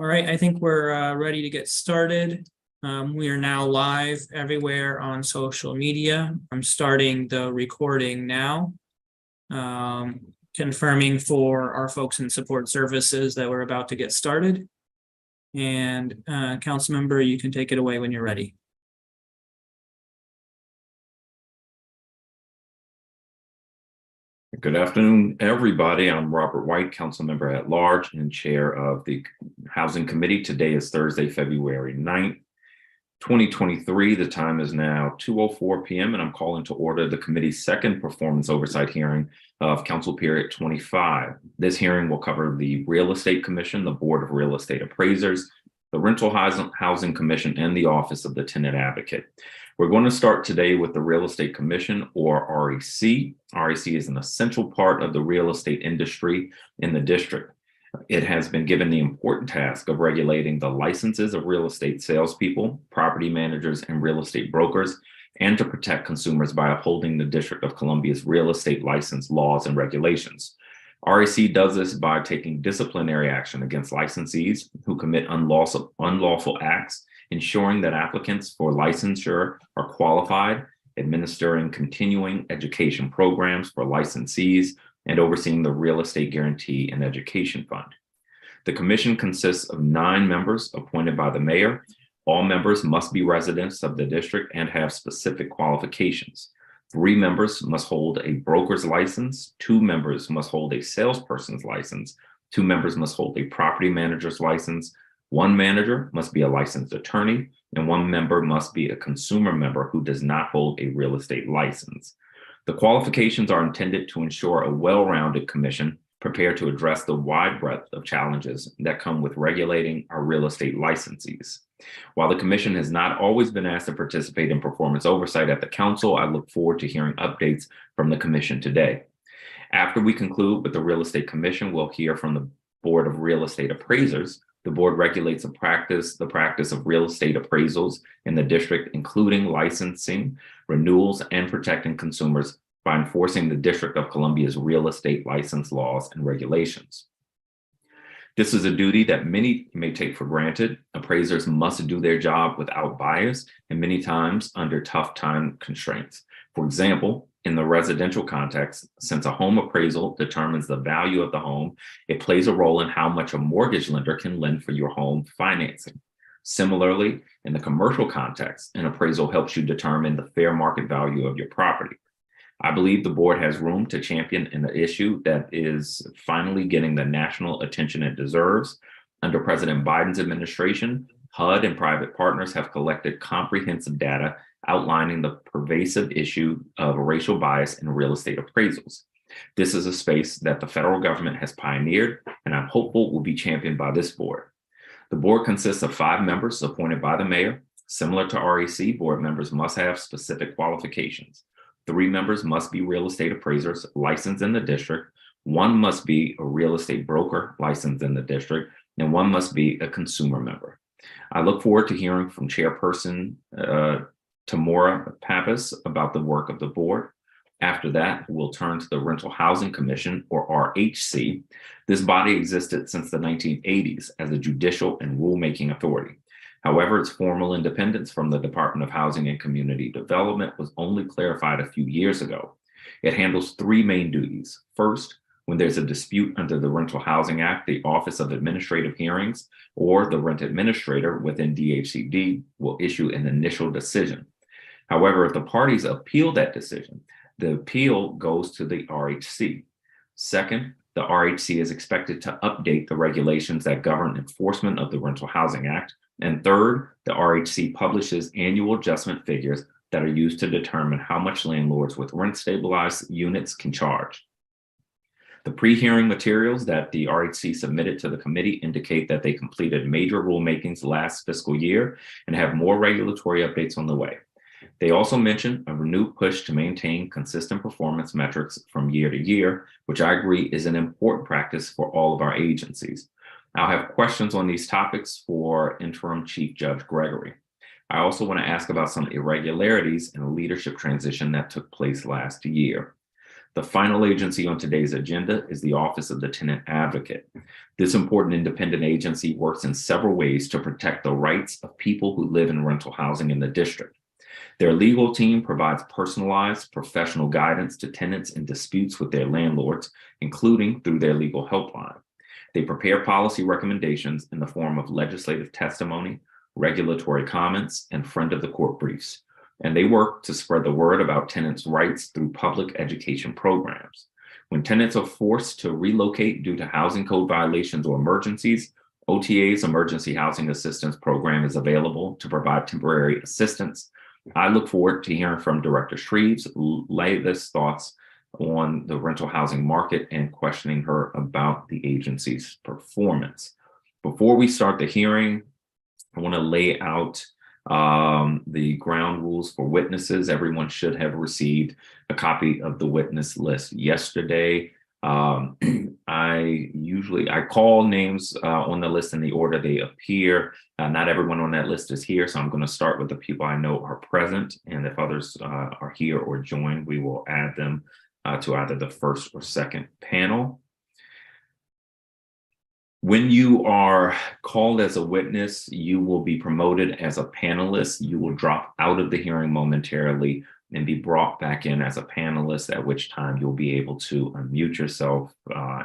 All right, I think we're ready to get started. We are now live everywhere on social media. I'm starting the recording now. Confirming for our folks in support services that we're about to get started. And council member, you can take it away when you're ready. Good afternoon, everybody. I'm Robert White, council member at large and chair of the Housing Committee. Today is Thursday, February 9th, 2023. The time is now 2:04 p.m. and I'm calling to order the committee's second performance oversight hearing of Council Period 25. This hearing will cover the Real Estate Commission, the Board of Real Estate Appraisers, the Rental Housing Commission, and the Office of the Tenant Advocate. We're going to start today with the Real Estate Commission, or RHC. RHC is an essential part of the real estate industry in the district. It has been given the important task of regulating the licenses of real estate salespeople, property managers, and real estate brokers, and to protect consumers by upholding the District of Columbia's real estate license laws and regulations. RHC does this by taking disciplinary action against licensees who commit unlawful acts, ensuring that applicants for licensure are qualified, administering continuing education programs for licensees, and overseeing the Real Estate Guarantee and Education Fund. The commission consists of 9 members appointed by the mayor. All members must be residents of the district and have specific qualifications. 3 members must hold a broker's license, 2 members must hold a salesperson's license, 2 members must hold a property manager's license, 1 manager must be a licensed attorney, and 1 member must be a consumer member who does not hold a real estate license. The qualifications are intended to ensure a well-rounded commission prepared to address the wide breadth of challenges that come with regulating our real estate licensees. While the commission has not always been asked to participate in performance oversight at the council, I look forward to hearing updates from the commission today. After we conclude with the Real Estate Commission, we'll hear from the Board of Real Estate Appraisers. The board regulates the practice of real estate appraisals in the district, including licensing, renewals, and protecting consumers by enforcing the District of Columbia's real estate license laws and regulations. This is a duty that many may take for granted. Appraisers must do their job without bias and many times under tough time constraints. For example, in the residential context, since a home appraisal determines the value of the home, it plays a role in how much a mortgage lender can lend for your home financing. Similarly, in the commercial context, an appraisal helps you determine the fair market value of your property. I believe the board has room to champion an issue that is finally getting the national attention it deserves. Under President Biden's administration, HUD and private partners have collected comprehensive data outlining the pervasive issue of racial bias in real estate appraisals. This is a space that the federal government has pioneered, and I'm hopeful will be championed by this board. The board consists of 5 members appointed by the mayor. Similar to RHC, board members must have specific qualifications. 3 members must be real estate appraisers licensed in the district. 1 must be a real estate broker licensed in the district, and 1 must be a consumer member. I look forward to hearing from Chairperson Tamora Pappas about the work of the board. After that, we'll turn to the Rental Housing Commission, or RHC. This body existed since the 1980s as a judicial and rulemaking authority. However, its formal independence from the Department of Housing and Community Development was only clarified a few years ago. It handles 3 main duties. First, when there's a dispute under the Rental Housing Act, the Office of Administrative Hearings or the rent administrator within DHCD will issue an initial decision. However, if the parties appeal that decision, the appeal goes to the RHC. Second, the RHC is expected to update the regulations that govern enforcement of the Rental Housing Act. And third, the RHC publishes annual adjustment figures that are used to determine how much landlords with rent-stabilized units can charge. The pre-hearing materials that the RHC submitted to the committee indicate that they completed major rulemakings last fiscal year and have more regulatory updates on the way. They also mention a renewed push to maintain consistent performance metrics from year to year, which I agree is an important practice for all of our agencies. I'll have questions on these topics for Interim Chief Judge Gregory. I also want to ask about some irregularities in the leadership transition that took place last year. The final agency on today's agenda is the Office of the Tenant Advocate. This important independent agency works in several ways to protect the rights of people who live in rental housing in the district. Their legal team provides personalized professional guidance to tenants in disputes with their landlords, including through their legal helpline. They prepare policy recommendations in the form of legislative testimony, regulatory comments, and friend of the court briefs. And they work to spread the word about tenants' rights through public education programs. When tenants are forced to relocate due to housing code violations or emergencies, OTA's Emergency Housing Assistance Program is available to provide temporary assistance. I look forward to hearing from Director Shreve's latest thoughts on the rental housing market and questioning her about the agency's performance. Before we start the hearing, I want to lay out the ground rules for witnesses. Everyone should have received a copy of the witness list yesterday. I call names on the list in the order they appear. Not everyone on that list is here, so I'm going to start with the people I know are present, and if others are here or join, we will add them to either the first or second panel. When you are called as a witness, you will be promoted as a panelist. You will drop out of the hearing momentarily and be brought back in as a panelist, at which time you'll be able to unmute yourself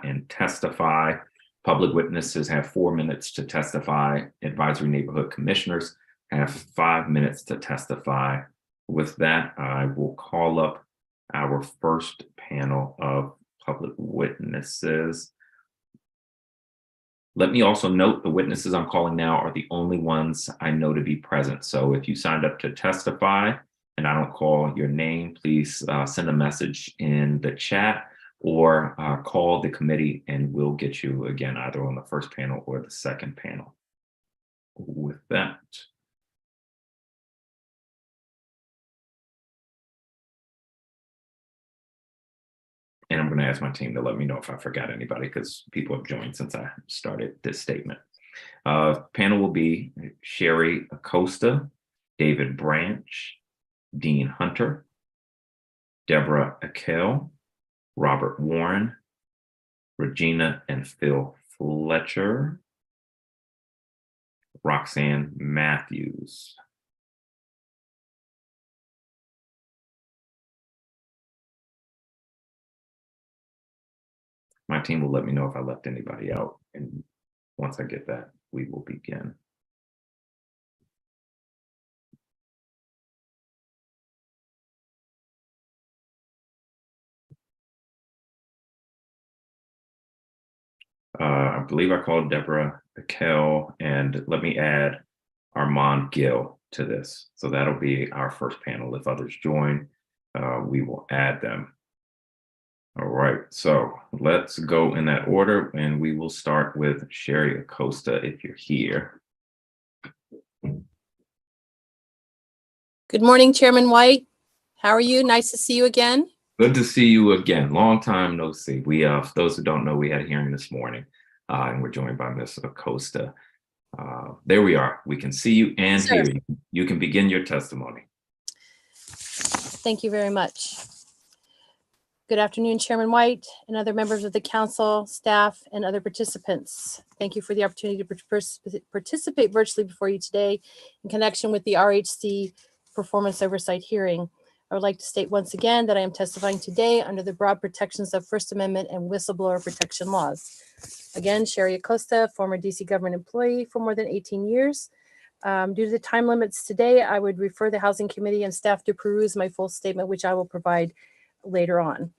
and testify. Public witnesses have 4 minutes to testify. Advisory neighborhood commissioners have 5 minutes to testify. With that, I will call up our first panel of public witnesses. Let me also note the witnesses I'm calling now are the only ones I know to be present. So if you signed up to testify and I don't call your name, please send a message in the chat or call the committee and we'll get you again either on the first panel or the second panel. With that. And I'm going to ask my team to let me know if I forgot anybody because people have joined since I started this statement. Panel will be Sherry Acosta, David Branch, Dean Hunter, Deborah Kale, Robert Warren, Regina and Phil Fletcher, Roxanne Matthews. My team will let me know if I left anybody out. And once I get that, we will begin. I believe I called Deborah Kale, and let me add Armand Gill to this. So that'll be our first panel. If others join, we will add them. All right, so let's go in that order, and we will start with Sherry Acosta if you're here. Good morning, Chairman White. How are you? Nice to see you again. Good to see you again. Long time no see. We, for those who don't know, we had a hearing this morning, and we're joined by Ms. Acosta. There we are. We can see you and hear you. You can begin your testimony. Thank you very much. Good afternoon, Chairman White and other members of the council, staff, and other participants. Thank you for the opportunity to participate virtually before you today in connection with the RHC Performance Oversight hearing. I would like to state once again that I am testifying today under the broad protections of First Amendment and whistleblower protection laws. Again, Sherry Acosta, former DC government employee for more than 18 years. Due to the time limits today, I would refer the Housing Committee and staff to peruse my full statement, which I will provide later on,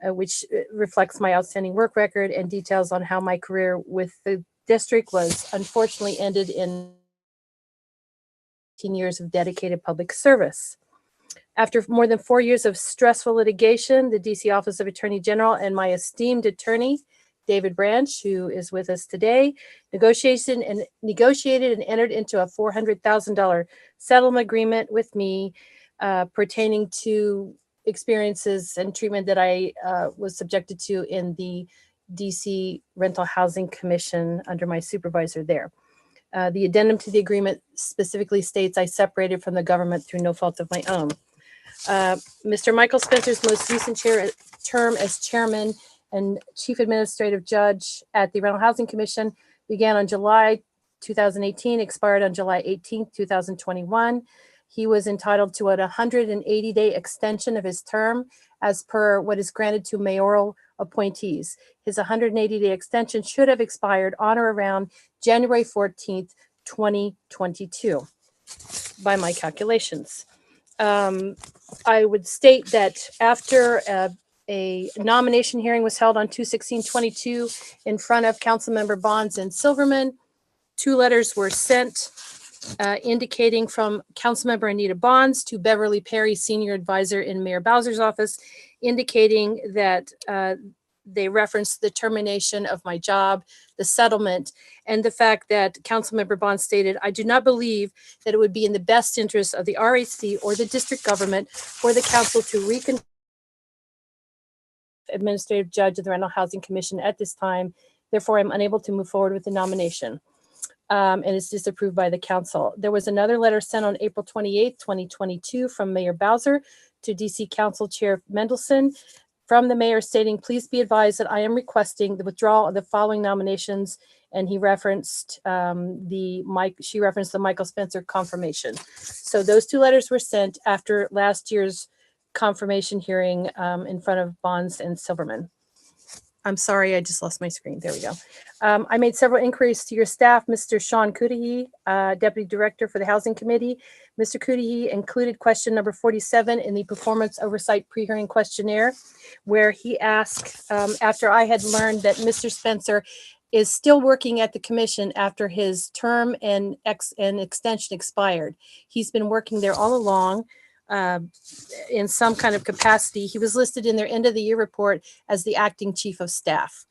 which reflects my outstanding work record and details on how my career with the district was unfortunately ended in 18 years of dedicated public service. After more than 4 years of stressful litigation, the DC Office of Attorney General and my esteemed attorney, David Branch, who is with us today, negotiated and entered into a $400,000 settlement agreement with me pertaining to experiences and treatment that I was subjected to in the DC Rental Housing Commission under my supervisor there. The addendum to the agreement specifically states I separated from the government through no fault of my own. Mr. Michael Spencer's most recent term as chairman and chief administrative judge at the Rental Housing Commission began on July 2018, expired on July 18th, 2021. He was entitled to a 180-day extension of his term as per what is granted to mayoral appointees. His 180-day extension should have expired on or around January 14th, 2022, by my calculations. I would state that after a nomination hearing was held on 2/16/22 in front of Councilmember Bonds and Silverman, 2 letters were sent indicating from Councilmember Anita Bonds to Beverly Perry, Senior Advisor in Mayor Bowser's office, indicating that they referenced the termination of my job, the settlement, and the fact that Councilmember Bonds stated, "I do not believe that it would be in the best interest of the RHC or the district government for the council to reconvene administrative judge of the Rental Housing Commission at this time. Therefore, I'm unable to move forward with the nomination." And it's disapproved by the council. There was another letter sent on April 28th, 2022 from Mayor Bowser to DC Council Chair Mendelson from the mayor stating, "Please be advised that I am requesting the withdrawal of the following nominations." And he referenced she referenced the Michael Spencer confirmation. So those 2 letters were sent after last year's confirmation hearing in front of Bonds and Silverman. I'm sorry, I just lost my screen. There we go. I made several inquiries to your staff, Mr. Sean Cudahy, Deputy Director for the Housing Committee. Mr. Cudahy included question number 47 in the Performance Oversight Pre-Hearing Questionnaire, where he asked, after I had learned that Mr. Spencer is still working at the commission after his term and extension expired. He's been working there all along. In some kind of capacity. He was listed in their end of the year report as the acting chief of staff.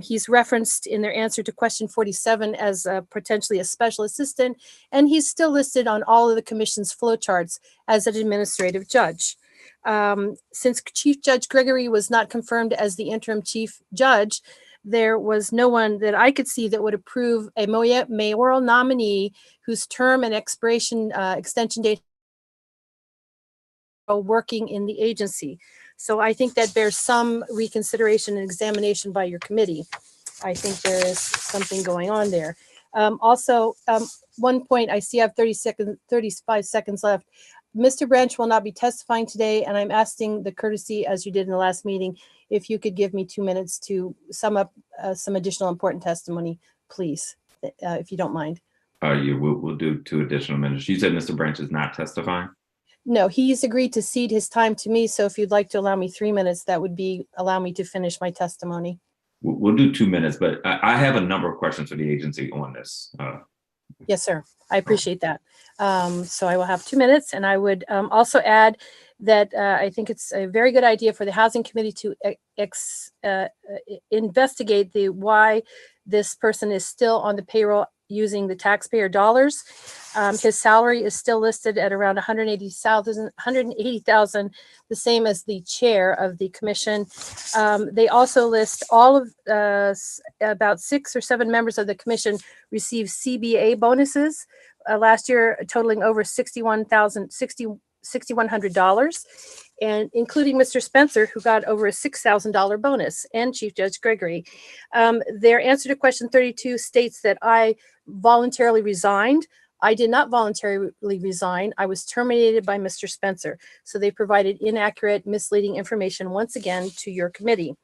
He's referenced in their answer to question 47 as potentially a special assistant, and he's still listed on all of the commission's flowcharts as an administrative judge. Since Chief Judge Gregory was not confirmed as the interim chief judge, there was no one that I could see that would approve a mayoral nominee whose term and expiration extension date working in the agency. So I think that bears some reconsideration and examination by your committee. I think there is something going on there. One point, I see I have 35 seconds left. Mr. Branch will not be testifying today, and I'm asking the courtesy, as you did in the last meeting, if you could give me 2 minutes to sum up some additional important testimony, please, if you don't mind. We'll do 2 additional minutes. You said Mr. Branch is not testifying? No, he's agreed to cede his time to me. So if you'd like to allow me 3 minutes, that would allow me to finish my testimony. We'll do 2 minutes, but I have a number of questions for the agency on this. Yes, sir. I appreciate that. So I will have 2 minutes, and I would also add that I think it's a very good idea for the Housing Committee to investigate why this person is still on the payroll using the taxpayer dollars. His salary is still listed at around $180,000, the same as the chair of the commission. They also list all of about 6 or 7 members of the commission receive CBA bonuses last year, totaling over $6,100, and including Mr. Spencer, who got over a $6,000 bonus, and Chief Judge Gregory. Their answer to question 32 states that I voluntarily resigned. I did not voluntarily resign. I was terminated by Mr. Spencer. So they provided inaccurate, misleading information once again to your committee.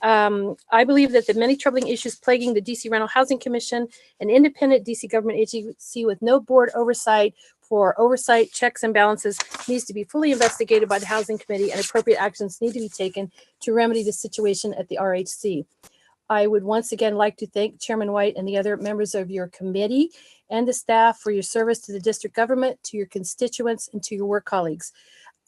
I believe that the many troubling issues plaguing the DC Rental Housing Commission, an independent DC government agency with no board oversight for oversight, checks, and balances, needs to be fully investigated by the Housing Committee, and appropriate actions need to be taken to remedy the situation at the RHC. I would once again like to thank Chairman White and the other members of your committee and the staff for your service to the district government, to your constituents, and to your work colleagues.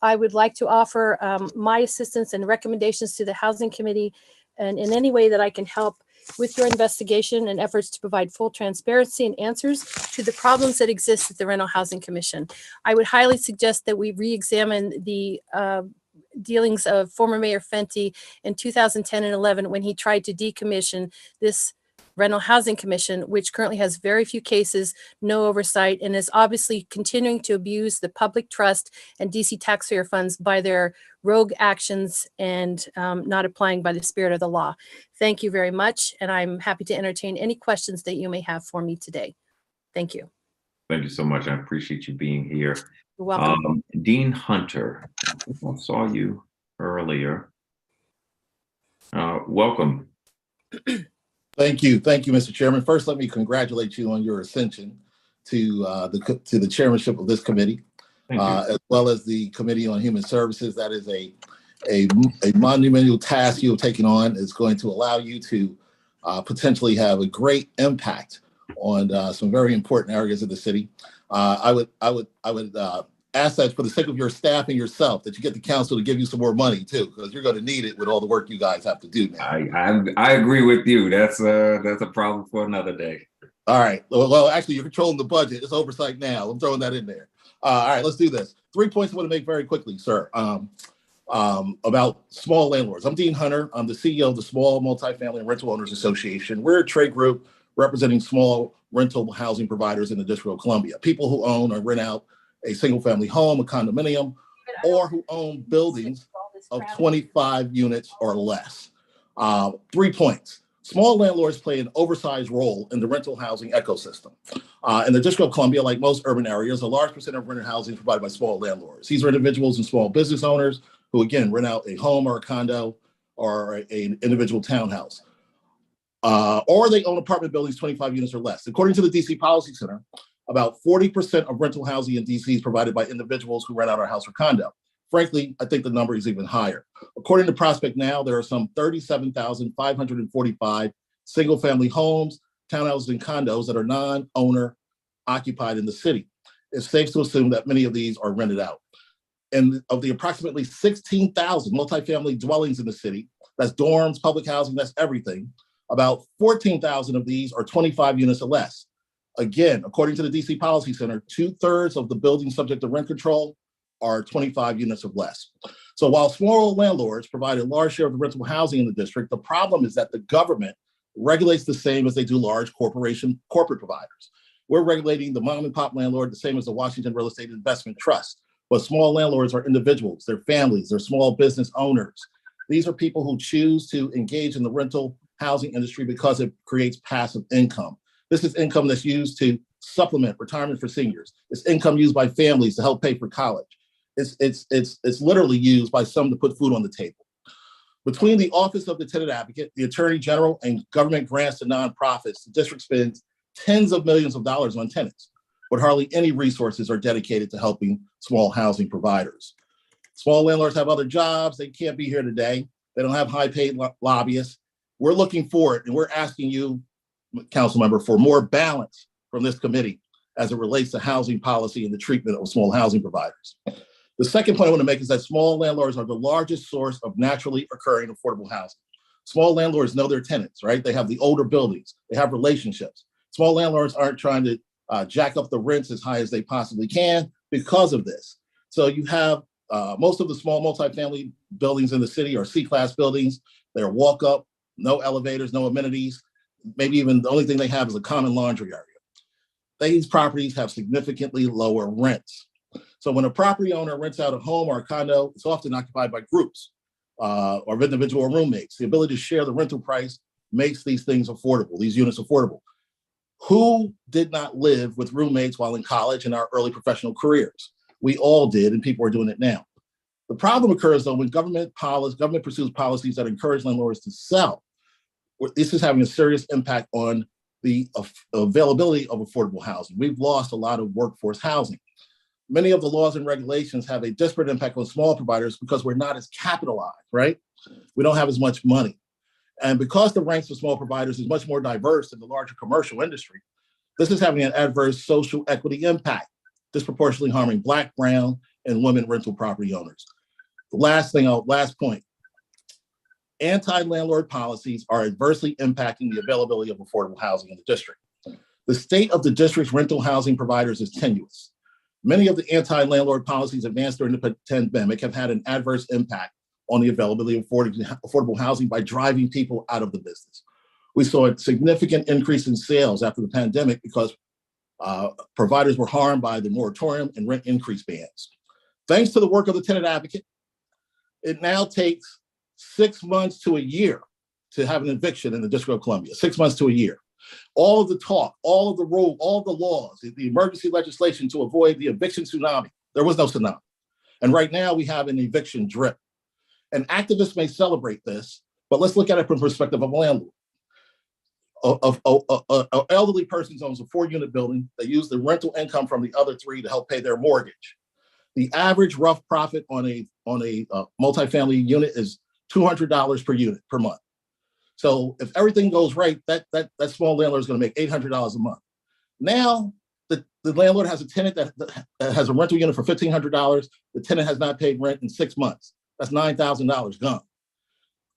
I would like to offer my assistance and recommendations to the Housing Committee, and in any way that I can help with your investigation and efforts to provide full transparency and answers to the problems that exist at the Rental Housing Commission. I would highly suggest that we re-examine the dealings of former Mayor Fenty in 2010 and 11 when he tried to decommission this Rental Housing Commission, which currently has very few cases, no oversight, and is obviously continuing to abuse the public trust and DC taxpayer funds by their rogue actions and not applying by the spirit of the law. Thank you very much, and I'm happy to entertain any questions that you may have for me today. Thank you. Thank you so much. I appreciate you being here. You're welcome. Dean Hunter, I saw you earlier. Welcome. Thank you, Mr. Chairman. First, let me congratulate you on your ascension to the chairmanship of this committee, as well as the Committee on Human Services. That is a monumental task you have taken on. It's going to allow you to potentially have a great impact on some very important areas of the city. I would ask that for the sake of your staff and yourself, that you get the council to give you some more money too, because you're going to need it with all the work you guys have to do now. I agree with you. That's a problem for another day. All right. Well, actually, you're controlling the budget. It's oversight now. I'm throwing that in there. All right, let's do this. 3 points I want to make very quickly, sir. About small landlords. I'm Dean Hunter. I'm the CEO of the Small Multifamily and Rental Owners Association. We're a trade group representing small rental housing providers in the District of Columbia. People who own or rent out a single family home, a condominium, or who own buildings of 25 units or less. 3 points. Small landlords play an oversized role in the rental housing ecosystem. In the District of Columbia, like most urban areas, a large percent of rental housing is provided by small landlords. These are individuals and small business owners who, again, rent out a home or a condo or an individual townhouse. Or they own apartment buildings 25 units or less. According to the DC Policy Center, about 40% of rental housing in DC is provided by individuals who rent out a house or condo. Frankly, I think the number is even higher. According to Prospect Now, there are some 37,545 single-family homes, townhouses, and condos that are non-owner occupied in the city. It's safe to assume that many of these are rented out. And of the approximately 16,000 multifamily dwellings in the city, that's dorms, public housing, that's everything, about 14,000 of these are 25 units or less. Again, according to the DC Policy Center, 2/3 of the buildings subject to rent control are 25 units or less. So while small landlords provide a large share of the rental housing in the district, the problem is that the government regulates the same as they do large corporate providers. We're regulating the mom and pop landlord the same as the Washington Real Estate Investment Trust. But small landlords are individuals, they're families, they're small business owners. These are people who choose to engage in the rental housing industry because it creates passive income. This is income that's used to supplement retirement for seniors. It's income used by families to help pay for college. It's literally used by some to put food on the table. Between the Office of the Tenant Advocate, the Attorney General, and government grants to nonprofits, the district spends tens of millions of dollars on tenants, but hardly any resources are dedicated to helping small housing providers. Small landlords have other jobs. They can't be here today. They don't have high-paid lobbyists. We're looking for it, and we're asking you, council member, for more balance from this committee as it relates to housing policy and the treatment of small housing providers. The second point I want to make is that small landlords are the largest source of naturally occurring affordable housing. Small landlords know their tenants, right? They have the older buildings. They have relationships. Small landlords aren't trying to jack up the rents as high as they possibly can because of this. So you have most of the small multifamily buildings in the city are C-class buildings. They're walk-up, no elevators, no amenities. Maybe even the only thing they have is a common laundry area. These properties have significantly lower rents. So when a property owner rents out a home or a condo, it's often occupied by groups or individual roommates. The ability to share the rental price makes these things affordable, these units affordable. Who did not live with roommates while in college in our early professional careers? We all did, and people are doing it now. The problem occurs, though, when government pursues policies that encourage landlords to sell. This is having a serious impact on the availability of affordable housing. We've lost a lot of workforce housing. Many of the laws and regulations have a disparate impact on small providers because we're not as capitalized, right? We don't have as much money. And because the ranks of small providers is much more diverse than the larger commercial industry, this is having an adverse social equity impact, disproportionately harming Black, brown, and women rental property owners. The last point, anti-landlord policies are adversely impacting the availability of affordable housing in the district. The state of the district's rental housing providers is tenuous. Many of the anti-landlord policies advanced during the pandemic have had an adverse impact on the availability of affordable housing by driving people out of the business. We saw a significant increase in sales after the pandemic because providers were harmed by the moratorium and rent increase bans. Thanks to the work of the tenant advocate, it now takes 6 months to a year to have an eviction in the District of Columbia, 6 months to a year. All of the talk, all of the rule, all the laws, the emergency legislation to avoid the eviction tsunami, there was no tsunami. And right now we have an eviction drip. And activists may celebrate this, but let's look at it from the perspective of a landlord. An elderly person owns a 4-unit building. They use the rental income from the other 3 to help pay their mortgage. The average rough profit on a multifamily unit is $200 per unit per month. So if everything goes right, that small landlord is going to make $800 a month. Now the landlord has a tenant that has a rental unit for $1,500. The tenant has not paid rent in 6 months. That's $9,000 gone.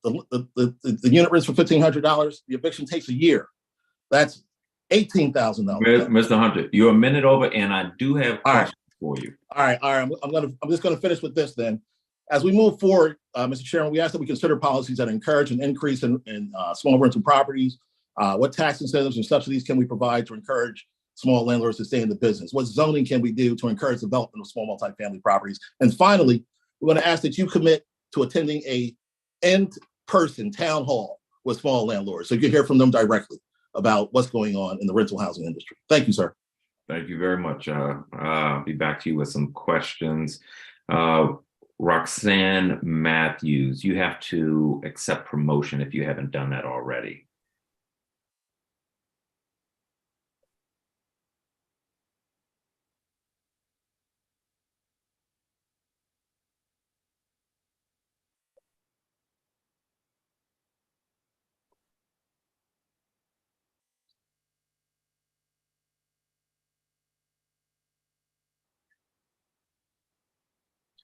The unit rents for $1,500. The eviction takes a year. That's $18,000. Mr. Hunter, you're a minute over, and I do have questions for you. All right. I'm just going to finish with this then. As we move forward, Mr. Chairman, we ask that we consider policies that encourage an increase in small rental properties. What tax incentives and subsidies can we provide to encourage small landlords to stay in the business? What zoning can we do to encourage development of small multifamily properties? And finally, we're going to ask that you commit to attending a in-person town hall with small landlords so you can hear from them directly about what's going on in the rental housing industry. Thank you, sir. Thank you very much. I'll be back to you with some questions. Roxanne Matthews, you have to accept promotion if you haven't done that already.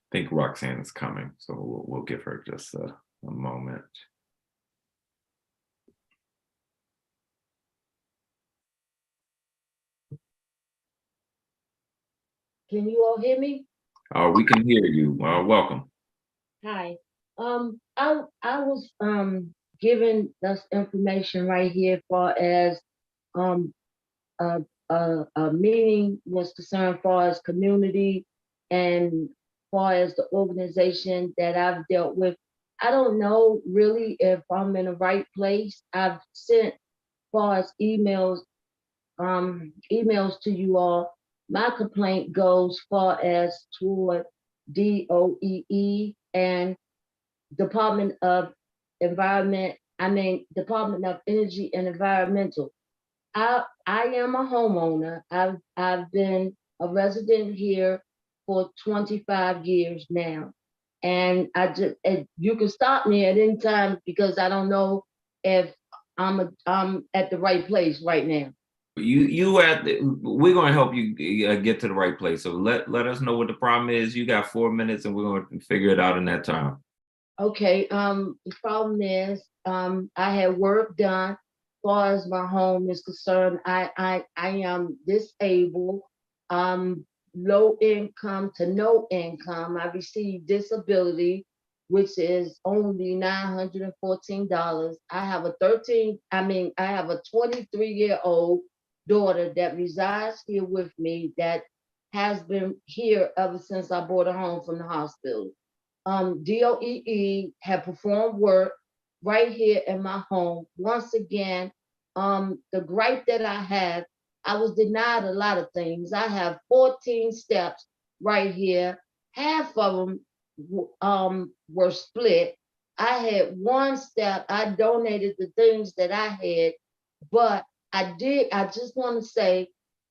I think Roxanne is coming, so we'll give her just a moment. Can you all hear me? We can hear you. Welcome. Hi. I was given this information right here far as a meeting was concerned far as community and far as the organization that I've dealt with. I don't know really if I'm in the right place. I've sent far as emails to you all. My complaint goes far as toward DOEE and Department of Energy and Environmental. I am a homeowner. I've been a resident here for 25 years now. And you can stop me at any time because I don't know if I'm at the right place right now. We're going to help you get to the right place. So let us know what the problem is. You got 4 minutes and we're going to figure it out in that time. Okay. The problem is I had work done as far as my home is concerned. I am disabled, low income to no income. I receive disability, which is only $914. I have a 23-year-old daughter that resides here with me that has been here ever since I brought her home from the hospital. DOEE had performed work right here in my home. Once again, the gripe that I have, I was denied a lot of things. I have 14 steps right here. Half of them were split. I had one step. I donated the things that I had, but I just want to say,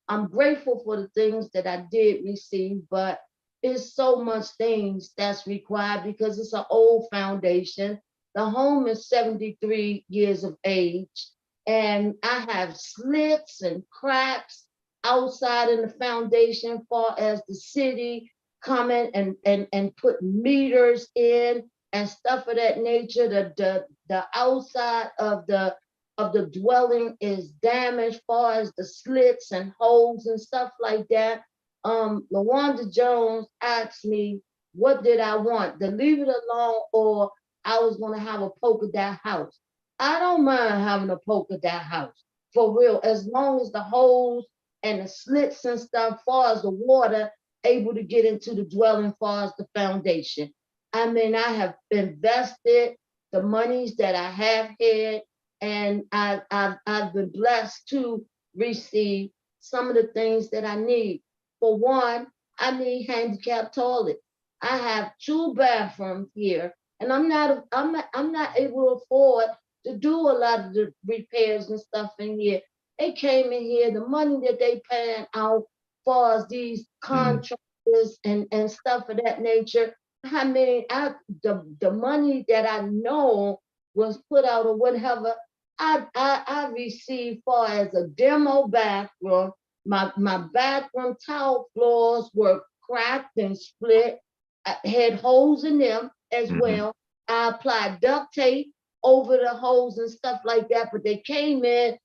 I'm grateful for the things that I did receive, but it's so much things that's required because it's an old foundation. The home is 73 years of age, and I have slits and cracks outside in the foundation far as the city coming and put meters in and stuff of that nature. The outside of the dwelling is damaged far as the slits and holes and stuff like that. LaWanda Jones asked me, what did I want? To leave it alone or I was gonna have a polka dot house. I don't mind having a polka dot house for real, as long as the holes and the slits and stuff, far as the water able to get into the dwelling, far as the foundation. I mean, I have invested the monies that I have had, and I've been blessed to receive some of the things that I need. For one, I need handicap toilet. I have 2 bathrooms here, and I'm not able to afford to do a lot of the repairs and stuff in here. They came in here, the money that they paying out for as these contractors and stuff of that nature. I mean, the money that I know was put out or whatever, I received far as a demo bathroom. My bathroom tile floors were cracked and split. I had holes in them as well. I applied duct tape over the holes and stuff like that, but they came in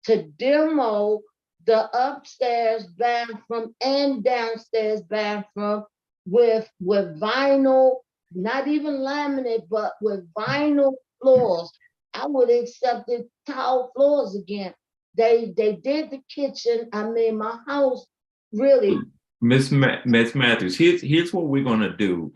to demo the upstairs bathroom and downstairs bathroom with vinyl, not even laminate, but with vinyl floors. I would accept the tile floors again. They did the kitchen. I mean, my house really. Miss Matthews, here's what we're gonna do.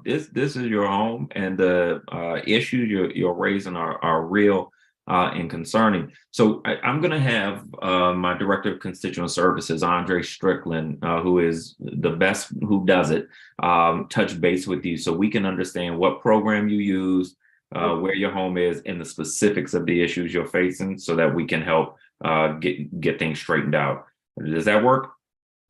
This is your home, and the issues you're raising are real and concerning. So I'm gonna have my director of constituent services, Andre Strickland, who is the best who does it, touch base with you so we can understand what program you use, where your home is, and the specifics of the issues you're facing, so that we can help get things straightened out. Does that work?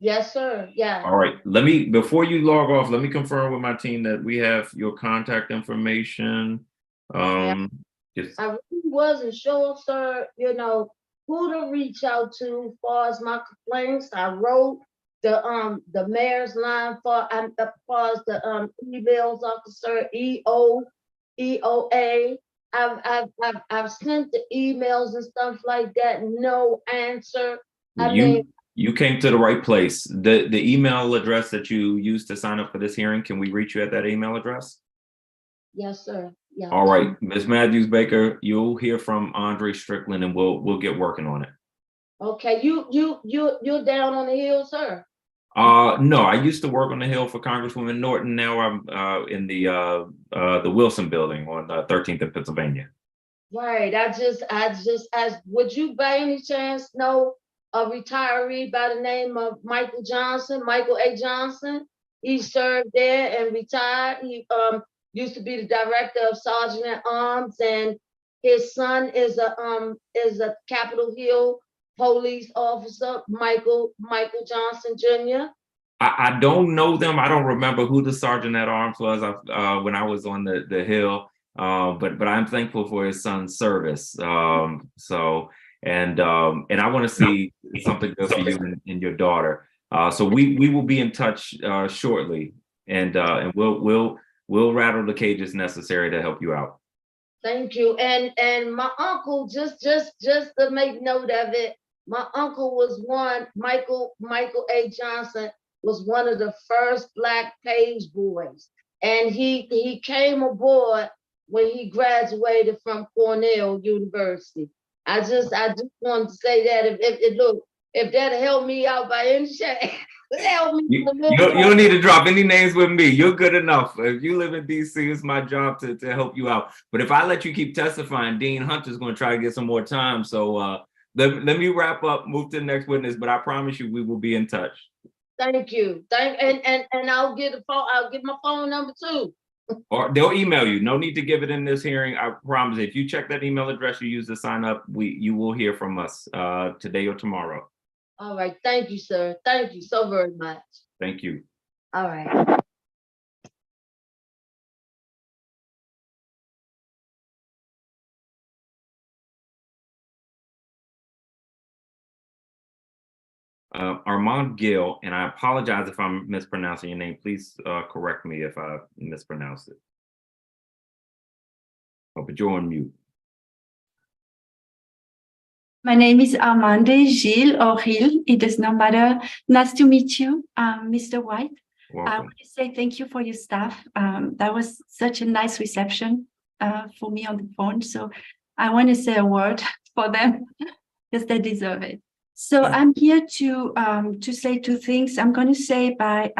Yes, sir. Yeah. All right. Before you log off, let me confirm with my team that we have your contact information. I really wasn't sure, sir, who to reach out to as far as my complaints. I wrote the mayor's line as far as the emails, officer EOA. I've sent the emails and stuff like that. No answer. You came to the right place. The email address that you used to sign up for this hearing, can we reach you at that email address? Yes, sir. Yeah. All right, Ms. Matthews Baker, you'll hear from Andre Strickland, and we'll get working on it. Okay, you're down on the hill, sir. No, I used to work on the Hill for Congresswoman Norton. Now I'm in the Wilson building on 13th and Pennsylvania. Right. I just would you by any chance know a retiree by the name of Michael A. Johnson? He served there and retired. He used to be the director of Sergeant at Arms, and his son is a Capitol Hill police officer, Michael Johnson Jr. I don't know them. I don't remember who the Sergeant at Arms was when I was on the Hill, but I'm thankful for his son's service. And I want to see something good for you and your daughter. So we will be in touch shortly, and we'll rattle the cages necessary to help you out. Thank you. And my uncle, just to make note of it, my uncle was Michael A. Johnson was one of the first Black page boys, and he came aboard when he graduated from Cornell University. I just wanted to say that if that'll help me out by any chance, help me. You don't need to drop any names with me. You're good enough. If you live in DC, it's my job to help you out. But if I let you keep testifying, Dean Hunter's going to try to get some more time. So let me wrap up, move to the next witness. But I promise you, we will be in touch. Thank you. And I'll get my phone number too. Or they'll email you. No need to give it in this hearing. I promise. If you check that email address you use to sign up, you will hear from us today or tomorrow. All right. Thank you, sir. Thank you so very much. Thank you. All right. Armand Gill, and I apologize if I'm mispronouncing your name. Please correct me if I mispronounce it. Oh, but you're on mute. My name is Armand Gill or Gil. It does not matter. Nice to meet you, Mr. White. Welcome. I want to say thank you for your staff. That was such a nice reception for me on the phone. So I want to say a word for them because they deserve it. So I'm here to say two things. I'm going to say by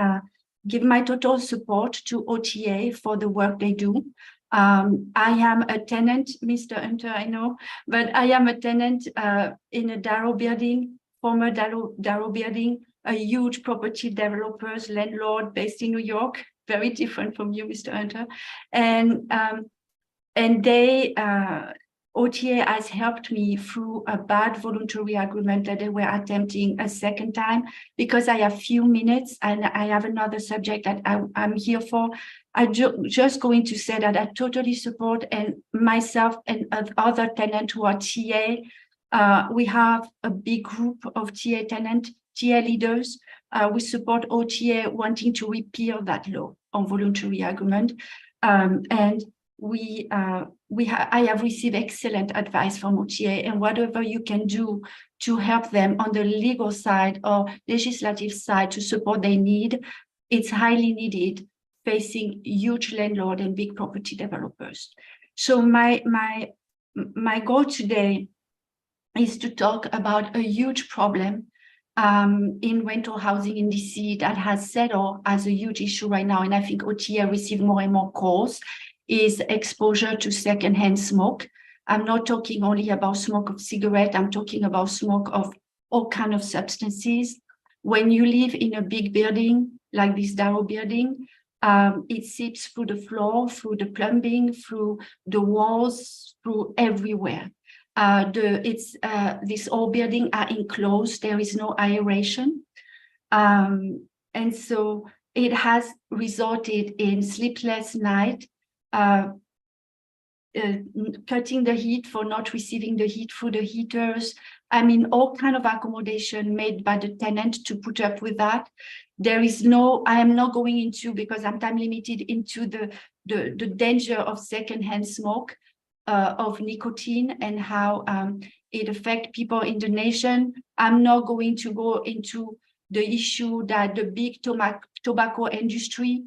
give my total support to OTA for the work they do. I am a tenant, Mr. Hunter, I know, but I am a tenant in a Darrow building, former Darrow building, a huge property developers, landlord based in New York, very different from you, Mr. Hunter. And they, OTA has helped me through a bad voluntary agreement that they were attempting a second time. Because I have few minutes and I have another subject that I'm here for, I'm just going to say that I totally support, and myself and other tenants who are TA, we have a big group of TA leaders. We support OTA wanting to repeal that law on voluntary agreement. And I have received excellent advice from OTA, and whatever you can do to help them on the legal side or legislative side to support their need, it's highly needed, facing huge landlord and big property developers. So my goal today is to talk about a huge problem in rental housing in DC that has settled as a huge issue right now, and I think OTA receive more and more calls, is exposure to secondhand smoke. I'm not talking only about smoke of cigarette, I'm talking about smoke of all kinds of substances. When you live in a big building, like this Darrow building, it seeps through the floor, through the plumbing, through the walls, through everywhere. This old building are enclosed, there is no aeration. And so it has resulted in sleepless night, cutting the heat for not receiving the heat through the heaters. I mean, all kind of accommodation made by the tenant to put up with that. There is no, I am not going into, because I'm time limited, into the danger of secondhand smoke, of nicotine and how it affects people in the nation. I'm not going to go into the issue that the big tobacco industry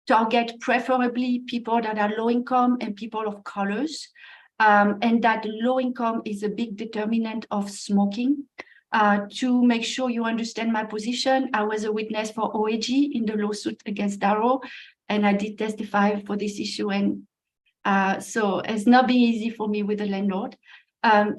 target preferably people that are low income and people of colors, and that low income is a big determinant of smoking. To make sure you understand my position, I was a witness for OAG in the lawsuit against Darrow, and I did testify for this issue, and so it's not been easy for me with the landlord.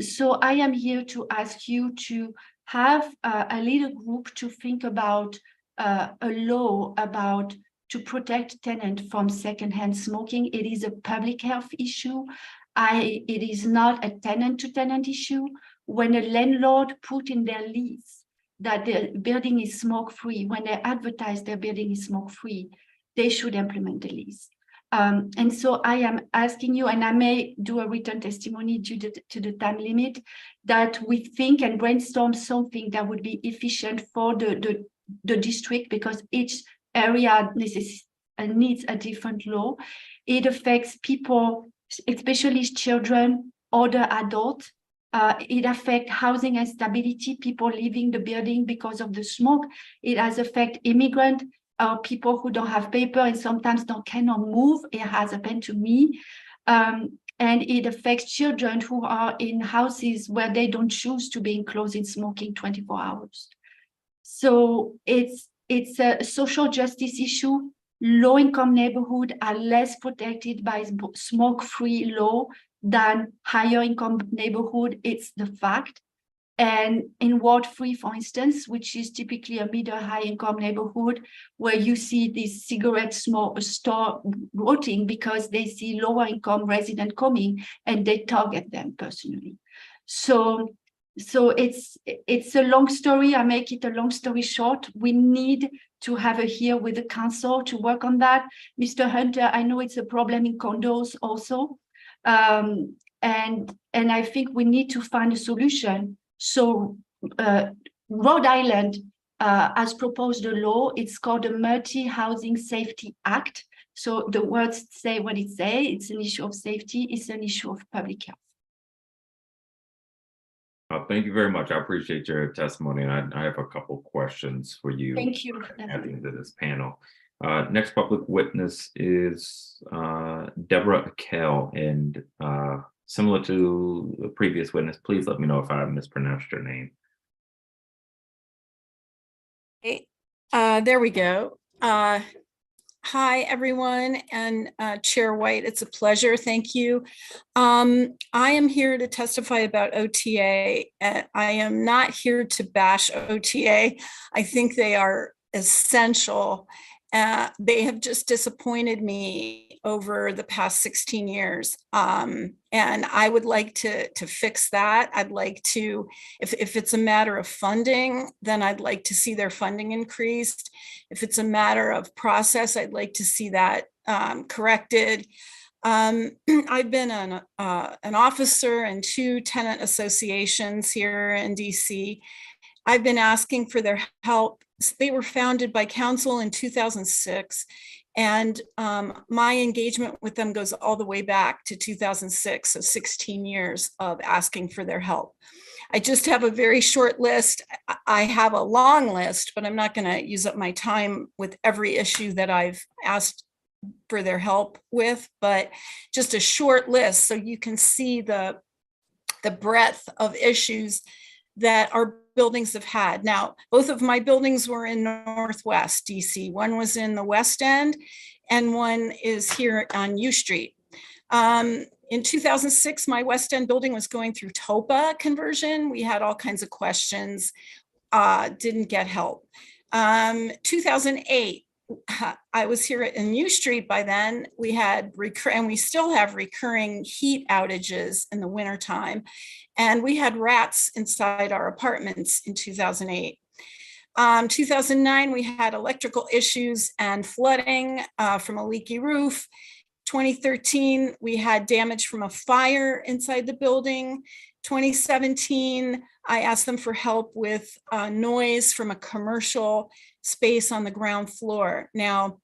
So I am here to ask you to have a little group to think about a law about to protect tenants from secondhand smoking. It is a public health issue. It is not a tenant-to-tenant issue. When a landlord put in their lease that the building is smoke-free, when they advertise their building is smoke-free, they should implement the lease. And so I am asking you, and I may do a written testimony due to the time limit, that we think and brainstorm something that would be efficient for the district, because each area needs a different law. It affects people, especially children, older adults. It affects housing instability, people leaving the building because of the smoke. It has affected immigrants, people who don't have paper and sometimes cannot move. It has happened to me. And it affects children who are in houses where they don't choose to be enclosed in smoking 24 hours. So it's a social justice issue. Low-income neighborhoods are less protected by smoke-free law than higher-income neighborhoods. It's the fact. And in Ward 3, for instance, which is typically a middle-high income neighborhood, where you see these cigarette store voting because they see lower-income residents coming and they target them personally. So it's a long story. I make it a long story short. We need to have a hearing with the council to work on that. Mr. Hunter, I know it's a problem in condos also. And I think we need to find a solution. So Rhode Island has proposed a law. It's called the Multi-Housing Safety Act. So the words say what it says. It's an issue of safety. It's an issue of public health. Thank you very much. I appreciate your testimony, and I have a couple questions for you. Thank you. At the end of this panel. Next public witness is Deborah Kale, and Similar to the previous witness, please let me know if I mispronounced your name. There we go. Hi, everyone, and Chair White, it's a pleasure. Thank you. I am here to testify about OTA. I am not here to bash OTA. I think they are essential. They have just disappointed me over the past 16 years. And I would like to fix that. I'd like to, if it's a matter of funding, then I'd like to see their funding increased. If it's a matter of process, I'd like to see that corrected. I've been an officer in 2 tenant associations here in DC. I've been asking for their help. They were founded by council in 2006. And my engagement with them goes all the way back to 2006, so 16 years of asking for their help. I just have a very short list. I have a long list, but I'm not going to use up my time with every issue that I've asked for their help with, but just a short list so you can see the breadth of issues that our buildings have had. Now, both of my buildings were in Northwest DC. One was in the West End and one is here on U Street. In 2006, my West End building was going through TOPA conversion. We had all kinds of questions, didn't get help. 2008, I was here in U Street by then. We had, and we still have recurring heat outages in the wintertime. And we had rats inside our apartments in 2008. 2009, we had electrical issues and flooding from a leaky roof. 2013, we had damage from a fire inside the building. 2017, I asked them for help with noise from a commercial space on the ground floor. Now,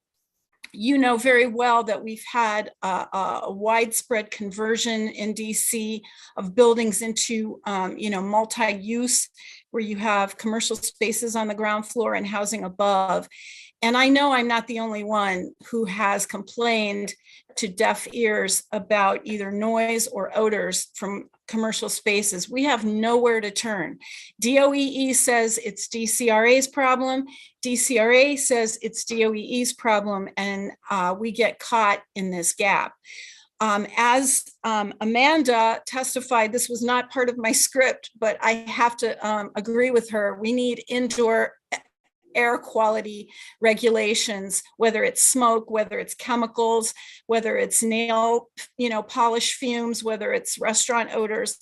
you know very well that we've had a widespread conversion in DC of buildings into, multi-use, where you have commercial spaces on the ground floor and housing above. And I know I'm not the only one who has complained to deaf ears about either noise or odors from commercial spaces. We have nowhere to turn. DOEE says it's DCRA's problem. DCRA says it's DOEE's problem, and we get caught in this gap. As Amanda testified, this was not part of my script, but I have to agree with her. We need indoor air quality regulations, whether it's smoke, whether it's chemicals, whether it's nail, polish fumes, whether it's restaurant odors.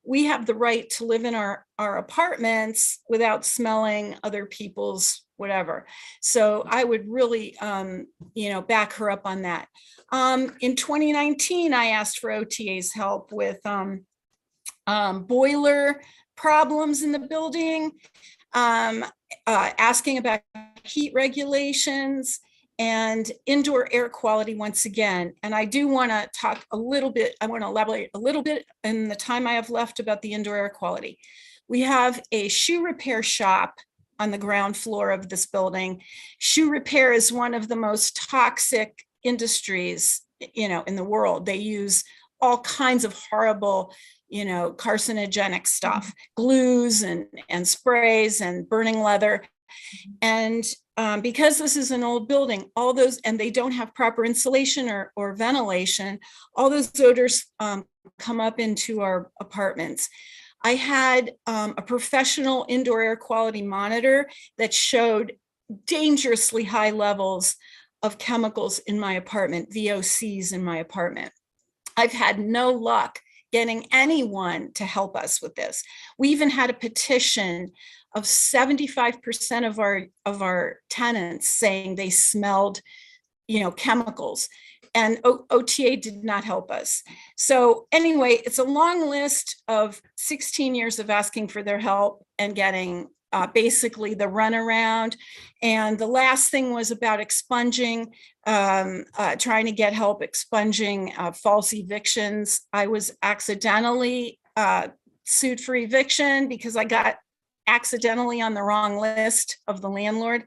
We have the right to live in our apartments without smelling other people's whatever. So I would really, back her up on that. In 2019, I asked for OTA's help with boiler problems in the building, asking about heat regulations and indoor air quality once again. And I do want to talk a little bit, I want to elaborate a little bit in the time I have left about the indoor air quality. We have a shoe repair shop on the ground floor of this building. Shoe repair is one of the most toxic industries, in the world. They use all kinds of horrible, carcinogenic stuff, glues and sprays and burning leather. And because this is an old building, all those, and they don't have proper insulation or ventilation, all those odors come up into our apartments. I had a professional indoor air quality monitor that showed dangerously high levels of chemicals in my apartment, VOCs in my apartment. I've had no luck getting anyone to help us with this. We even had a petition of 75% of our tenants saying they smelled, chemicals, and OTA did not help us. So anyway, it's a long list of 16 years of asking for their help and getting basically the runaround. And the last thing was about expunging, trying to get help expunging false evictions. I was accidentally sued for eviction because I got accidentally on the wrong list of the landlord.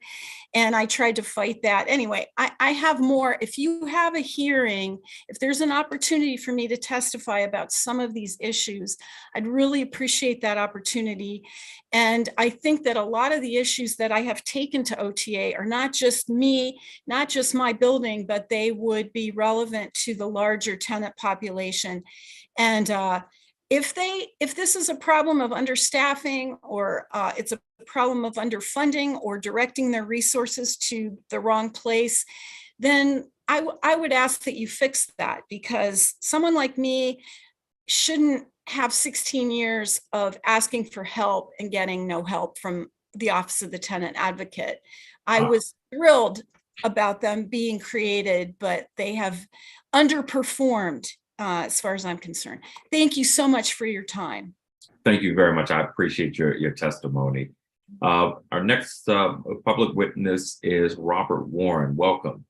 And I tried to fight that. Anyway, I have more. If you have a hearing, if there's an opportunity for me to testify about some of these issues, I'd really appreciate that opportunity. And I think that a lot of the issues that I have taken to OTA are not just me, not just my building, but they would be relevant to the larger tenant population. And if this is a problem of understaffing, or it's a problem of underfunding or directing their resources to the wrong place, then I would ask that you fix that, because someone like me shouldn't have 16 years of asking for help and getting no help from the Office of the Tenant Advocate. I was thrilled about them being created, but they have underperformed as far as I'm concerned. Thank you so much for your time. Thank you very much. I appreciate your testimony. Our next public witness is Robert Warren. Welcome.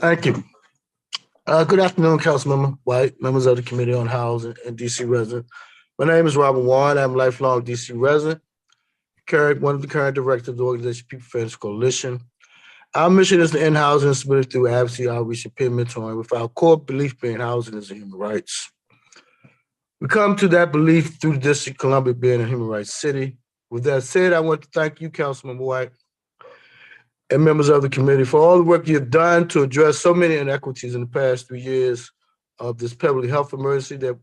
Thank you. Good afternoon, Councilmember White, members of the Committee on Housing, and DC resident. My name is Robert Warren. I'm a lifelong DC resident, one of the current directors of the organization People Fairness Coalition. Our mission is to end housing instability through advocacy, outreach, and peer mentoring, with our core belief being housing is a human rights. We come to that belief through the District of Columbia being a human rights city. With that said, I want to thank you, Councilmember White, and members of the committee for all the work you've done to address so many inequities in the past 3 years of this public health emergency that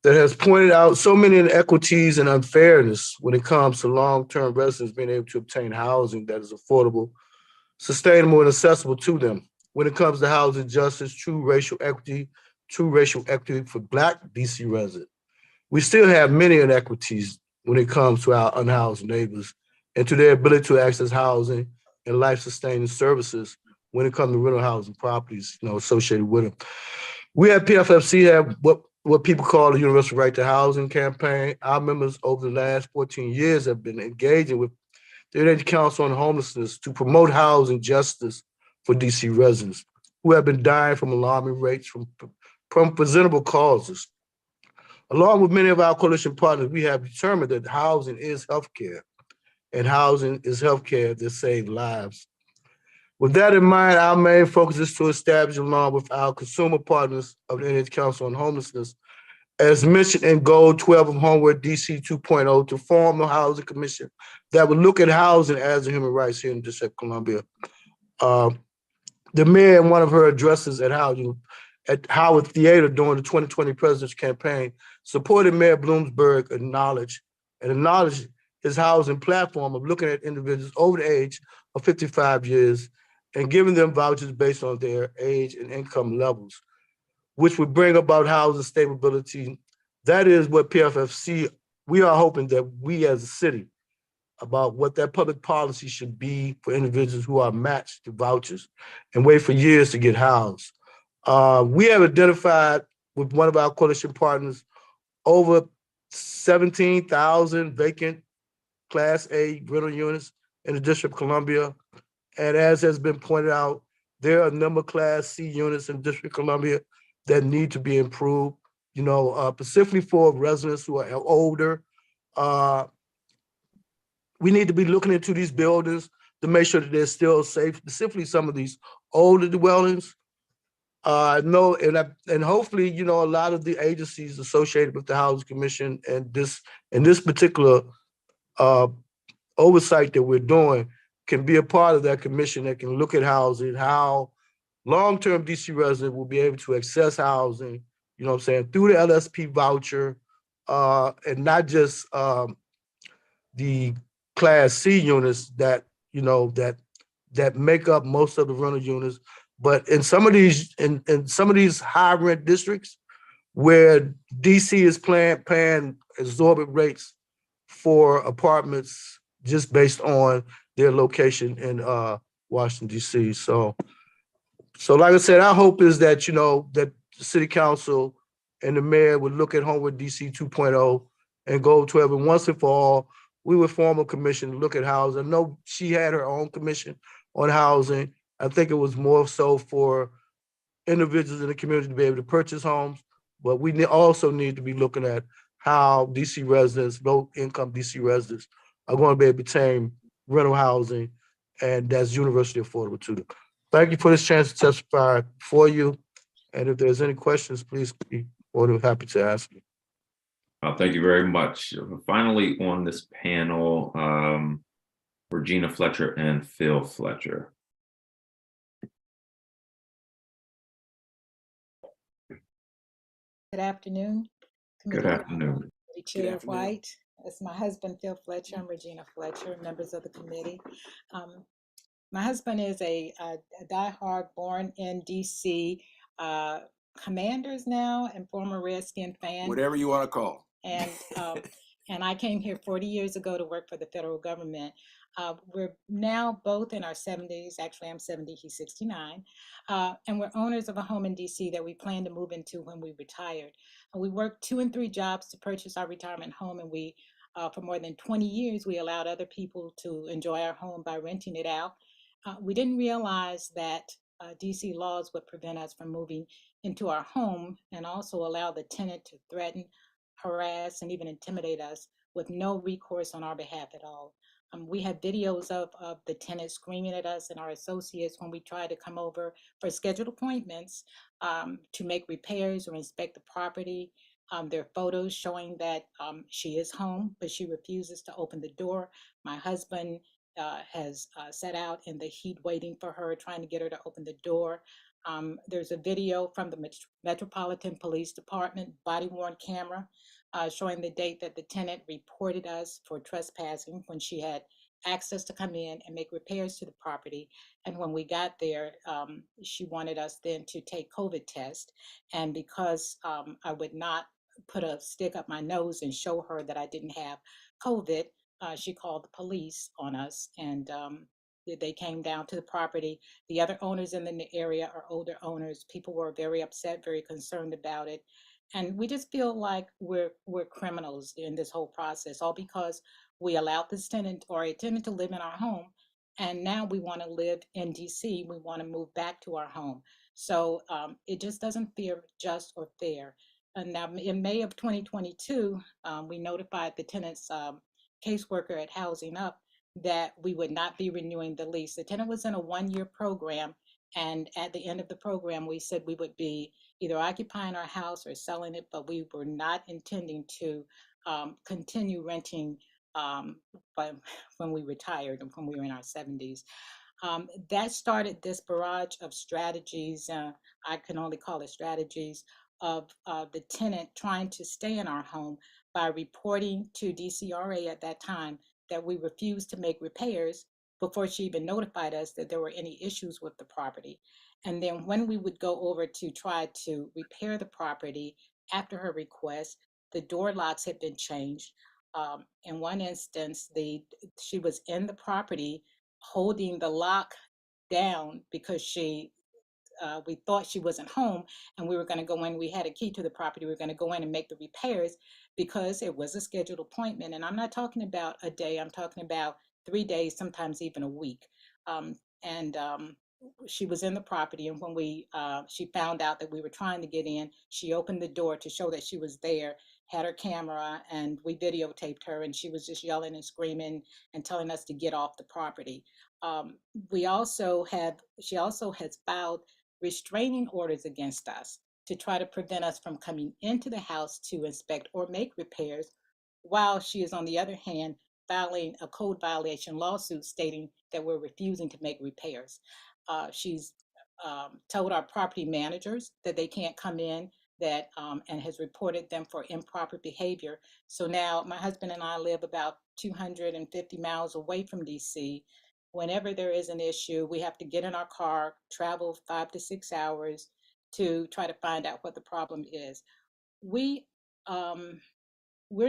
has pointed out so many inequities and unfairness when it comes to long-term residents being able to obtain housing that is affordable, sustainable, and accessible to them. When it comes to housing justice, true racial equity for Black DC residents. We still have many inequities when it comes to our unhoused neighbors and to their ability to access housing and life-sustaining services when it comes to rental housing properties, associated with them. We at PFFC have what people call the Universal Right to Housing campaign. Our members over the last 14 years have been engaging with the United Council on Homelessness to promote housing justice for DC residents who have been dying from alarming rates from presentable causes. Along with many of our coalition partners, we have determined that housing is healthcare, and housing is healthcare that saves lives. With that in mind, our main focus is to establish, along with our consumer partners of the Energy Council on Homelessness, as mentioned in Goal 12 of Homeward DC 2.0, to form a housing commission that would look at housing as a human rights here in the District of Columbia. The mayor, in one of her addresses at Howard Theater during the 2020 president's campaign, supported Mayor Bloomberg acknowledged his housing platform of looking at individuals over the age of 55 years and giving them vouchers based on their age and income levels, which would bring about housing stability. That is what PFFC, we are hoping that we as a city, about what that public policy should be for individuals who are matched to vouchers and wait for years to get housed. We have identified with one of our coalition partners over 17,000 vacant Class A rental units in the District of Columbia. And as has been pointed out, there are a number of Class C units in the District of Columbia that need to be improved, specifically for residents who are older. We need to be looking into these buildings to make sure that they're still safe, specifically some of these older dwellings. And hopefully, a lot of the agencies associated with the Housing Commission and this particular oversight that we're doing can be a part of that commission that can look at housing, how long-term DC residents will be able to access housing, through the LSP voucher, and not just the Class C units that make up most of the rental units, but in some of these high rent districts where DC is paying exorbitant rates for apartments just based on their location in Washington, DC. So like I said, our hope is that, that the city council and the mayor would look at Homeward DC 2.0 and Goal 12, and once and for all, we would form a commission to look at housing. I know she had her own commission on housing. I think it was more so for individuals in the community to be able to purchase homes, But we also need to be looking at how DC residents, low-income DC residents, are going to be able to obtain rental housing, and that's universally affordable to them. Thank you for this chance to testify for you. And if there's any questions, please be more than happy to ask me. Thank you very much. Finally, on this panel, Regina Fletcher and Phil Fletcher. Good afternoon. Good afternoon. Chair White. It's my husband, Phil Fletcher. I'm Regina Fletcher, members of the committee. My husband is a diehard, born in DC, Commanders now and former Redskin fan. Whatever you want to call. And I came here 40 years ago to work for the federal government. We're now both in our 70s. Actually, I'm 70, he's 69. And we're owners of a home in DC that we plan to move into when we retired. We worked 2 and 3 jobs to purchase our retirement home, and we, for more than 20 years, we allowed other people to enjoy our home by renting it out. We didn't realize that DC laws would prevent us from moving into our home and also allow the tenant to threaten, harass, and even intimidate us with no recourse on our behalf at all. We have videos of the tenants screaming at us and our associates when we try to come over for scheduled appointments to make repairs or inspect the property. There are photos showing that she is home, but she refuses to open the door. My husband has sat out in the heat waiting for her, trying to get her to open the door. There's a video from the Metropolitan Police Department body-worn camera showing the date that the tenant reported us for trespassing when she had access to come in and make repairs to the property. And when we got there, she wanted us then to take COVID test. And because I would not put a stick up my nose and show her that I didn't have COVID, she called the police on us, and they came down to the property. The other owners in the area are older owners. People were very upset, very concerned about it. And we just feel like we're criminals in this whole process, all because we allowed this tenant or a tenant to live in our home. And now we want to live in DC. We want to move back to our home. So it just doesn't feel just or fair. And now in May of 2022, we notified the tenant's caseworker at Housing Up that we would not be renewing the lease. The tenant was in a 1-year program. And at the end of the program, we said we would be either occupying our house or selling it, but we were not intending to continue renting when we retired and when we were in our 70s. That started this barrage of strategies, I can only call it strategies, of the tenant trying to stay in our home by reporting to DCRA at that time that we refused to make repairs before she even notified us that there were any issues with the property. And then when we would go over to try to repair the property after her request, the door locks had been changed. In one instance, she was in the property holding the lock down because we thought she wasn't home, and we were going to go in. We had a key to the property. We were going to go in and make the repairs because it was a scheduled appointment. And I'm not talking about a day. I'm talking about 3 days, sometimes even a week. She was in the property, and when she found out that we were trying to get in, she opened the door to show that she was there, had her camera, and we videotaped her, and she was just yelling and screaming and telling us to get off the property. She also has filed restraining orders against us to try to prevent us from coming into the house to inspect or make repairs, while she is, on the other hand, filing a code violation lawsuit stating that we're refusing to make repairs. She's told our property managers that they can't come in, and has reported them for improper behavior. So now my husband and I live about 250 miles away from DC. Whenever there is an issue, we have to get in our car, travel 5 to 6 hours to try to find out what the problem is. We're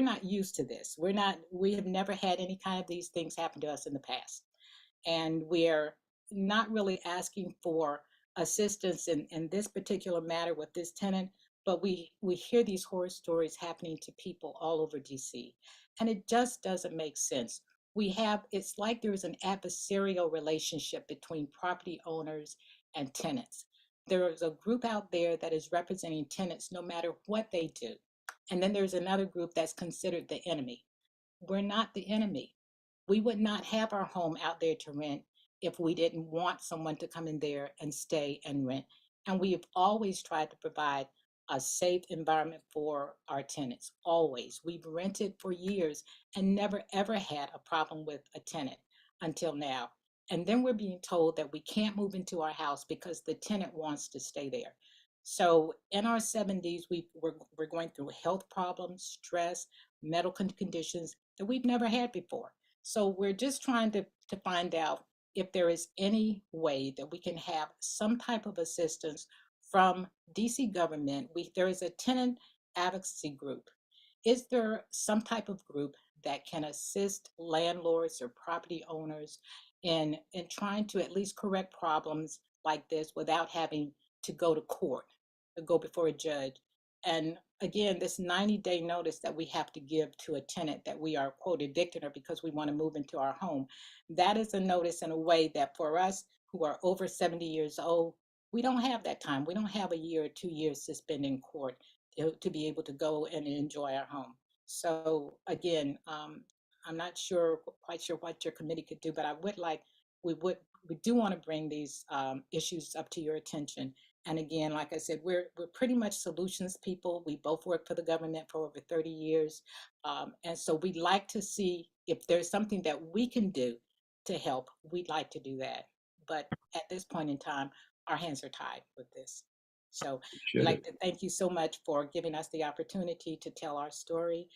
not used to this. We have never had any kind of these things happen to us in the past. And we're not really asking for assistance in this particular matter with this tenant, but we hear these horror stories happening to people all over DC, and it just doesn't make sense. It's like there's an adversarial relationship between property owners and tenants. there is a group out there that is representing tenants no matter what they do. And then there's another group that's considered the enemy. We're not the enemy. We would not have our home out there to rent if we didn't want someone to come in there and stay and rent. And we have always tried to provide a safe environment for our tenants, always. We've rented for years and never ever had a problem with a tenant until now. And then we're being told that we can't move into our house because the tenant wants to stay there. So in our 70s, we're going through health problems, stress, medical conditions that we've never had before. So we're just trying to find out if there is any way that we can have some type of assistance from DC government. There is a tenant advocacy group. Is there some type of group that can assist landlords or property owners in trying to at least correct problems like this without having to go to court, to go before a judge? And again, this 90-day notice that we have to give to a tenant that we are, quote, evicting her because we want to move into our home, that is a notice in a way that for us who are over 70 years old, we don't have that time. We don't have a year or 2 years to spend in court to be able to go and enjoy our home. So again, I'm not quite sure what your committee could do, but I would like, we do want to bring these issues up to your attention. And again, like I said, we're pretty much solutions people. We both worked for the government for over 30 years. And so we'd like to see if there's something that we can do to help. We'd like to do that. But at this point in time, our hands are tied with this. So we'd like to thank you so much for giving us the opportunity to tell our story.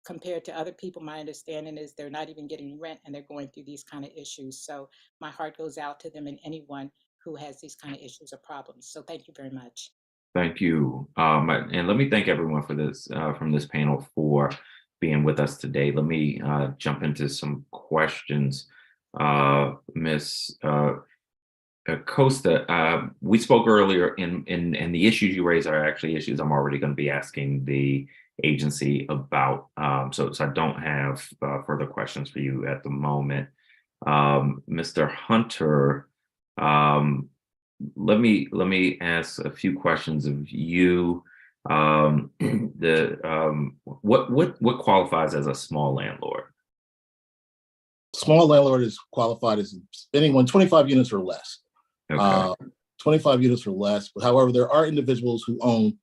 Compared to other people, my understanding is they're not even getting rent and they're going through these kind of issues. So my heart goes out to them and anyone who has these kind of issues or problems. So thank you very much. Thank you. And let me thank everyone for this, from this panel for being with us today. Let me jump into some questions. Ms. Acosta, we spoke earlier and the issues you raised are actually issues I'm already going to be asking the agency about. So I don't have further questions for you at the moment. Mr. Hunter, let me ask a few questions of you. What qualifies as a small landlord? Small landlord is qualified as anyone 25 units or less. Okay. 25 units or less. However, there are individuals who own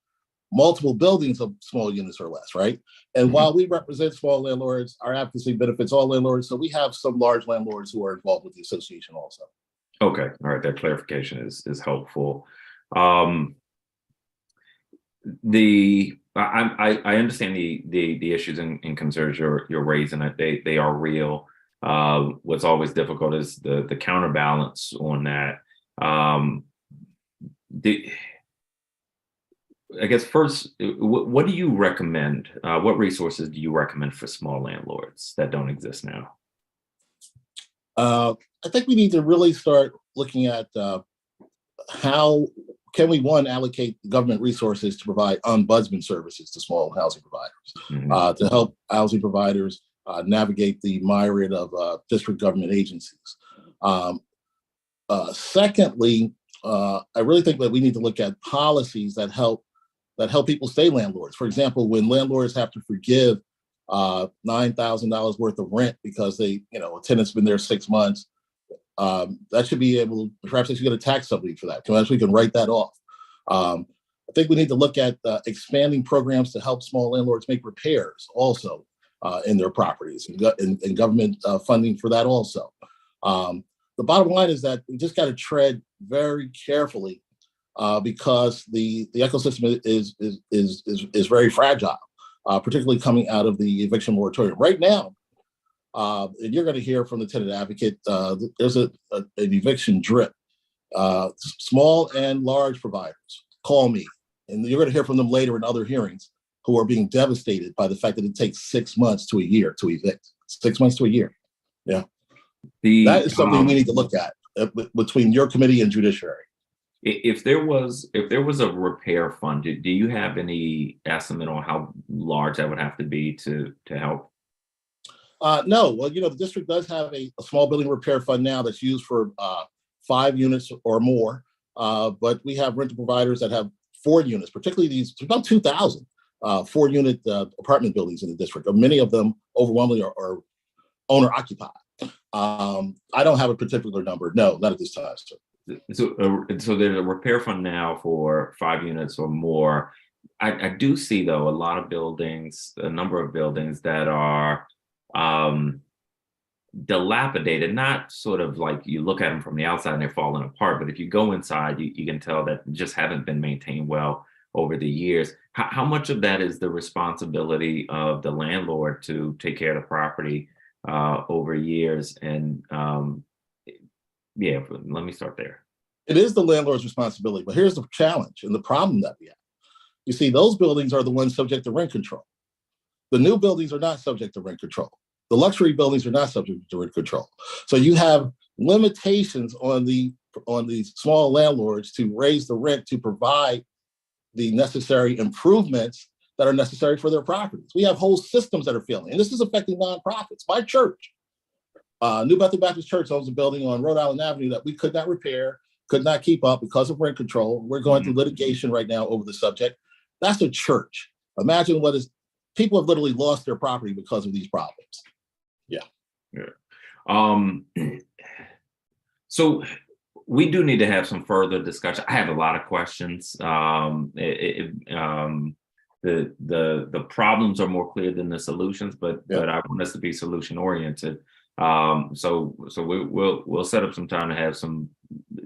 multiple buildings of small units or less, right? And while we represent small landlords, our advocacy benefits all landlords. So we have some large landlords who are involved with the association also. Okay, all right, that clarification is helpful. I understand the issues and concerns you're raising. They are real. What's always difficult is the counterbalance on that. I guess first, what do you recommend? What resources do you recommend for small landlords that don't exist now? I think we need to really start looking at how can we, one, allocate government resources to provide ombudsman services to small housing providers, to help housing providers navigate the myriad of district government agencies. Secondly, I really think that we need to look at policies that help people stay landlords. For example, when landlords have to forgive $9,000 worth of rent because a tenant's been there 6 months, that should be able, perhaps they should get a tax subsidy for that. Perhaps we can write that off. I think we need to look at expanding programs to help small landlords make repairs also in their properties and government funding for that also. The bottom line is that we just got to tread very carefully because the ecosystem is very fragile, particularly coming out of the eviction moratorium. Right now, and you're going to hear from the tenant advocate, there's an eviction drip. Small and large providers call me, and you're going to hear from them later in other hearings, who are being devastated by the fact that it takes 6 months to a year to evict. 6 months to a year. Yeah. That is something we need to look at between your committee and judiciary. If there was a repair fund, do you have any estimate on how large that would have to be to help? No. Well, the district does have a small building repair fund now that's used for 5 units or more. but we have rental providers that have 4 units, particularly these about 2,000 4-unit apartment buildings in the district. Many of them overwhelmingly are owner occupied. I don't have a particular number. No, not at this time, sir. So there's a repair fund now for 5 units or more. I do see, though, a lot of buildings, a number of buildings that are dilapidated, not sort of like you look at them from the outside and they're falling apart, but if you go inside, you can tell that just haven't been maintained well over the years. How much of that is the responsibility of the landlord to take care of the property over years? And yeah, let me start there. It is the landlord's responsibility, but here's the challenge and the problem that we have. You see, those buildings are the ones subject to rent control. The new buildings are not subject to rent control. The luxury buildings are not subject to rent control. So you have limitations on the small landlords to raise the rent to provide the necessary improvements that are necessary for their properties. We have whole systems that are failing, and this is affecting nonprofits. My church, New Bethel Baptist Church, owns a building on Rhode Island Avenue that we could not repair, could not keep up because of rent control. We're going through litigation right now over the subject. That's a church. Imagine people have literally lost their property because of these problems. Yeah. So we do need to have some further discussion. I have a lot of questions. The problems are more clear than the solutions, but I want us to be solution oriented. So we'll set up some time to have some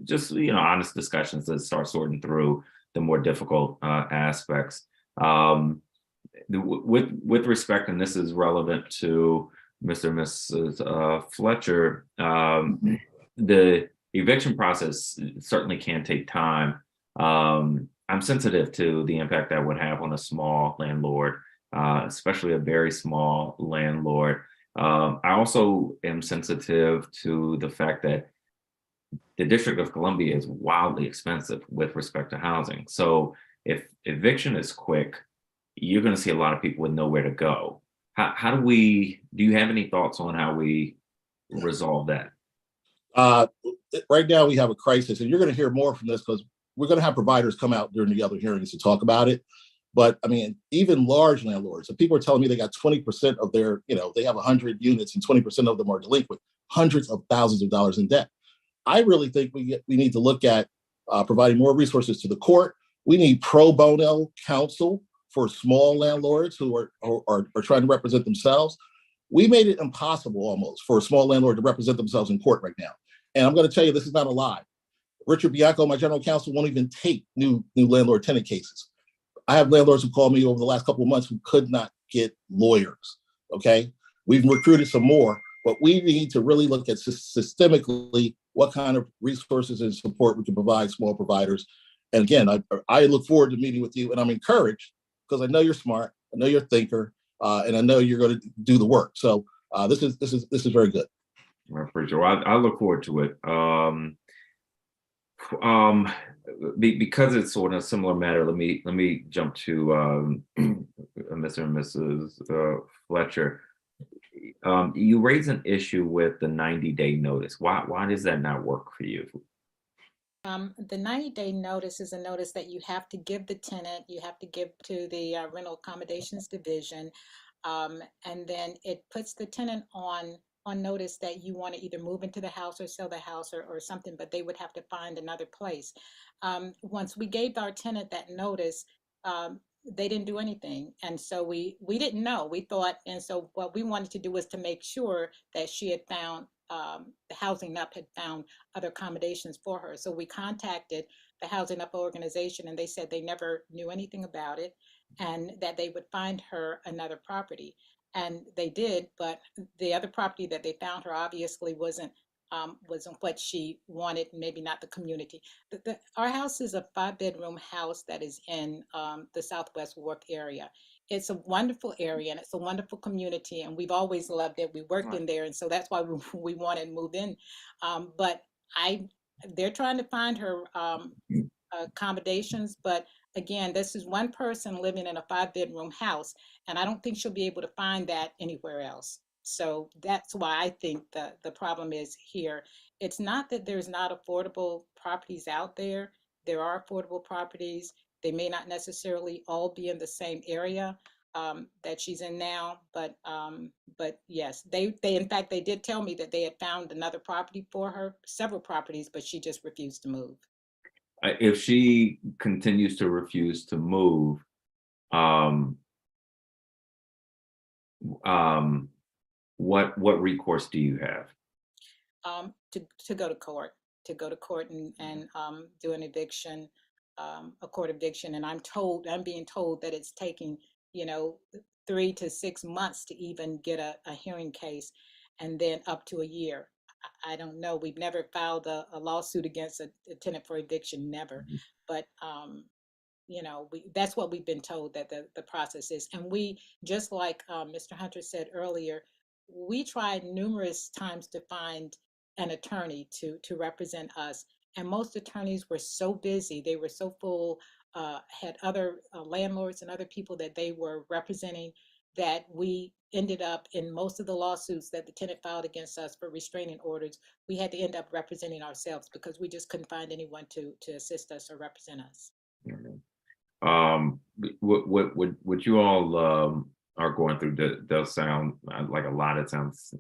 just honest discussions to start sorting through the more difficult aspects. With respect, and this is relevant to Mr. and Mrs. Fletcher, the eviction process certainly can take time. I'm sensitive to the impact that would have on a small landlord, especially a very small landlord. I also am sensitive to the fact that the District of Columbia is wildly expensive with respect to housing. So if eviction is quick, you're going to see a lot of people with nowhere to go. How do you have any thoughts on how we resolve that? Right now we have a crisis, and you're going to hear more from this because we're going to have providers come out during the other hearings to talk about it. But I mean, even large landlords, if people are telling me they got 20% of their, they have 100 units and 20% of them are delinquent, hundreds of thousands of dollars in debt. I really think we need to look at providing more resources to the court. We need pro bono counsel for small landlords who are trying to represent themselves. We made it impossible almost for a small landlord to represent themselves in court right now. And I'm going to tell you, this is not a lie. Richard Bianco, my general counsel, won't even take new landlord tenant cases. I have landlords who called me over the last couple of months who could not get lawyers. Okay. We've recruited some more, but we need to really look at systemically what kind of resources and support we can provide small providers. And again, I look forward to meeting with you, and I'm encouraged because I know you're smart, I know you're a thinker, and I know you're going to do the work. So this is very good. I appreciate it. I look forward to it. Because it's sort of a similar matter, let me jump to Mr. and Mrs. Fletcher. You raise an issue with the 90-day notice. Why does that not work for you? The 90-day notice is a notice that you have to give the tenant, you have to give to the rental accommodations division, and then it puts the tenant on notice that you want to either move into the house or sell the house or something, but they would have to find another place. Once we gave our tenant that notice, they didn't do anything. And so we didn't know, we thought, and so what we wanted to do was to make sure that she had found, the Housing Up had found other accommodations for her. So we contacted the Housing Up organization, and they said they never knew anything about it and that they would find her another property. And they did, but the other property that they found her obviously wasn't what she wanted, maybe not the community. Our house is a 5-bedroom house that is in the Southwest Warwick area. It's a wonderful area and it's a wonderful community, and we've always loved it. We worked in there, and so that's why we wanted to move in. But they're trying to find her accommodations, but again, this is one person living in a 5-bedroom house, and I don't think she'll be able to find that anywhere else. So that's why I think the problem is here. It's not that there's not affordable properties out there. there are affordable properties. They may not necessarily all be in the same area that she's in now, but yes, they in fact, they did tell me that they had found another property for her, several properties, but she just refused to move. If she continues to refuse to move, what recourse do you have? To go to court, and do an eviction, a court eviction. And I'm being told that it's taking, 3 to 6 months to even get a hearing case, and then up to a year. I don't know. We've never filed a lawsuit against a tenant for eviction, never. But that's what we've been told that the process is. And we, just like Mr. Hunter said earlier, we tried numerous times to find an attorney to represent us. And most attorneys were so busy, they were so full, had other landlords and other people that they were representing, that we ended up in most of the lawsuits that the tenant filed against us for restraining orders. We had to end up representing ourselves because we just couldn't find anyone to assist us or represent us. What you all are going through does sound like a lot. It sounds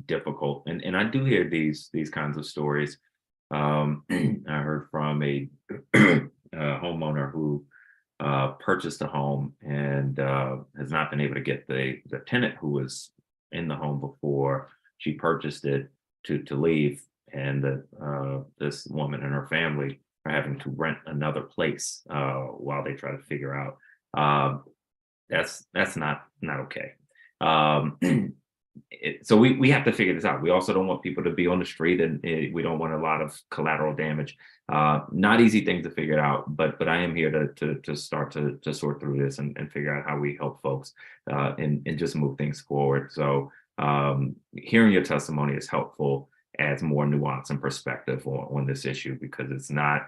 difficult, and I do hear these kinds of stories. I heard from a homeowner who purchased a home and has not been able to get the tenant who was in the home before she purchased it to leave, and this woman and her family are having to rent another place while they try to figure out. That's not okay. So we have to figure this out. We also don't want people to be on the street, and we don't want a lot of collateral damage. Not easy things to figure out, but I am here to start to sort through this and figure out how we help folks and just move things forward. So hearing your testimony is helpful, adds more nuance and perspective on this issue, because it's not,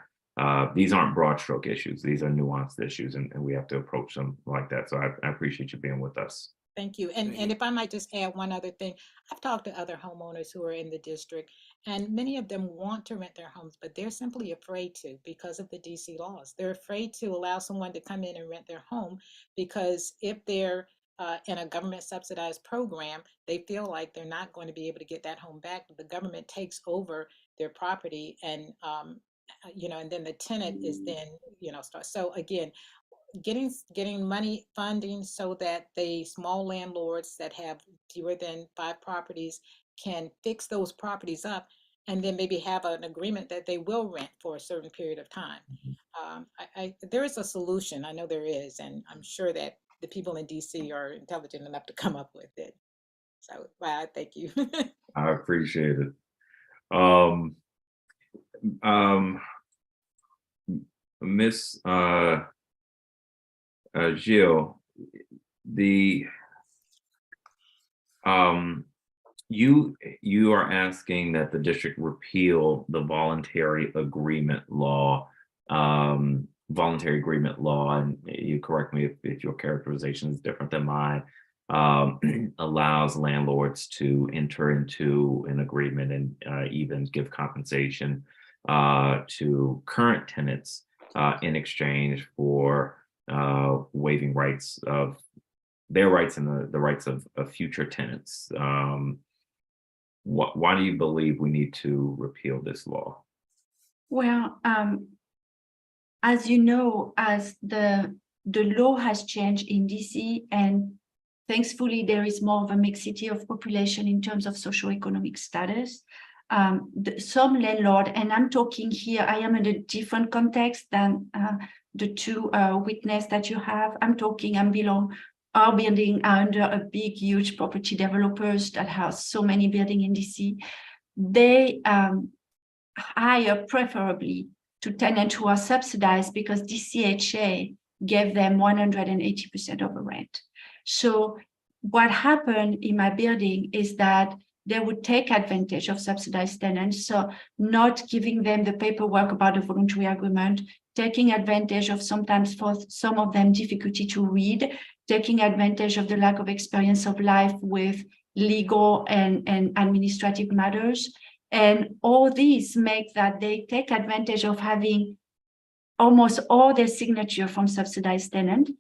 these aren't broad stroke issues. These are nuanced issues, and we have to approach them like that. So I appreciate you being with us. Thank you. And if I might just add one other thing, I've talked to other homeowners who are in the district, and many of them want to rent their homes, but they're simply afraid to because of the DC laws. They're afraid to allow someone to come in and rent their home, because if they're in a government subsidized program, they feel like they're not going to be able to get that home back. The government takes over their property, and and then the tenant is then, so again, getting money funding so that the small landlords that have fewer than 5 properties can fix those properties up, and then maybe have an agreement that they will rent for a certain period of time. There is a solution. I know there is, and I'm sure that the people in DC are intelligent enough to come up with it. So, wow, thank you. I appreciate it. Miss Gill, you are asking that the district repeal the voluntary agreement law, and you correct me if your characterization is different than mine, allows landlords to enter into an agreement and even give compensation to current tenants in exchange for waiving their rights and the rights of future tenants. Why do you believe we need to repeal this law? Well, as you know, as the law has changed in DC, and thankfully there is more of a mixity of population in terms of socioeconomic status. Some landlord, and I'm talking here, I am in a different context than the two witness that you have. Our building are under a big, huge property developers that has so many buildings in DC. They hire preferably to tenants who are subsidized because DCHA gave them 180% of the rent. So what happened in my building is that they would take advantage of subsidized tenants, so not giving them the paperwork about the voluntary agreement, taking advantage of sometimes for some of them difficulty to read, taking advantage of the lack of experience of life with legal and administrative matters. And all these make that they take advantage of having almost all their signature from subsidized tenant.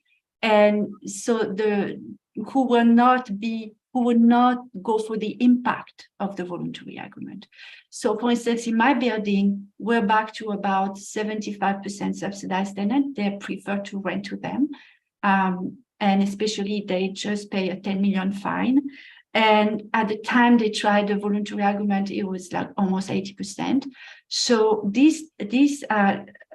And so who will not go for the impact of the voluntary agreement. So for instance, in my building, we're back to about 75% subsidized tenant. They prefer to rent to them. And especially they just pay a 10 million fine. And at the time they tried the voluntary agreement, it was like almost 80%. So this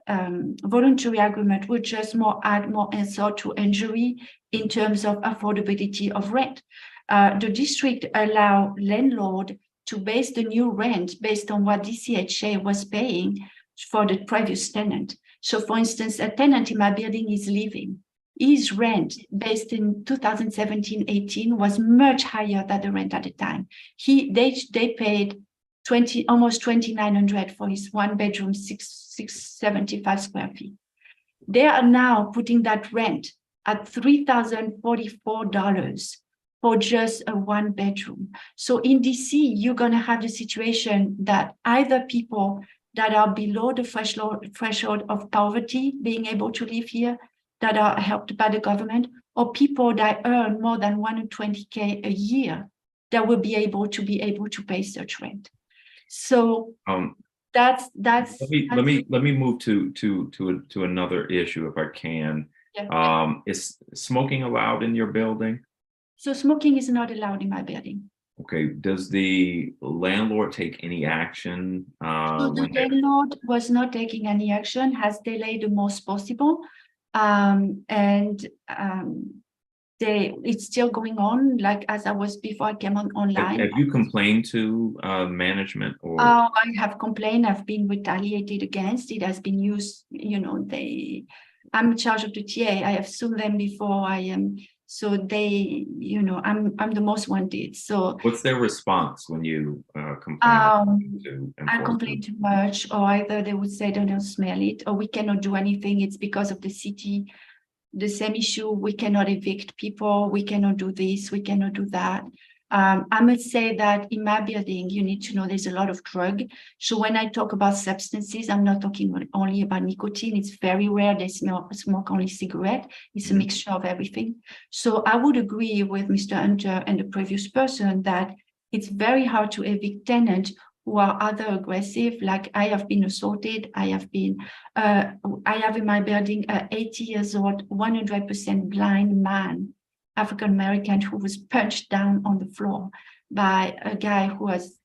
voluntary agreement would just add more insult to injury in terms of affordability of rent. The district allow landlord to base the new rent based on what DCHA was paying for the previous tenant. So for instance, a tenant in my building is leaving. His rent based in 2017-18 was much higher than the rent at the time. They paid almost 2,900 for his 1 bedroom, 675 square feet. They are now putting that rent at $3,044 for just a 1 bedroom. So in DC, you're going to have the situation that either people that are below the threshold of poverty being able to live here, that are helped by the government, or people that earn more than 120K a year that will be able to pay such rent. So that's let me move to another issue if I can. Yeah. Is smoking allowed in your building? So smoking is not allowed in my building. Okay. Does the landlord take any action? So the landlord was not taking any action, has delayed the most possible. It's still going on, like as I was before I came online. Have you complained to management or? I have complained. I've been retaliated against. It has been used. I'm in charge of the TA. I have sued them before. So they, I'm the most wanted. So what's their response when you complain? I complain too much, or either they would say they don't smell it, or we cannot do anything. It's because of the city. The same issue. We cannot evict people. We cannot do this. We cannot do that. I must say that in my building, you need to know there's a lot of drug. So when I talk about substances, I'm not talking only about nicotine. It's very rare they smoke only cigarette. It's a mixture of everything. So I would agree with Mr. Hunter and the previous person that it's very hard to evict tenants who are either aggressive, like I have been assaulted. I have in my building a 80 years old, 100% blind man, African-American, who was punched down on the floor by a guy who has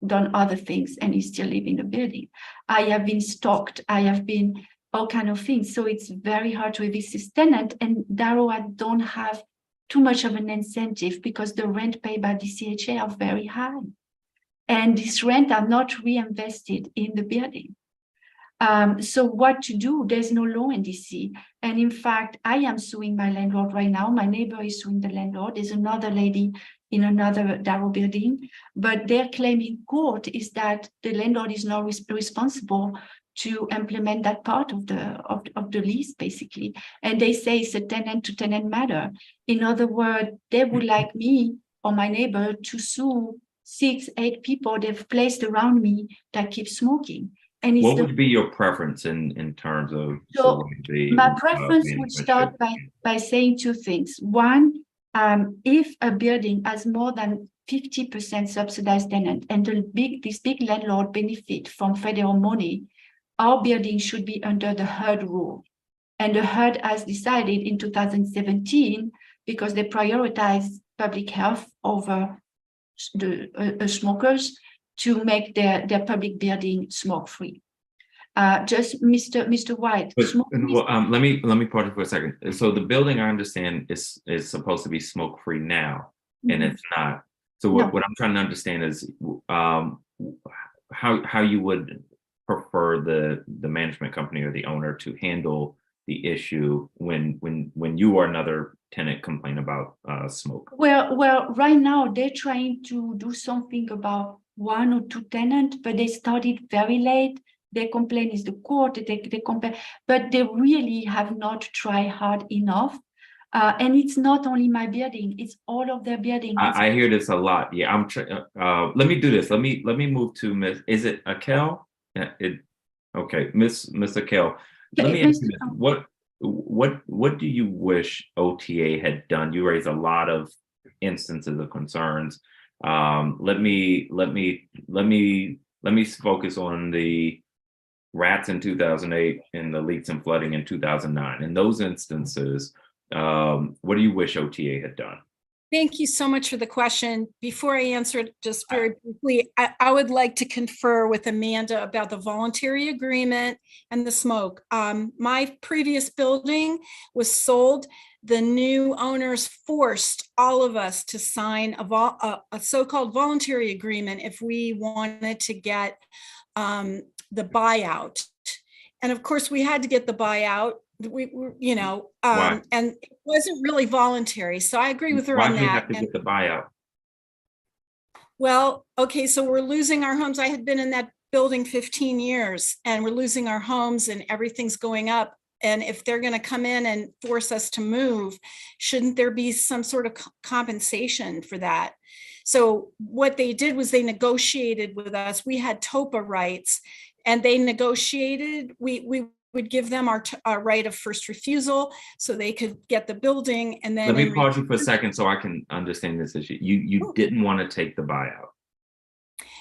done other things and is still living in the building. I have been stalked. I have been all kind of things. So it's very hard to evict this tenant. And Darrow don't have too much of an incentive because the rent paid by DCHA are very high. And this rent are not reinvested in the building. So what to do? There's no law in DC. And in fact, I am suing my landlord right now. My neighbor is suing the landlord. There's another lady in another Darrow building. But their claim in court is that the landlord is not responsible to implement that part of the lease, basically. And they say it's a tenant-to-tenant matter. In other words, they would like me or my neighbor to sue 6-8 people they've placed around me that keep smoking. And it's what would be your preference in terms of? So my preference would start by saying two things. One, if a building has more than 50% subsidized tenant and this big landlord benefit from federal money, our building should be under the HUD rule. And the HUD has decided in 2017, because they prioritize public health over the smokers, to make their public building smoke-free. Just Mr. White. Let me pause you for a second. So the building, I understand, is supposed to be smoke-free now, and it's not. So what I'm trying to understand is how you would prefer the management company or the owner to handle the issue when you or another tenant complain about smoke. Well, right now they're trying to do something about 1 or 2 tenants, but they started very late. Their complaint is the court. They complain, but they really have not tried hard enough. And it's not only my building; it's all of their buildings. I hear this a lot. Yeah, let me do this. Let me move to Miss. Is it Akele? Okay, Miss Akele. Let me ask you this. What do you wish OTA had done? You raised a lot of instances of concerns. Let me focus on the rats in 2008 and the leaks and flooding in 2009. In those instances, what do you wish OTA had done? Thank you so much for the question. Before I answer it, just very briefly, I would like to confer with Amanda about the voluntary agreement and the smoke. My previous building was sold. The new owners forced all of us to sign a so-called voluntary agreement if we wanted to get the buyout. And of course, we had to get the buyout. And it wasn't really voluntary. So I agree with her on that. Why did you have to get the buyout? Well, okay, so we're losing our homes. I had been in that building 15 years and we're losing our homes and everything's going up. And if they're going to come in and force us to move, shouldn't there be some sort of compensation for that? So what they did was they negotiated with us. We had TOPA rights and they negotiated. We would give them our right of first refusal so they could get the building. And then let me pause you for a second so I can understand this issue. You didn't want to take the buyout.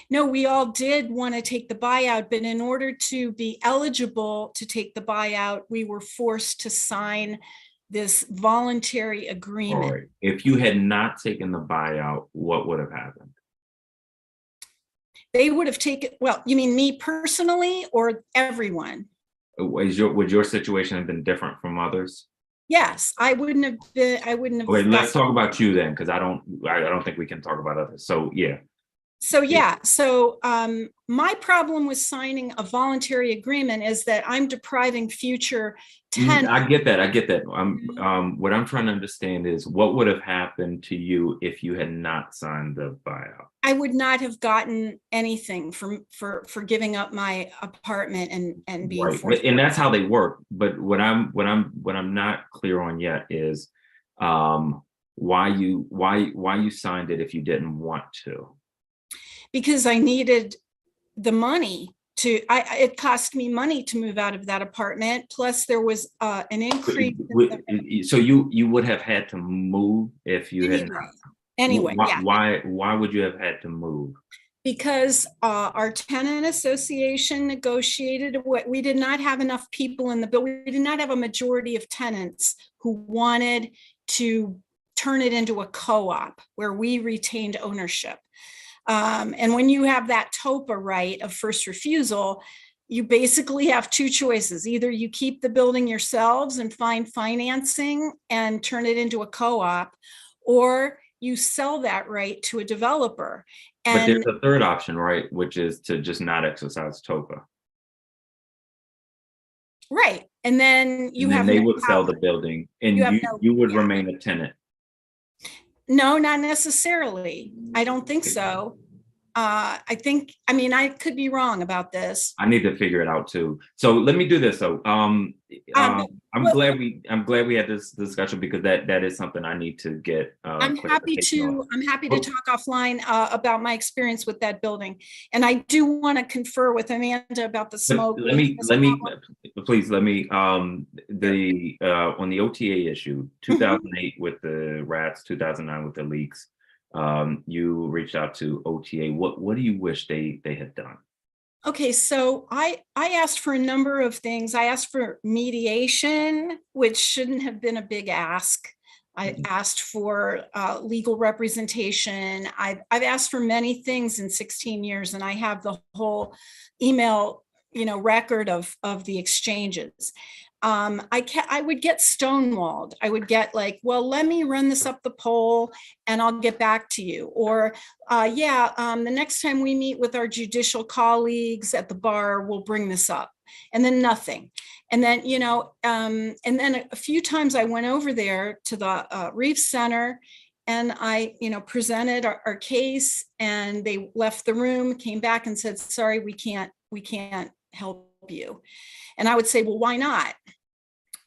No, we all did want to take the buyout, but in order to be eligible to take the buyout, we were forced to sign this voluntary agreement. All right. If you had not taken the buyout, what would have happened? They would have taken, well, you mean me personally or everyone? Would your situation have been different from others? Yes, I wouldn't have been, I wouldn't have. Okay, let's talk about you then, because I don't think we can talk about others. So yeah. So my problem with signing a voluntary agreement is that I'm depriving future tenants. I get that. What I'm trying to understand is what would have happened to you if you had not signed the buyout? I would not have gotten anything for giving up my apartment and being right. forced. And that's how they work. But what I'm not clear on yet is why you signed it if you didn't want to. Because I needed the money it cost me money to move out of that apartment. Plus there was an increase. So you would have had to move if you had not. Anyway, why would you have had to move? Because our tenant association negotiated what we did not have enough people in the building. We did not have a majority of tenants who wanted to turn it into a co-op where we retained ownership. And when you have that TOPA right of first refusal, you basically have two choices. Either you keep the building yourselves and find financing and turn it into a co-op, or you sell that right to a developer. But there's a third option, right? Which is to just not exercise TOPA. Right. And then they would sell the building and you would remain a tenant. No, not necessarily. I don't think so. I could be wrong about this. I need to figure it out too. So let me do this. So I'm glad we had this discussion because that is something I need to get. I'm happy to talk offline about my experience with that building, and I do want to confer with Amanda about the smoke. Let me on the OTA issue, 2008 with the rats, 2009 with the leaks. You reached out to OTA. What do you wish they had done? Okay, so I asked for a number of things. I asked for mediation, which shouldn't have been a big ask. I asked for legal representation. I've asked for many things in 16 years, and I have the whole email, record of the exchanges. I would get stonewalled. I would get like, well, let me run this up the poll and I'll get back to you. Or the next time we meet with our judicial colleagues at the bar, we'll bring this up. And then nothing. And then, and then a few times I went over there to the Reef Center and I, presented our case, and they left the room, came back and said, sorry, we can't help you. And I would say, well, why not?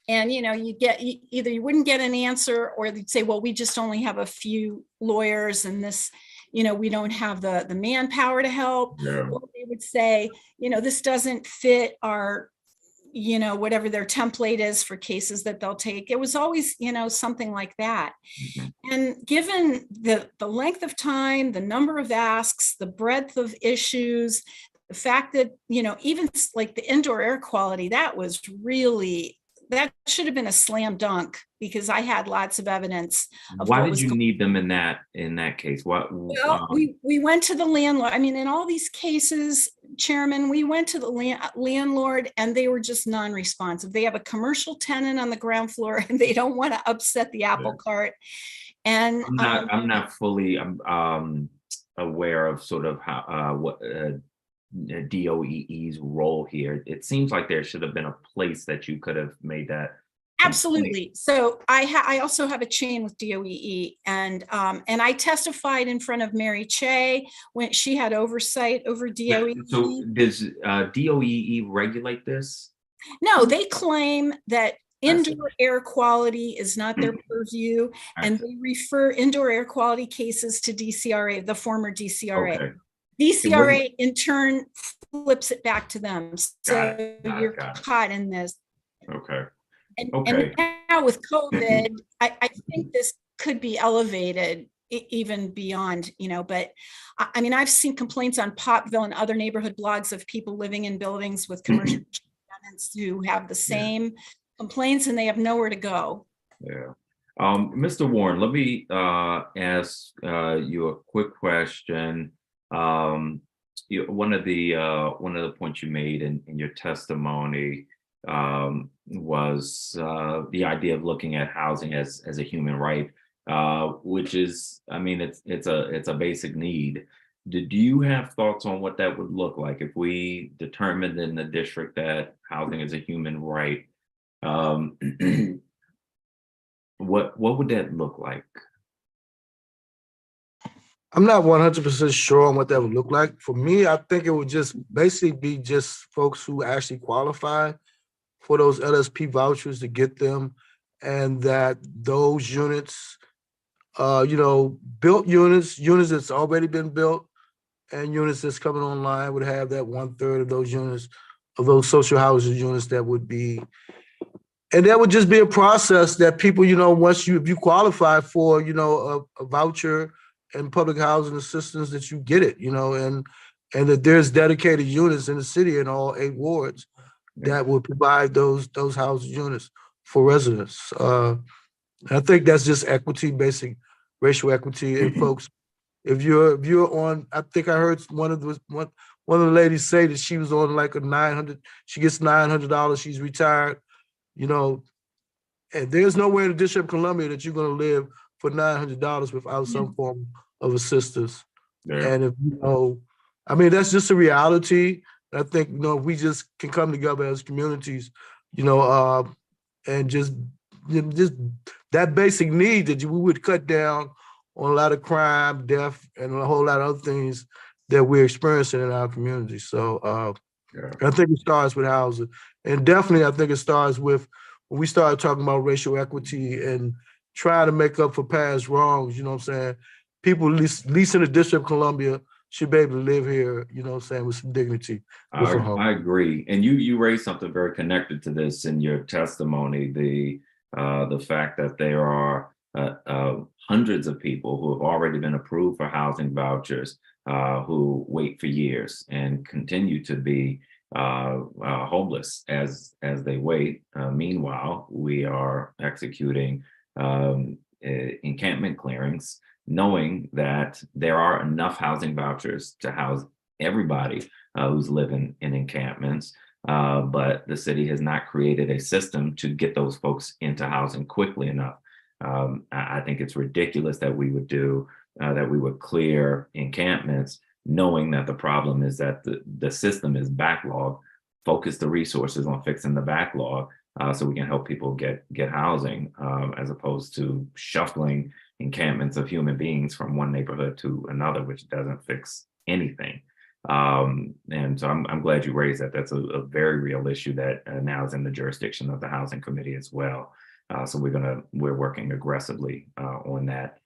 And, you get either you wouldn't get an answer, or they'd say, well, we just only have a few lawyers and this, we don't have the manpower to help. Yeah. Or they would say, this doesn't fit our you know, whatever their template is for cases that they'll take. It was always, you know, something like that. And given the length of time, the number of asks, the breadth of issues, the fact that, you know, even like the indoor air quality, that should have been a slam dunk, because I had lots of evidence of Why what did was you going. need them in that case? What? Well, we went to the landlord. I mean, in all these cases, Chairman, we went to the landlord and they were just non-responsive. They have a commercial tenant on the ground floor and they don't want to upset the apple cart. And I'm not fully aware of sort of how what DOEE's role here. It seems like there should have been a place that you could have made that. Absolutely. So I also have a chain with DOEE, and I testified in front of Mary Che when she had oversight over DOEE. So does DOEE regulate this? No, they claim that indoor air quality is not their purview, and they refer indoor air quality cases to DCRA, the former DCRA. Okay. DCRA in turn flips it back to them. So you're caught in this. Okay. And now with COVID, I think this could be elevated even beyond, you know, but I mean, I've seen complaints on Popville and other neighborhood blogs of people living in buildings with commercial tenants who have the same complaints and they have nowhere to go. Yeah. Mr. Warren, let me ask you a quick question. One of the points you made in your testimony was the idea of looking at housing as a human right, which is, I mean, it's a basic need. Do you have thoughts on what that would look like if we determined in the district that housing is a human right? What would that look like? I'm not 100% sure on what that would look like. For me, I think it would just basically be just folks who actually qualify for those LSP vouchers to get them, and that those units, built units that's already been built, and units that's coming online would have that 1/3 of those units, of those social housing units that would be, and that would just be a process that people, once if you qualify for, a voucher and public housing assistance, that you get it, and that there's dedicated units in the city in all 8 wards that will provide those housing units for residents. I think that's just equity, basic racial equity. And folks, if you're on, I think I heard one of the ladies say that she was on like she gets $900, she's retired, and there's nowhere in the District of Columbia that you're going to live for $900 without some form of assistance. Yeah. And if I mean, that's just a reality. I think, if we just can come together as communities, and just that basic need, that we would cut down on a lot of crime, death, and a whole lot of other things that we're experiencing in our community. So I think it starts with housing. And definitely, I think it starts with when we start talking about racial equity and trying to make up for past wrongs, people, at least in the District of Columbia, should be able to live here, with some dignity. I agree. And you raised something very connected to this in your testimony, the fact that there are hundreds of people who have already been approved for housing vouchers who wait for years and continue to be homeless as they wait. Meanwhile, we are executing encampment clearings, knowing that there are enough housing vouchers to house everybody who's living in encampments, but the city has not created a system to get those folks into housing quickly enough. I think it's ridiculous that we would clear encampments knowing that the problem is that the system is backlogged. Focus the resources on fixing the backlog so we can help people get housing, as opposed to shuffling encampments of human beings from one neighborhood to another, which doesn't fix anything. And so I'm glad you raised that. That's a very real issue that now is in the jurisdiction of the Housing Committee as well. So we're working aggressively on that.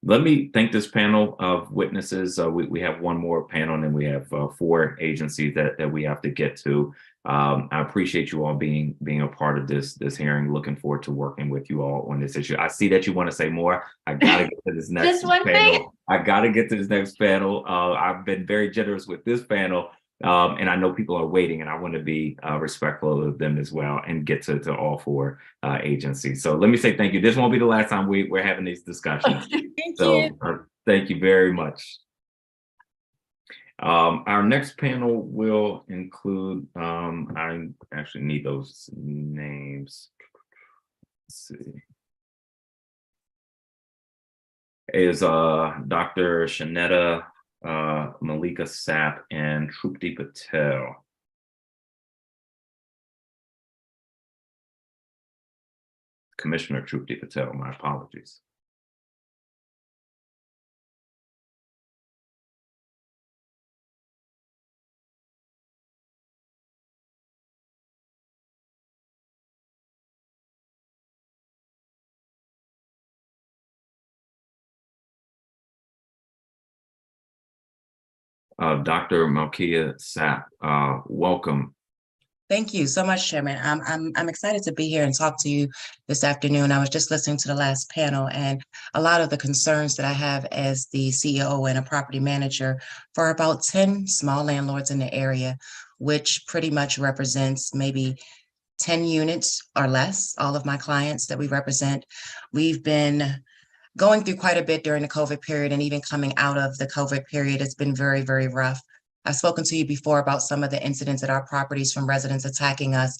Let me thank this panel of witnesses. We have one more panel, and we have 4 agencies that we have to get to. I appreciate you all being a part of this hearing. Looking forward to working with you all on this issue. I see that you want to say more. I gotta get to this next Just one panel. thing. I gotta get to this next panel. I've been very generous with this panel, and I know people are waiting, and I want to be respectful of them as well and get to all four agencies. So let me say thank you. This won't be the last time we're having these discussions. Thank So you. thank you very much. Our next panel will include, I actually need those names. Let's see. Is Dr. Shanetta Malika Sapp and Trupti Patel. Commissioner Trupti Patel, my apologies. Dr. Malkia Sapp, welcome. Thank you so much, Chairman. I'm excited to be here and talk to you this afternoon. I was just listening to the last panel, and a lot of the concerns that I have as the CEO and a property manager for about 10 small landlords in the area, which pretty much represents maybe 10 units or less, all of my clients that we represent. We've been going through quite a bit during the COVID period, and even coming out of the COVID period, it's been very, very rough. I've spoken to you before about some of the incidents at our properties from residents attacking us,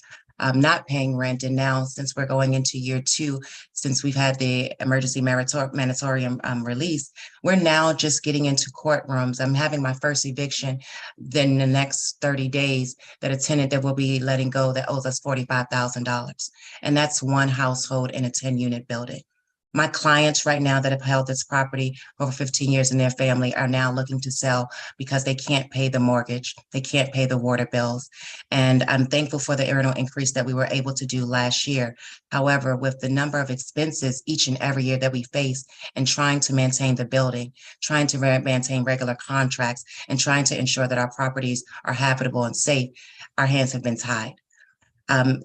not paying rent. And now, since we're going into year 2, since we've had the emergency moratorium release, we're now just getting into courtrooms. I'm having my first eviction then in the next 30 days, that a tenant that will be letting go that owes us $45,000. And that's one household in a 10-unit building. My clients right now that have held this property over 15 years in their family are now looking to sell because they can't pay the mortgage, they can't pay the water bills. And I'm thankful for the annual increase that we were able to do last year. However, with the number of expenses each and every year that we face, and trying to maintain the building, trying to maintain regular contracts, and trying to ensure that our properties are habitable and safe, our hands have been tied.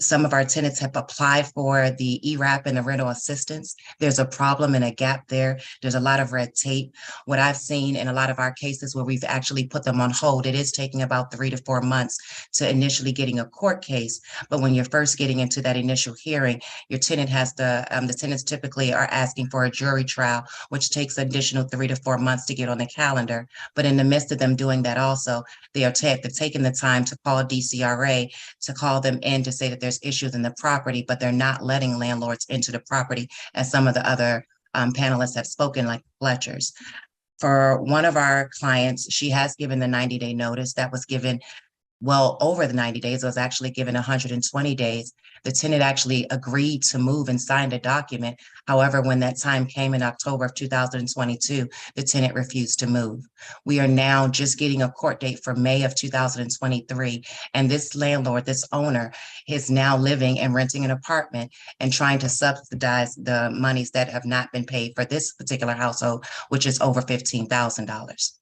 Some of our tenants have applied for the ERAP and the rental assistance. There's a problem and a gap there. There's a lot of red tape. What I've seen in a lot of our cases where we've actually put them on hold, it is taking about 3 to 4 months to initially getting a court case. But when you're first getting into that initial hearing, your tenant has the tenants typically are asking for a jury trial, which takes additional 3 to 4 months to get on the calendar. But in the midst of them doing that also, they're taking the time to call DCRA, to call them in to say that there's issues in the property, but they're not letting landlords into the property, as some of the other panelists have spoken, like Fletcher's. For one of our clients, she has given the 90-day notice that was given well over the 90 days. It was actually given 120 days. The tenant actually agreed to move and signed a document. However, when that time came in October of 2022, the tenant refused to move. We are now just getting a court date for May of 2023. And this landlord, this owner, is now living and renting an apartment and trying to subsidize the monies that have not been paid for this particular household, which is over $15,000.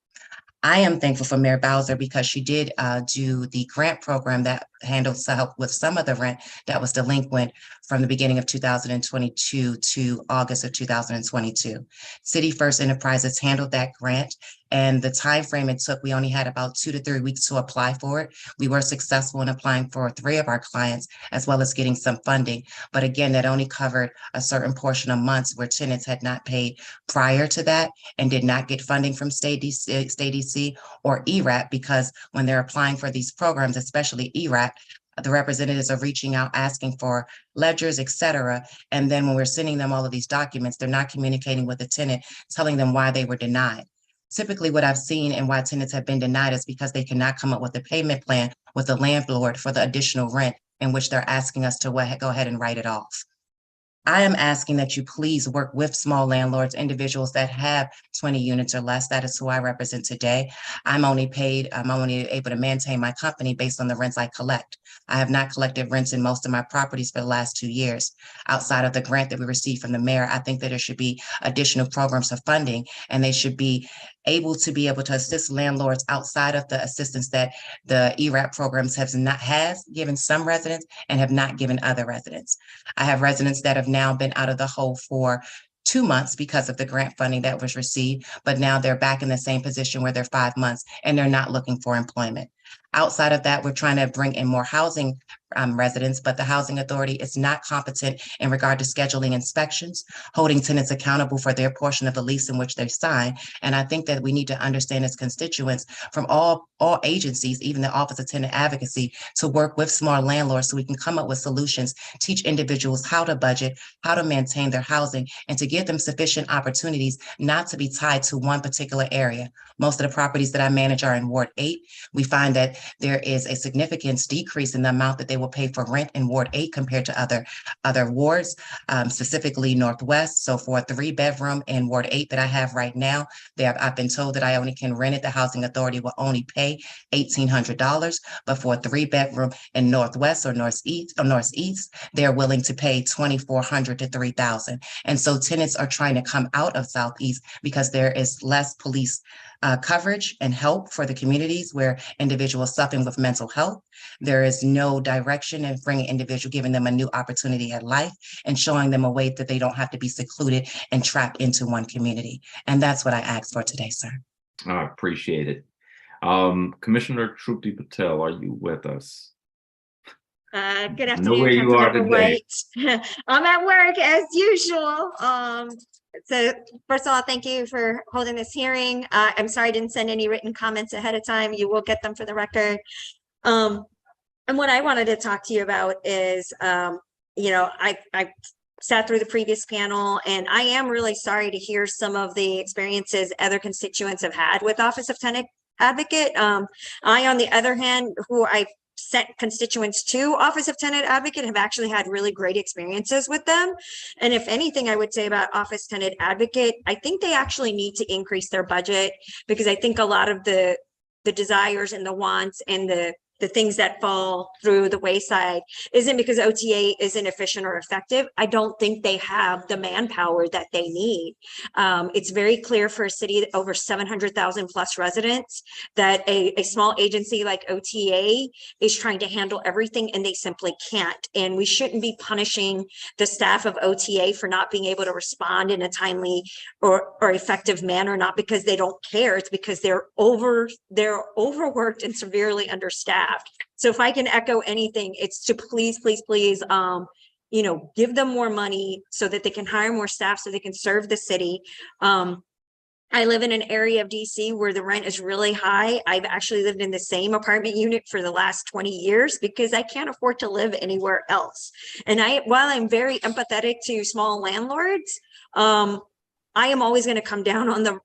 I am thankful for Mayor Bowser because she did do the grant program that handles help with some of the rent that was delinquent from the beginning of 2022 to August of 2022. City First Enterprises handled that grant, and the time frame it took, we only had about 2 to 3 weeks to apply for it. We were successful in applying for 3 of our clients, as well as getting some funding. But again, that only covered a certain portion of months where tenants had not paid prior to that and did not get funding from State DC or ERAP, because when they're applying for these programs, especially ERAP, the representatives are reaching out, asking for ledgers, et cetera. And then when we're sending them all of these documents, they're not communicating with the tenant, telling them why they were denied. Typically, what I've seen and why tenants have been denied is because they cannot come up with a payment plan with the landlord for the additional rent, in which they're asking us to go ahead and write it off. I am asking that you please work with small landlords, individuals that have 20 units or less. That is who I represent today. I'm only able to maintain my company based on the rents I collect. I have not collected rents in most of my properties for the last 2 years. Outside of the grant that we received from the mayor, I think that there should be additional programs of funding, and they should be able to assist landlords outside of the assistance that the ERAP programs has given some residents and have not given other residents. I have residents that have now been out of the hole for 2 months because of the grant funding that was received, but now they're back in the same position where they're 5 months and they're not looking for employment. Outside of that, we're trying to bring in more housing residents, but the housing authority is not competent in regard to scheduling inspections, holding tenants accountable for their portion of the lease in which they sign. And I think that we need to understand as constituents from all agencies, even the Office of Tenant Advocacy, to work with small landlords so we can come up with solutions, teach individuals how to budget, how to maintain their housing, and to give them sufficient opportunities not to be tied to one particular area. Most of the properties that I manage are in Ward 8. We find that there is a significant decrease in the amount that they will pay for rent in Ward 8 compared to other wards, specifically Northwest. So for a 3-bedroom in Ward 8 that I have right now, I've been told that I only can rent it. The housing authority will only pay $1,800, but for a 3-bedroom in Northwest or Northeast, they're willing to pay $2,400 to $3,000. And so tenants are trying to come out of Southeast because there is less police coverage and help for the communities where individuals suffering with mental health. There is no direction in bringing individuals, giving them a new opportunity at life and showing them a way that they don't have to be secluded and trapped into one community. And that's what I asked for today, sir. I appreciate it. Commissioner Trupti Patel, are you with us? Good I know where afternoon, you are Councilmember today. White. I'm at work as usual. So first of all, thank you for holding this hearing. I'm sorry I didn't send any written comments ahead of time. You will get them for the record. And what I wanted to talk to you about is, I sat through the previous panel, and I am really sorry to hear some of the experiences other constituents have had with Office of Tenant Advocate. I, on the other hand, who I sent constituents to Office of Tenant Advocate, have actually had really great experiences with them. And if anything, I would say about Office Tenant Advocate, I think they actually need to increase their budget, because I think a lot of the desires and the wants and the things that fall through the wayside isn't because OTA isn't efficient or effective. I don't think they have the manpower that they need. It's very clear for a city that over 700,000 plus residents that a small agency like OTA is trying to handle everything, and they simply can't. And we shouldn't be punishing the staff of OTA for not being able to respond in a timely or effective manner, not because they don't care, it's because they're overworked and severely understaffed. So if I can echo anything, it's to please, please, please, give them more money so that they can hire more staff so they can serve the city. I live in an area of DC where the rent is really high. I've actually lived in the same apartment unit for the last 20 years because I can't afford to live anywhere else. And while I'm very empathetic to small landlords, I am always going to come down on the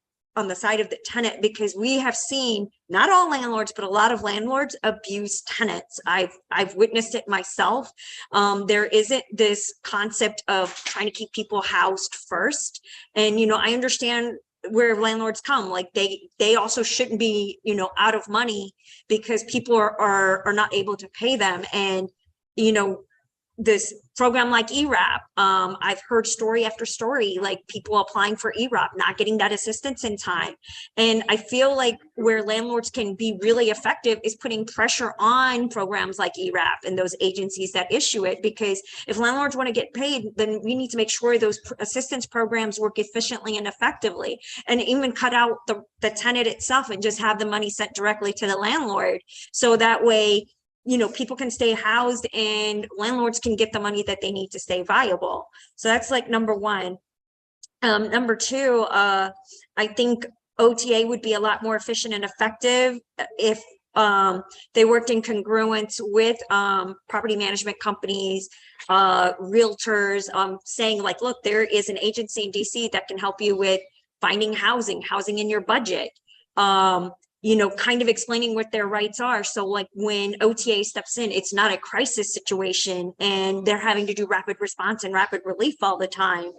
side of the tenant, because we have seen not all landlords, but a lot of landlords abuse tenants. I've witnessed it myself. There isn't this concept of trying to keep people housed first. And, I understand where landlords come, like they also shouldn't be, out of money because people are not able to pay them. And, this program like ERAP, I've heard story after story, like people applying for ERAP, not getting that assistance in time. And I feel like where landlords can be really effective is putting pressure on programs like ERAP and those agencies that issue it, because if landlords want to get paid, then we need to make sure those assistance programs work efficiently and effectively, and even cut out the tenant itself and just have the money sent directly to the landlord. So that way, people can stay housed and landlords can get the money that they need to stay viable. So that's like number one. Number two, I think OTA would be a lot more efficient and effective if they worked in congruence with property management companies, realtors, saying like, look, there is an agency in DC that can help you with finding housing in your budget. kind of explaining what their rights are. So like when OTA steps in, it's not a crisis situation and they're having to do rapid response and rapid relief all the time.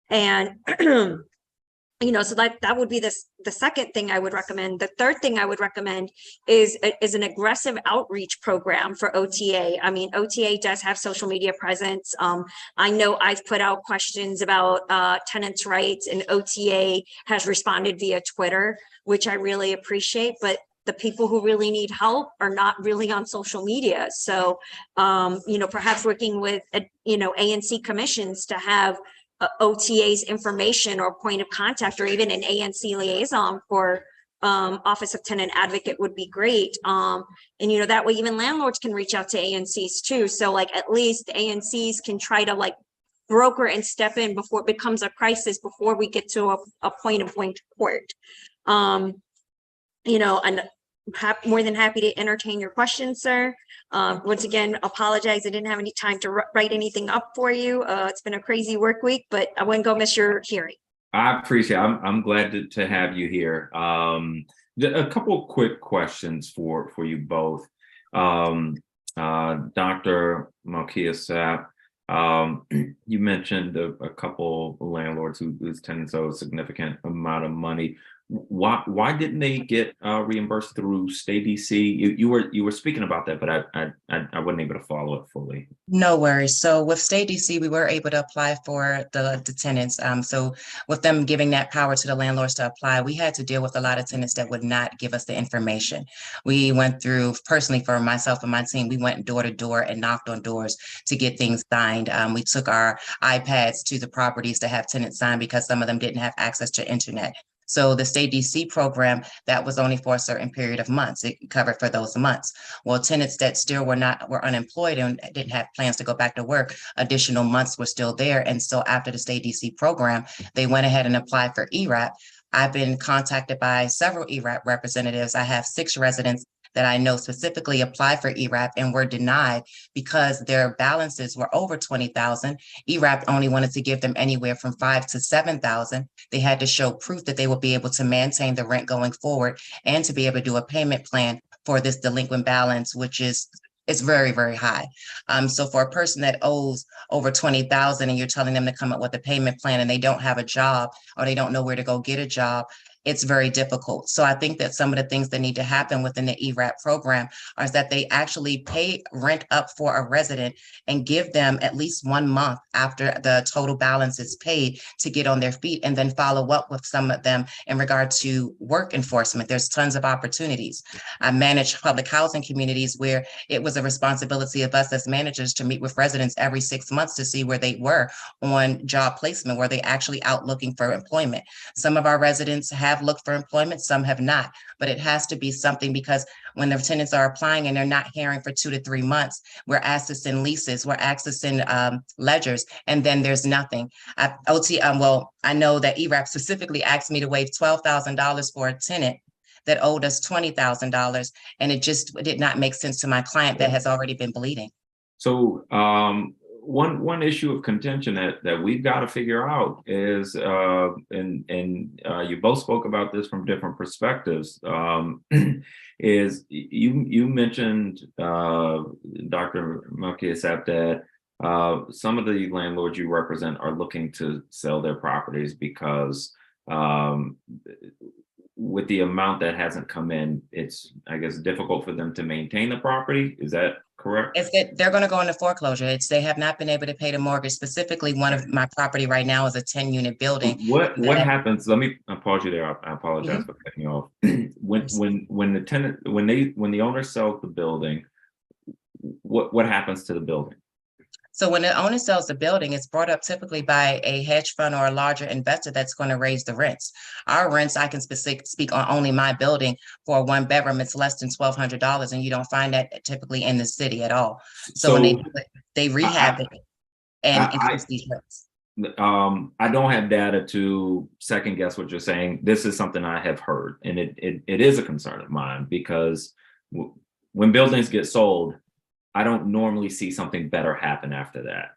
And, so that would be the second thing I would recommend. The third thing I would recommend is an aggressive outreach program for OTA. I mean, OTA does have social media presence. I know I've put out questions about tenants' rights, and OTA has responded via Twitter, which I really appreciate, but the people who really need help are not really on social media. So, perhaps working with, ANC commissions to have OTA's information or point of contact, or even an ANC liaison for Office of Tenant Advocate would be great. And that way even landlords can reach out to ANCs too. So like at least ANCs can try to like broker and step in before it becomes a crisis, before we get to a point of going to court. And more than happy to entertain your questions, sir. Once again, apologize. I didn't have any time to write anything up for you. It's been a crazy work week, but I wouldn't go miss your hearing. I appreciate it. I'm glad to have you here. A couple of quick questions for you both. Dr. Malkia, you mentioned a couple of landlords whose tenants owe a significant amount of money. Why didn't they get reimbursed through Stay DC? You were speaking about that, but I wasn't able to follow it fully. No worries. So with Stay DC, we were able to apply for the tenants. So with them giving that power to the landlords to apply, we had to deal with a lot of tenants that would not give us the information. We went through, personally for myself and my team, we went door to door and knocked on doors to get things signed. We took our iPads to the properties to have tenants sign because some of them didn't have access to internet. So the Stay DC program, that was only for a certain period of months. It covered for those months. Well, tenants that still were unemployed and didn't have plans to go back to work, additional months were still there. And so after the Stay DC program, they went ahead and applied for ERAP. I've been contacted by several ERAP representatives. I have 6 residents that I know specifically applied for ERAP and were denied because their balances were over 20,000. ERAP only wanted to give them anywhere from 5,000 to 7,000. They had to show proof that they would be able to maintain the rent going forward and to be able to do a payment plan for this delinquent balance, which is it's very, very high. So for a person that owes over 20,000 and you're telling them to come up with a payment plan and they don't have a job or they don't know where to go get a job, it's very difficult. So I think that some of the things that need to happen within the ERAP program is that they actually pay rent up for a resident and give them at least 1 month after the total balance is paid to get on their feet, and then follow up with some of them in regard to work enforcement. There's tons of opportunities. I manage public housing communities where it was a responsibility of us as managers to meet with residents every 6 months to see where they were on job placement, were they actually out looking for employment. Some of our residents have looked for employment, some have not, but it has to be something, because when the tenants are applying and they're not hearing for 2 to 3 months, we're asked to send leases, we're asked to send ledgers, and then there's nothing. I know that ERAP specifically asked me to waive $12,000 for a tenant that owed us $20,000, and it just did not make sense to my client that has already been bleeding. So one issue of contention that we've got to figure out is, and you both spoke about this from different perspectives, is you mentioned, Dr. Malkia, that some of the landlords you represent are looking to sell their properties because with the amount that hasn't come in, it's, I guess, difficult for them to maintain the property. Is that correct? If they're going to go into foreclosure, they have not been able to pay the mortgage. Specifically, one of my property right now is a 10-unit building. What happens? Let me pause you there. I apologize for cutting you off. When the owner sells the building, what happens to the building? So when the owner sells the building, it's brought up typically by a hedge fund or a larger investor that's going to raise the rents. Our rents, I can speak on only my building. For a 1-bedroom, it's less than $1,200, and you don't find that typically in the city at all. So when they do it, they rehab it and increase these rents. I don't have data to second guess what you're saying. This is something I have heard, and it is a concern of mine, because when buildings get sold, I don't normally see something better happen after that.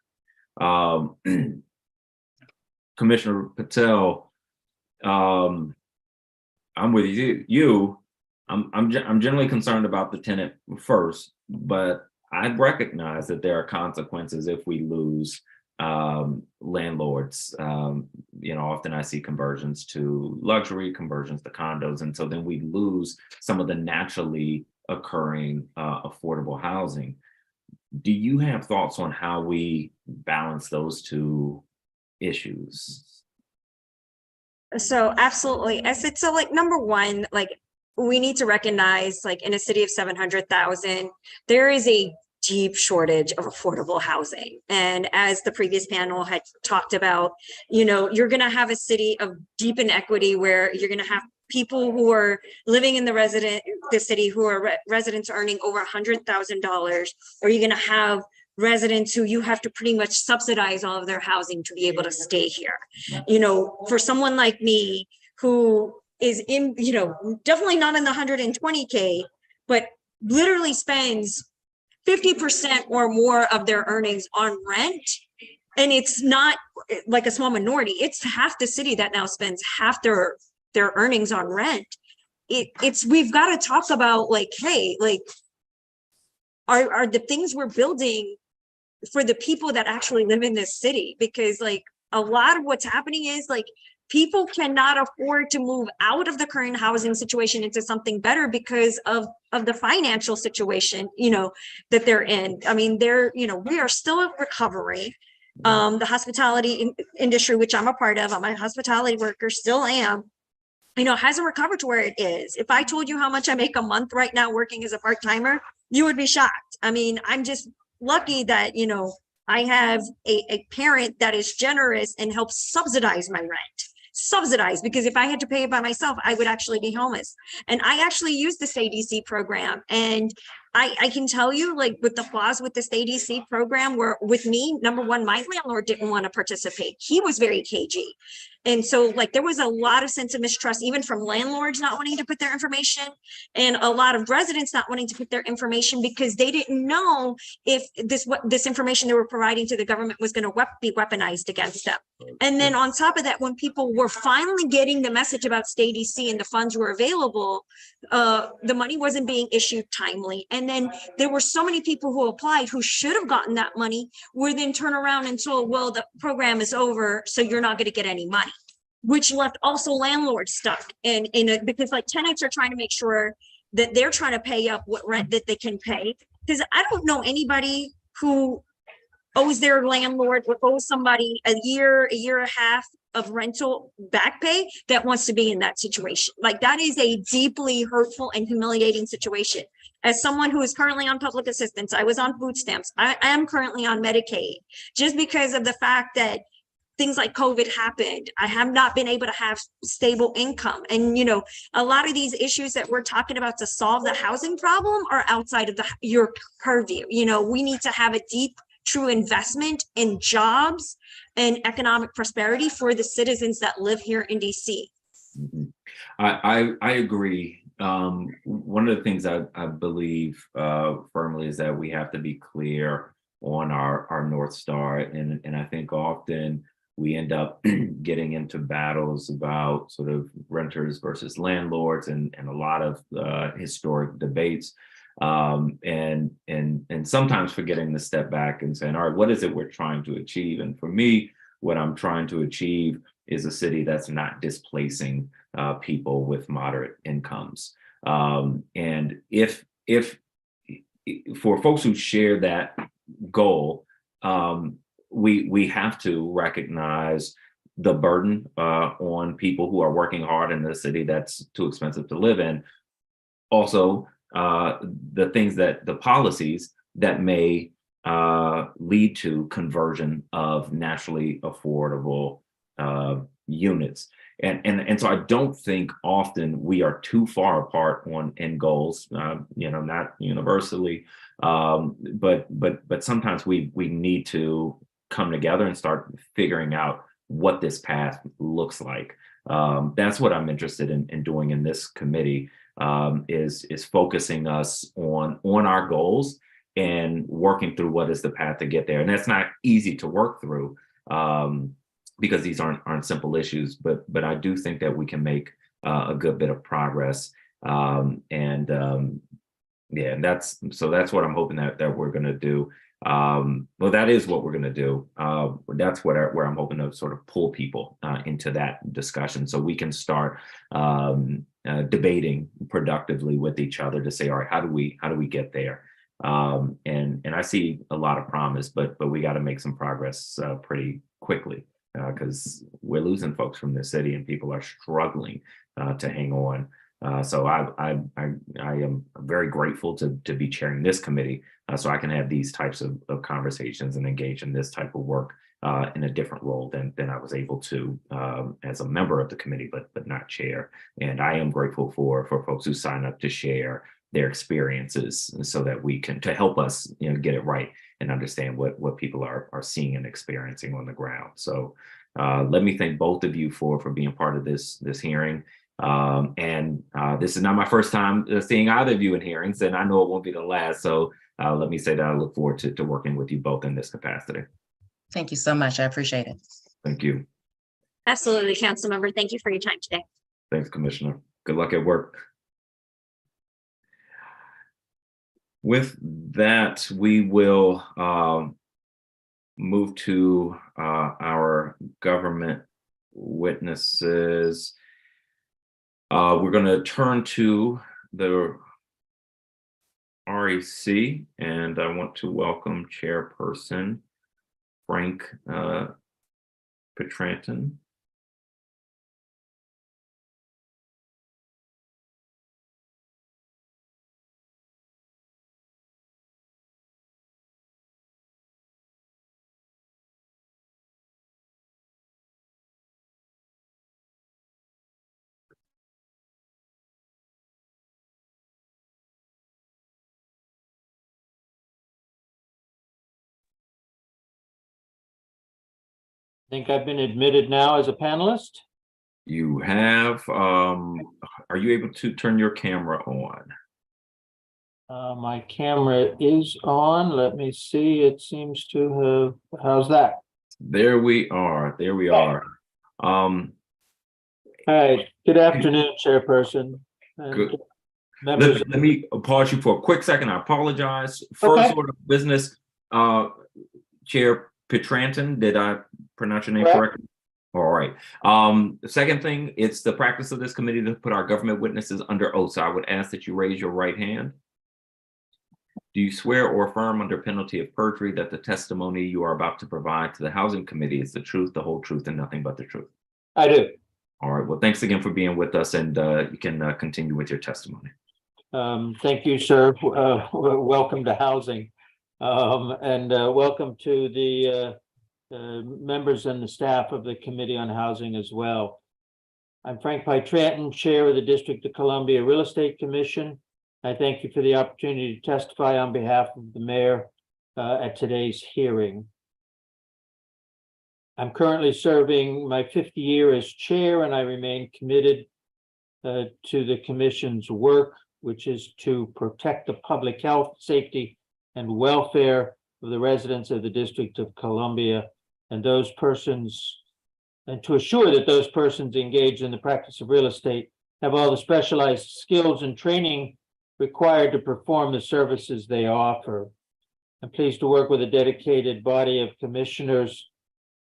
Commissioner Patel, I'm with you. I'm generally concerned about the tenant first, but I recognize that there are consequences if we lose landlords. Often I see conversions to luxury, conversions to condos, and so then we lose some of the naturally occurring affordable housing. Do you have thoughts on how we balance those two issues? So absolutely. So like number one, like we need to recognize like in a city of 700,000, there is a deep shortage of affordable housing. And as the previous panel had talked about, you're going to have a city of deep inequity where you're going to have people who are living in the city who are residents earning over $100,000, or you're going to have residents who you have to pretty much subsidize all of their housing to be able to stay here. For someone like me who is in, definitely not in the 120K, but literally spends 50% or more of their earnings on rent. And it's not like a small minority. It's half the city that now spends half their earnings on rent. We've got to talk about like, hey, like, are the things we're building for the people that actually live in this city? Because like a lot of what's happening is like people cannot afford to move out of the current housing situation into something better because of the financial situation, that they're in. I mean, we are still in recovery. The hospitality industry, which I'm a part of, I'm a hospitality worker, still am, hasn't recovered to where it is. If I told you how much I make a month right now working as a part-timer, you would be shocked. I mean, I'm just lucky that, I have a parent that is generous and helps subsidize my rent. Because if I had to pay it by myself, I would actually be homeless. And I actually use this ADC program. And I can tell you, like, with the flaws with this ADC program, where with me, number one, my landlord didn't want to participate. He was very cagey. And so like there was a lot of sense of mistrust, even from landlords not wanting to put their information, and a lot of residents not wanting to put their information because they didn't know if this information they were providing to the government was going to be weaponized against them. And then on top of that, when people were finally getting the message about state DC and the funds were available, the money wasn't being issued timely. And then there were so many people who applied who should have gotten that money, were then turned around and told, well, the program is over, so you're not going to get any money, which left also landlords stuck. And because like tenants are trying to make sure that they're trying to pay up what rent that they can pay. Because I don't know anybody who owes their landlord or owes somebody a year and a half of rental back pay that wants to be in that situation. Like that is a deeply hurtful and humiliating situation. As someone who is currently on public assistance, I was on food stamps. I am currently on Medicaid just because of the fact that things like COVID happened. I have not been able to have stable income. And, a lot of these issues that we're talking about to solve the housing problem are outside of your purview. We need to have a deep, true investment in jobs and economic prosperity for the citizens that live here in DC. Mm-hmm. I agree. One of the things I believe firmly is that we have to be clear on our North Star. And I think often we end up getting into battles about sort of renters versus landlords and a lot of historic debates. And sometimes forgetting to step back and saying, all right, what is it we're trying to achieve? And for me, what I'm trying to achieve is a city that's not displacing people with moderate incomes. And if for folks who share that goal, we have to recognize the burden on people who are working hard in a city that's too expensive to live in. Also, the policies that may lead to conversion of naturally affordable units. And so I don't think often we are too far apart on end goals, not universally, but sometimes we need to come together and start figuring out what this path looks like. That's what I'm interested in doing in this committee, is focusing us on our goals and working through what is the path to get there. And that's not easy to work through because these aren't simple issues, but I do think that we can make a good bit of progress. Yeah, and that's what I'm hoping that we're going to do. Well, that is what we're going to do. That's where I'm hoping to sort of pull people into that discussion, so we can start debating productively with each other to say, all right, how do we get there? And I see a lot of promise, but we got to make some progress pretty quickly, because we're losing folks from the city and people are struggling to hang on. So I am very grateful to be chairing this committee, so I can have these types of conversations and engage in this type of work in a different role than I was able to as a member of the committee, but not chair. And I am grateful for folks who sign up to share their experiences, so that we can, to help us, get it right and understand what people are seeing and experiencing on the ground. So let me thank both of you for being part of this hearing. This is not my first time seeing either of you in hearings, and I know it won't be the last. So let me say that I look forward to working with you both in this capacity. Thank you so much. I appreciate it. Thank you. Absolutely, council member. Thank you for your time today. Thanks, Commissioner. Good luck at work. With that, we will move to our government witnesses. We're going to turn to the RHC, and I want to welcome Chairperson Frank Petranton. Think I've been admitted now as a panelist? You have, are you able to turn your camera on? My camera is on. Let me see. It seems to have, how's that? There we are. There we are. All right. Good afternoon, Chairperson. Good. Members. Let me pause you for a quick second. I apologize. First order of business, Chair Petranton, did I pronounce your name correctly? All right. Second thing, it's the practice of this committee to put our government witnesses under oath. So I would ask that you raise your right hand. Do you swear or affirm under penalty of perjury that the testimony you are about to provide to the Housing Committee is the truth, the whole truth, and nothing but the truth? I do. All right. Well, thanks again for being with us, and you can continue with your testimony. Thank you, sir. Welcome to Housing, and welcome to the members and the staff of the Committee on Housing as well. I'm Frank Petranton, Chair of the District of Columbia Real Estate Commission. I thank you for the opportunity to testify on behalf of the mayor at today's hearing. I'm currently serving my 5th year as chair, and I remain committed to the commission's work, which is to protect the public health, safety, and welfare of the residents of the District of Columbia and those persons, and to assure that those persons engaged in the practice of real estate have all the specialized skills and training required to perform the services they offer. I'm pleased to work with a dedicated body of commissioners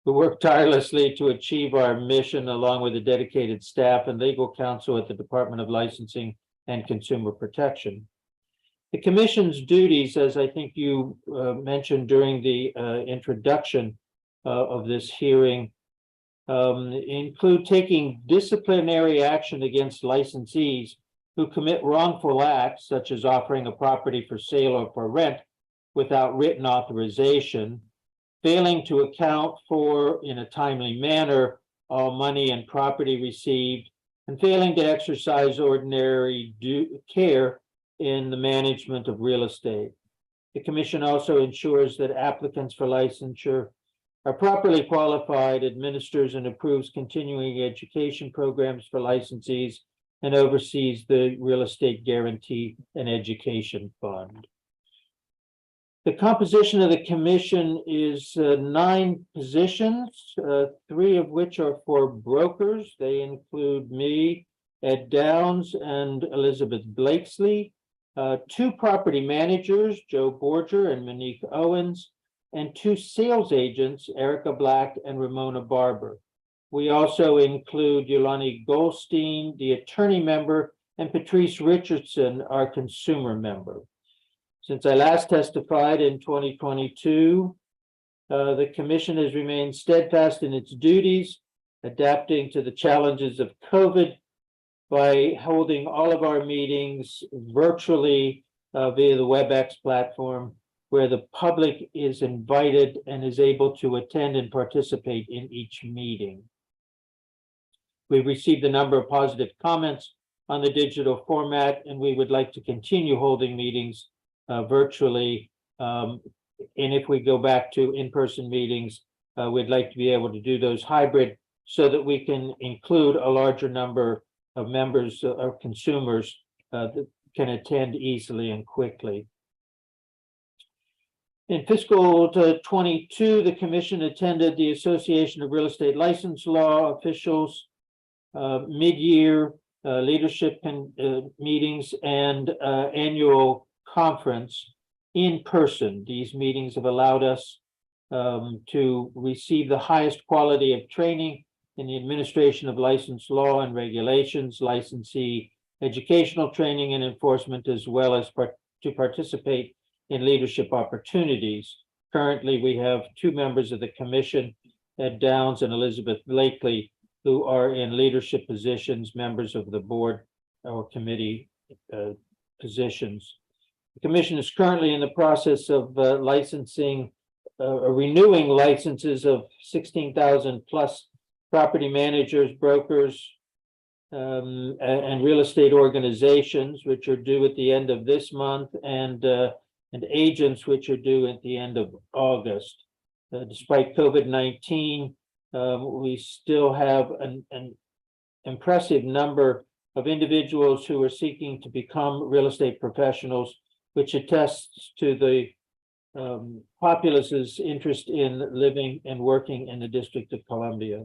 who work tirelessly to achieve our mission, along with a dedicated staff and legal counsel at the Department of Licensing and Consumer Protection. The Commission's duties, as I think you mentioned during the introduction of this hearing, include taking disciplinary action against licensees who commit wrongful acts, such as offering a property for sale or for rent without written authorization, failing to account for in a timely manner all money and property received, and failing to exercise ordinary care in the management of real estate. The Commission also ensures that applicants for licensure are properly qualified, administers and approves continuing education programs for licensees, and oversees the Real Estate Guarantee and Education Fund. The composition of the commission is 9 positions, 3 of which are for brokers. They include me, Ed Downs and Elizabeth Blakesley, 2 property managers, Joe Borger and Monique Owens, and 2 sales agents, Erica Black and Ramona Barber. We also include Yolani Goldstein, the attorney member, and Patrice Richardson, our consumer member. Since I last testified in 2022, the commission has remained steadfast in its duties, adapting to the challenges of COVID by holding all of our meetings virtually via the WebEx platform, where the public is invited and is able to attend and participate in each meeting. We've received a number of positive comments on the digital format, and we would like to continue holding meetings virtually. And if we go back to in-person meetings, we'd like to be able to do those hybrid so that we can include a larger number of members or consumers that can attend easily and quickly. In fiscal 22, the commission attended the Association of Real Estate License Law Officials mid-year leadership meetings and annual conference in person. These meetings have allowed us to receive the highest quality of training in the administration of license law and regulations, licensee educational training and enforcement, as well as to participate in leadership opportunities. Currently, we have 2 members of the commission, Ed Downs and Elizabeth Blakely, who are in leadership positions, members of the board or committee positions. The commission is currently in the process of renewing licenses of 16,000 plus property managers, brokers, and real estate organizations, which are due at the end of this month, and agents, which are due at the end of August. Despite COVID-19, we still have an impressive number of individuals who are seeking to become real estate professionals, which attests to the populace's interest in living and working in the District of Columbia.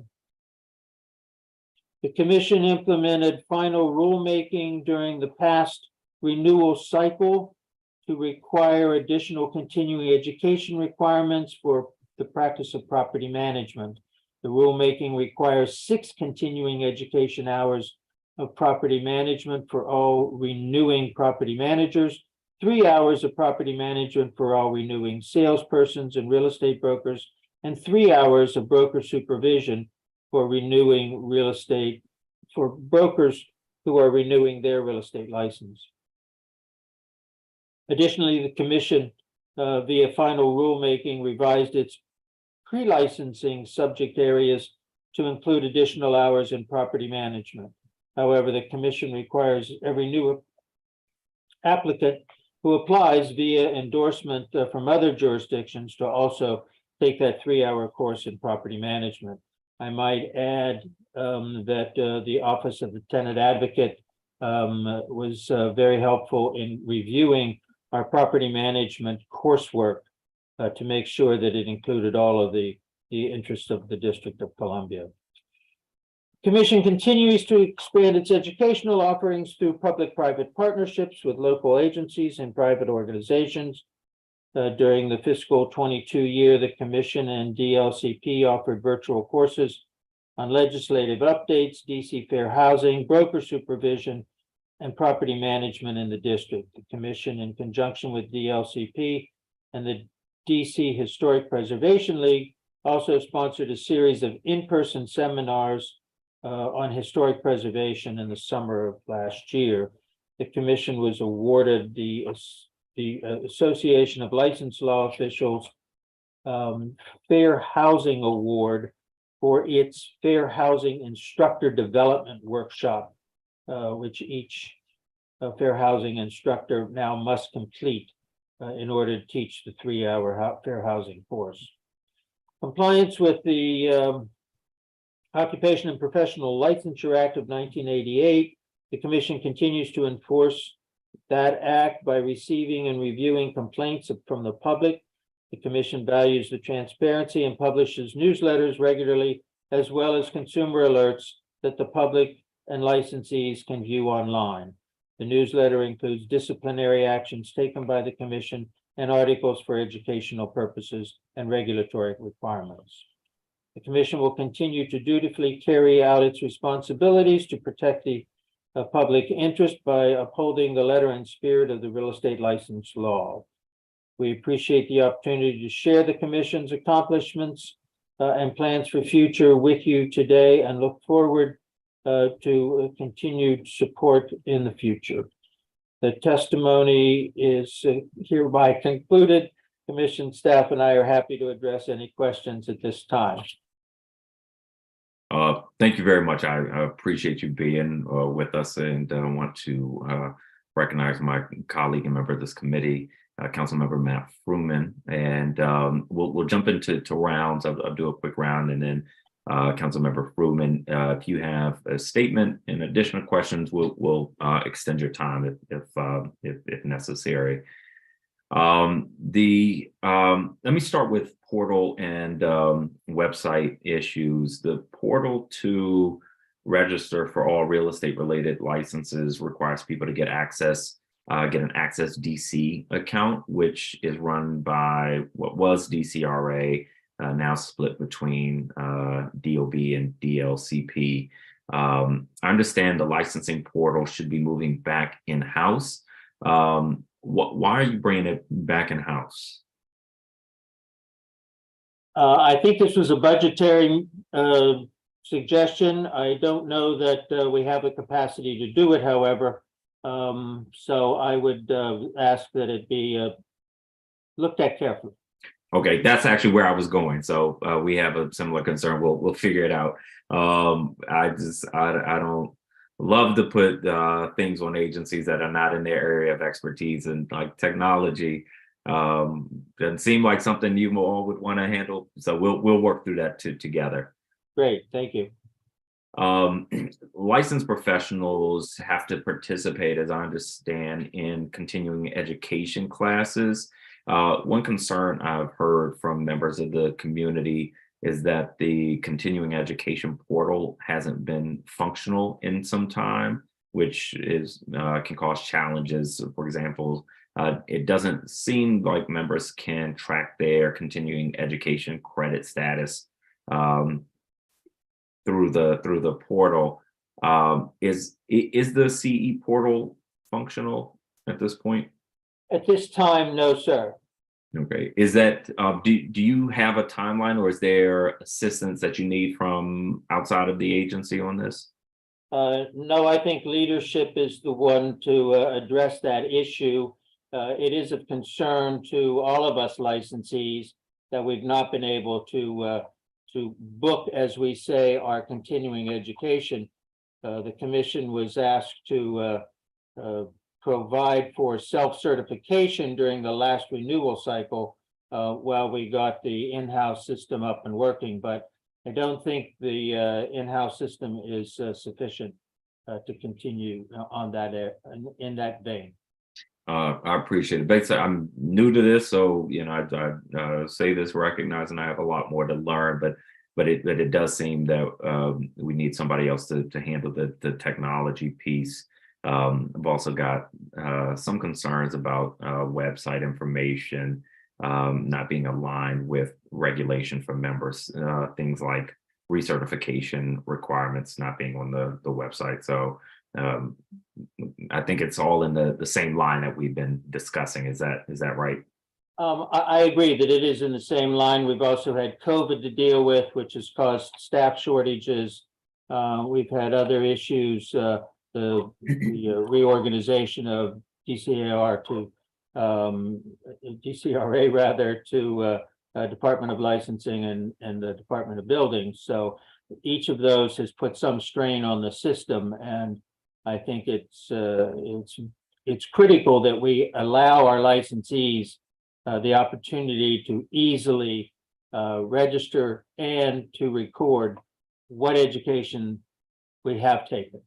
The commission implemented final rulemaking during the past renewal cycle to require additional continuing education requirements for the practice of property management. The rulemaking requires 6 continuing education hours of property management for all renewing property managers, 3 hours of property management for all renewing salespersons and real estate brokers, and 3 hours of broker supervision for renewing real estate, for brokers who are renewing their real estate license. Additionally, the commission, via final rulemaking, revised its pre-licensing subject areas to include additional hours in property management. However, the commission requires every new applicant who applies via endorsement from other jurisdictions to also take that 3-hour course in property management. I might add that the Office of the Tenant Advocate was very helpful in reviewing our property management coursework to make sure that it included all of the interests of the District of Columbia. Commission continues to expand its educational offerings through public-private partnerships with local agencies and private organizations. During the fiscal 22 year, the Commission and DLCP offered virtual courses on legislative updates, DC fair housing, broker supervision, and property management in the district. The Commission, in conjunction with DLCP and the DC Historic Preservation League, also sponsored a series of in-person seminars on historic preservation in the summer of last year. The commission was awarded the Association of Licensed Law Officials Fair Housing Award for its Fair Housing Instructor Development Workshop, which each fair housing instructor now must complete in order to teach the 3-hour fair housing course. Compliance with the Occupation and Professional Licensure Act of 1988, the Commission continues to enforce that act by receiving and reviewing complaints from the public. The Commission values the transparency and publishes newsletters regularly, as well as consumer alerts that the public and licensees can view online. The newsletter includes disciplinary actions taken by the commission and articles for educational purposes and regulatory requirements. The commission will continue to dutifully carry out its responsibilities to protect the public interest by upholding the letter and spirit of the real estate license law. We appreciate the opportunity to share the commission's accomplishments and plans for future with you today, and look forward to continued support in the future. The testimony is hereby concluded. Commission staff and I are happy to address any questions at this time. Thank you very much. I appreciate you being with us, and I want to recognize my colleague and member of this committee, Councilmember Matt Fruman, and we'll jump into rounds. I'll do a quick round, and then Councilmember Fruman, if you have a statement and additional questions, we'll extend your time if necessary. Let me start with portal and website issues. The portal to register for all real estate related licenses requires people to get access, get an Access DC account, which is run by what was DCRA, now split between DOB and DLCP. I understand the licensing portal should be moving back in-house. Why are you bringing it back in-house? I think this was a budgetary suggestion. I don't know that we have the capacity to do it, however. So I would ask that it be looked at carefully. Okay, that's actually where I was going. So we have a similar concern. We'll figure it out. I don't love to put things on agencies that are not in their area of expertise, and like technology doesn't seem like something you all would want to handle. So we'll work through that together. Great, thank you. Licensed professionals have to participate, as I understand, in continuing education classes. One concern I've heard from members of the community is that the continuing education portal hasn't been functional in some time, which is can cause challenges. For example, it doesn't seem like members can track their continuing education credit status through the portal. Is the CE portal functional at this point? At this time, no, sir. Okay. Is that do you have a timeline, or is there assistance that you need from outside of the agency on this? No, I think leadership is the one to address that issue. It is of concern to all of us licensees that we've not been able to book, as we say, our continuing education. The commission was asked to provide for self-certification during the last renewal cycle while we got the in-house system up and working, but I don't think the in-house system is sufficient to continue on that in that vein. I appreciate it. Basically, I'm new to this, so I say this recognizing I have a lot more to learn, but it does seem that we need somebody else to handle the technology piece. I've also got some concerns about website information not being aligned with regulation for members, things like recertification requirements not being on the website. So I think it's all in the same line that we've been discussing. Is that right? I agree that it is in the same line. We've also had COVID to deal with, which has caused staff shortages. We've had other issues, the reorganization of DCRA rather to Department of Licensing and the Department of Buildings. So each of those has put some strain on the system, and I think it's critical that we allow our licensees the opportunity to easily register and to record what education we have taken.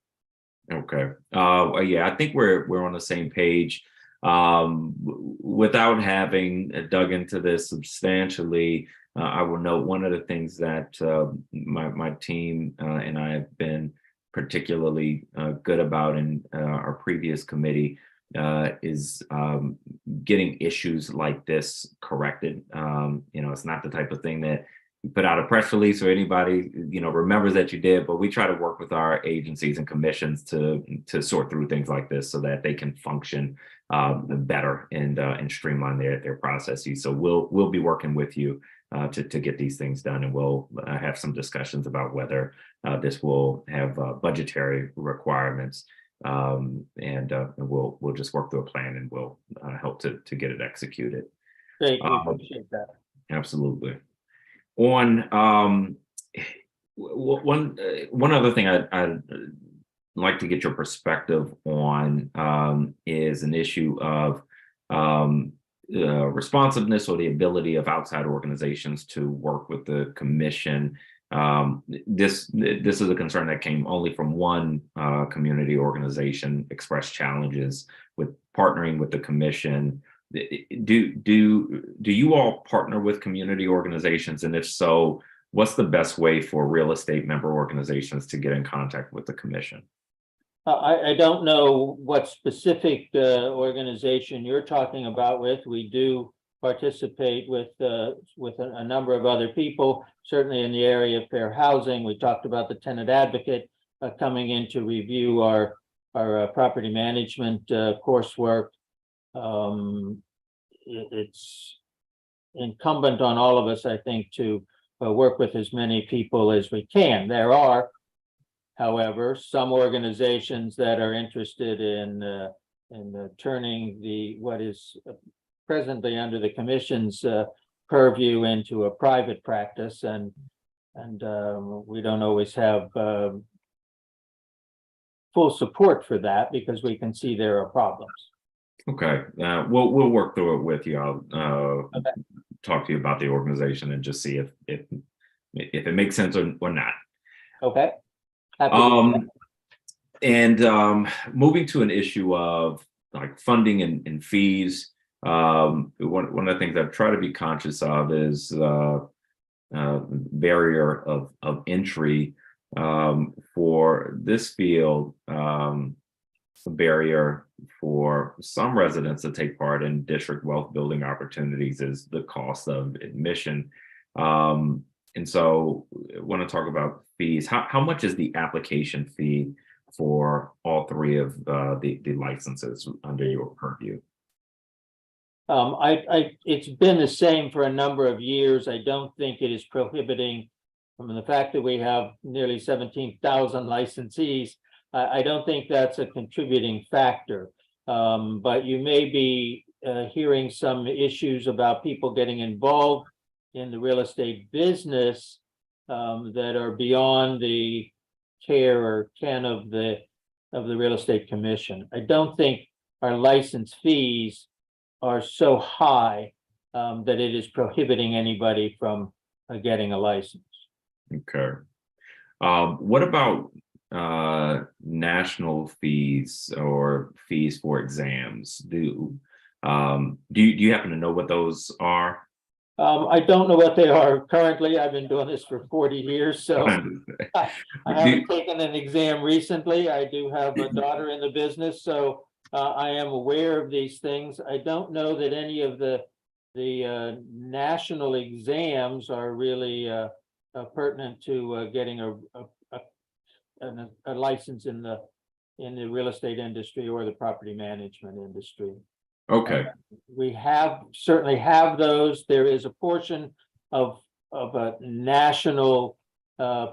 Okay. Yeah, I think we're on the same page. Without having dug into this substantially, I will note one of the things that my team and I have been particularly good about in our previous committee is getting issues like this corrected. It's not the type of thing that you put out a press release or anybody remembers that you did, but we try to work with our agencies and commissions to sort through things like this so that they can function better and streamline their processes. So we'll be working with you to get these things done, and we'll have some discussions about whether this will have budgetary requirements, and we'll just work through a plan, and we'll help to get it executed. Great, we appreciate that. Absolutely. On one other thing I'd like to get your perspective on is an issue of responsiveness or the ability of outside organizations to work with the commission. This is a concern that came only from one community organization, expressed challenges with partnering with the commission. Do you all partner with community organizations? And if so, what's the best way for real estate member organizations to get in contact with the commission? I don't know what specific organization you're talking about with. We do participate with a number of other people, certainly in the area of fair housing. We talked about the tenant advocate coming in to review our property management coursework. It's incumbent on all of us, I think, to work with as many people as we can. There are, however, some organizations that are interested in turning what is presently under the commission's purview into a private practice, and we don't always have full support for that because we can see there are problems. Okay, we'll work through it with you. I'll talk to you about the organization and just see if it makes sense or not. Okay. And moving to an issue of like funding and fees. One of the things I've tried to be conscious of is barrier of entry for this field. A barrier for some residents to take part in district wealth building opportunities is the cost of admission. And so I want to talk about fees. How much is the application fee for all three of the licenses under your purview? It's been the same for a number of years. I don't think it is prohibiting, from the fact that we have nearly 17,000 licensees. I don't think that's a contributing factor, but you may be hearing some issues about people getting involved in the real estate business that are beyond the care or ken of the real estate commission. I don't think our license fees are so high that it is prohibiting anybody from getting a license. Okay. What about national fees or fees for exams? Do you happen to know what those are? I don't know what they are currently. I've been doing this for 40 years, so I haven't taken an exam recently. I do have a daughter in the business, so I am aware of these things. I don't know that any of the national exams are really pertinent to getting a license in the real estate industry or the property management industry. Okay. We certainly have those. There is a portion of a national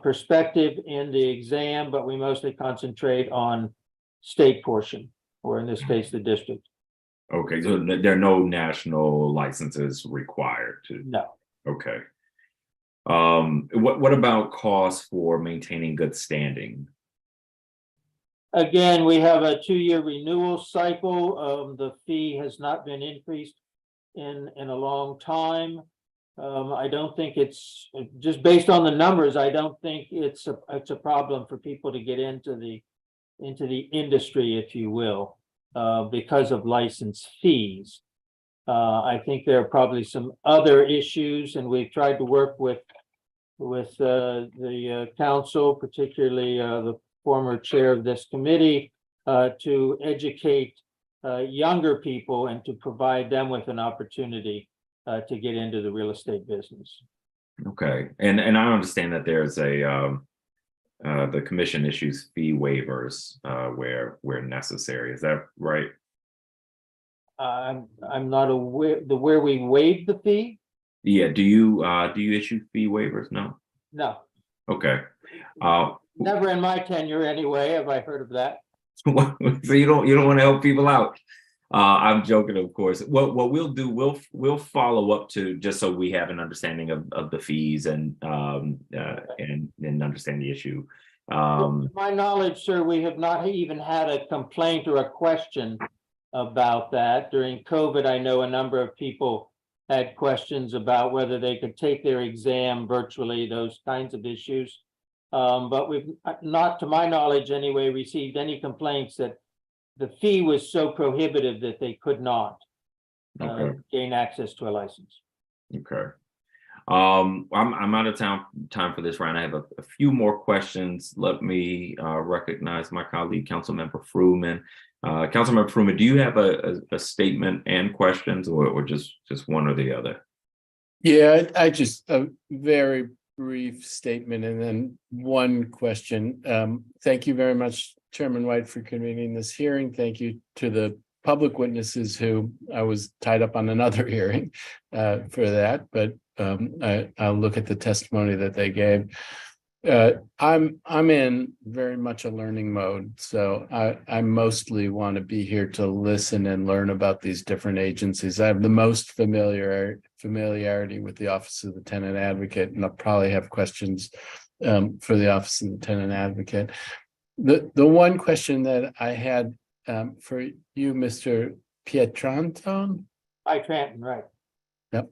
perspective in the exam, but we mostly concentrate on state portion, or in this case, the district. Okay, so there are no national licenses required to. No. Okay. What about costs for maintaining good standing? Again, we have a 2-year renewal cycle. The fee has not been increased in a long time. I don't think it's, just based on the numbers, I don't think it's a problem for people to get into the industry, if you will, because of license fees. I think there are probably some other issues, and we've tried to work with the council, particularly the former chair of this committee, to educate younger people and to provide them with an opportunity to get into the real estate business. Okay, and I understand that there's the commission issues fee waivers where necessary. Is that right? I'm not aware where we waive the fee. Yeah. Do you issue fee waivers? No. No, Okay. never in my tenure anyway. Have I heard of that? So you don't want to help people out. I'm joking, of course. What we'll do, we'll follow up to, just so we have an understanding of the fees and understand the issue. To my knowledge, sir, we have not even had a complaint or a question about that. During COVID, I know a number of people had questions about whether they could take their exam virtually, those kinds of issues. But we've not, to my knowledge anyway, received any complaints that the fee was so prohibitive that they could not gain access to a license. Okay. I'm out of time for this round. I have a few more questions. Let me recognize my colleague, Councilmember Fruman. Councilmember Fruman, do you have a statement and questions, or just one or the other? Yeah, I just a very brief statement and then one question. Thank you very much, Chairman White, for convening this hearing. Thank you to the public witnesses who I was tied up on another hearing for that, but I'll look at the testimony that they gave. I'm in very much a learning mode, so I mostly want to be here to listen and learn about these different agencies. I have the most familiarity with the Office of the Tenant Advocate, and I'll probably have questions for the Office of the Tenant Advocate. The one question that I had for you, Mr. Pietranton? Pietranton, right. Yep.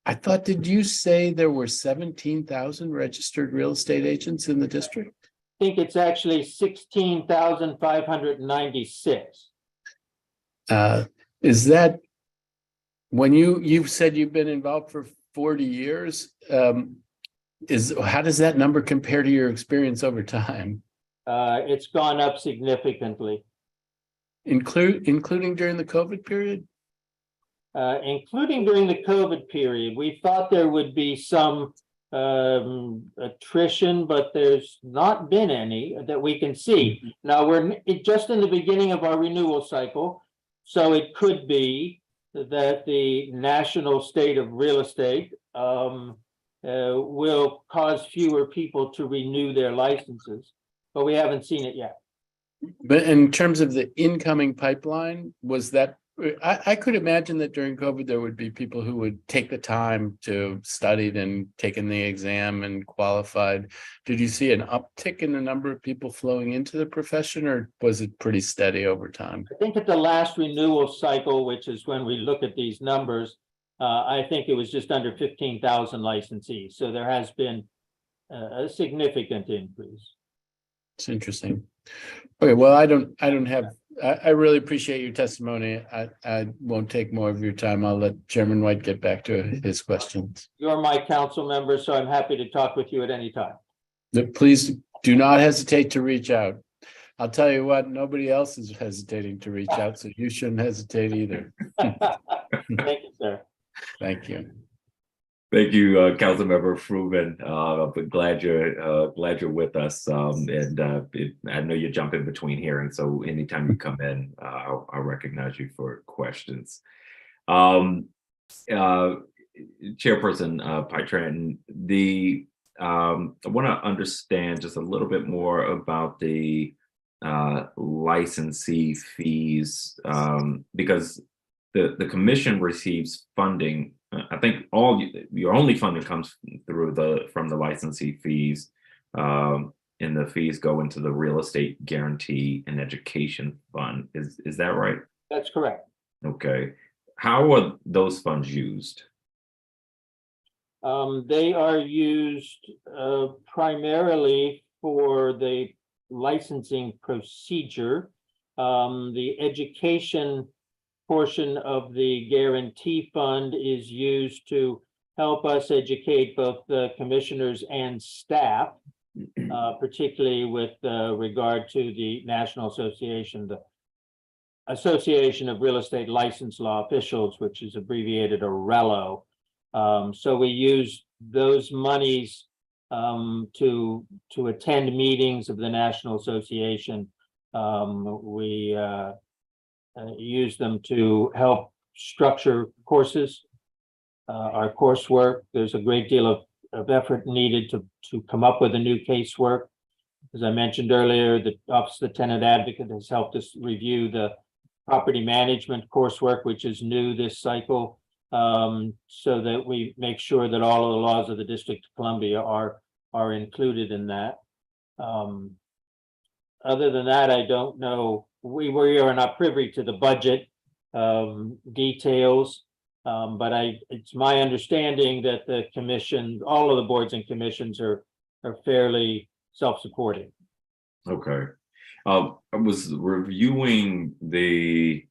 I thought, did you say there were 17,000 registered real estate agents in the district? I think it's actually 16,596. Is that, when you've said you've been involved for 40 years, how does that number compare to your experience over time? It's gone up significantly. Including during the COVID period? Including during the COVID period. We thought there would be some attrition, but there's not been any that we can see. Now we're just in the beginning of our renewal cycle, so it could be that the national state of real estate will cause fewer people to renew their licenses, but we haven't seen it yet. But in terms of the incoming pipeline, was that, I could imagine that during COVID, there would be people who would take the time to studied and taken the exam and qualified. Did you see an uptick in the number of people flowing into the profession, or was it pretty steady over time? I think at the last renewal cycle, which is when we look at these numbers, I think it was just under 15,000 licensees. So there has been a significant increase. It's interesting. Okay, well, I really appreciate your testimony. I won't take more of your time. I'll let Chairman White get back to his questions. You're my council member, so I'm happy to talk with you at any time. Please do not hesitate to reach out. I'll tell you what, nobody else is hesitating to reach out, so you shouldn't hesitate either. Thank you, sir. Thank you. Thank you, Councilmember Fruman. But glad you're with us. I know you're jumping between hearings, so anytime you come in, I'll recognize you for questions. Chairperson Pietranton, I want to understand just a little bit more about the licensee fees, because the commission receives funding. I think your only funding comes from the licensee fees, and the fees go into the real estate guarantee and education fund. Is that right? That's correct. Okay. How are those funds used? They are used primarily for the licensing procedure. The education portion of the guarantee fund is used to help us educate both the commissioners and staff particularly with regard to the National Association, the Association of Real Estate License Law Officials, which is abbreviated ARELO. So we use those monies to attend meetings of the National Association. We use them to help structure courses, our coursework. There's a great deal of effort needed to come up with a new casework. As I mentioned earlier, the Office of the Tenant Advocate has helped us review the property management coursework, which is new this cycle, so that we make sure that all of the laws of the District of Columbia are included in that. Other than that, I don't know. We are not privy to the budget details, but it's my understanding that the commission, all of the boards and commissions are fairly self-supporting. Okay. I was reviewing the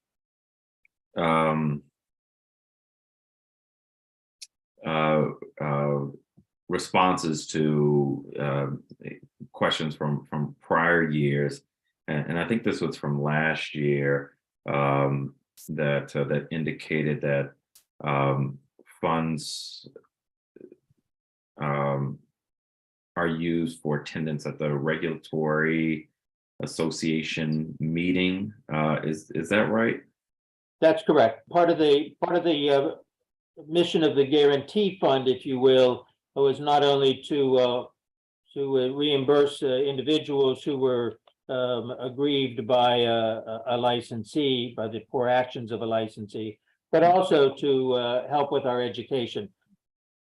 responses to questions from prior years, and I think this was from last year, that indicated that funds are used for attendance at the regulatory association meeting. Is that right? That's correct. Part of the mission of the guarantee fund, if you will, was not only to reimburse individuals who were aggrieved by a licensee, by the poor actions of a licensee, but also to help with our education.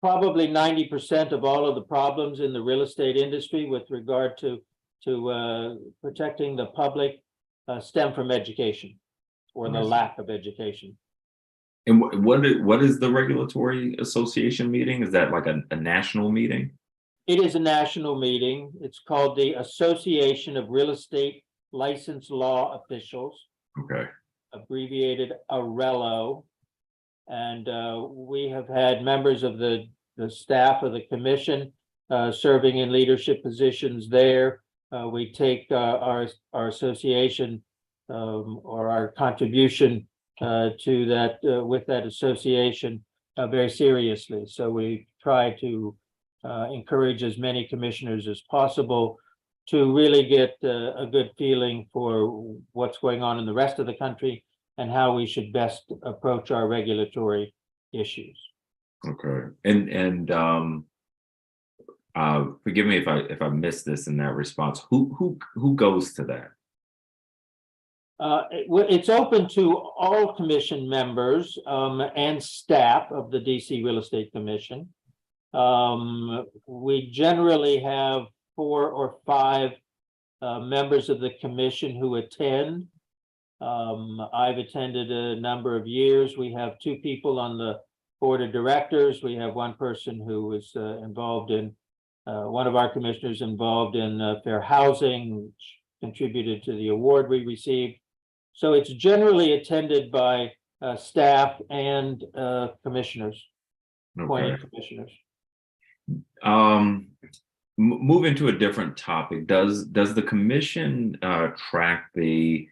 Probably 90% of all of the problems in the real estate industry with regard to protecting the public stem from education or the lack of education. And what is the regulatory association meeting? Is that like a national meeting? It is a national meeting. It's called the Association of Real Estate License Law Officials. Okay. Abbreviated ARELO. And we have had members of the staff of the commission serving in leadership positions there. We take our association or our contribution to that with that association very seriously. So we try to encourage as many commissioners as possible to really get a good feeling for what's going on in the rest of the country and how we should best approach our regulatory issues. Okay. And forgive me if I missed this in that response. Who goes to that? It's open to all commission members and staff of the DC Real Estate Commission. We generally have 4 or 5 members of the commission who attend. I've attended a number of years. We have 2 people on the board of directors. We have 1 person who was involved in, one of our commissioners involved in fair housing, which contributed to the award we received. So it's generally attended by staff and commissioners, appointed commissioners. Moving to a different topic, does the commission track the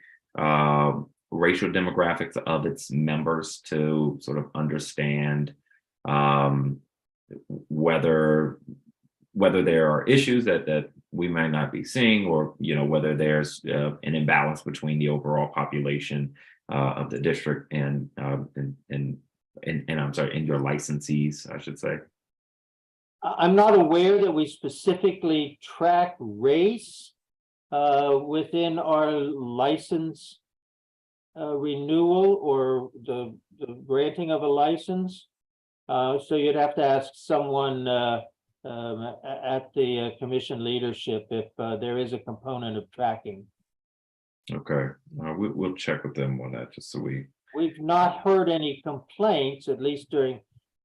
racial demographics of its members to sort of understand whether there are issues that we might not be seeing, or whether there's an imbalance between the overall population of the district and I'm sorry, and your licensees, I should say? I'm not aware that we specifically track race within our license renewal or the granting of a license. So you'd have to ask someone at the commission leadership if there is a component of tracking. Okay, we'll check with them on that, just so We've not heard any complaints, at least during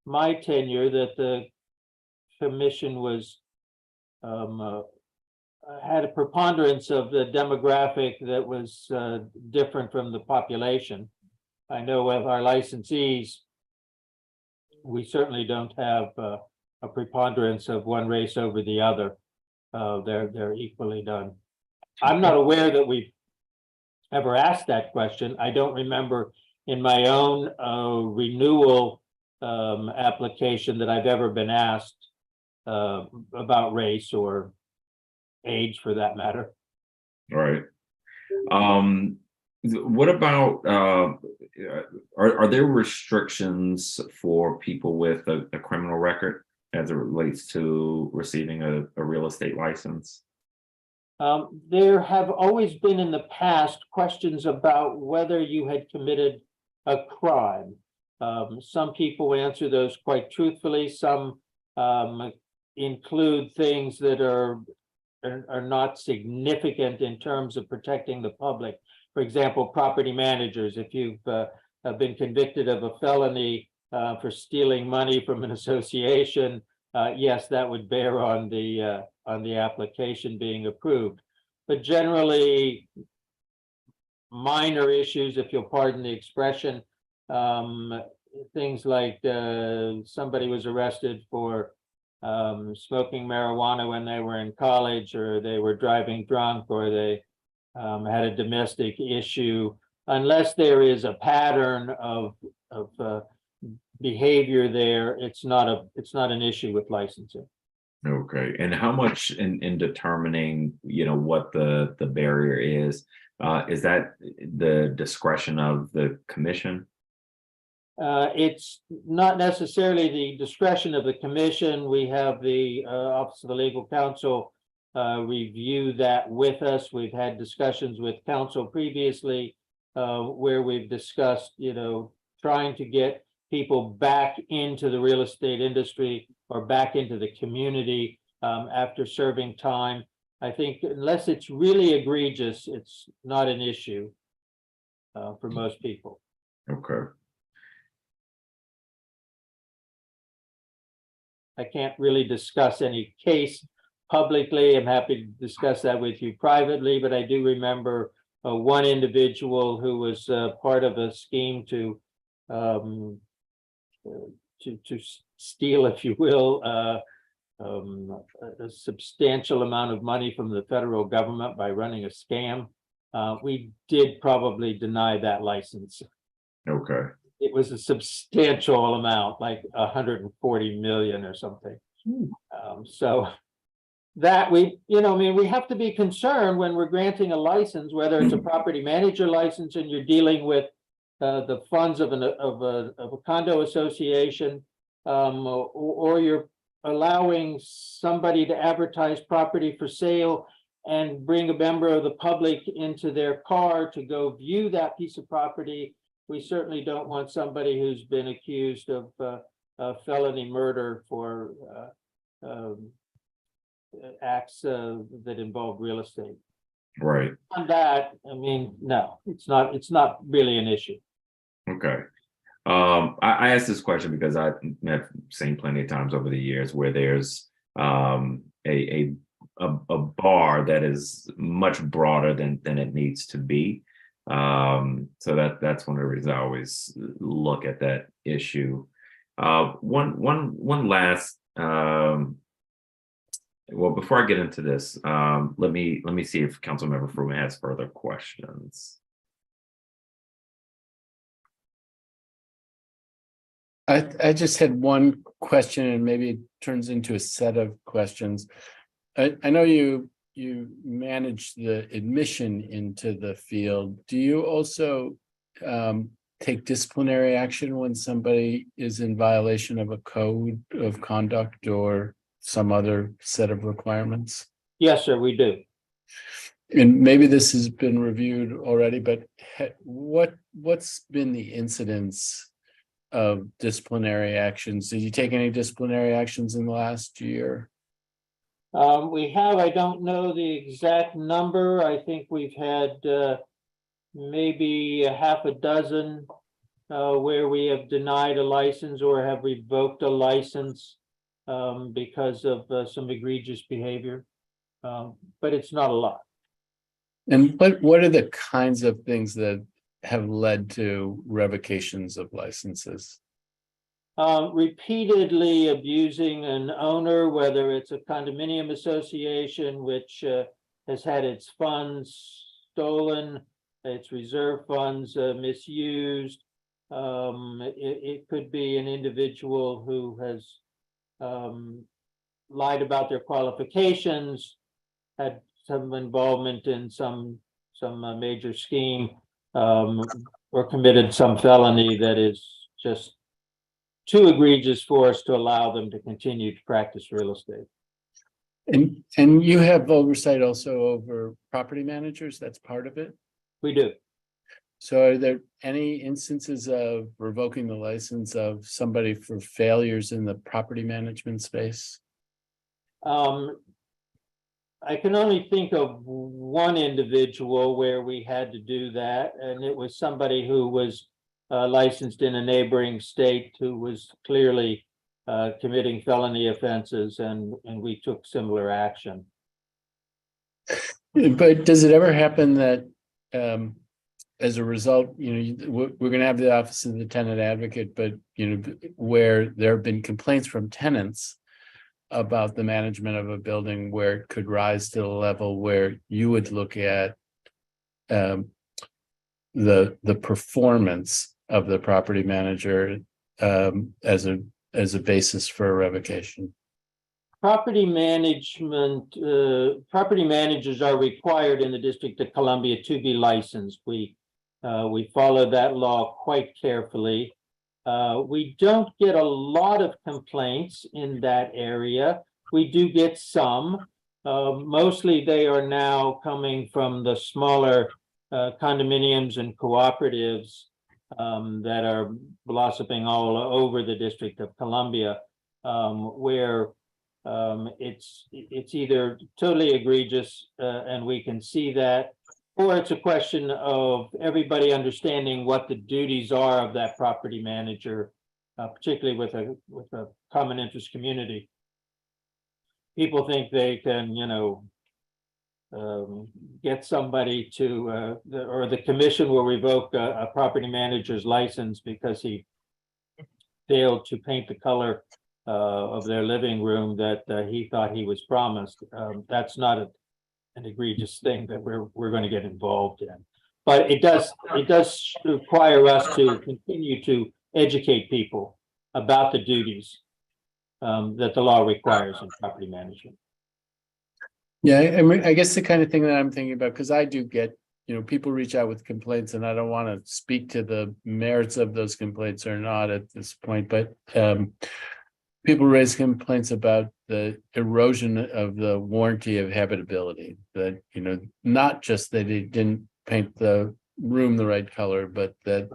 my tenure, that the commission was had a preponderance of the demographic that was different from the population. I know with our licensees, we certainly don't have a preponderance of one race over the other. they're equally done. I'm not aware that we've ever asked that question. I don't remember in my own renewal application that I've ever been asked about race or age for that matter. Right. What about are there restrictions for people with a criminal record as it relates to receiving a real estate license? There have always been in the past questions about whether you had committed a crime. Some people answer those quite truthfully. Some include things that are not significant in terms of protecting the public. For example, property managers, if you've been convicted of a felony for stealing money from an association, yes, that would bear on the application being approved. But generally, minor issues, if you'll pardon the expression, things like somebody was arrested for smoking marijuana when they were in college, or they were driving drunk, or they had a domestic issue. Unless there is a pattern of behavior there, it's not an issue with licensing. Okay, and how much in determining, what the barrier is that the discretion of the commission? It's not necessarily the discretion of the commission. We have the Office of the Legal Counsel review that with us. We've had discussions with counsel previously where we've discussed, trying to get people back into the real estate industry or back into the community after serving time. I think unless it's really egregious, it's not an issue for most people. Okay. I can't really discuss any case publicly. I'm happy to discuss that with you privately, but I do remember one individual who was part of a scheme to steal, if you will, a substantial amount of money from the federal government by running a scam. We did probably deny that license. Okay. It was a substantial amount, like 140 million or something. So that we have to be concerned when we're granting a license, whether it's a property manager license and you're dealing with the funds of a condo association, or you're allowing somebody to advertise property for sale and bring a member of the public into their car to go view that piece of property. We certainly don't want somebody who's been accused of felony murder for acts that involve real estate. Right. On that, no, it's not really an issue. Okay. I asked this question because I've seen plenty of times over the years where there's a bar that is much broader than it needs to be. So that's one of the reasons I always look at that issue. One last, well, before I get into this, let me see if Councilmember Fruin has further questions. I just had one question, and maybe it turns into a set of questions. I know you manage the admission into the field. Do you also take disciplinary action when somebody is in violation of a code of conduct or some other set of requirements? Yes, sir, we do. And maybe this has been reviewed already, but what's been the incidence of disciplinary actions? Did you take any disciplinary actions in the last year? We have. I don't know the exact number. I think we've had maybe a half a dozen where we have denied a license or have revoked a license because of some egregious behavior, but it's not a lot. And what are the kinds of things that have led to revocations of licenses? Repeatedly abusing an owner, whether it's a condominium association, which has had its funds stolen, its reserve funds misused. It could be an individual who has lied about their qualifications, had some involvement in some major scheme, or committed some felony that is just too egregious for us to allow them to continue to practice real estate. And you have oversight also over property managers, that's part of it? We do. So are there any instances of revoking the license of somebody for failures in the property management space? I can only think of one individual where we had to do that, and it was somebody who was licensed in a neighboring state who was clearly committing felony offenses, and we took similar action. But does it ever happen that as a result, we're going to have the Office of the Tenant Advocate, but where there have been complaints from tenants about the management of a building where it could rise to the level where you would look at the performance of the property manager as a basis for a revocation? Property managers are required in the District of Columbia to be licensed. We follow that law quite carefully. We don't get a lot of complaints in that area. We do get some. Mostly they are now coming from the smaller condominiums and cooperatives that are blossoming all over the District of Columbia, where it's either totally egregious and we can see that, or it's a question of everybody understanding what the duties are of that property manager, particularly with a common interest community. People think they can, get somebody to, or the commission will revoke a property manager's license because he failed to paint the color of their living room that he thought he was promised. That's not an egregious thing that we're going to get involved in, but it does require us to continue to educate people about the duties that the law requires in property management. Yeah, I mean, I guess the kind of thing that I'm thinking about, because I do get, people reach out with complaints, and I don't want to speak to the merits of those complaints or not at this point, but people raise complaints about the erosion of the warranty of habitability, that, not just that they didn't paint the room the right color, but that,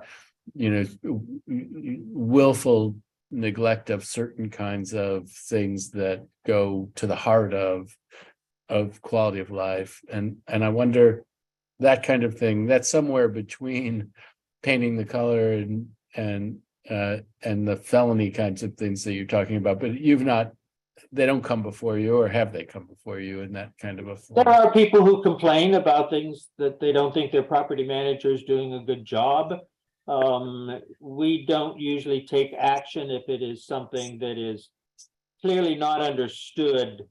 willful neglect of certain kinds of things that go to the heart of quality of life. And I wonder, that kind of thing, that's somewhere between painting the color and the felony kinds of things that you're talking about, but they don't come before you, or have they come before you in that kind of a form? There are people who complain about things that they don't think their property manager is doing a good job. We don't usually take action if it is something that is clearly not understood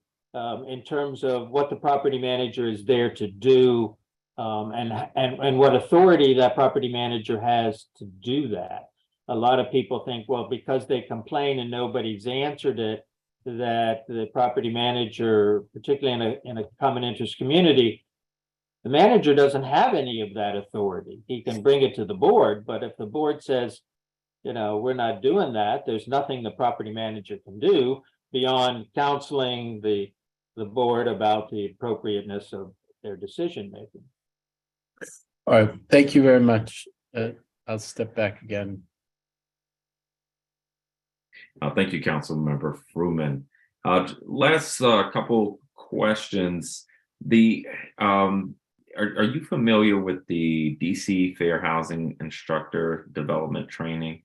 in terms of what the property manager is there to do, and what authority that property manager has to do that. A lot of people think, well, because they complain and nobody's answered it, that the property manager, particularly in a common interest community, the manager doesn't have any of that authority. He can bring it to the board, but if the board says, we're not doing that, there's nothing the property manager can do beyond counseling the board about the appropriateness of their decision making. All right, thank you very much. I'll step back again. Thank you, Councilmember Fruman. Last couple questions. Are you familiar with the DC Fair Housing Instructor Development Training?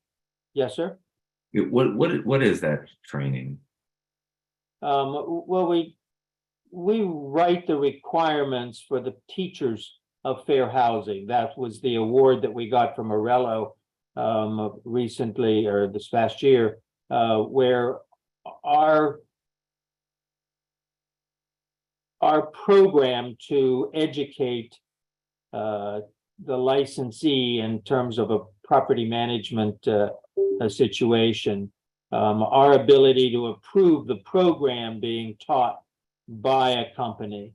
Yes, sir. What is that training? Well, we write the requirements for the teachers of fair housing. That was the award that we got from Morello recently, or this past year, where our program to educate the licensee in terms of a property management situation, our ability to approve the program being taught by a company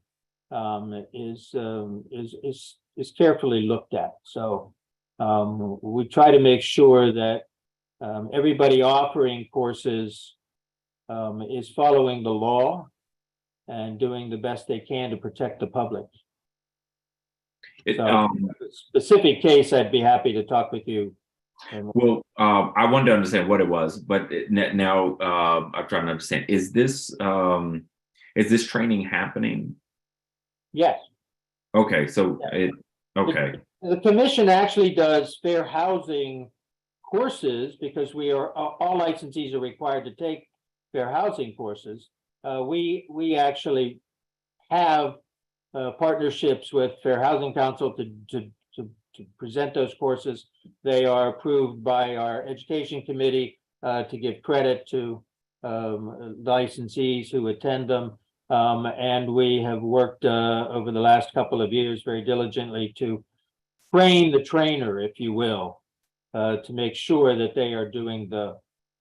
is carefully looked at. So we try to make sure that everybody offering courses is following the law and doing the best they can to protect the public. So, specific case, I'd be happy to talk with you. Well, I wanted to understand what it was, but now I'm trying to understand. Is this training happening? Yes. Okay, so Yeah. okay. The commission actually does fair housing courses because all licensees are required to take fair housing courses. We actually have partnerships with Fair Housing Council to present those courses. They are approved by our education committee to give credit to licensees who attend them. And we have worked over the last couple of years very diligently to train the trainer, if you will, to make sure that they are doing the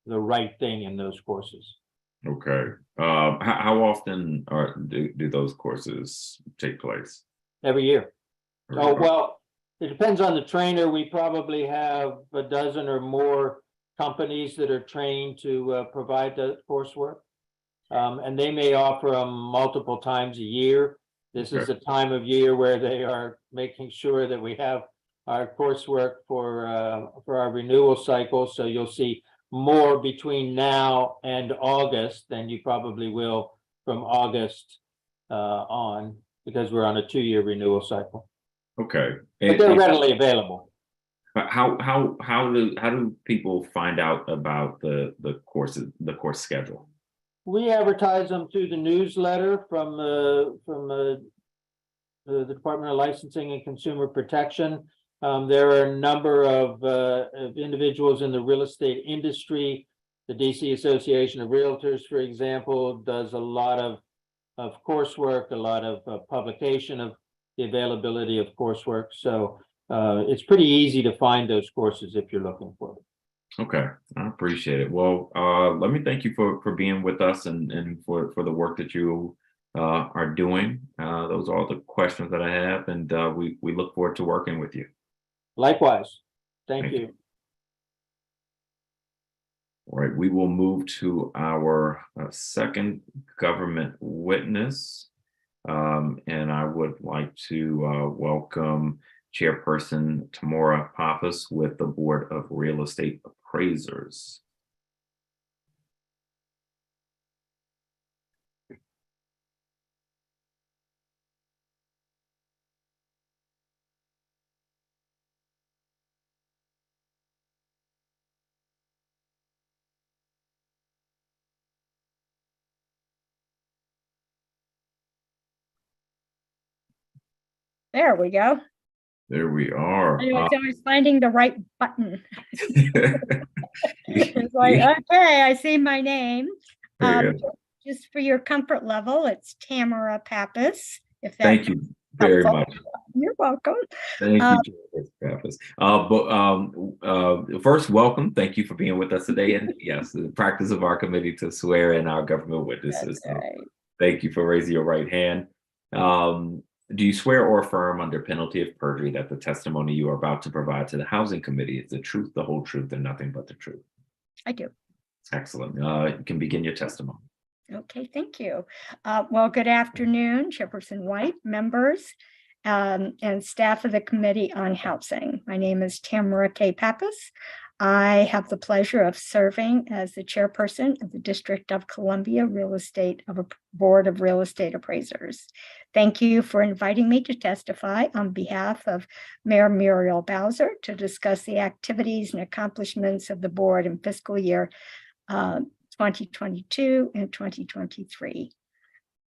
right thing in those courses. Okay. How often do those courses take place? Every year. Oh, well, it depends on the trainer. We probably have a dozen or more companies that are trained to provide the coursework. And they may offer them multiple times a year. This is a time of year where they are making sure that we have our coursework for our renewal cycle. So you'll see more between now and August than you probably will from August on, because we're on a 2-year renewal cycle. Okay. But they're readily available. How do people find out about the course schedule? We advertise them through the newsletter from the Department of Licensing and Consumer Protection. There are a number of individuals in the real estate industry. The DC Association of Realtors, for example, does a lot of coursework, a lot of publication of the availability of coursework. So it's pretty easy to find those courses if you're looking for them. Okay, I appreciate it. Well, let me thank you for being with us and for the work that you are doing. Those are all the questions that I have, and we look forward to working with you. Likewise. Thank you. All right, we will move to our second government witness. And I would like to welcome Chairperson Tamora Pappas with the Board of Real Estate Appraisers. There we go. There we are. I was finding the right button. It's like, okay, I see my name. Just for your comfort level, it's Tamara Pappas. If that's Thank you very much. You're welcome. Thank you, Pappas. First, welcome. Thank you for being with us today. And yes, the practice of our committee to swear in our government witnesses. Right. Thank you for raising your right hand. Do you swear or affirm under penalty of perjury that the testimony you are about to provide to the Housing Committee is the truth, the whole truth, and nothing but the truth? I do. Excellent. You can begin your testimony. Okay, thank you. Well, good afternoon, Chairperson White, members, and staff of the Committee on Housing. My name is Tamara K. Pappas. I have the pleasure of serving as the chairperson of the District of Columbia Board of Real Estate Appraisers. Thank you for inviting me to testify on behalf of Mayor Muriel Bowser to discuss the activities and accomplishments of the board in fiscal year 2022 and 2023.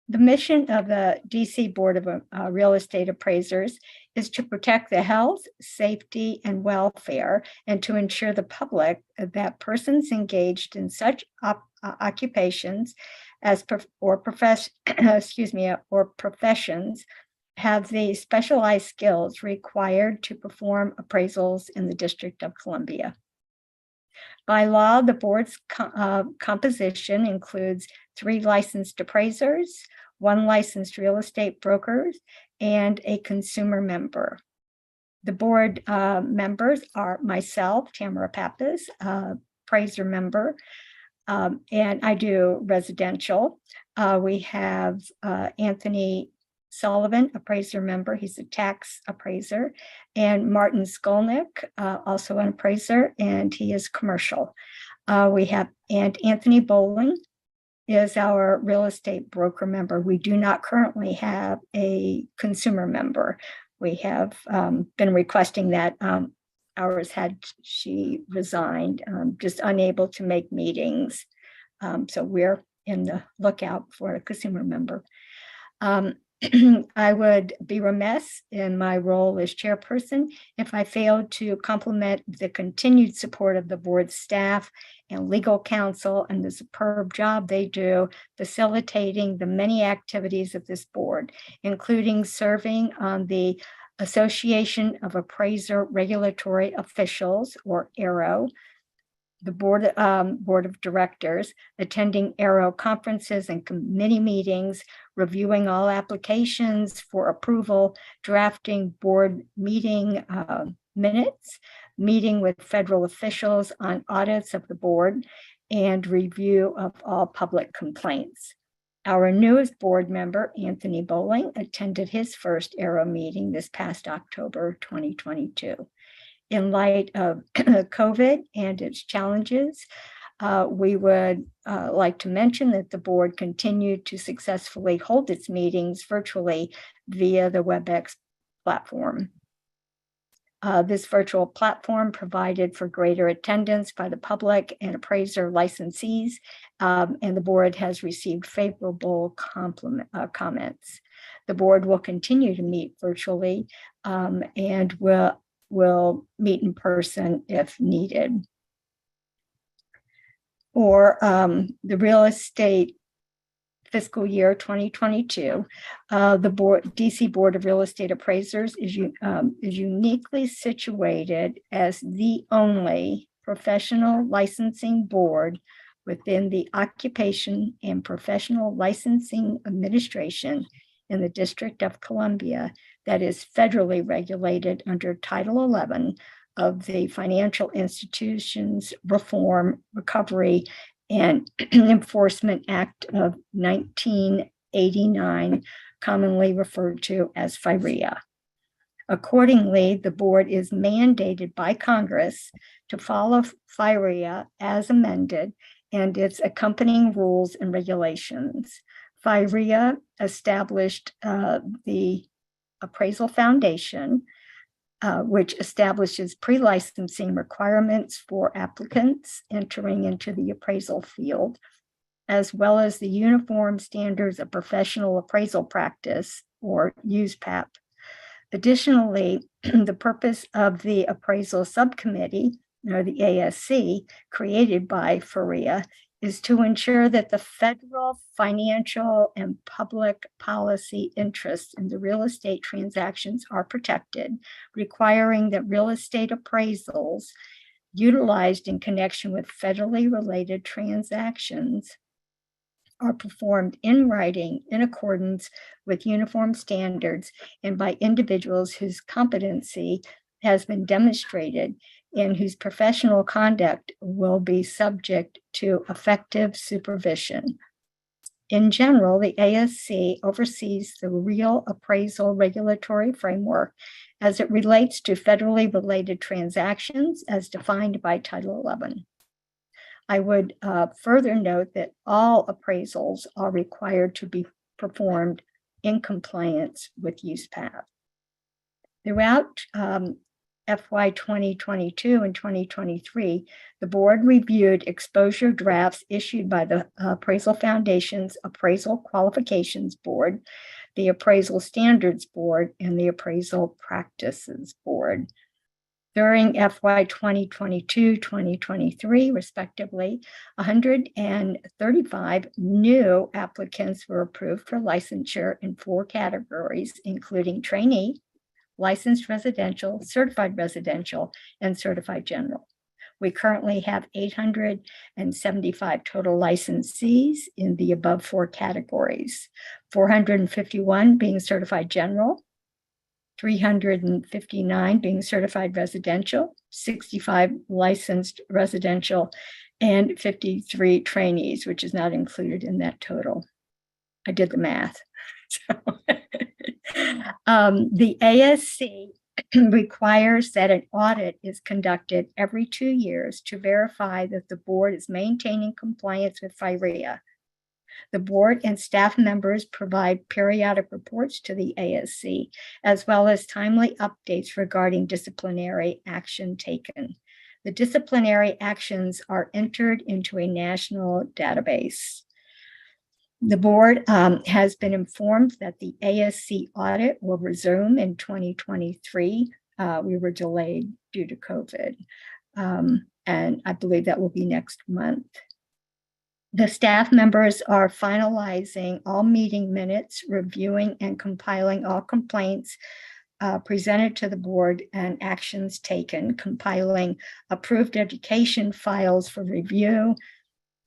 The mission of the DC Board of Real Estate Appraisers is to protect the health, safety, and welfare, and to ensure the public that persons engaged in such occupations or professions have the specialized skills required to perform appraisals in the District of Columbia. By law, the board's composition includes 3 licensed appraisers, 1 licensed real estate broker, and a consumer member. The board members are myself, Tamara Pappas, appraiser member, and I do residential. We have Anthony Sullivan, appraiser member. He's a tax appraiser, and Martin Skolnick, also an appraiser, and he is commercial. And Anthony Bowling is our real estate broker member. We do not currently have a consumer member. We have been requesting that. She resigned, just unable to make meetings. So we're in the lookout for a consumer member. I would be remiss in my role as chairperson if I failed to compliment the continued support of the board staff and legal counsel and the superb job they do facilitating the many activities of this board, including serving on the Association of Appraiser Regulatory Officials, or ARO, the board of directors, attending ARO conferences and committee meetings, reviewing all applications for approval, drafting board meeting minutes, meeting with federal officials on audits of the board, and review of all public complaints. Our newest board member, Anthony Bowling, attended his first ARO meeting this past October 2022. In light of COVID and its challenges, we would like to mention that the board continued to successfully hold its meetings virtually via the WebEx platform. This virtual platform provided for greater attendance by the public and appraiser licensees, and the board has received favorable comments. The board will continue to meet virtually and will meet in person if needed. For the real estate fiscal year 2022, the DC Board of Real Estate Appraisers is uniquely situated as the only professional licensing board within the Occupation and Professional Licensing Administration in the District of Columbia that is federally regulated under Title 11 of the Financial Institutions Reform, Recovery, and Enforcement Act of 1989, commonly referred to as FIREA. Accordingly, the board is mandated by Congress to follow FIREA as amended and its accompanying rules and regulations. FIREA established the Appraisal Foundation, which establishes pre-licensing requirements for applicants entering into the appraisal field, as well as the Uniform Standards of Professional Appraisal Practice, or USPAP. Additionally, the purpose of the Appraisal Subcommittee, or the ASC, created by FIREA, is to ensure that the federal financial and public policy interests in the real estate transactions are protected, requiring that real estate appraisals utilized in connection with federally related transactions are performed in writing in accordance with uniform standards and by individuals whose competency has been demonstrated and whose professional conduct will be subject to effective supervision. In general, the ASC oversees the real appraisal regulatory framework as it relates to federally related transactions as defined by Title 11. I would further note that all appraisals are required to be performed in compliance with USPAP. Throughout FY 2022 and 2023, the board reviewed exposure drafts issued by the Appraisal Foundation's Appraisal Qualifications Board, the Appraisal Standards Board, and the Appraisal Practices Board. During FY 2022-2023, respectively, 135 new applicants were approved for licensure in 4 categories, including trainee, licensed residential, certified residential, and certified general. We currently have 875 total licensees in the above 4 categories, 451 being certified general, 359 being certified residential, 65 licensed residential, and 53 trainees, which is not included in that total. I did the math. The ASC requires that an audit is conducted every 2 years to verify that the board is maintaining compliance with BREA. The board and staff members provide periodic reports to the ASC, as well as timely updates regarding disciplinary action taken. The disciplinary actions are entered into a national database. The board has been informed that the ASC audit will resume in 2023. We were delayed due to COVID, and I believe that will be next month. The staff members are finalizing all meeting minutes, reviewing and compiling all complaints presented to the board and actions taken, compiling approved education files for review,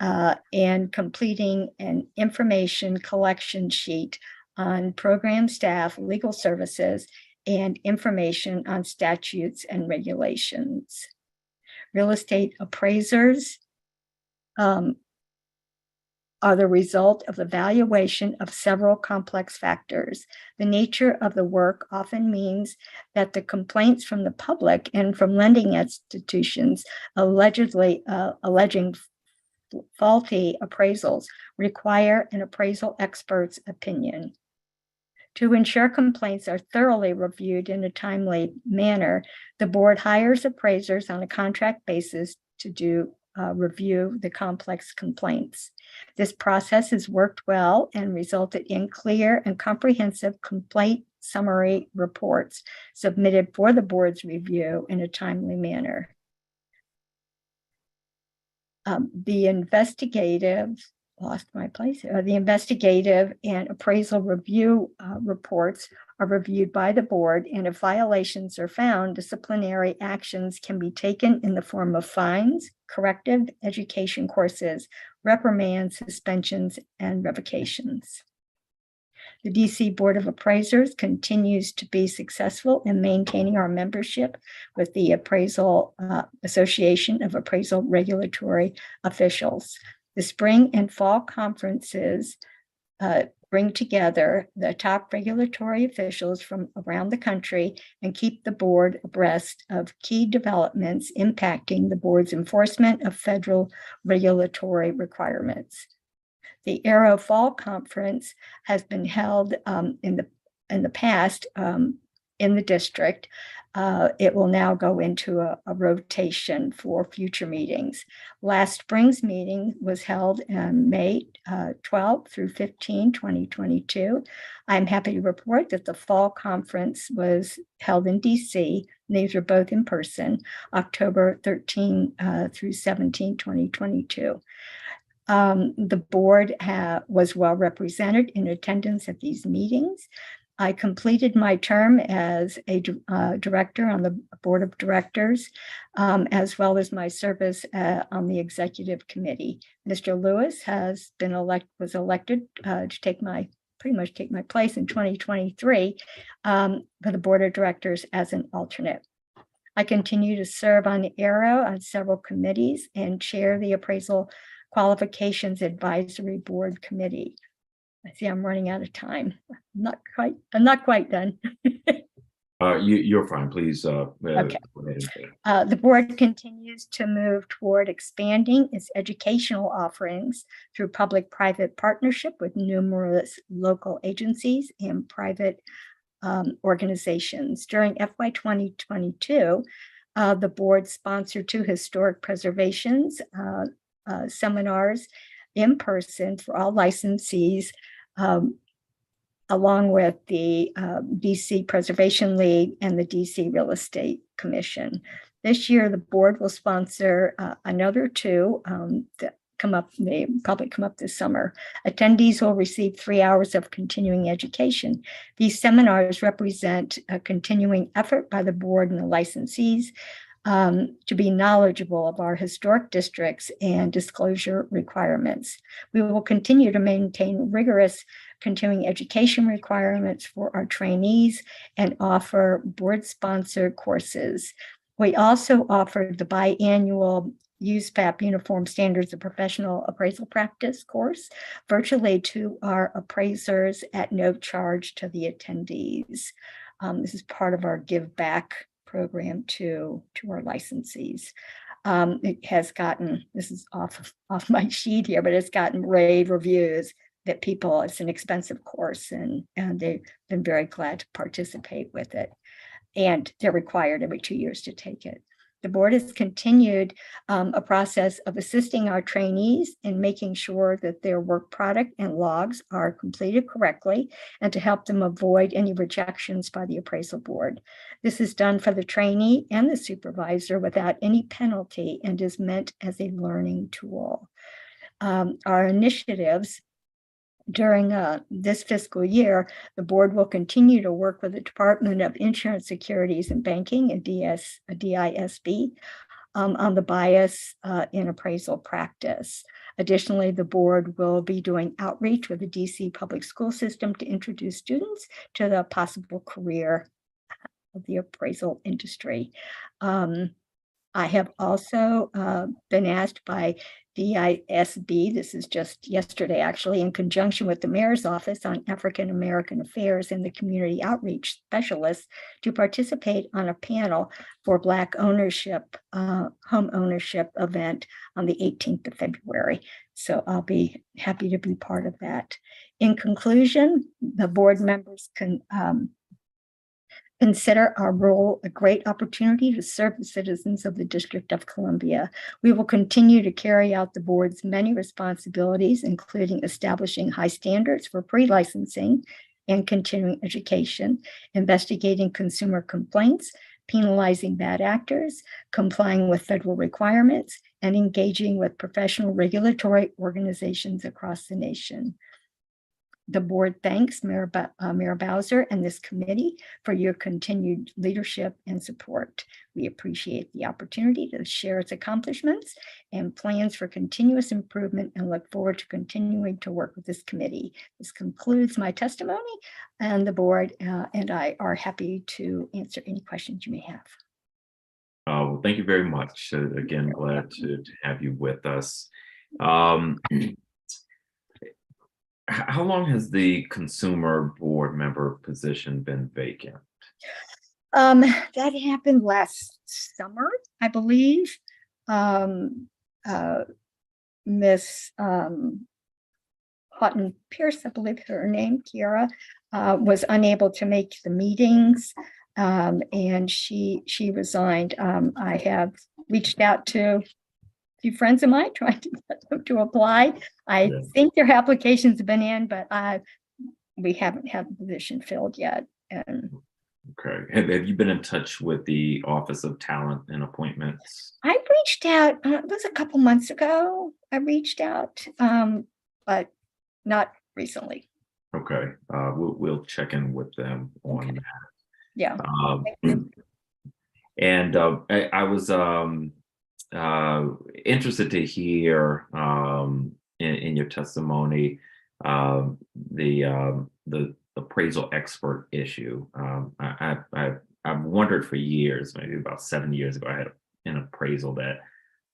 and completing an information collection sheet on program staff, legal services, and information on statutes and regulations. Real estate appraisers are the result of the valuation of several complex factors. The nature of the work often means that the complaints from the public and from lending institutions alleging faulty appraisals require an appraisal expert's opinion. To ensure complaints are thoroughly reviewed in a timely manner, the board hires appraisers on a contract basis to review the complex complaints. This process has worked well and resulted in clear and comprehensive complaint summary reports submitted for the board's review in a timely manner. The investigative and appraisal review reports are reviewed by the board, and if violations are found, disciplinary actions can be taken in the form of fines, corrective education courses, reprimands, suspensions, and revocations. The DC Board of Appraisers continues to be successful in maintaining our membership with the Appraisal Association of Appraisal Regulatory Officials. The spring and fall conferences bring together the top regulatory officials from around the country and keep the board abreast of key developments impacting the board's enforcement of federal regulatory requirements. The Aero Fall Conference has been held in the past in the district. It will now go into a rotation for future meetings. Last spring's meeting was held on May 12 through 15, 2022. I'm happy to report that the fall conference was held in DC. These are both in person, October 13 through 17, 2022. The board was well represented in attendance at these meetings. I completed my term as a director on the board of directors, as well as my service on the executive committee. Mr. Lewis was elected to pretty much take my place in 2023 for the board of directors as an alternate. I continue to serve on the Aero on several committees and chair the Appraisal Qualifications Advisory Board Committee. I see I'm running out of time. I'm not quite done. You're fine, please. Okay. The board continues to move toward expanding its educational offerings through public-private partnership with numerous local agencies and private organizations. During FY 2022, the board sponsored 2 historic preservations seminars in person for all licensees, along with the DC Preservation League and the DC Real Estate Commission. This year, the board will sponsor another 2 that may probably come up this summer. Attendees will receive 3 hours of continuing education. These seminars represent a continuing effort by the board and the licensees to be knowledgeable of our historic districts and disclosure requirements. We will continue to maintain rigorous continuing education requirements for our trainees and offer board-sponsored courses. We also offer the biannual USPAP Uniform Standards of Professional Appraisal Practice course virtually to our appraisers at no charge to the attendees. This is part of our Give Back program to our licensees. It has gotten, this is off my sheet here, but it's gotten rave reviews that people, it's an expensive course and they've been very glad to participate with it. And they're required every 2 years to take it. The board has continued a process of assisting our trainees in making sure that their work product and logs are completed correctly and to help them avoid any rejections by the appraisal board. This is done for the trainee and the supervisor without any penalty and is meant as a learning tool. Our initiatives during this fiscal year, the board will continue to work with the Department of Insurance Securities and Banking, a DISB, on the bias in appraisal practice. Additionally, the board will be doing outreach with the DC public school system to introduce students to the possible career of the appraisal industry. I have also been asked by DISB, this is just yesterday actually, in conjunction with the Mayor's Office on African American Affairs and the Community Outreach Specialists, to participate on a panel for Black ownership, home ownership event on the 18th of February. So I'll be happy to be part of that. In conclusion, the board members can consider our role a great opportunity to serve the citizens of the District of Columbia. We will continue to carry out the board's many responsibilities, including establishing high standards for pre-licensing and continuing education, investigating consumer complaints, penalizing bad actors, complying with federal requirements, and engaging with professional regulatory organizations across the nation. The board thanks Mayor Bowser and this committee for your continued leadership and support. We appreciate the opportunity to share its accomplishments and plans for continuous improvement and look forward to continuing to work with this committee. This concludes my testimony, and the board and I are happy to answer any questions you may have. Well, thank you very much. Again, glad to have you with us. How long has the consumer board member position been vacant? That happened last summer, I believe. Miss Houghton Pierce, I believe her name, Kiara, was unable to make the meetings, and she resigned. I have reached out to few friends of mine trying to get them to apply. I think their applications have been in, but we haven't had the position filled yet. And okay, have you been in touch with the Office of Talent and Appointments? I reached out, it was a couple months ago. I reached out, but not recently. Okay, we'll check in with them on that. Yeah. And I was interested to hear in your testimony the appraisal expert issue. I've wondered for years, maybe about 7 years ago, I had an appraisal that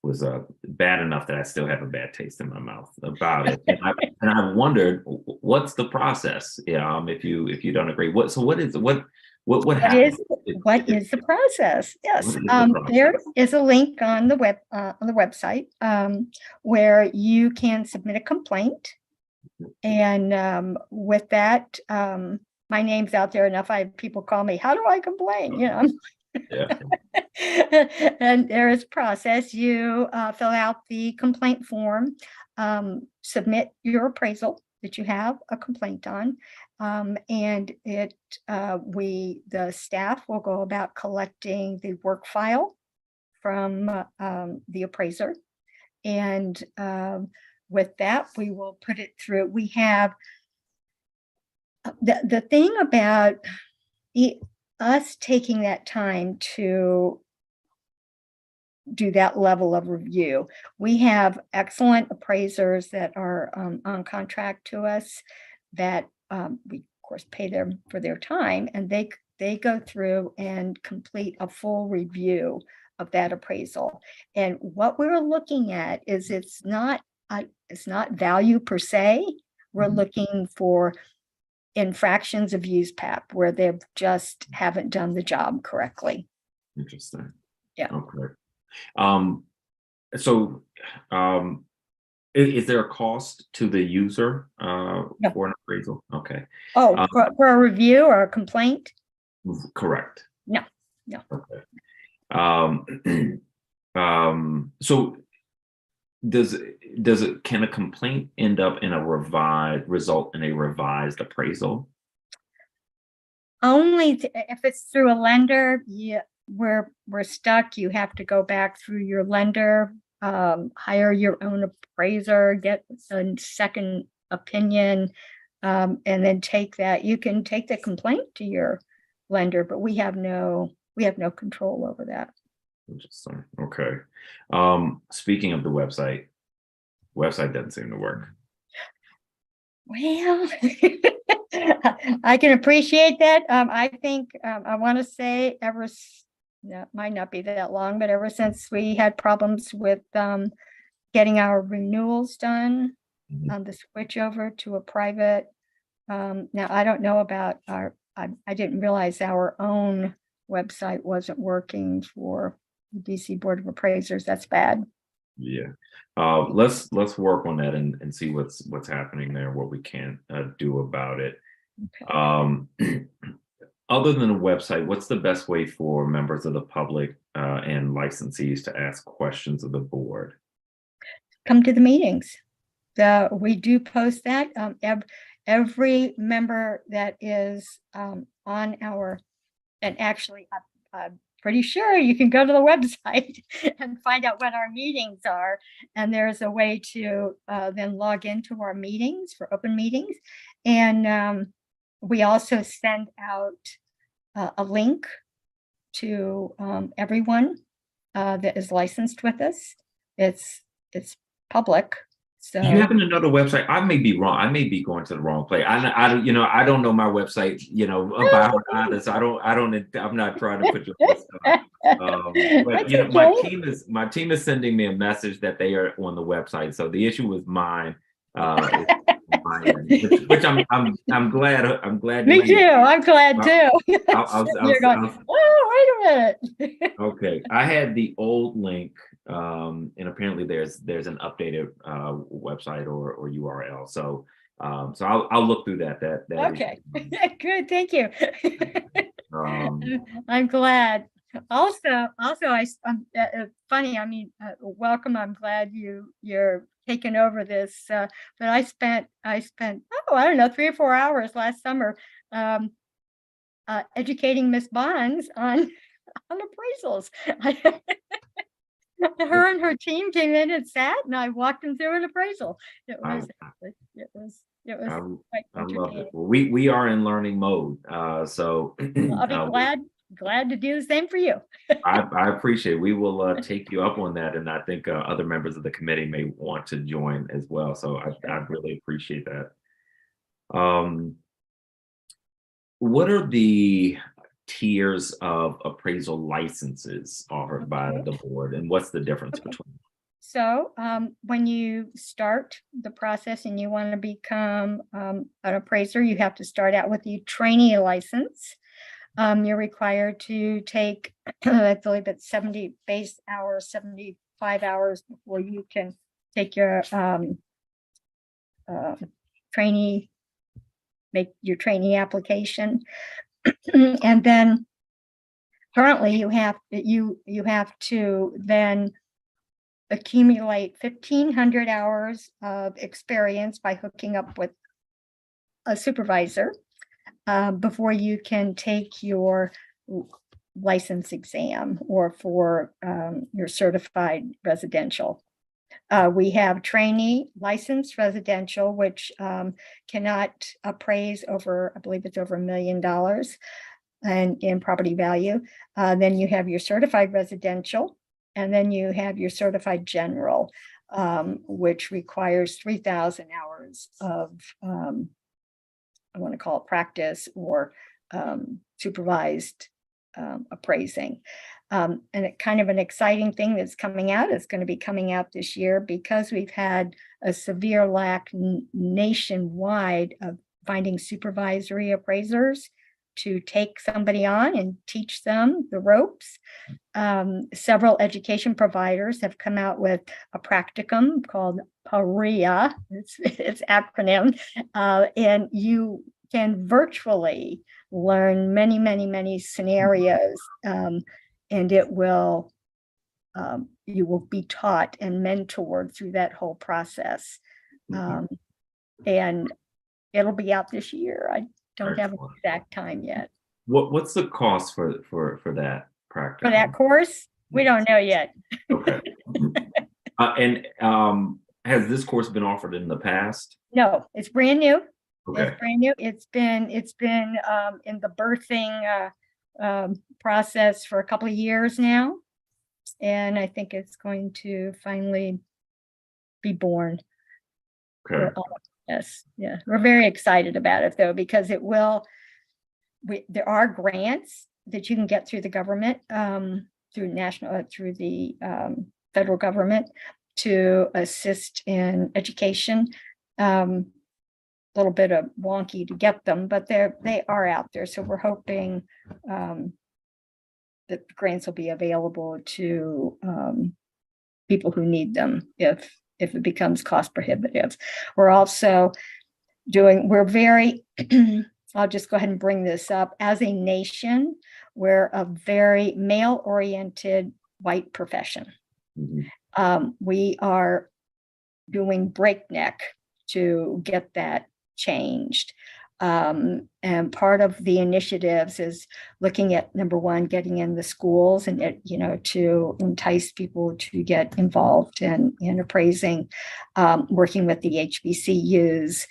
was bad enough that I still have a bad taste in my mouth about it. And I wondered, what's the process? If you don't agree, what happens? What is the process? Yes, there is a link on the website where you can submit a complaint, and with that, my name's out there enough. People call me, how do I complain? You know, Yeah. and there is a process. You fill out the complaint form, submit your appraisal that you have a complaint on, and the staff will go about collecting the work file from the appraiser, and with that, we will put it through. We have the thing about us taking that time to do that level of review. We have excellent appraisers that are on contract to us that we of course pay them for their time, and they go through and complete a full review of that appraisal. And what we're looking at is it's not value per se. We're looking for infractions of USPAP where they just haven't done the job correctly. Interesting. Yeah. Okay. So is there a cost to the user No. for an appraisal? Okay. Oh, for a review or a complaint? Correct. No. Okay. So can a complaint end up in result in a revised appraisal? Only if it's through a lender. Yeah, we're stuck. You have to go back through your lender, hire your own appraiser, get a second opinion, and then take that. You can take the complaint to your lender, but we have no control over that. Interesting. Okay. Speaking of the website doesn't seem to work. Well, I can appreciate that. I think I want to say it might not be that long, but ever since we had problems with getting our renewals done on the switch over to a private. Now I don't know about I didn't realize our own website wasn't working for the DC Board of Appraisers. That's bad. Yeah. Let's work on that and see what's happening there, what we can do about it. Okay. Other than a website, what's the best way for members of the public and licensees to ask questions of the board? Come to the meetings. We do post that. Every member that is on our, and actually I'm pretty sure you can go to the website and find out when our meetings are. And there's a way to then log into our meetings for open meetings. And we also send out a link to everyone that is licensed with us. It's public. So Do you happen to know the website? I may be wrong. I may be going to the wrong place. I don't know my website, by heart. So I'm not trying to put you on the spot. But okay. my team is sending me a message that they are on the website. So the issue was mine. Which I'm glad. Me too. I'm glad too. You're going, oh, wait a minute. Okay, I had the old link, and apparently there's an updated website or URL. So I'll look through that. Okay, good. Thank you. I'm glad. Also, funny. I mean, welcome. I'm glad you're taking over this. But I spent I don't know 3 or 4 hours last summer educating Miss Bonds on appraisals. Her and her team came in and sat, and I walked them through an appraisal. It was quite I love it. entertaining. Well, we are in learning mode, so I'll be glad to do the same for you. I appreciate it. We will take you up on that, and I think other members of the committee may want to join as well. So I really appreciate that. What are the tiers of appraisal licenses offered by the board, and what's the difference between them? So when you start the process and you want to become an appraiser, you have to start out with the trainee license. You're required to take, I believe it's 70 base hours, 75 hours before you can take your trainee make your trainee application. And then currently you have to then accumulate 1,500 hours of experience by hooking up with a supervisor before you can take your license exam or for your certified residential. We have trainee licensed residential, which cannot appraise over, I believe it's over $1 million in property value. Then you have your certified residential, and then you have your certified general, which requires 3,000 hours of, I want to call it practice or supervised appraising. And it kind of an exciting thing that's coming out, is going to be coming out this year, because we've had a severe lack nationwide of finding supervisory appraisers to take somebody on and teach them the ropes. Several education providers have come out with a practicum called BREA, it's acronym, and you can virtually learn many scenarios, and it will, you will be taught and mentored through that whole process. And it'll be out this year. I don't have an exact time yet. What's the cost for that practice? For that course? We don't know yet. Okay. And has this course been offered in the past? No, it's brand new. Okay. It's brand new. It's been in the birthing process for a couple of years now. And I think it's going to finally be born. Okay. Yes, yeah, we're very excited about it though, because it will, there are grants that you can get through the government, through the federal government to assist in education. A little bit of wonky to get them, but they are out there. So we're hoping that grants will be available to people who need them if it becomes cost prohibitive. We're also we're very, I'll just go ahead and bring this up. As a nation, we're a very male-oriented white profession. We are doing breakneck to get that changed. And part of the initiatives is looking at, number one, getting in the schools and, to entice people to get involved in appraising, working with the HBCUs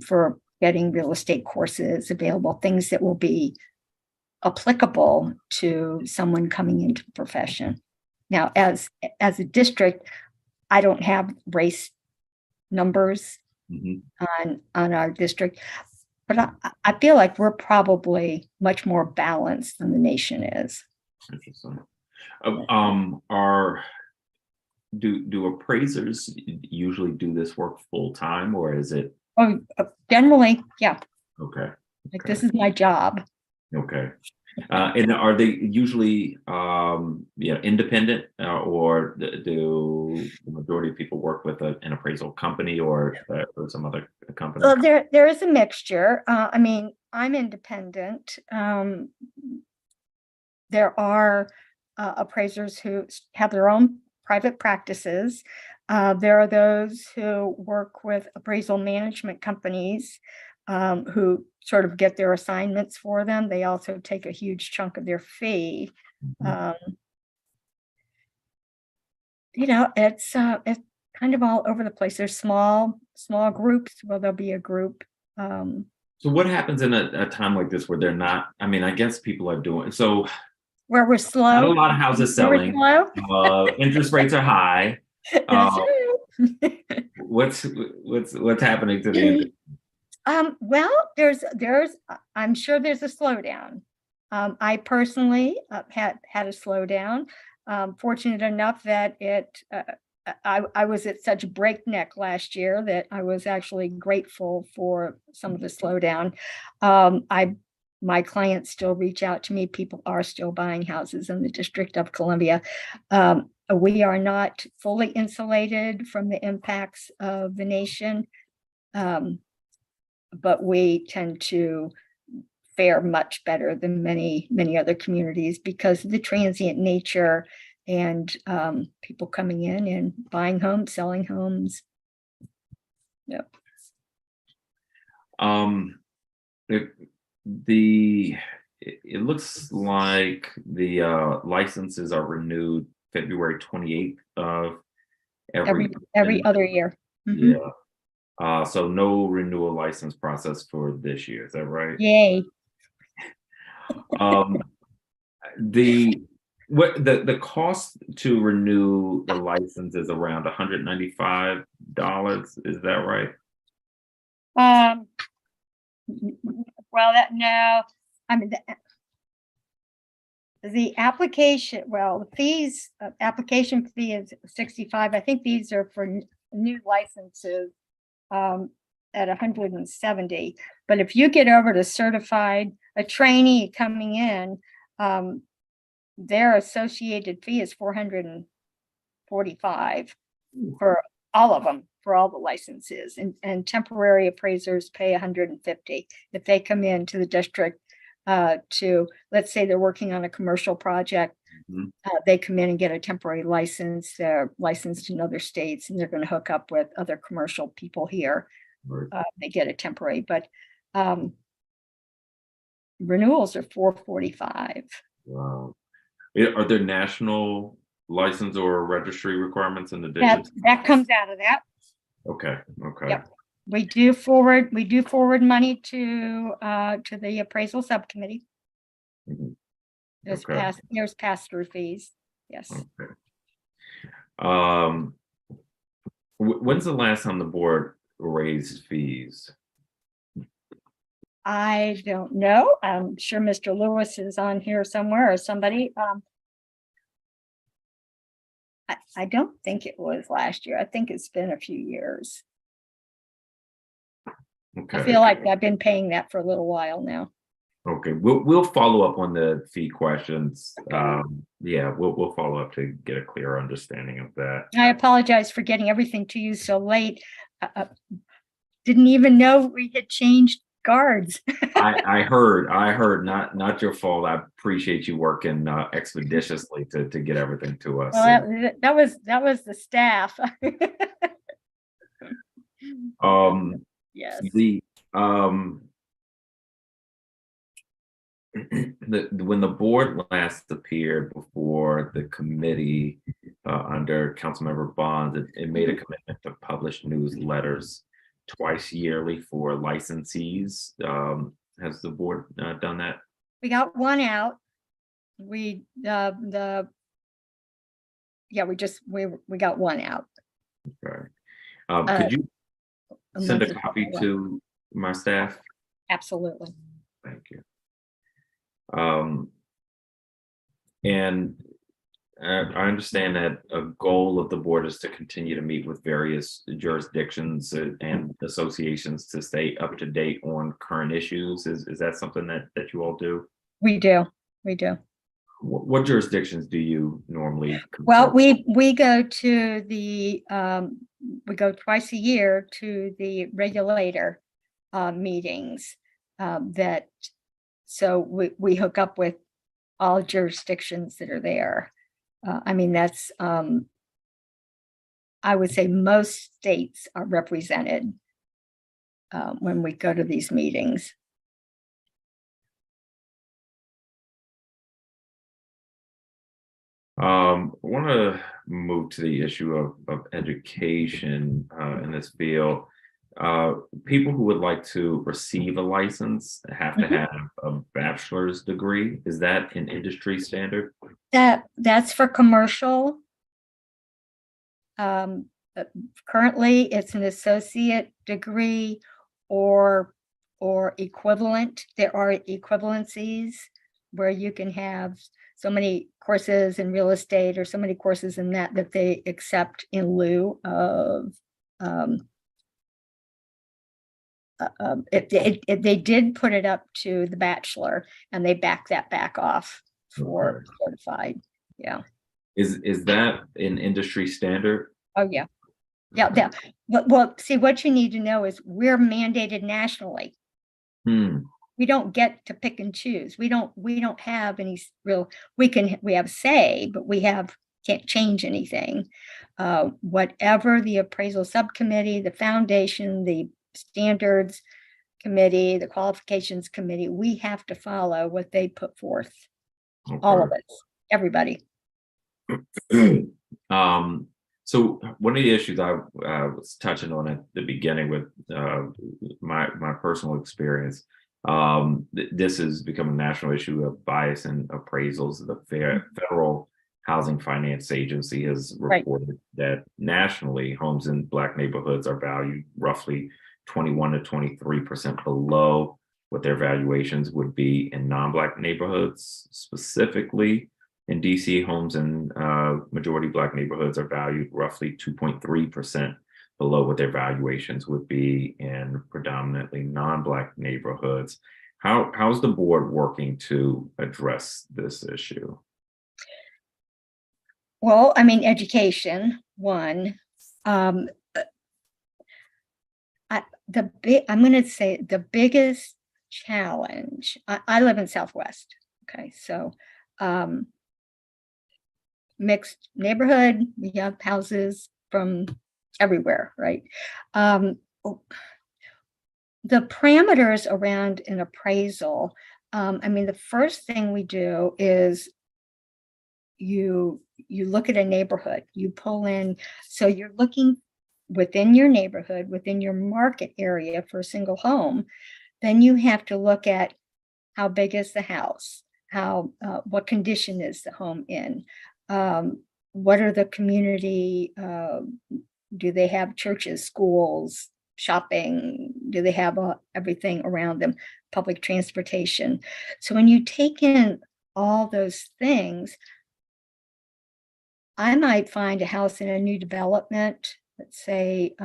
for getting real estate courses available, things that will be applicable to someone coming into the profession. Now, as a district, I don't have race numbers on our district, but I feel like we're probably much more balanced than the nation is. Interesting. Do appraisers usually do this work full time, or is it? Oh, generally, yeah. Okay. Like this is my job. Okay. And are they usually independent, or do the majority of people work with an appraisal company or some other company? Well, there is a mixture. I mean, I'm independent. There are appraisers who have their own private practices. There are those who work with appraisal management companies who sort of get their assignments for them. They also take a huge chunk of their fee. It's kind of all over the place. There's small groups. Well, there'll be a group. So what happens in a time like this where they're not? I mean, I guess people are doing so. Where we're slow. Not a lot of houses selling. Interest rates are high. What's happening to the industry? Well, I'm sure there's a slowdown. I personally had a slowdown. Fortunate enough that I was at such breakneck last year that I was actually grateful for some of the slowdown. My clients still reach out to me. People are still buying houses in the District of Columbia. We are not fully insulated from the impacts of the nation. but we tend to fare much better than many other communities because of the transient nature and people coming in and buying homes, selling homes. Yep. It looks like the licenses are renewed February 28th of Every other year. Yeah. So no renewal license process for this year, is that right? Yay. The cost to renew the license is around $195, is that right? Well, no, I mean, the application, well, the fees, application fee is 65. I think these are for new licenses at 170. But if you get over to certified, a trainee coming in, their associated fee is 445 for all of them, for all the licenses, and temporary appraisers pay 150 if they come into the district to, let's say they're working on a commercial project. They come in and get a temporary license. They're licensed in other states and they're going to hook up with other commercial people here. Right. They get a temporary, but renewals are 445. Wow. Are there national license or registry requirements in addition? That comes out of that. Okay. Yep. We do forward money to the appraisal subcommittee. There's pass-through fees. Yes. Okay. When's the last time the board raised fees? I don't know. I'm sure Mr. Lewis is on here somewhere or somebody. I don't think it was last year. I think it's been a few years. Okay. I feel like I've been paying that for a little while now. Okay, we'll follow up on the fee questions. Yeah, we'll follow up to get a clearer understanding of that. I apologize for getting everything to you so late. Didn't even know we had changed guards. I heard, not your fault. I appreciate you working expeditiously to get everything to us. Well, that was the staff. Yes. When the board last appeared before the committee under Councilmember Bonds, it made a commitment to publish newsletters twice yearly for licensees. Has the board done that? We got one out. We got one out. Okay. Could you send a copy to my staff? Absolutely. Thank you. And I understand that a goal of the board is to continue to meet with various jurisdictions and associations to stay up to date on current issues. Is that something that you all do? We do. What jurisdictions do you normally consult? Well, we go to the we go twice a year to the regulator meetings so we hook up with all jurisdictions that are there. I mean, that's I would say most states are represented when we go to these meetings. I want to move to the issue of education in this field. People who would like to receive a license have to have a bachelor's degree. Is that an industry standard? That's for commercial. Currently, it's an associate degree or equivalent. There are equivalencies where you can have so many courses in real estate or so many courses in that they accept in lieu of if they did put it up to the bachelor and they back off for certified. Yeah. Is that an industry standard? Oh yeah. Yeah. Well, see, what you need to know is we're mandated nationally. We don't get to pick and choose. We don't have any real, we have say, but can't change anything. Whatever the appraisal subcommittee, the foundation, the standards committee, the qualifications committee, we have to follow what they put forth. All of us, everybody. So one of the issues I was touching on at the beginning with my personal experience, this has become a national issue of bias in appraisals. The Federal Housing Finance Agency has reported that nationally, homes in Black neighborhoods are valued roughly 21 to 23% below what their valuations would be in non-Black neighborhoods. Specifically, in DC, homes in majority Black neighborhoods are valued roughly 2.3% below what their valuations would be in predominantly non-Black neighborhoods. How's the board working to address this issue? Well, I mean, education, one. I'm going to say the biggest challenge, I live in Southwest. Okay, so mixed neighborhood, we have houses from everywhere, right? The parameters around an appraisal, I mean, the first thing we do is you look at a neighborhood, you pull in, so you're looking within your neighborhood, within your market area for a single home. Then you have to look at how big is the house, what condition is the home in, what are the community, do they have churches, schools, shopping, do they have everything around them, public transportation. So when you take in all those things, I might find a house in a new development, let's say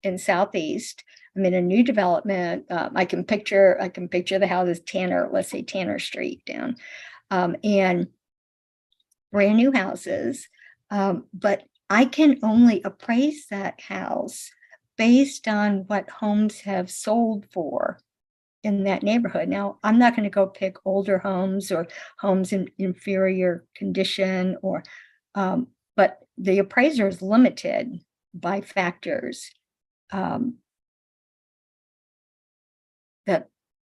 in Southeast. I'm in a new development. I can picture the house as Tanner, let's say Tanner Street down, and brand new houses. But I can only appraise that house based on what homes have sold for in that neighborhood. Now, I'm not going to go pick older homes or homes in inferior condition, but the appraiser is limited by factors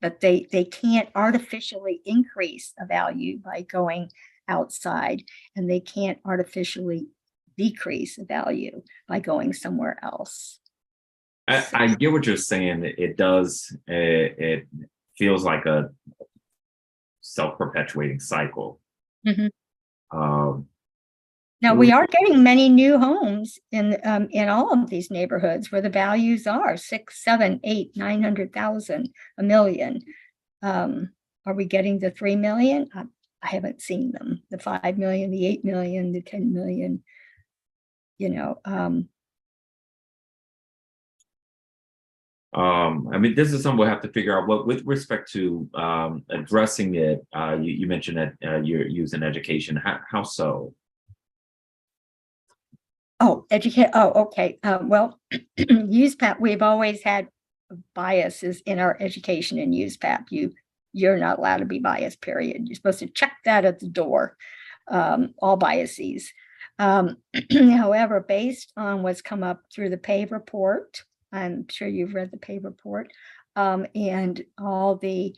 that they can't artificially increase a value by going outside, and they can't artificially decrease a value by going somewhere else. I get what you're saying. It feels like a self-perpetuating cycle. Mm-hmm. Now we are getting many new homes in all of these neighborhoods where the values are 6, 7, 8, 900,000, $1 million. Are we getting the 3 million? I haven't seen them. The 5 million, the 8 million, the 10 million. I mean, this is something we'll have to figure out. What with respect to addressing it, you mentioned that you're using education. How so? Oh, educate. Oh, okay. Well, USPAP, we've always had biases in our education in USPAP. You're not allowed to be biased, period. You're supposed to check that at the door, all biases. However, based on what's come up through the PAVE report, I'm sure you've read the PAVE report, and all the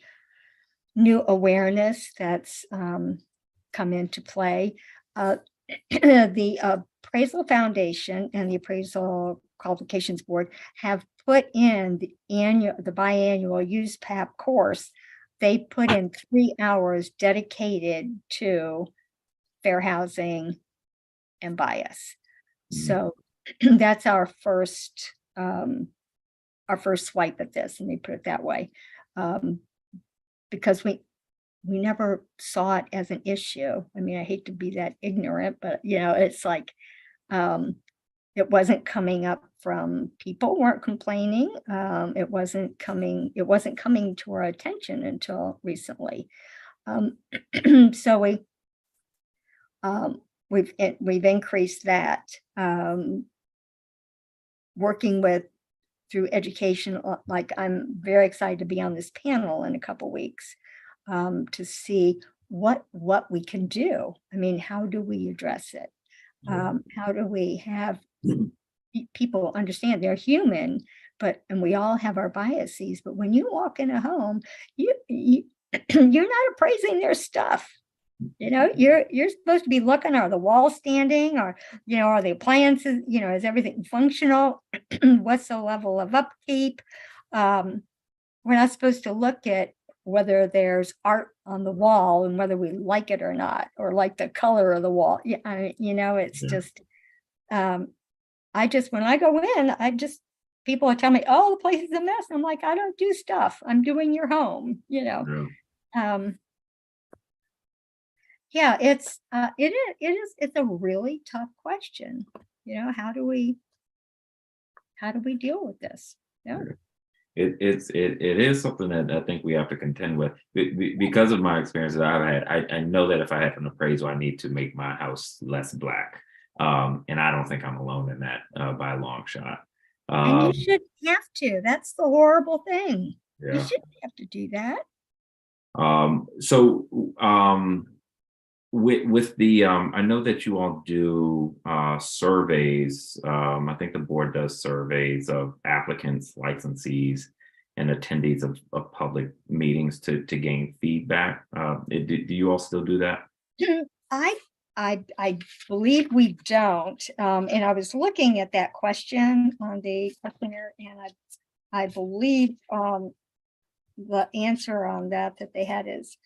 new awareness that's come into play, the Appraisal Foundation and the Appraisal Qualifications Board have put in the biannual USPAP course. They put in 3 hours dedicated to fair housing and bias. So that's our first swipe at this, and they put it that way, because we never saw it as an issue. I mean, I hate to be that ignorant, but it's like it wasn't coming up from people weren't complaining. It wasn't coming to our attention until recently. So we've increased that. Working with through education, like I'm very excited to be on this panel in a couple weeks to see what we can do. I mean, how do we address it? How do we have people understand they're human, and we all have our biases, but when you walk in a home, you're not appraising their stuff. You know, you're supposed to be looking, are the walls standing, or, you know, are the appliances, you know, is everything functional? What's the level of upkeep? We're not supposed to look at whether there's art on the wall and whether we like it or not, or like the color of the wall. Yeah, you know, it's just, when I go in, people tell me, oh, the place is a mess. I'm like, I don't do stuff. I'm doing your home, you know. Yeah, it's a really tough question. You know, how do we deal with this? Yeah. It is something that I think we have to contend with because of my experience that I've had. I know that if I have an appraisal, I need to make my house less black. And I don't think I'm alone in that by a long shot. And you shouldn't have to. That's the horrible thing. Yeah. You shouldn't have to do that. With the I know that you all do surveys. I think the board does surveys of applicants, licensees, and attendees of public meetings to gain feedback. Do you all still do that? I believe we don't. And I was looking at that question on the questionnaire, and I believe the answer on that they had is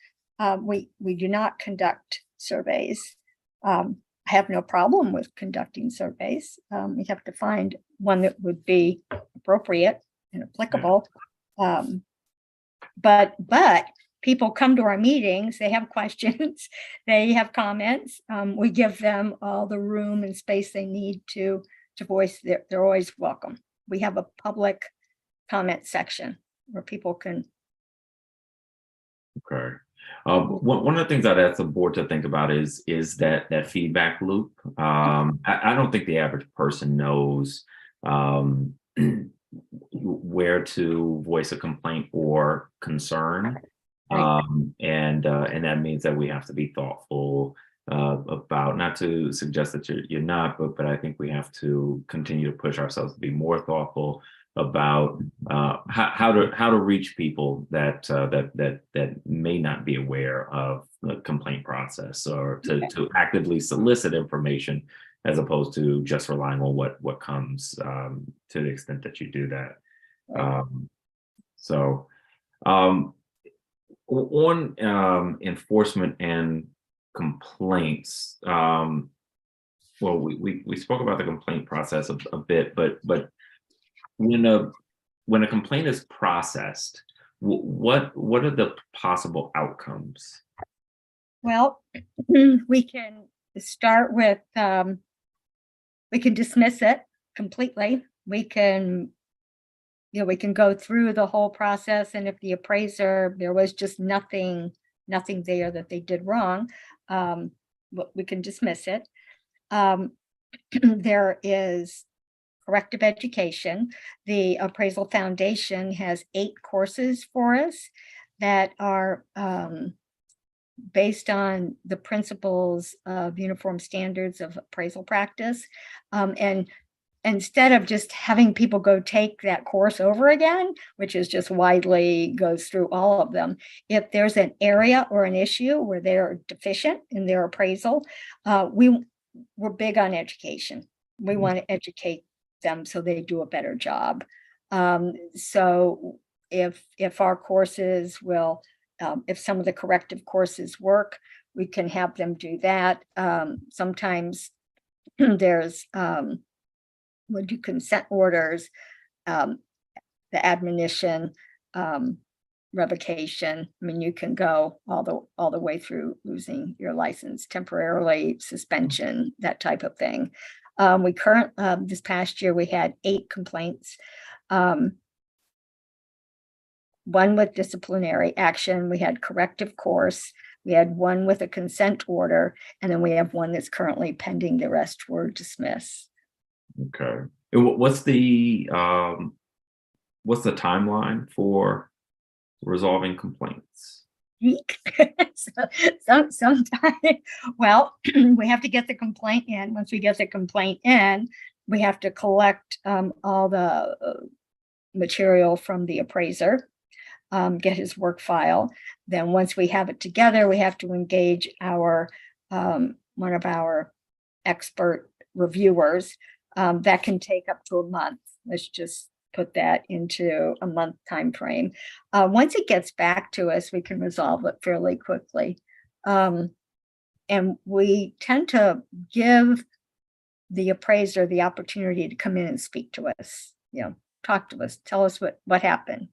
we do not conduct surveys. I have no problem with conducting surveys. We have to find one that would be appropriate and applicable. But people come to our meetings, they have questions, they have comments. We give them all the room and space they need to voice. They're always welcome. We have a public comment section where people can. Okay. One of the things I'd ask the board to think about is that feedback loop. I don't think the average person knows where to voice a complaint or concern. And that means that we have to be thoughtful about, not to suggest that you're not, but I think we have to continue to push ourselves to be more thoughtful about how to reach people that may not be aware of the complaint process, or to actively solicit information as opposed to just relying on what comes to the extent that you do that. On enforcement and complaints, well, we spoke about the complaint process a bit, but when a complaint is processed, what are the possible outcomes? Well, we can start with, we can dismiss it completely. We can go through the whole process, and if the appraiser, there was just nothing there that they did wrong, we can dismiss it. There is corrective education. The Appraisal Foundation has 8 courses for us that are based on the principles of uniform standards of appraisal practice. And instead of just having people go take that course over again, which is just widely goes through all of them, if there's an area or an issue where they're deficient in their appraisal, we're big on education. We want to educate them so they do a better job. So if our courses will, if some of the corrective courses work, we can have them do that. Sometimes there's would do consent orders, the admonition, revocation. I mean, you can go all the way through losing your license temporarily, suspension, that type of thing. This past year we had 8 complaints. One with disciplinary action. We had corrective course. We had one with a consent order, and then we have one that's currently pending. The rest were dismissed. Okay. And what's the timeline for resolving complaints? Sometime, well, we have to get the complaint in. Once we get the complaint in, we have to collect all the material from the appraiser, get his work file. Then once we have it together, we have to engage our one of our expert reviewers. That can take up to a month. Let's just put that into a month time frame. Once it gets back to us, we can resolve it fairly quickly. And we tend to give the appraiser the opportunity to come in and speak to us, talk to us, tell us what happened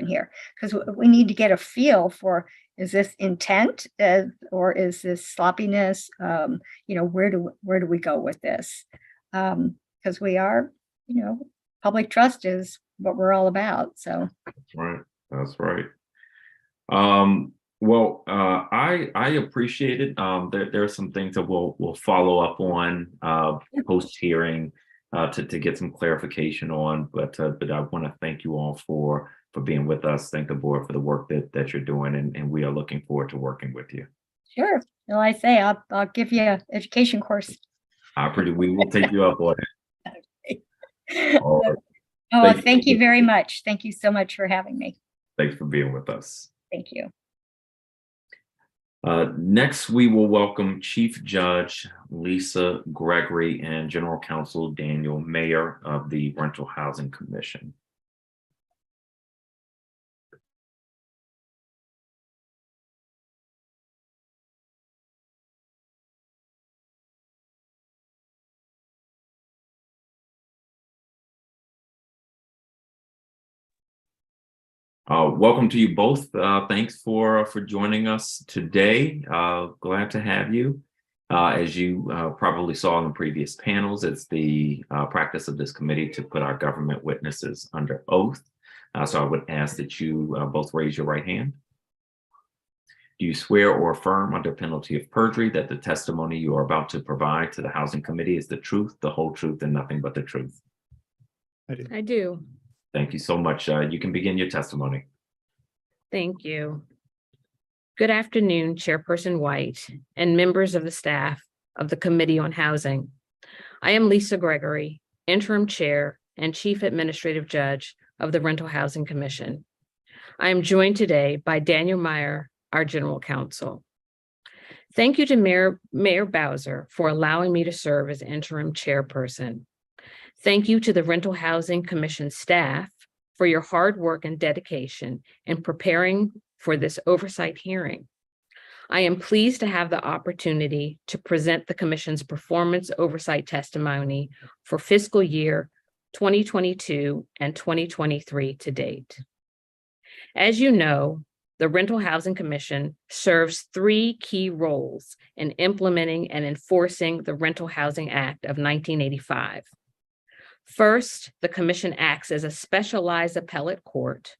here. Because we need to get a feel for, is this intent or is this sloppiness? Where do we go with this? Because we are, public trust is what we're all about. So that's right. Well, I appreciate it. There are some things that we'll follow up on post hearing to get some clarification on. But I want to thank you all for being with us. Thank the board for the work that you're doing, and we are looking forward to working with you. Sure. Well, I say I'll give you an education course. We will take you up on it. All right. Oh, thank you very much. Thank you so much for having me. Thanks for being with us. Thank you. Next, we will welcome Chief Judge Lisa Gregory and General Counsel Daniel Mayer of the Rental Housing Commission. Welcome to you both. Thanks for joining us today. Glad to have you. As you probably saw in the previous panels, it's the practice of this committee to put our government witnesses under oath. So I would ask that you both raise your right hand. Do you swear or affirm under penalty of perjury that the testimony you are about to provide to the Housing Committee is the truth, the whole truth, and nothing but the truth? I do. Thank you so much. You can begin your testimony. Thank you. Good afternoon, Chairperson White and members of the staff of the Committee on Housing. I am Lisa Gregory, Interim Chair and Chief Administrative Judge of the Rental Housing Commission. I am joined today by Daniel Mayer, our General Counsel. Thank you to Mayor Bowser for allowing me to serve as Interim Chairperson. Thank you to the Rental Housing Commission staff for your hard work and dedication in preparing for this oversight hearing. I am pleased to have the opportunity to present the Commission's performance oversight testimony for fiscal year 2022 and 2023 to date. As you know, the Rental Housing Commission serves three key roles in implementing and enforcing the Rental Housing Act of 1985. First, the Commission acts as a specialized appellate court,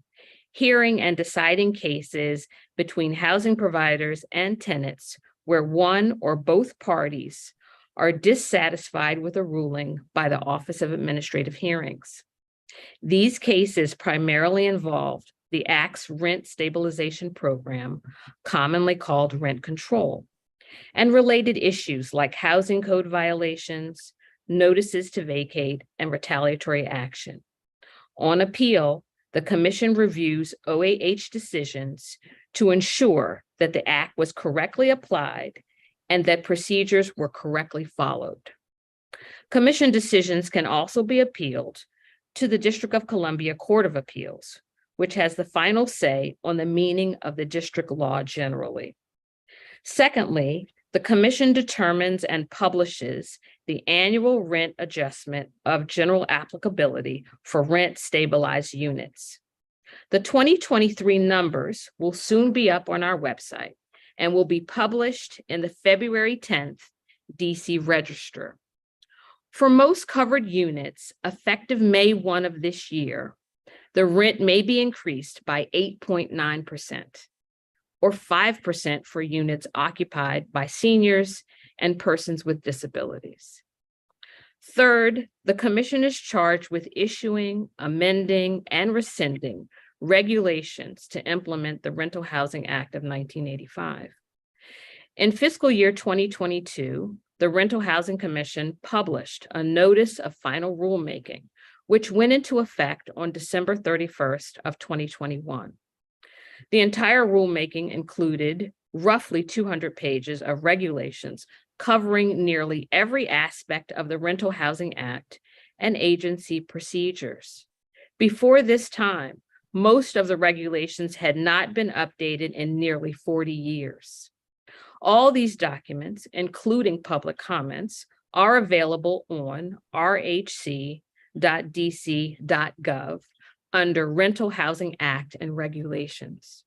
hearing and deciding cases between housing providers and tenants where one or both parties are dissatisfied with a ruling by the Office of Administrative Hearings. These cases primarily involved the Act's rent stabilization program, commonly called rent control, and related issues like housing code violations, notices to vacate, and retaliatory action. On appeal, the Commission reviews OAH decisions to ensure that the Act was correctly applied and that procedures were correctly followed. Commission decisions can also be appealed to the District of Columbia Court of Appeals, which has the final say on the meaning of the district law generally. Secondly, the Commission determines and publishes the annual rent adjustment of general applicability for rent stabilized units. The 2023 numbers will soon be up on our website and will be published in the February 10th DC Register. For most covered units, effective May 1 of this year, the rent may be increased by 8.9%. or 5% for units occupied by seniors and persons with disabilities. Third, the commission is charged with issuing, amending, and rescinding regulations to implement the Rental Housing Act of 1985. In fiscal year 2022, the Rental Housing Commission published a notice of final rulemaking, which went into effect on December 31st of 2021. The entire rulemaking included roughly 200 pages of regulations covering nearly every aspect of the Rental Housing Act and agency procedures. Before this time, most of the regulations had not been updated in nearly 40 years. All these documents, including public comments, are available on rhc.dc.gov under Rental Housing Act and Regulations.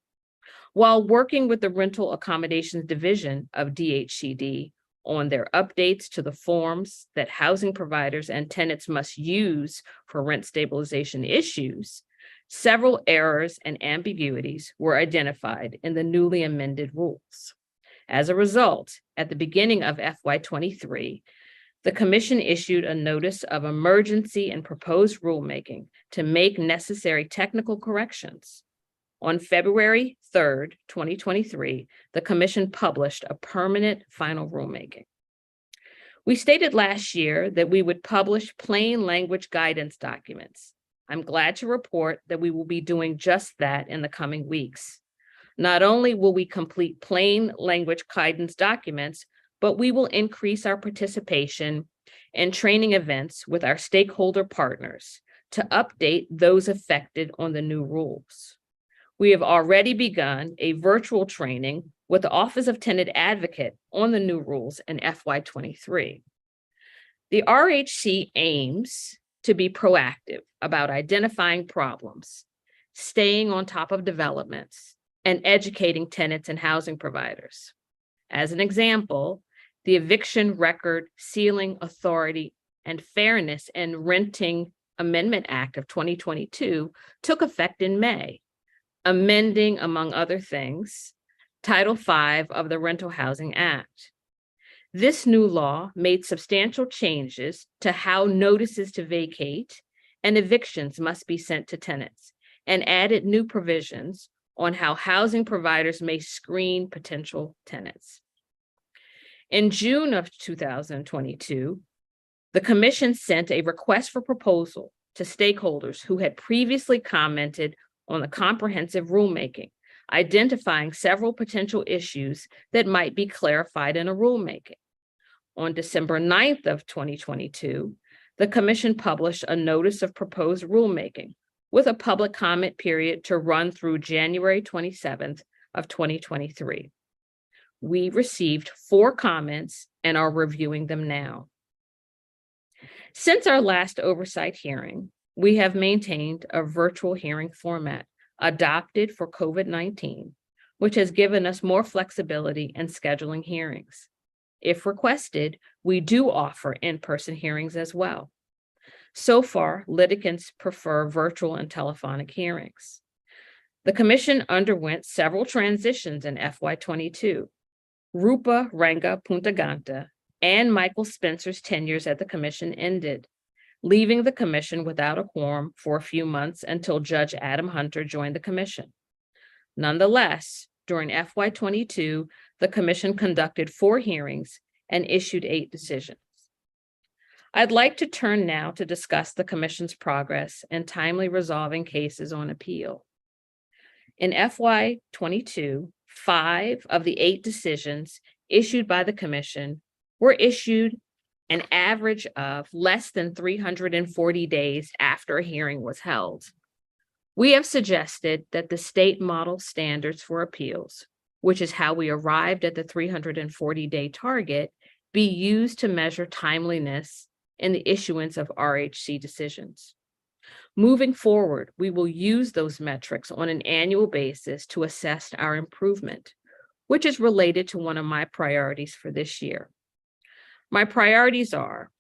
While working with the Rental Accommodations Division of DHCD on their updates to the forms that housing providers and tenants must use for rent stabilization issues, several errors and ambiguities were identified in the newly amended rules. As a result, at the beginning of FY23, the Commission issued a notice of emergency and proposed rulemaking to make necessary technical corrections. On February 3rd, 2023, the Commission published a permanent final rulemaking. We stated last year that we would publish plain language guidance documents. I'm glad to report that we will be doing just that in the coming weeks. Not only will we complete plain language guidance documents, but we will increase our participation in training events with our stakeholder partners to update those affected on the new rules. We have already begun a virtual training with the Office of Tenant Advocate on the new rules in FY23. The RHC aims to be proactive about identifying problems, staying on top of developments, and educating tenants and housing providers. As an example, the Eviction Record Sealing Authority and Fairness in Renting Amendment Act of 2022 took effect in May, amending, among other things, Title V of the Rental Housing Act. This new law made substantial changes to how notices to vacate and evictions must be sent to tenants, and added new provisions on how housing providers may screen potential tenants. In June of 2022, the Commission sent a request for proposal to stakeholders who had previously commented on the comprehensive rulemaking, identifying several potential issues that might be clarified in a rulemaking. On December 9th of 2022, the Commission published a notice of proposed rulemaking with a public comment period to run through January 27th of 2023. We received 4 comments and are reviewing them now. Since our last oversight hearing, we have maintained a virtual hearing format adopted for COVID-19, which has given us more flexibility in scheduling hearings. If requested, we do offer in-person hearings as well. So far, litigants prefer virtual and telephonic hearings. The Commission underwent several transitions in FY22. Rupa Ranga Puntaganta and Michael Spencer's tenures at the Commission ended, leaving the Commission without a quorum for a few months until Judge Adam Hunter joined the Commission. Nonetheless, during FY22, the Commission conducted 4 hearings and issued 8 decisions. I'd like to turn now to discuss the Commission's progress in timely resolving cases on appeal. In FY22, 5 of the 8 decisions issued by the Commission were issued an average of less than 340 days after a hearing was held. We have suggested that the state model standards for appeals, which is how we arrived at the 340-day target, be used to measure timeliness in the issuance of RHC decisions. Moving forward, we will use those metrics on an annual basis to assess our improvement, which is related to one of my priorities for this year. My priorities are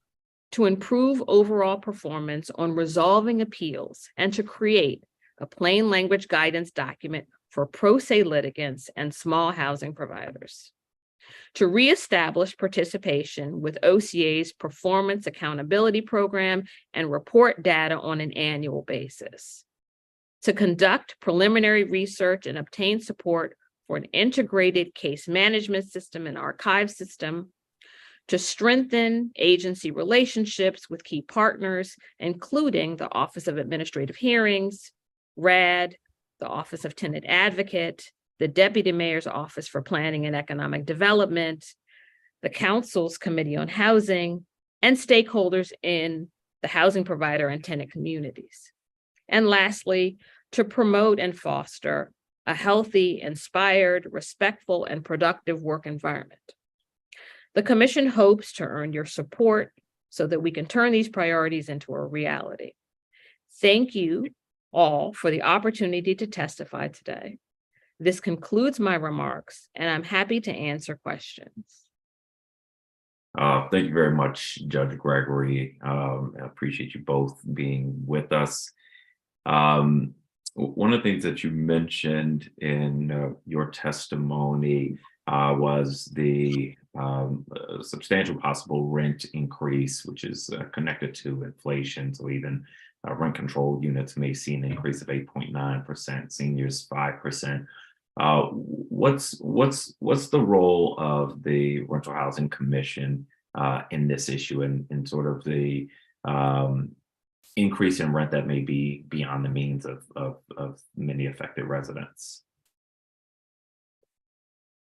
to improve overall performance on resolving appeals and to create a plain language guidance document for pro se litigants and small housing providers. To reestablish participation with OCA's Performance Accountability Program and report data on an annual basis. To conduct preliminary research and obtain support for an integrated case management system and archive system. To strengthen agency relationships with key partners, including the Office of Administrative Hearings, RAD, the Office of Tenant Advocate, the Deputy Mayor's Office for Planning and Economic Development, the Council's Committee on Housing, and stakeholders in the housing provider and tenant communities. And lastly, to promote and foster a healthy, inspired, respectful, and productive work environment. The Commission hopes to earn your support so that we can turn these priorities into a reality. Thank you all for the opportunity to testify today. This concludes my remarks, and I'm happy to answer questions. Thank you very much, Judge Gregory. I appreciate you both being with us. One of the things that you mentioned in your testimony was the substantial possible rent increase, which is connected to inflation. So even rent control units may see an increase of 8.9%, seniors 5%. What's the role of the Rental Housing Commission in this issue and sort of the increase in rent that may be beyond the means of many affected residents?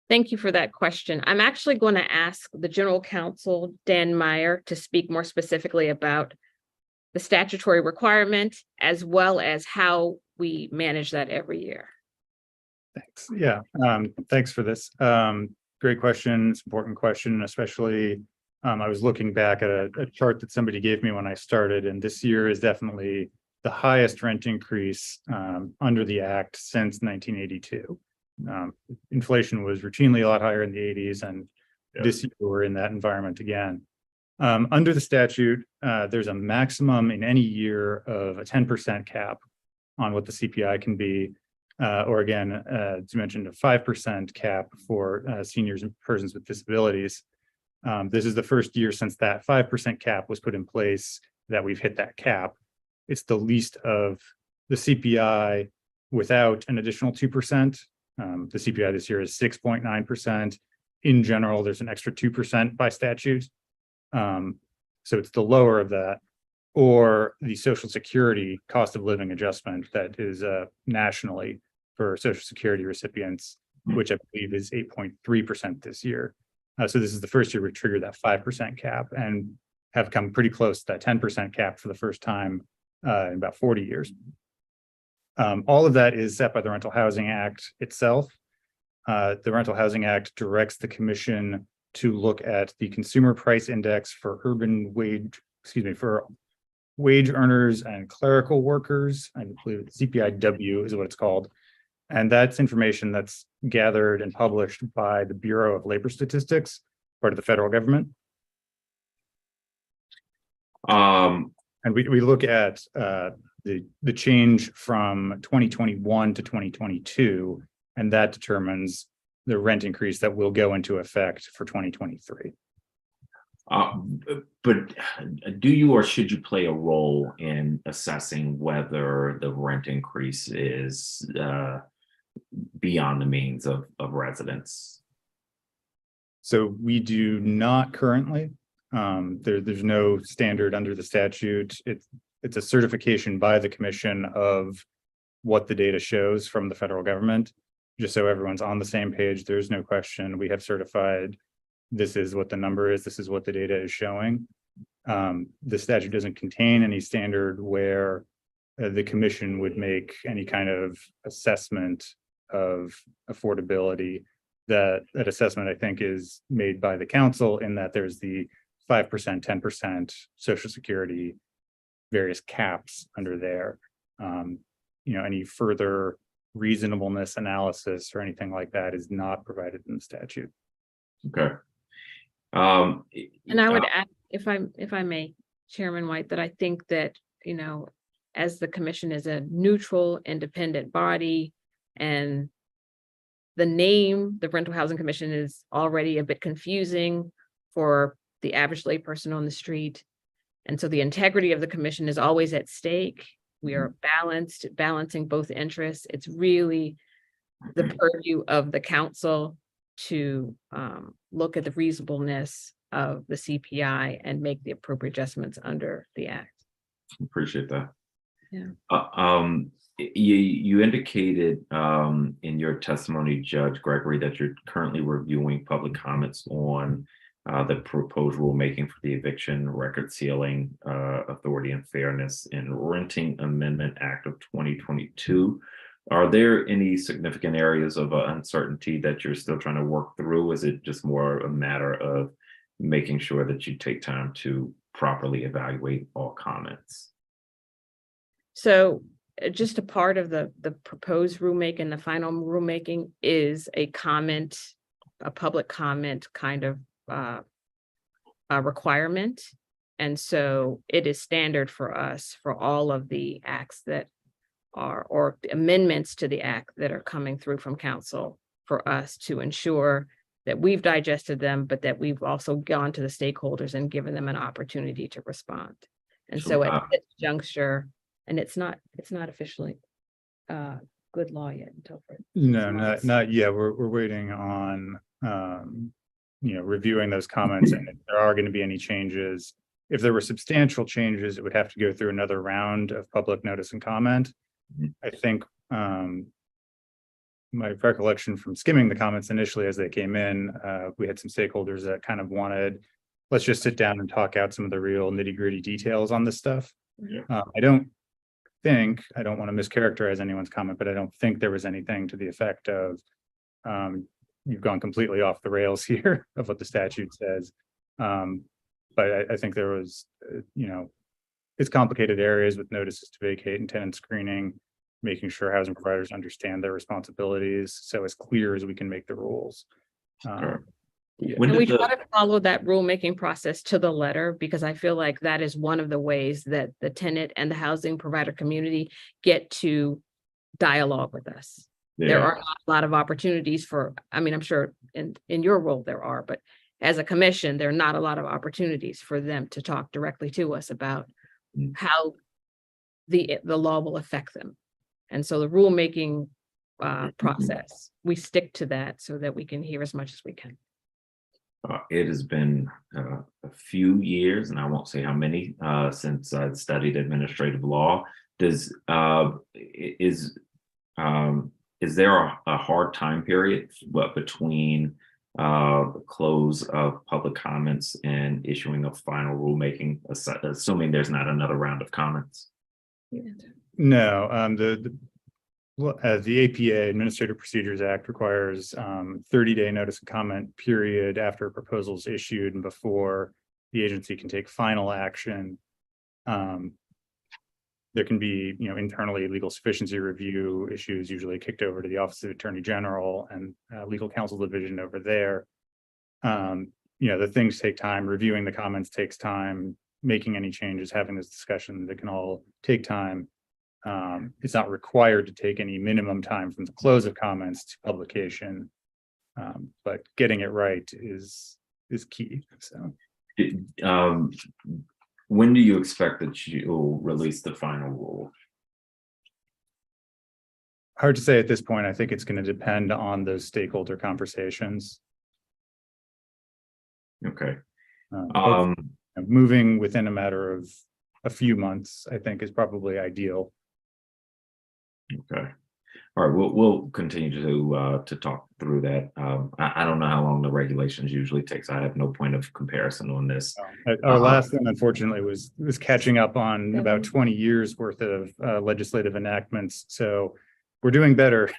Thank you for that question. I'm actually going to ask the General Counsel, Dan Meyer, to speak more specifically about the statutory requirement as well as how we manage that every year. Thanks. Yeah, thanks for this. Great question. It's an important question, especially I was looking back at a chart that somebody gave me when I started, and this year is definitely the highest rent increase under the Act since 1982. Inflation was routinely a lot higher in the 80s, and this year we're in that environment again. Under the statute, there's a maximum in any year of a 10% cap on what the CPI can be, or again, as you mentioned, a 5% cap for seniors and persons with disabilities. This is the first year since that 5% cap was put in place that we've hit that cap. It's the least of the CPI without an additional 2%. The CPI this year is 6.9%. In general, there's an extra 2% by statute. So it's the lower of that, or the Social Security cost of living adjustment that is nationally for Social Security recipients, which I believe is 8.3% this year. So this is the first year we triggered that 5% cap and have come pretty close to that 10% cap for the first time in about 40 years. All of that is set by the Rental Housing Act itself. The Rental Housing Act directs the Commission to look at the Consumer Price Index for for wage earners and clerical workers. I believe CPIW is what it's called. And that's information that's gathered and published by the Bureau of Labor Statistics, part of the federal government. And we look at the change from 2021 to 2022, and that determines the rent increase that will go into effect for 2023. But do you or should you play a role in assessing whether the rent increase is beyond the means of residents? So we do not currently. There's no standard under the statute. It's a certification by the Commission of what the data shows from the federal government. Just so everyone's on the same page, there's no question. We have certified this is what the number is, this is what the data is showing. The statute doesn't contain any standard where the Commission would make any kind of assessment of affordability. That assessment, I think, is made by the council in that there's the 5%, 10% Social Security, various caps under there. Any further reasonableness analysis or anything like that is not provided in the statute. Okay. And I would add, if I may, Chairman White, that I think that, as the Commission is a neutral, independent body, And the name, the Rental Housing Commission, is already a bit confusing for the average layperson on the street. And so the integrity of the commission is always at stake. We are balancing both interests. It's really the purview of the council to look at the reasonableness of the CPI and make the appropriate adjustments under the act. Appreciate that. Yeah. You indicated in your testimony, Judge Gregory, that you're currently reviewing public comments on the proposed rulemaking for the Eviction Record Sealing Authority and Fairness in Renting Amendment Act of 2022. Are there any significant areas of uncertainty that you're still trying to work through? Is it just more a matter of making sure that you take time to properly evaluate all comments? So just a part of the proposed rulemaking, the final rulemaking is a comment, a public comment kind of a requirement. And so it is standard for us for all of the acts that are, or amendments to the act that are coming through from council, for us to ensure that we've digested them, but that we've also gone to the stakeholders and given them an opportunity to respond. And so at this juncture, and it's not officially good law yet until. No, not yet. We're waiting on reviewing those comments, and if there are going to be any changes. If there were substantial changes, it would have to go through another round of public notice and comment. I think my recollection from skimming the comments initially as they came in, we had some stakeholders that kind of wanted, let's just sit down and talk out some of the real nitty-gritty details on this stuff. I don't want to mischaracterize anyone's comment, but I don't think there was anything to the effect of you've gone completely off the rails here of what the statute says. But I think there was, it's complicated areas with notices to vacate and tenant screening, making sure housing providers understand their responsibilities, so as clear as we can make the rules. And we try to follow that rulemaking process to the letter, because I feel like that is one of the ways that the tenant and the housing provider community get to dialogue with us. There are not a lot of opportunities for, I'm sure in your role there are, but as a commission, there are not a lot of opportunities for them to talk directly to us about how the law will affect them. And so the rulemaking process, we stick to that so that we can hear as much as we can. It has been a few years, and I won't say how many, since I've studied administrative law. Is there a hard time period between the close of public comments and issuing a final rulemaking, assuming there's not another round of comments? No, the APA, Administrative Procedures Act, requires 30-day notice and comment period after a proposal is issued and before the agency can take final action. There can be, internally legal sufficiency review issues usually kicked over to the Office of Attorney General and Legal Counsel Division over there. The things take time. Reviewing the comments takes time. Making any changes, having this discussion, that can all take time. It's not required to take any minimum time from the close of comments to publication, but getting it right is key. So. When do you expect that you'll release the final rule? Hard to say at this point. I think it's going to depend on those stakeholder conversations. Okay. Moving within a matter of a few months, I think, is probably ideal. Okay. All right, we'll continue to talk through that. I don't know how long the regulations usually takes. I have no point of comparison on this. Our last one, unfortunately, was catching up on about 20 years worth of legislative enactments. So we're doing better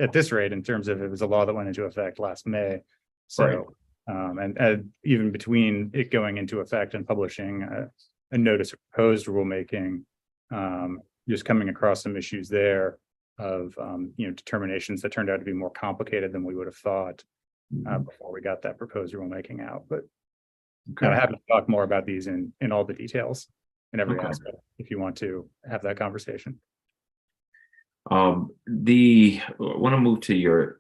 at this rate in terms of it was a law that went into effect last May. So, and even between it going into effect and publishing a notice of proposed rulemaking, just coming across some issues there of determinations that turned out to be more complicated than we would have thought before we got that proposed rulemaking out. But I'm happy to talk more about these in all the details in every aspect if you want to have that conversation. I want to move to your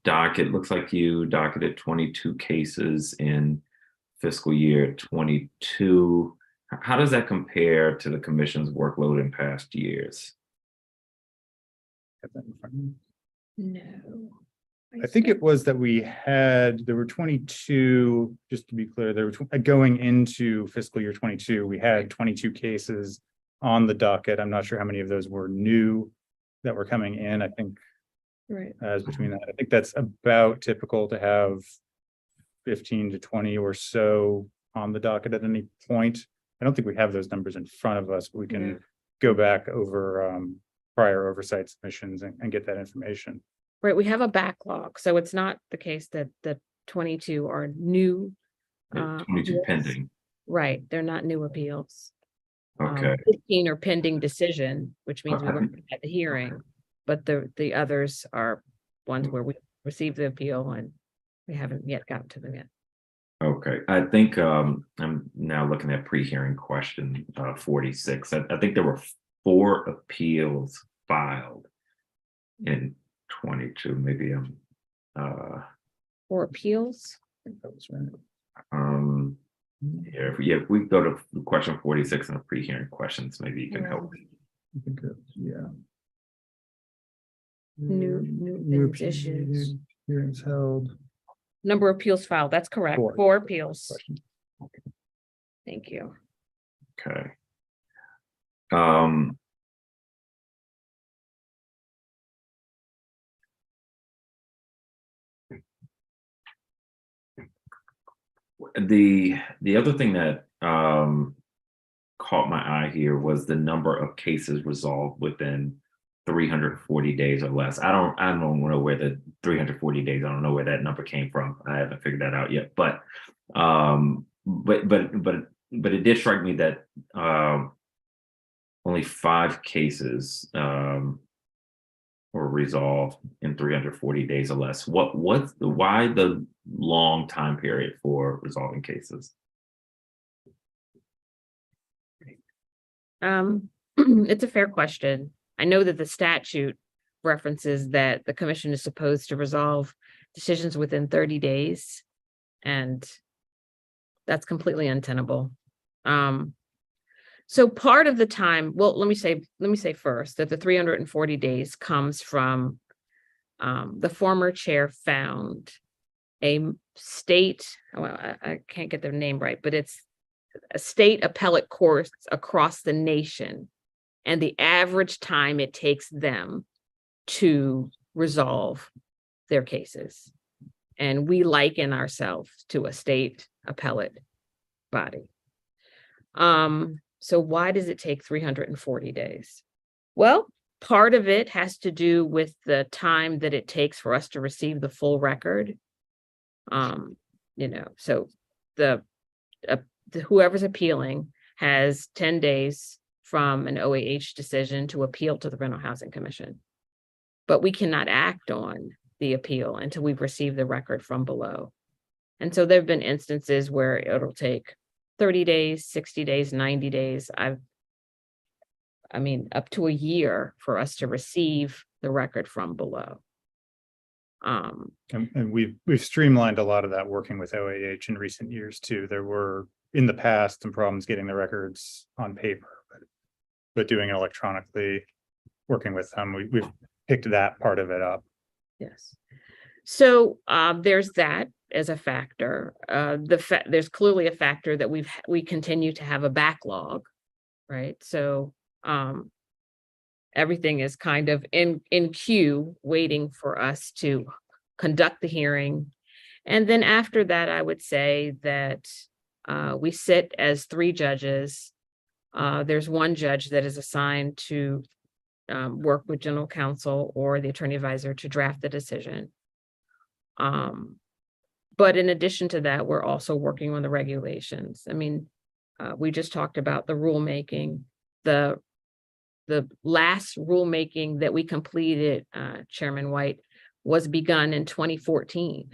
docket. Looks like you docketed 22 cases in fiscal year 22. How does that compare to the commission's workload in past years? No. I think it was that there were 22, just to be clear, there were going into fiscal year 22, we had 22 cases on the docket. I'm not sure how many of those were new that were coming in. I think Right. as between that, I think that's about typical to have 15 to 20 or so on the docket at any point. I don't think we have those numbers in front of us, but we can go back over prior oversight submissions and get that information. Right, we have a backlog, so it's not the case that the 22 are new. 22 pending. Right, they're not new appeals. Okay. 15 are pending decision, which means we weren't at the hearing, but the others are ones where we received the appeal and we haven't yet gotten to them yet. Okay, I think I'm now looking at pre-hearing question 46. I think there were 4 appeals filed in 22. Maybe I'm 4 appeals. if we go to question 46 and the pre-hearing questions, maybe you can help. Yeah. New issues. Hearings held. Number of appeals filed, that's correct. 4 appeals. Thank you. Okay. The other thing that caught my eye here was the number of cases resolved within 340 days or less. I don't know where the 340 days, I don't know where that number came from. I haven't figured that out yet, but it did strike me that only 5 cases were resolved in 340 days or less. Why the long time period for resolving cases? It's a fair question. I know that the statute references that the commission is supposed to resolve decisions within 30 days, and that's completely untenable. So part of the time, well, let me say first that the 340 days comes from the former chair found a state, well, I can't get their name right, but it's a state appellate courts across the nation, and the average time it takes them to resolve their cases. And we liken ourselves to a state appellate body. So why does it take 340 days? Well, part of it has to do with the time that it takes for us to receive the full record. So whoever's appealing has 10 days from an OAH decision to appeal to the Rental Housing Commission. But we cannot act on the appeal until we've received the record from below. And so there have been instances where it'll take 30 days, 60 days, 90 days. I mean, up to a year for us to receive the record from below. And we've streamlined a lot of that working with OAH in recent years too. There were in the past some problems getting the records on paper, but doing it electronically, working with them, we've picked that part of it up. Yes. So there's that as a factor. There's clearly a factor that we continue to have a backlog, right? So everything is kind of in queue, waiting for us to conduct the hearing. And then after that, I would say that we sit as 3 judges. There's 1 judge that is assigned to work with general counsel or the attorney advisor to draft the decision. But in addition to that, we're also working on the regulations. I mean, we just talked about the rulemaking. The last rulemaking that we completed, Chairman White, was begun in 2014.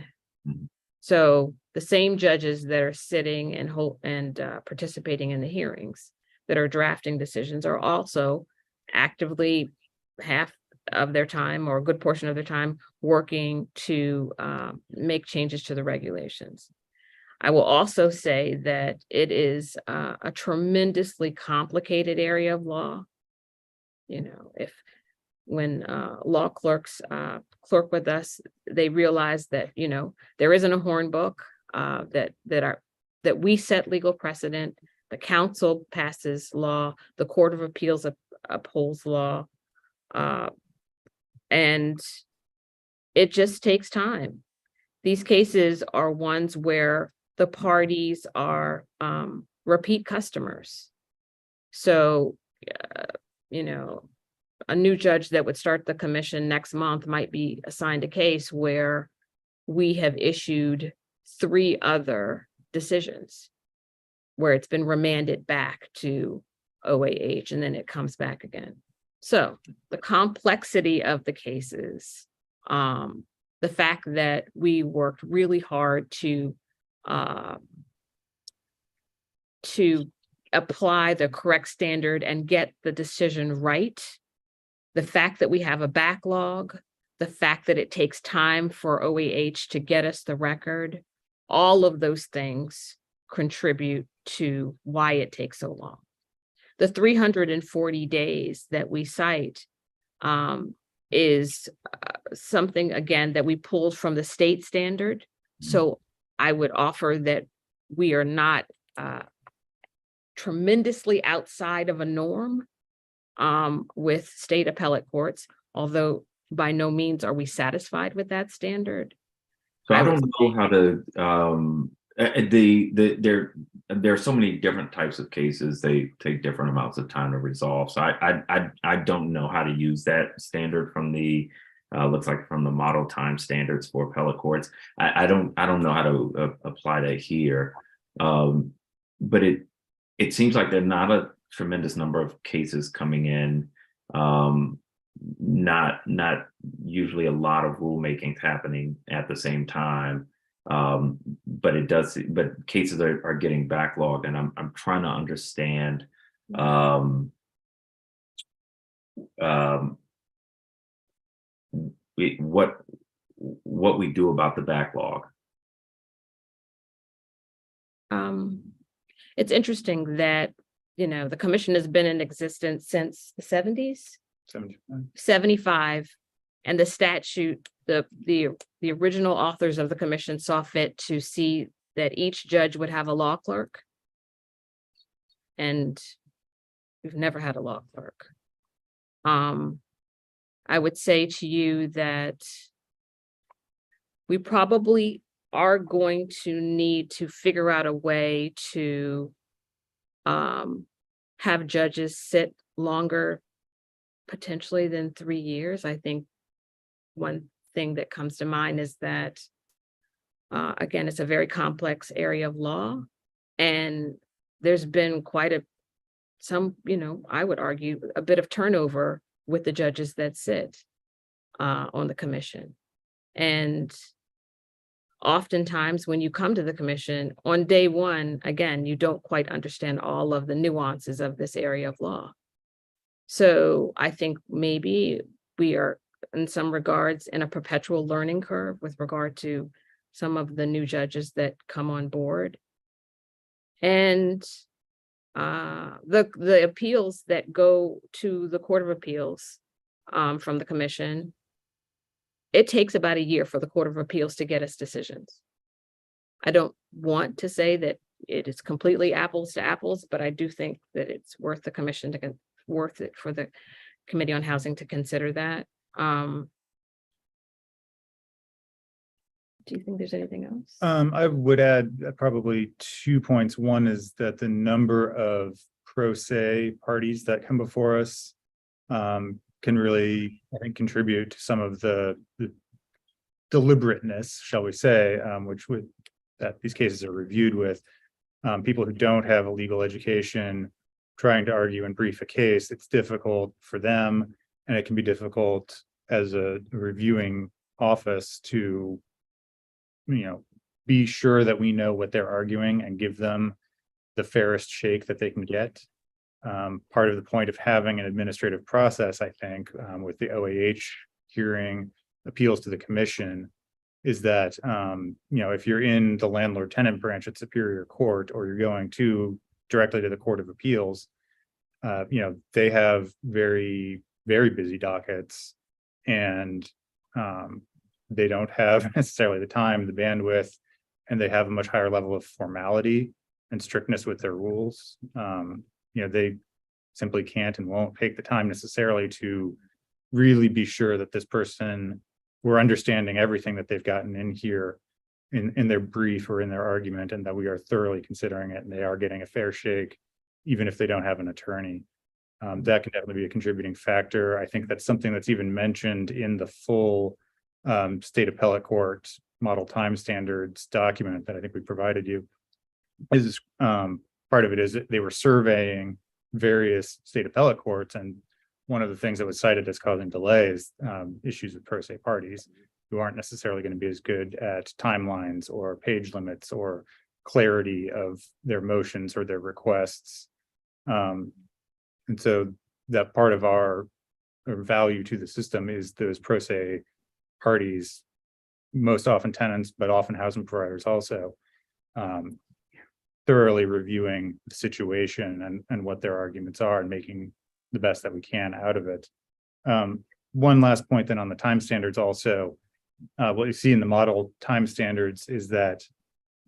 So the same judges that are sitting and participating in the hearings that are drafting decisions are also actively half of their time or a good portion of their time working to make changes to the regulations. I will also say that it is a tremendously complicated area of law. You know, when law clerks clerk with us, they realize that, you know, there isn't a horn book, that we set legal precedent, the council passes law, the Court of Appeals upholds law, and it just takes time. These cases are ones where the parties are repeat customers. So, you know, a new judge that would start the commission next month might be assigned a case where we have issued 3 other decisions where it's been remanded back to OAH and then it comes back again. So the complexity of the cases, the fact that we worked really hard to apply the correct standard and get the decision right, the fact that we have a backlog, the fact that it takes time for OAH to get us the record, all of those things contribute to why it takes so long. The 340 days that we cite is something, again, that we pulled from the state standard. So I would offer that we are not tremendously outside of a norm with state appellate courts, although by no means are we satisfied with that standard. So I don't know how to, there are so many different types of cases. They take different amounts of time to resolve. So I don't know how to use that standard from the, looks like from the model time standards for appellate courts. I don't know how to apply that here. But it seems like there are not a tremendous number of cases coming in. Not usually a lot of rulemaking happening at the same time. But cases are getting backlogged, and I'm trying to understand what we do about the backlog. It's interesting that, you know, the commission has been in existence since the 70s. 75, and the statute, the original authors of the commission saw fit to see that each judge would have a law clerk, and we've never had a law clerk. I would say to you that we probably are going to need to figure out a way to have judges sit longer potentially than 3 years. I think one thing that comes to mind is that, again, it's a very complex area of law, and there's been I would argue, a bit of turnover with the judges that sit on the commission. And oftentimes when you come to the commission on day one, again, you don't quite understand all of the nuances of this area of law. So I think maybe we are, in some regards, in a perpetual learning curve with regard to some of the new judges that come on board. And the appeals that go to the Court of Appeals from the commission, it takes about a year for the Court of Appeals to get us decisions. I don't want to say that it is completely apples to apples, but I do think that it's worth the commission worth it for the Committee on Housing to consider that. Do you think there's anything else? I would add probably 2 points. One is that the number of pro se parties that come before us can really, I think, contribute to some of the deliberateness, shall we say, that these cases are reviewed with. People who don't have a legal education trying to argue and brief a case, it's difficult for them, and it can be difficult as a reviewing office to, be sure that we know what they're arguing and give them the fairest shake that they can get. Part of the point of having an administrative process, I think, with the OAH hearing appeals to the commission is that, if you're in the landlord tenant branch at Superior Court, or you're going directly to the Court of Appeals, they have very, very busy dockets, and they don't have necessarily the time, the bandwidth, and they have a much higher level of formality and strictness with their rules. They simply can't and won't take the time necessarily to really be sure that this person, we're understanding everything that they've gotten in here in their brief or in their argument, and that we are thoroughly considering it and they are getting a fair shake, even if they don't have an attorney. That can definitely be a contributing factor. I think that's something that's even mentioned in the full state appellate court model time standards document that I think we provided you. Is part of it is they were surveying various state appellate courts, and one of the things that was cited as causing delays, issues with pro se parties who aren't necessarily going to be as good at timelines or page limits or clarity of their motions or their requests. And so that part of our value to the system is those pro se parties, most often tenants, but often housing providers also, thoroughly reviewing the situation and what their arguments are and making the best that we can out of it. One last point then on the time standards also, what you see in the model time standards is that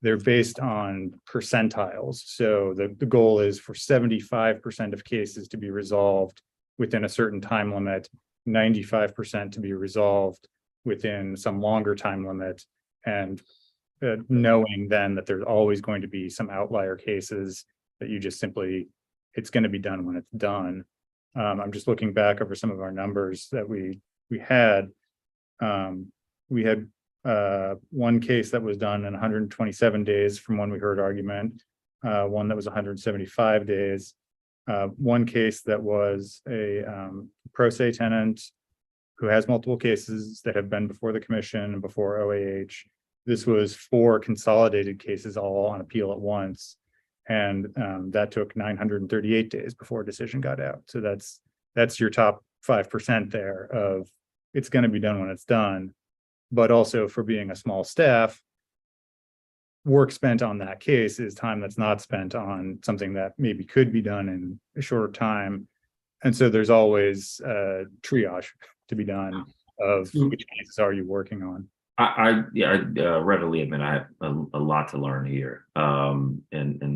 they're based on percentiles. So the goal is for 75% of cases to be resolved within a certain time limit, 95% to be resolved within some longer time limit, and knowing then that there's always going to be some outlier cases that you just simply, it's going to be done when it's done. I'm just looking back over some of our numbers that we had. We had one case that was done in 127 days from when we heard argument, one that was 175 days, one case that was a pro se tenant who has multiple cases that have been before the commission and before OAH. This was 4 consolidated cases all on appeal at once. And that took 938 days before a decision got out. So that's your top 5% there of it's going to be done when it's done. But also for being a small staff, work spent on that case is time that's not spent on something that maybe could be done in a shorter time. And so there's always triage to be done of which cases are you working on. I readily admit I have a lot to learn here, and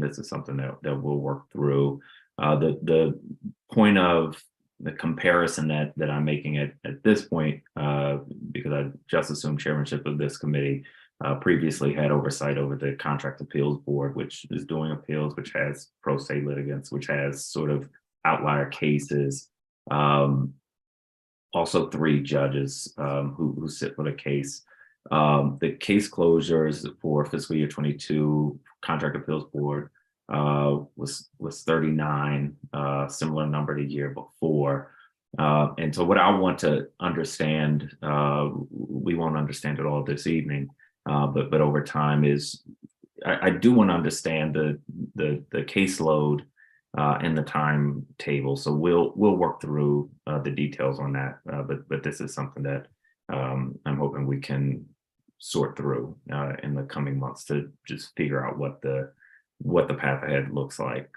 this is something that we'll work through. The point of the comparison that I'm making at this point, because I just assumed chairmanship of this committee, previously had oversight over the Contract Appeals Board, which is doing appeals, which has pro se litigants, which has sort of outlier cases. Also 3 judges who sit for the case. The case closures for fiscal year 22 Contract Appeals Board was 39, similar number the year before. And so what I want to understand, we won't understand it all this evening, but over time is I do want to understand the caseload and the timetable. So we'll work through the details on that. But this is something that I'm hoping we can sort through in the coming months to just figure out what the path ahead looks like.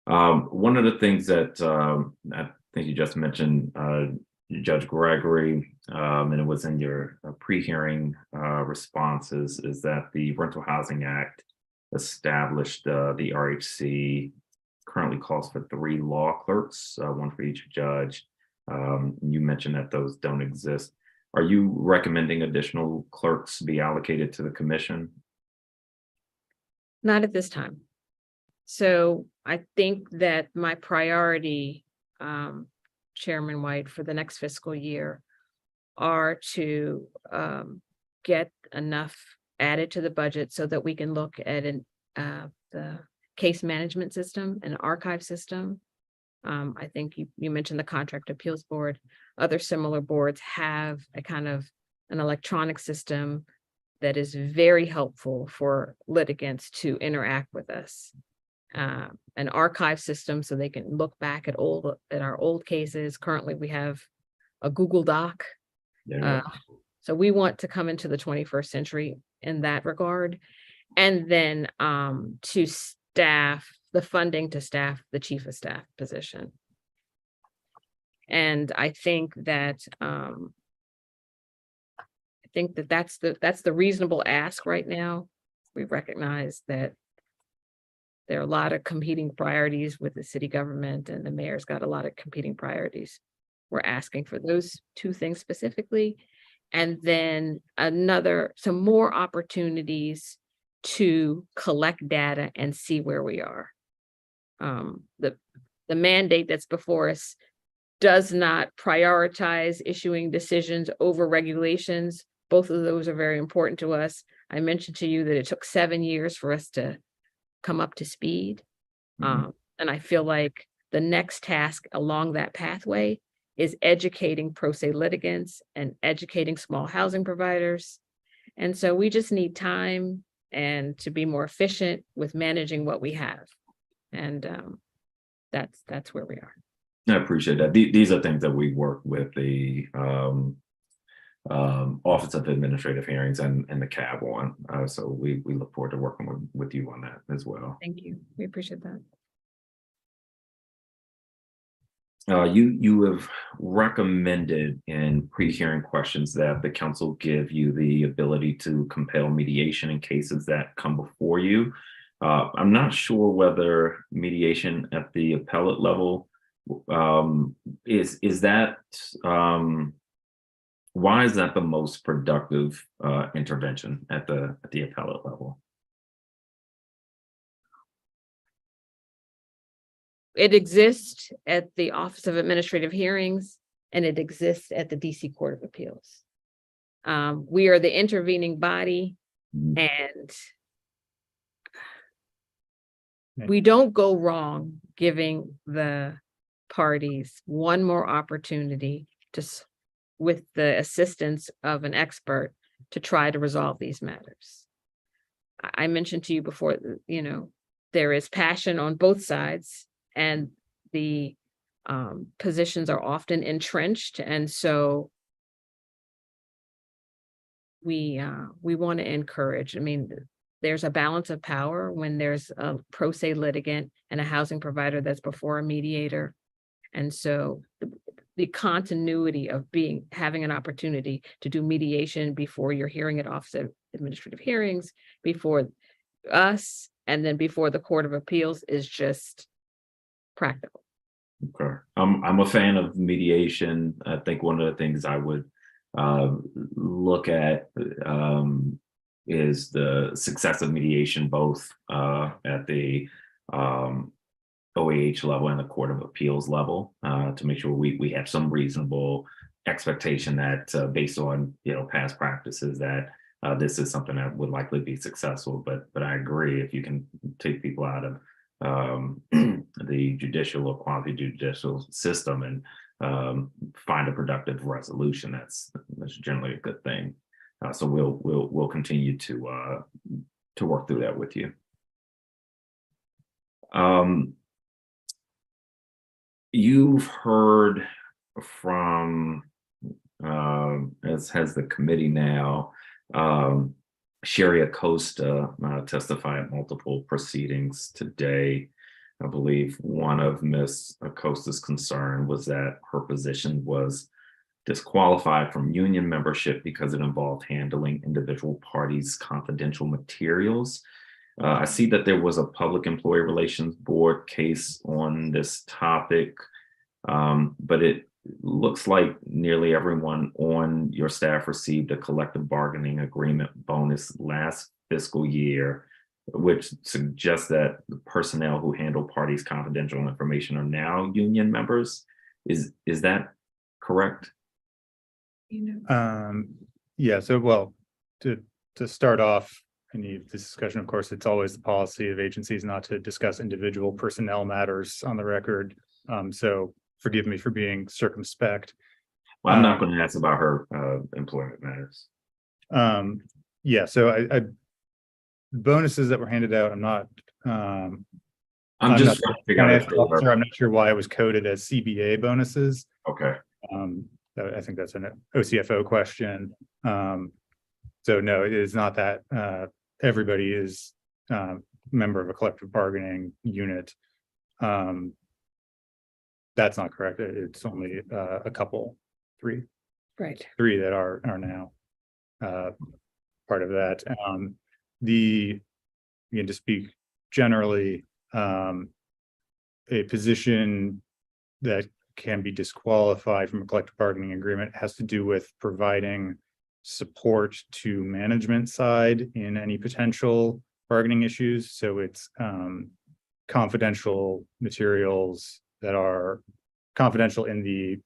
One of the things that I think you just mentioned, Judge Gregory, and it was in your pre-hearing responses, is that the Rental Housing Act established the RHC currently calls for 3 law clerks, 1 for each judge. You mentioned that those don't exist. Are you recommending additional clerks be allocated to the commission? Not at this time. So I think that my priority, Chairman White, for the next fiscal year are to get enough added to the budget so that we can look at the case management system and archive system. I think you mentioned the Contract Appeals Board. Other similar boards have a kind of an electronic system that is very helpful for litigants to interact with us. an archive system so they can look back at our old cases. Currently, we have a Google Doc. Yeah. So we want to come into the 21st century in that regard. And then to staff, the funding to staff the chief of staff position. And I think that that's the reasonable ask right now. We recognize that there are a lot of competing priorities with the city government, and the mayor's got a lot of competing priorities. We're asking for those two things specifically. And then some more opportunities to collect data and see where we are. The mandate that's before us does not prioritize issuing decisions over regulations. Both of those are very important to us. I mentioned to you that it took 7 years for us to come up to speed. And I feel like the next task along that pathway is educating pro se litigants and educating small housing providers. And so we just need time and to be more efficient with managing what we have. And that's where we are. I appreciate that. These are things that we work with the Office of Administrative Hearings and the CAB on. So we look forward to working with you on that as well. Thank you. We appreciate that. You have recommended in pre-hearing questions that the council give you the ability to compel mediation in cases that come before you. I'm not sure whether mediation at the appellate level is that why is that the most productive intervention at the appellate level? It exists at the Office of Administrative Hearings, and it exists at the DC Court of Appeals. We are the intervening body, and we don't go wrong giving the parties one more opportunity with the assistance of an expert to try to resolve these matters. I mentioned to you before, there is passion on both sides, and the positions are often entrenched. And so we want to encourage, there's a balance of power when there's a pro se litigant and a housing provider that's before a mediator. And so the continuity of having an opportunity to do mediation before your hearing at Office of Administrative Hearings, before us, and then before the Court of Appeals is just practical. Okay. I'm a fan of mediation. I think one of the things I would look at is the success of mediation, both at the OAH level and the Court of Appeals level, to make sure we have some reasonable expectation that based on past practices that this is something that would likely be successful. But I agree, if you can take people out of the judicial or quasi-judicial system and find a productive resolution, that's generally a good thing. So we'll continue to work through that with you. You've heard from, as has the committee now, Sherry Acosta testify at multiple proceedings today. I believe one of Ms. Acosta's concern was that her position was disqualified from union membership because it involved handling individual parties' confidential materials. I see that there was a Public Employee Relations Board case on this topic, but it looks like nearly everyone on your staff received a collective bargaining agreement bonus last fiscal year, which suggests that the personnel who handle parties' confidential information are now union members. Is that correct? Yeah, so well, to start off any of this discussion, of course, it's always the policy of agencies not to discuss individual personnel matters on the record. So forgive me for being circumspect. Well, I'm not going to ask about her employment matters. Yeah, so I bonuses that were handed out, I'm not I'm just trying to figure out if they are- I'm not sure why it was coded as CBA bonuses. Okay, I think that's an OCFO question. So no, it is not that everybody is member of a collective bargaining unit. That's not correct. It's only a couple, three that are now part of that. To speak generally, a position that can be disqualified from a collective bargaining agreement has to do with providing support to management side in any potential bargaining issues. So it's confidential materials that are confidential in the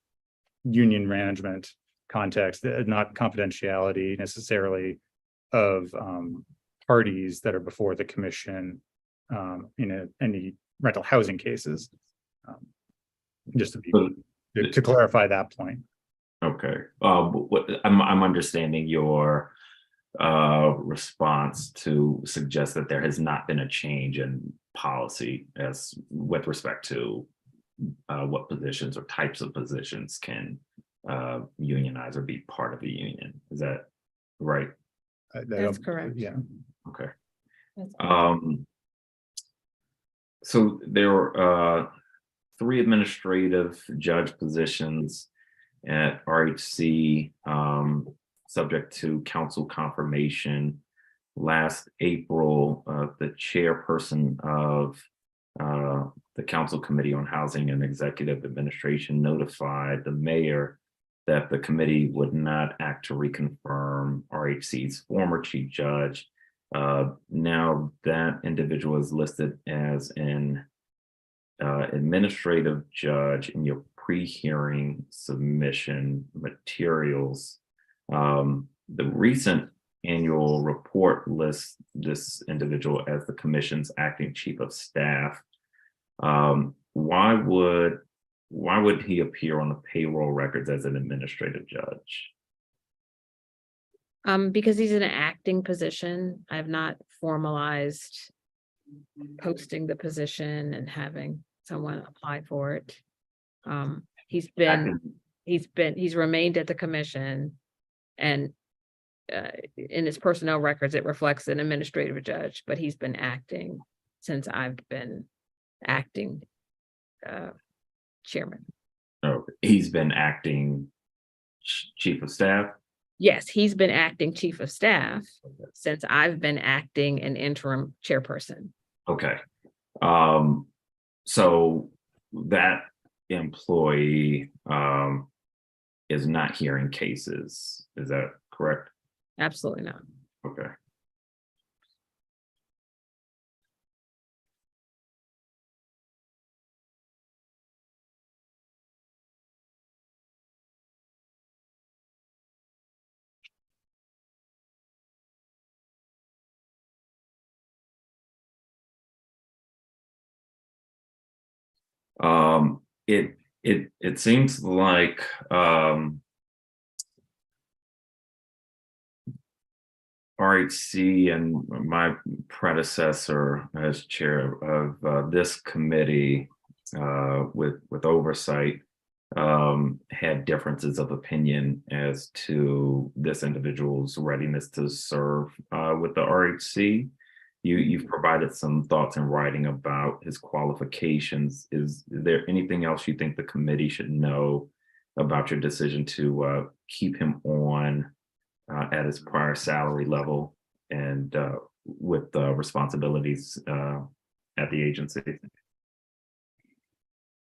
union management context, not confidentiality necessarily of parties that are before the commission in any rental housing cases. Just to clarify that point. okay. I'm understanding your response to suggest that there has not been a change in policy as with respect to what positions or types of positions can unionize or be part of a union. Is that right? That's correct. Yeah. Okay. That's correct. So there were 3 administrative judge positions at RHC, subject to council confirmation. Last April, the chairperson of the Council Committee on Housing and Executive Administration notified the mayor that the committee would not act to reconfirm RHC's former chief judge. Now that individual is listed as an administrative judge in your pre-hearing submission materials. The recent annual report lists this individual as the commission's acting chief of staff. Why would he appear on the payroll records as an administrative judge? Because he's in an acting position. I have not formalized posting the position and having someone apply for it. He's remained at the commission, and in his personnel records, it reflects an administrative judge, but he's been acting since I've been acting chairman. Oh, he's been acting chief of staff? Yes, he's been acting chief of staff since I've been acting an interim chairperson. Okay. So that employee is not hearing cases. Is that correct? Absolutely not. Okay. It seems like RHC and my predecessor as chair of this committee with Oversight had differences of opinion as to this individual's readiness to serve with the RHC. You've provided some thoughts in writing about his qualifications. Is there anything else you think the committee should know about your decision to keep him on at his prior salary level and with responsibilities at the agency?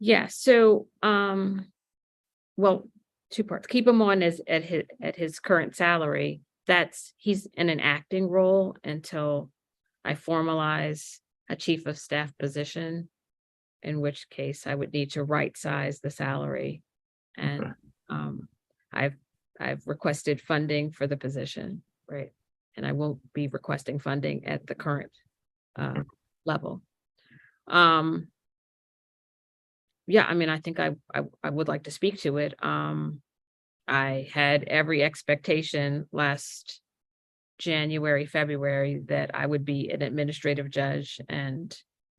Yeah, so well, 2 parts. Keep him on at his current salary. He's in an acting role until I formalize a chief of staff position, in which case I would need to right size the salary. And I've requested funding for the position, right? And I won't be requesting funding at the current level. Yeah, I mean, I think I would like to speak to it. I had every expectation last January, February that I would be an administrative judge, and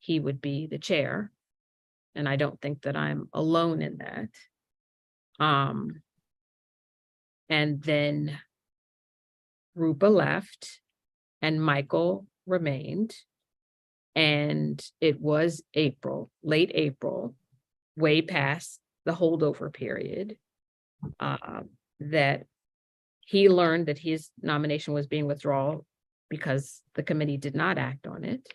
he would be the chair. And I don't think that I'm alone in that. And then Rupa left and Michael remained. And it was April, late April, way past the holdover period, that he learned that his nomination was being withdrawn because the committee did not act on it.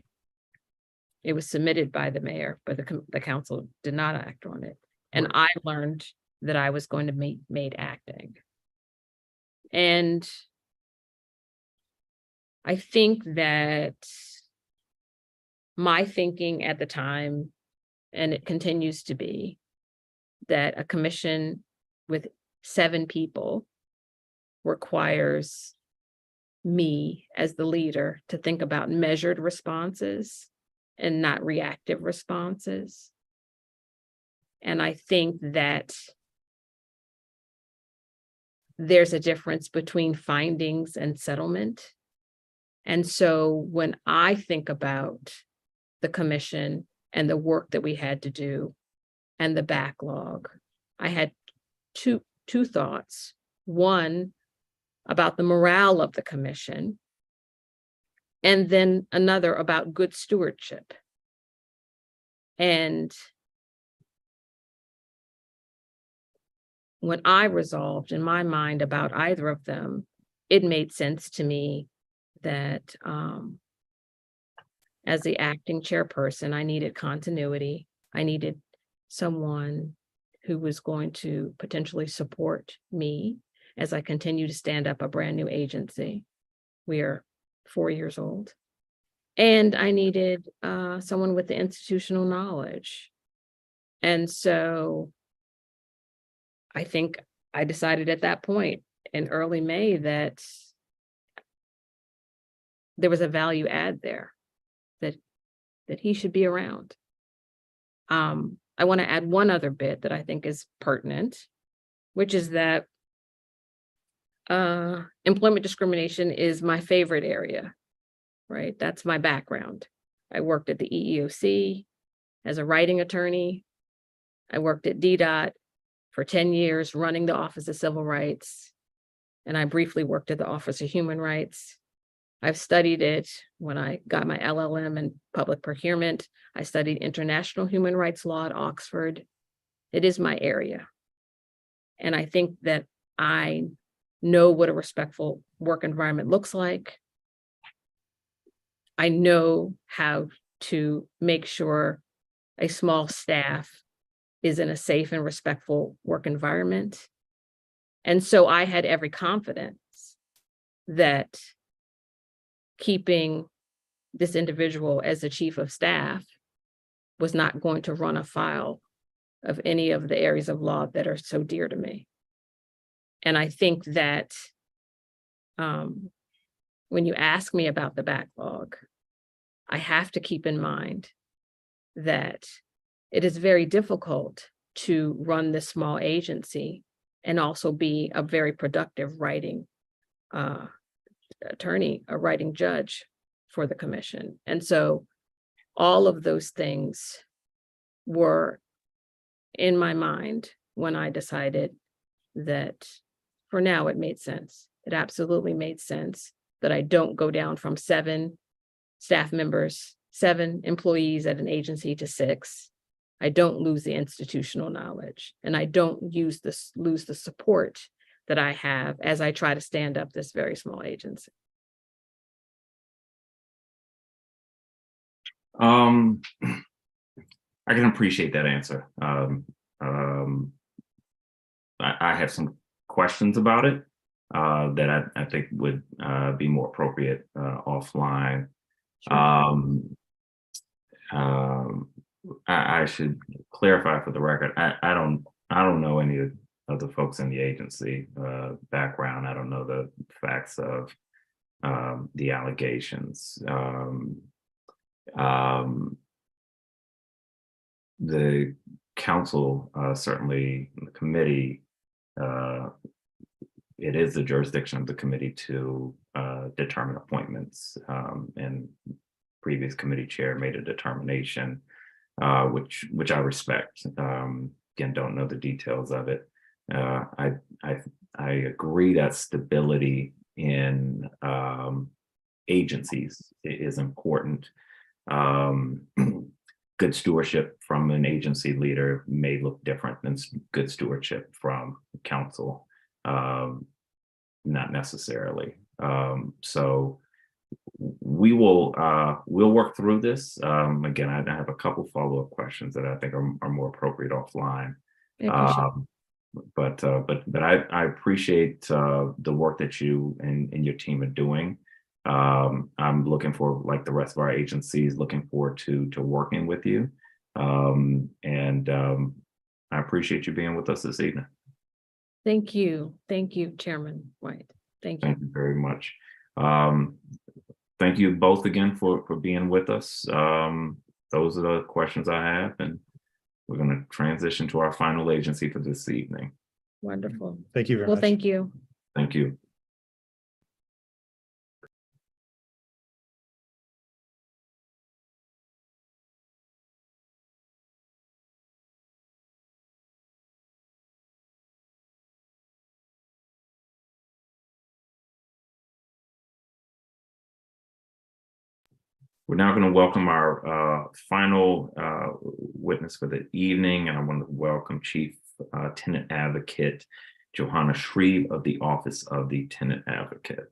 It was submitted by the mayor, but the council did not act on it. And I learned that I was going to be made acting. And I think that my thinking at the time, and it continues to be, that a commission with 7 people requires me as the leader to think about measured responses and not reactive responses. And I think that there's a difference between findings and settlement. And so when I think about the commission and the work that we had to do and the backlog, I had two thoughts. One, about the morale of the commission, and then another about good stewardship. And when I resolved in my mind about either of them, it made sense to me that as the acting chairperson, I needed continuity. I needed someone who was going to potentially support me as I continue to stand up a brand new agency. We are 4 years old. And I needed someone with the institutional knowledge. And so I think I decided at that point in early May that there was a value add there, that he should be around. I want to add one other bit that I think is pertinent, which is that employment discrimination is my favorite area, right? That's my background. I worked at the EEOC as a writing attorney. I worked at DDOT for 10 years, running the Office of Civil Rights. And I briefly worked at the Office of Human Rights. I've studied it when I got my LLM in public procurement. I studied international human rights law at Oxford. It is my area. And I think that I know what a respectful work environment looks like. I know how to make sure a small staff is in a safe and respectful work environment. And so I had every confidence that keeping this individual as the chief of staff was not going to run afoul of any of the areas of law that are so dear to me. And I think that when you ask me about the backlog, I have to keep in mind that it is very difficult to run this small agency and also be a very productive writing attorney, a writing judge for the commission. And so all of those things were in my mind when I decided that for now it made sense. It absolutely made sense that I don't go down from 7 staff members, 7 employees at an agency to 6. I don't lose the institutional knowledge, and I don't lose the support that I have as I try to stand up this very small agency. I can appreciate that answer. I have some questions about it that I think would be more appropriate offline. I should clarify for the record. I don't know any of the folks in the agency background. I don't know the facts of the allegations. The council, certainly the committee, it is the jurisdiction of the committee to determine appointments, and previous committee chair made a determination, which I respect. Again, don't know the details of it. I agree that stability in agencies is important. Good stewardship from an agency leader may look different than good stewardship from council, not necessarily. So we'll work through this. Again, I have a couple follow-up questions that I think are more appropriate offline. But I appreciate the work that you and your team are doing. I'm looking for, like the rest of our agencies, looking forward to working with you. I appreciate you being with us this evening. Thank you. Thank you, Chairman White. Thank you. Thank you very much. Thank you both again for being with us. Those are the questions I have, and we're going to transition to our final agency for this evening. Wonderful. Thank you very Well, much. thank you. Thank you. We're now going to welcome our final witness for the evening, and I want to welcome Chief Tenant Advocate Johanna Shreve of the Office of the Tenant Advocate.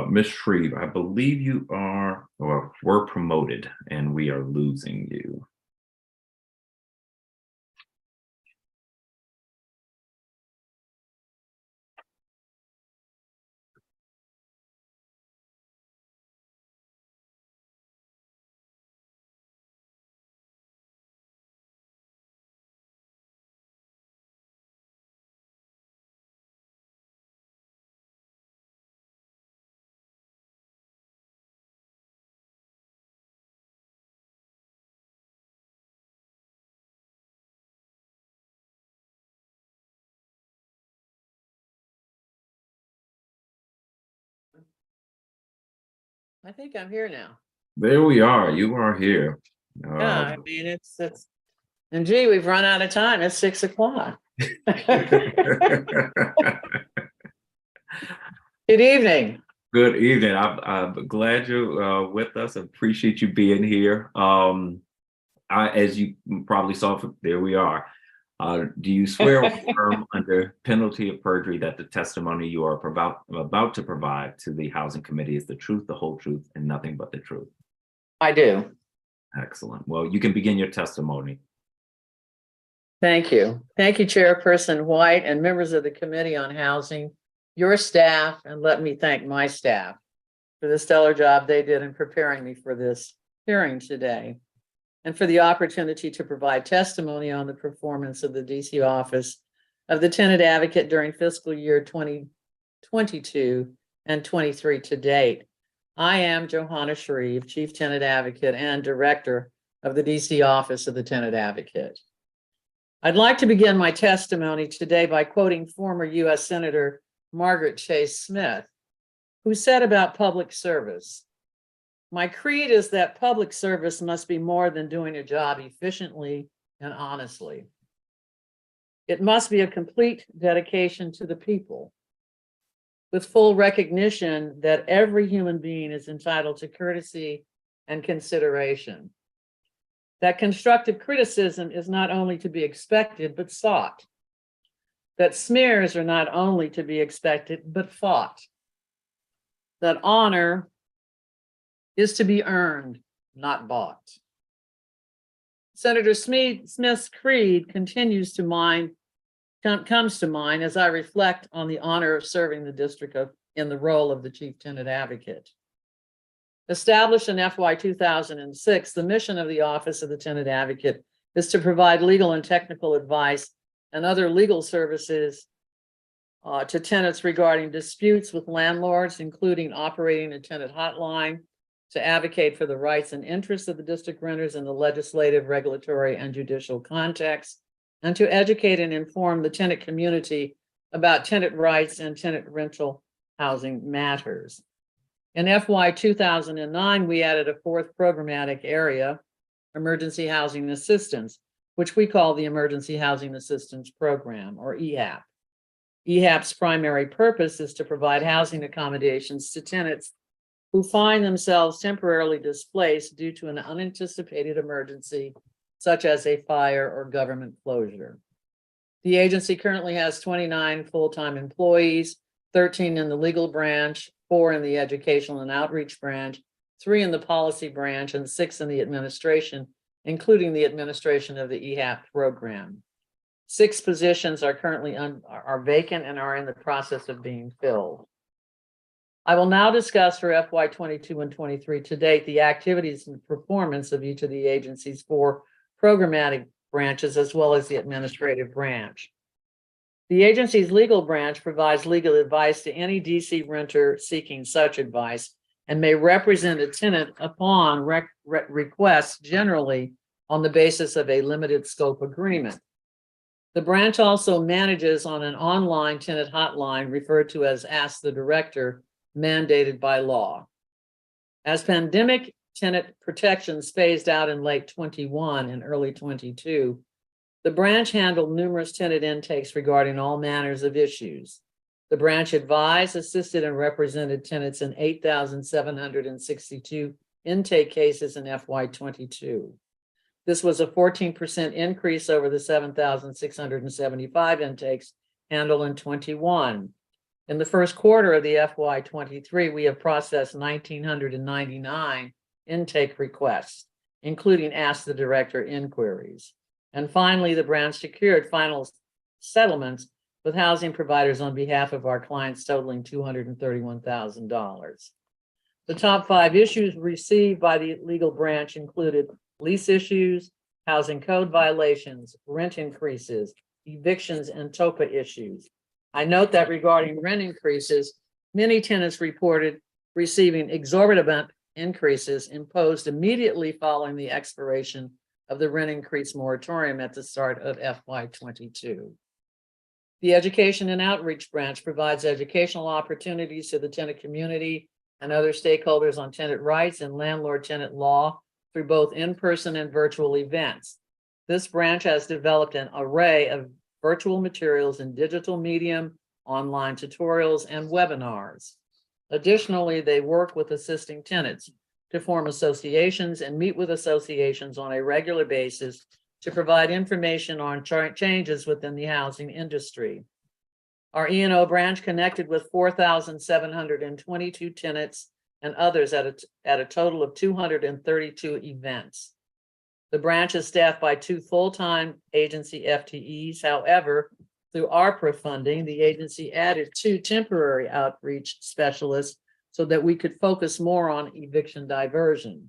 Ms. Shreve, I believe you are, or were promoted, and we are losing you. I think I'm here now. There we are. You are here. Yeah, I mean, it's, and gee, we've run out of time. It's 6 o'clock. Good evening. Good evening. I'm glad you're with us. I appreciate you being here. As you probably saw, there we are. Do you swear or affirm under penalty of perjury that the testimony you are about to provide to the Housing Committee is the truth, the whole truth, and nothing but the truth? I do. Excellent. Well, you can begin your testimony. Thank you. Thank you, Chairperson White and members of the Committee on Housing, your staff, and let me thank my staff for the stellar job they did in preparing me for this hearing today, and for the opportunity to provide testimony on the performance of the DC Office of the Tenant Advocate during fiscal year 2022 and 23 to date. I am Johanna Shreve, Chief Tenant Advocate and Director of the DC Office of the Tenant Advocate. I'd like to begin my testimony today by quoting former U.S. Senator Margaret Chase Smith, who said about public service, My creed is that public service must be more than doing a job efficiently and honestly. It must be a complete dedication to the people, with full recognition that every human being is entitled to courtesy and consideration. That constructive criticism is not only to be expected, but sought. That smears are not only to be expected, but fought. That honor is to be earned, not bought. Senator Smith's creed comes to mind as I reflect on the honor of serving the district in the role of the Chief Tenant Advocate. Established in FY 2006, the mission of the Office of the Tenant Advocate is to provide legal and technical advice and other legal services to tenants regarding disputes with landlords, including operating a tenant hotline, to advocate for the rights and interests of the district renters in the legislative, regulatory, and judicial context, and to educate and inform the tenant community about tenant rights and tenant rental housing matters. In FY 2009, we added a fourth programmatic area, emergency housing assistance, which we call the Emergency Housing Assistance Program, or EHAP. EHAP's primary purpose is to provide housing accommodations to tenants who find themselves temporarily displaced due to an unanticipated emergency, such as a fire or government closure. The agency currently has 29 full-time employees, 13 in the legal branch, 4 in the educational and outreach branch, 3 in the policy branch, and 6 in the administration, including the administration of the EHAP program. 6 positions are currently are vacant and are in the process of being filled. I will now discuss for FY 22 and 23 to date the activities and performance of each of the agency's 4 programmatic branches, as well as the administrative branch. The agency's legal branch provides legal advice to any DC renter seeking such advice and may represent a tenant upon request, generally on the basis of a limited scope agreement. The branch also manages on an online tenant hotline referred to as Ask the Director, mandated by law. As pandemic tenant protections phased out in late 21 and early 22, the branch handled numerous tenant intakes regarding all manners of issues. The branch advised, assisted, and represented tenants in 8,762 intake cases in FY 22. This was a 14% increase over the 7,675 intakes handled in 21. In the first quarter of the FY 23, we have processed 1,999 intake requests, including Ask the Director inquiries. And finally, the branch secured final settlements with housing providers on behalf of our clients totaling $231,000. The top 5 issues received by the legal branch included lease issues, housing code violations, rent increases, evictions, and TOPA issues. I note that regarding rent increases, many tenants reported receiving exorbitant increases imposed immediately following the expiration of the rent increase moratorium at the start of FY 22. The Education and Outreach branch provides educational opportunities to the tenant community and other stakeholders on tenant rights and landlord-tenant law through both in-person and virtual events. This branch has developed an array of virtual materials in digital medium, online tutorials, and webinars. Additionally, they work with assisting tenants to form associations and meet with associations on a regular basis to provide information on changes within the housing industry. Our E&O branch connected with 4,722 tenants and others at a total of 232 events. The branch is staffed by 2 full-time agency FTEs. However, through ARPA funding, the agency added 2 temporary outreach specialists so that we could focus more on eviction diversion.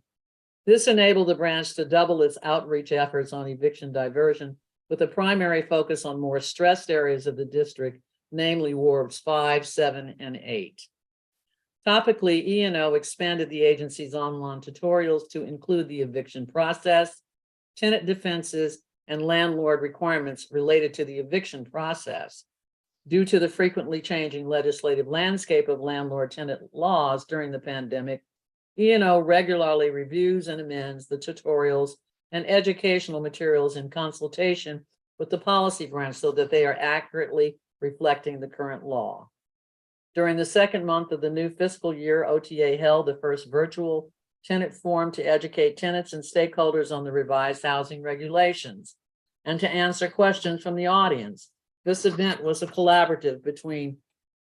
This enabled the branch to double its outreach efforts on eviction diversion with a primary focus on more stressed areas of the district, namely wards 5, 7, and 8. Topically, E&O expanded the agency's online tutorials to include the eviction process, tenant defenses, and landlord requirements related to the eviction process. Due to the frequently changing legislative landscape of landlord-tenant laws during the pandemic, E&O regularly reviews and amends the tutorials and educational materials in consultation with the policy branch so that they are accurately reflecting the current law. During the second month of the new fiscal year, OTA held the first virtual tenant forum to educate tenants and stakeholders on the revised housing regulations and to answer questions from the audience. This event was a collaborative between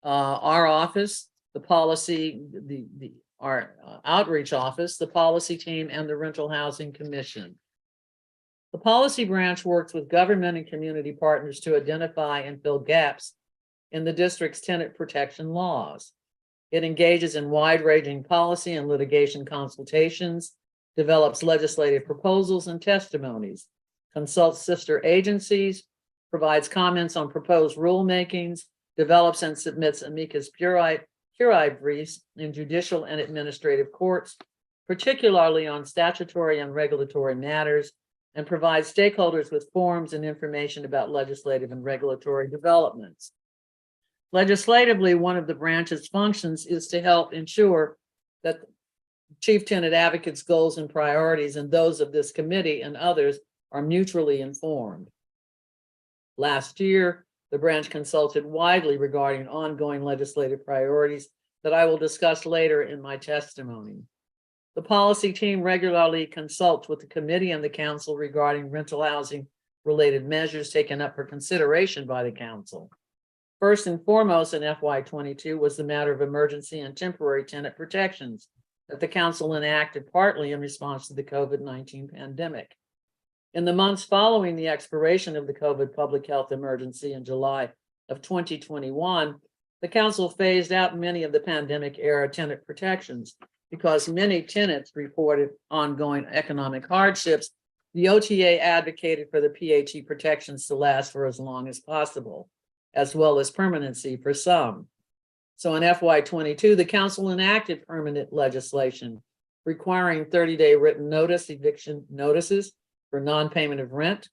our office, the policy, our outreach office, the policy team, and the Rental Housing Commission. The policy branch works with government and community partners to identify and fill gaps in the district's tenant protection laws. It engages in wide-ranging policy and litigation consultations, develops legislative proposals and testimonies, consults sister agencies, provides comments on proposed rulemakings, develops and submits amicus curiae briefs in judicial and administrative courts, particularly on statutory and regulatory matters, and provides stakeholders with forms and information about legislative and regulatory developments. Legislatively, one of the branch's functions is to help ensure that chief tenant advocates' goals and priorities and those of this committee and others are mutually informed. Last year, the branch consulted widely regarding ongoing legislative priorities that I will discuss later in my testimony. The policy team regularly consults with the committee and the council regarding rental housing related measures taken up for consideration by the council. First and foremost in FY22 was the matter of emergency and temporary tenant protections that the council enacted partly in response to the COVID-19 pandemic. In the months following the expiration of the COVID public health emergency in July of 2021, the council phased out many of the pandemic era tenant protections because many tenants reported ongoing economic hardships. The OTA advocated for the PHE protections to last for as long as possible, as well as permanency for some. So in FY22, the council enacted permanent legislation requiring 30-day written notice, eviction notices for non-payment of rent,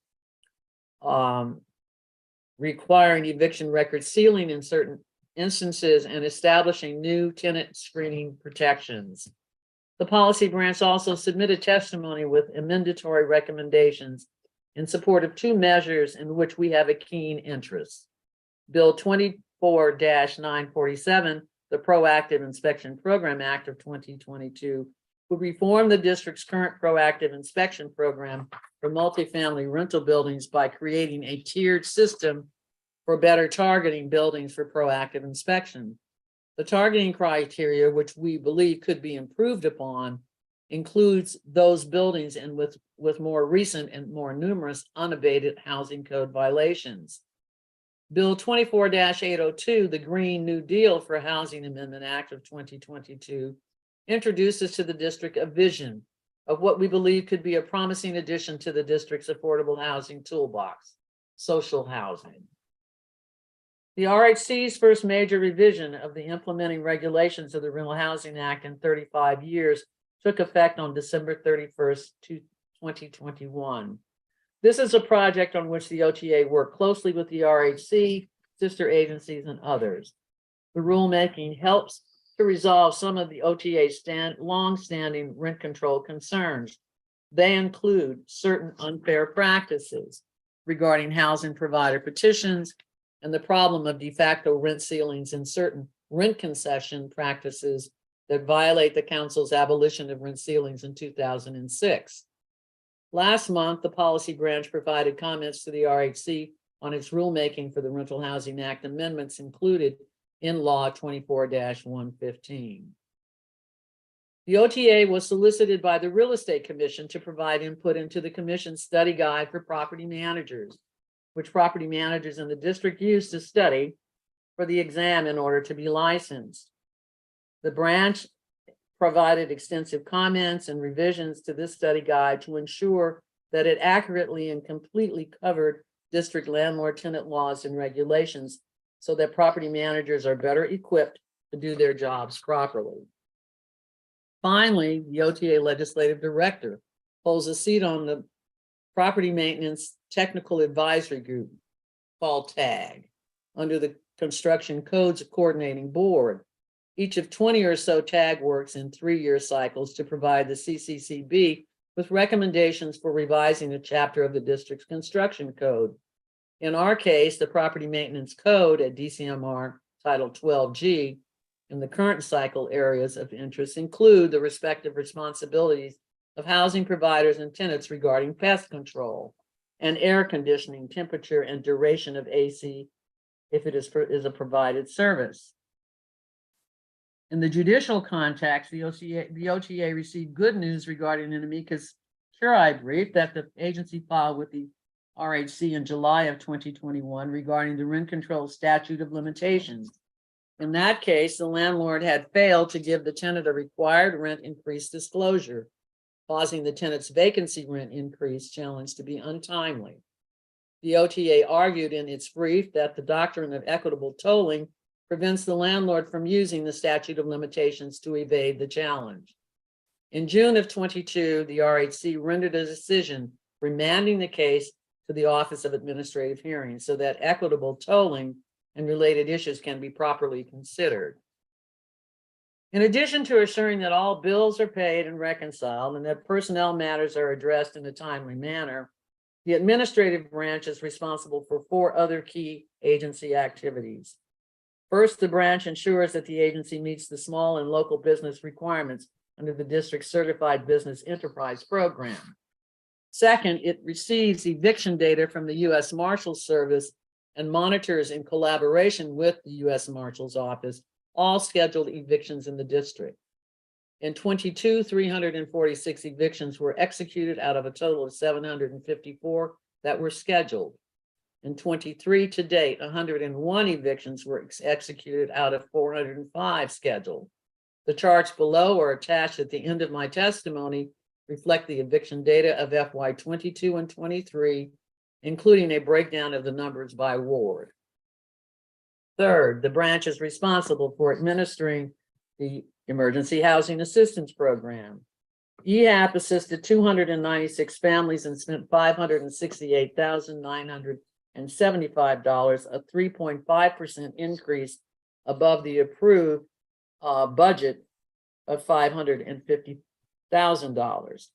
requiring eviction record sealing in certain instances, and establishing new tenant screening protections. The policy branch also submitted testimony with amendatory recommendations in support of two measures in which we have a keen interest. Bill 24-947, the Proactive Inspection Program Act of 2022, would reform the district's current proactive inspection program for multifamily rental buildings by creating a tiered system for better targeting buildings for proactive inspection. The targeting criteria, which we believe could be improved upon, includes those buildings and with more recent and more numerous unabated housing code violations. Bill 24-802, the Green New Deal for Housing Amendment Act of 2022, introduces to the district a vision of what we believe could be a promising addition to the district's affordable housing toolbox, social housing. The RHC's first major revision of the implementing regulations of the Rental Housing Act in 35 years took effect on December 31st, 2021. This is a project on which the OTA worked closely with the RHC, sister agencies, and others. The rulemaking helps to resolve some of the OTA's long-standing rent control concerns. They include certain unfair practices regarding housing provider petitions and the problem of de facto rent ceilings and certain rent concession practices that violate the council's abolition of rent ceilings in 2006. Last month, the policy branch provided comments to the RHC on its rulemaking for the Rental Housing Act amendments included in Law 24-115. The OTA was solicited by the Real Estate Commission to provide input into the commission's study guide for property managers, which property managers in the district use to study for the exam in order to be licensed. The branch provided extensive comments and revisions to this study guide to ensure that it accurately and completely covered district landlord tenant laws and regulations so that property managers are better equipped to do their jobs properly. Finally, the OTA legislative director holds a seat on the Property Maintenance Technical Advisory Group, called TAG, under the Construction Codes Coordinating Board. each of 20 or so tag works in 3-year cycles to provide the CCCB with recommendations for revising a chapter of the district's construction code. In our case, the Property Maintenance Code at DCMR Title 12G in the current cycle areas of interest include the respective responsibilities of housing providers and tenants regarding pest control and air conditioning, temperature, and duration of AC if it is a provided service. In the judicial context, the OTA received good news regarding an amicus curiae brief that the agency filed with the RHC in July of 2021 regarding the rent control statute of limitations. In that case, the landlord had failed to give the tenant a required rent increase disclosure, causing the tenant's vacancy rent increase challenge to be untimely. The OTA argued in its brief that the doctrine of equitable tolling prevents the landlord from using the statute of limitations to evade the challenge. In June of 22, the RHC rendered a decision remanding the case to the Office of Administrative Hearings so that equitable tolling and related issues can be properly considered. In addition to assuring that all bills are paid and reconciled and that personnel matters are addressed in a timely manner, the administrative branch is responsible for 4 other key agency activities. First, the branch ensures that the agency meets the small and local business requirements under the district's Certified Business Enterprise Program. Second, it receives eviction data from the U.S. Marshals Service and monitors in collaboration with the U.S. Marshal's Office all scheduled evictions in the district. In 22, 346 evictions were executed out of a total of 754 that were scheduled. In 23 to date, 101 evictions were executed out of 405 scheduled. The charts below are attached at the end of my testimony reflect the eviction data of FY 22 and 23, including a breakdown of the numbers by ward. Third, the branch is responsible for administering the Emergency Housing Assistance Program. EHAP assisted 296 families and spent $568,975, a 3.5% increase above the approved budget of $550,000.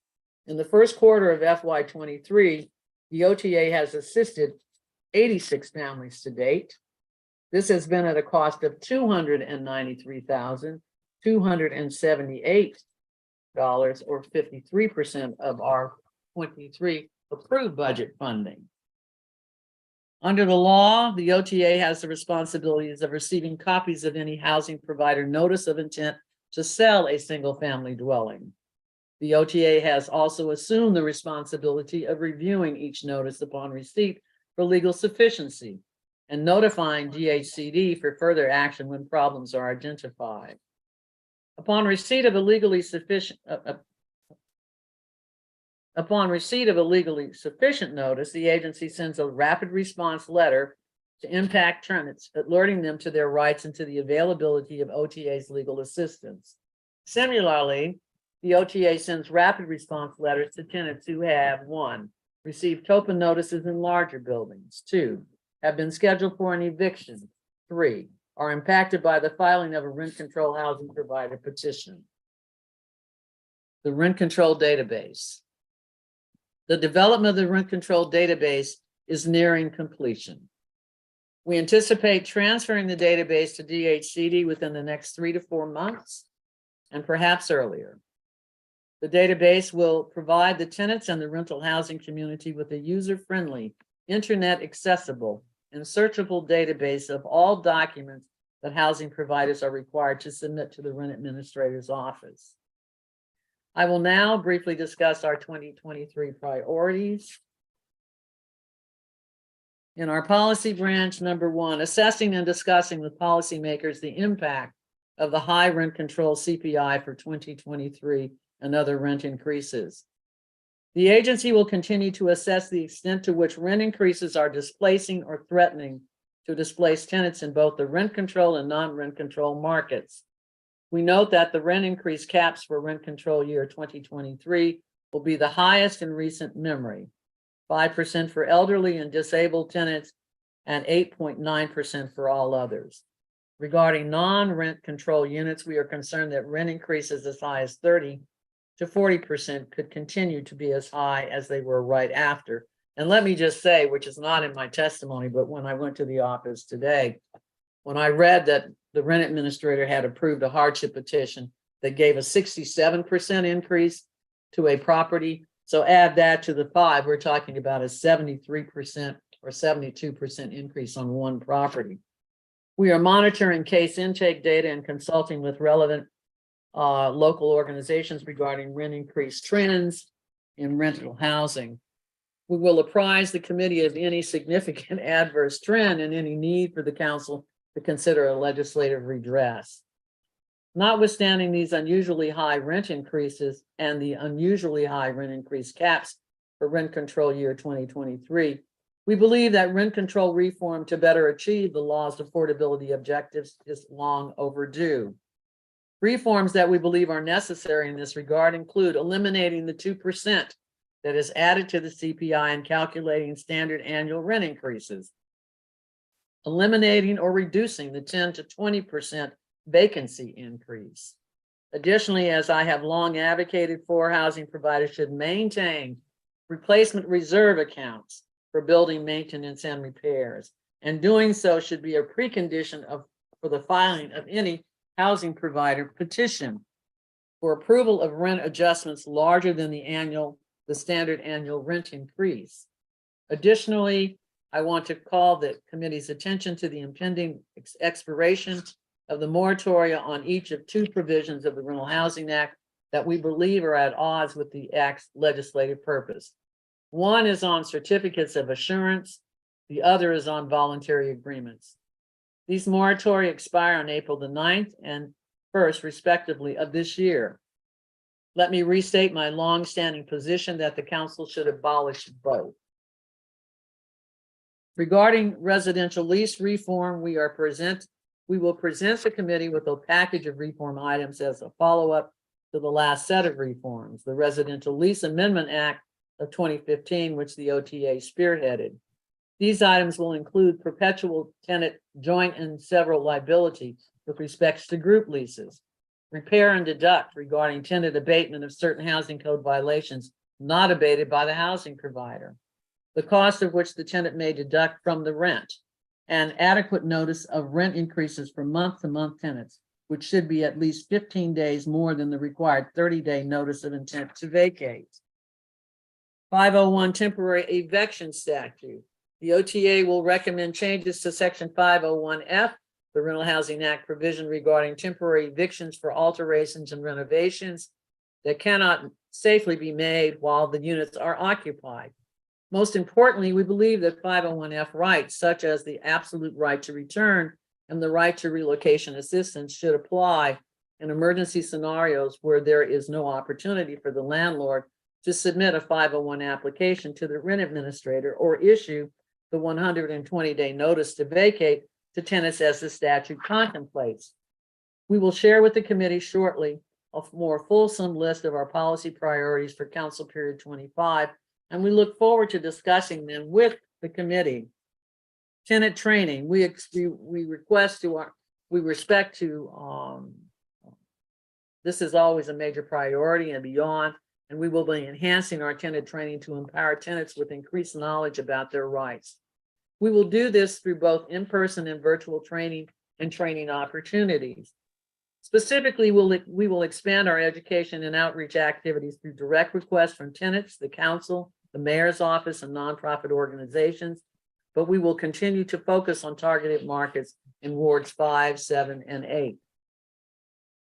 In the first quarter of FY 23, the OTA has assisted 86 families to date. This has been at a cost of $293,278, or 53% of our 23 approved budget funding. Under the law, the OTA has the responsibilities of receiving copies of any housing provider notice of intent to sell a single-family dwelling. The OTA has also assumed the responsibility of reviewing each notice upon receipt for legal sufficiency and notifying DHCD for further action when problems are identified. Upon receipt of a legally sufficient notice, the agency sends a rapid response letter to impact tenants, alerting them to their rights and to the availability of OTA's legal assistance. Similarly, the OTA sends rapid response letters to tenants who have 1, received TOPA notices in larger buildings, 2, have been scheduled for an eviction, 3, are impacted by the filing of a rent control housing provider petition. The rent control database. The development of the rent control database is nearing completion. We anticipate transferring the database to DHCD within the next 3 to 4 months, and perhaps earlier. The database will provide the tenants and the rental housing community with a user-friendly, internet-accessible, and searchable database of all documents that housing providers are required to submit to the rent administrator's office. I will now briefly discuss our 2023 priorities. In our policy branch, number 1, assessing and discussing with policymakers the impact of the high rent control CPI for 2023 and other rent increases. The agency will continue to assess the extent to which rent increases are displacing or threatening to displace tenants in both the rent control and non-rent control markets. We note that the rent increase caps for rent control year 2023 will be the highest in recent memory, 5% for elderly and disabled tenants and 8.9% for all others. Regarding non-rent control units, we are concerned that rent increases as high as 30 to 40% could continue to be as high as they were right after. And let me just say, which is not in my testimony, but when I went to the office today, when I read that the rent administrator had approved a hardship petition that gave a 67% increase to a property. So add that to the 5, we're talking about a 73% or 72% increase on one property. We are monitoring case intake data and consulting with relevant local organizations regarding rent increase trends in rental housing. We will apprise the committee of any significant adverse trend and any need for the council to consider a legislative redress. Notwithstanding these unusually high rent increases and the unusually high rent increase caps for rent control year 2023, we believe that rent control reform to better achieve the law's affordability objectives is long overdue. Reforms that we believe are necessary in this regard include eliminating the 2% that is added to the CPI in calculating standard annual rent increases, eliminating or reducing the 10 to 20% vacancy increase. Additionally, as I have long advocated for, housing providers should maintain replacement reserve accounts for building maintenance and repairs, and doing so should be a precondition for the filing of any housing provider petition for approval of rent adjustments larger than the standard annual rent increase. Additionally, I want to call the committee's attention to the impending expiration of the moratoria on each of 2 provisions of the Rental Housing Act that we believe are at odds with the Act's legislative purpose. One is on certificates of assurance, the other is on voluntary agreements. These moratoria expire on April the 9th and 1st, respectively, of this year. Let me restate my longstanding position that the council should abolish both. Regarding residential lease reform, we will present the committee with a package of reform items as a follow-up to the last set of reforms, the Residential Lease Amendment Act of 2015, which the OTA spearheaded. These items will include perpetual tenant joint and several liability with respects to group leases, repair and deduct regarding tenant abatement of certain housing code violations not abated by the housing provider, the cost of which the tenant may deduct from the rent, and adequate notice of rent increases for month-to-month tenants, which should be at least 15 days more than the required 30-day notice of intent to vacate. 501 temporary eviction statute. The OTA will recommend changes to section 501F, the Rental Housing Act provision regarding temporary evictions for alterations and renovations that cannot safely be made while the units are occupied. Most importantly, we believe that 501F rights, such as the absolute right to return and the right to relocation assistance, should apply in emergency scenarios where there is no opportunity for the landlord to submit a 501 application to the rent administrator or issue the 120-day notice to vacate to tenants as the statute contemplates. We will share with the committee shortly a more fulsome list of our policy priorities for Council Period 25, and we look forward to discussing them with the committee. Tenant training, we respect to, this is always a major priority and beyond, and we will be enhancing our tenant training to empower tenants with increased knowledge about their rights. We will do this through both in-person and virtual training and training opportunities. Specifically, we will expand our education and outreach activities through direct requests from tenants, the council, the mayor's office, and nonprofit organizations, but we will continue to focus on targeted markets in wards 5, 7, and 8.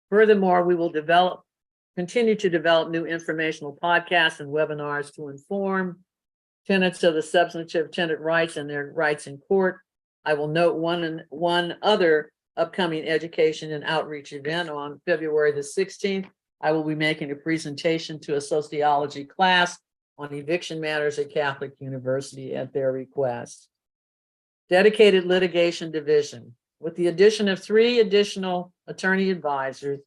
Furthermore, we will continue to develop new informational podcasts and webinars to inform tenants of the substantive tenant rights and their rights in court. I will note one other upcoming education and outreach event on February the 16th. I will be making a presentation to a sociology class on eviction matters at Catholic University at their request. Dedicated litigation division. With the addition of 3 additional attorney advisors,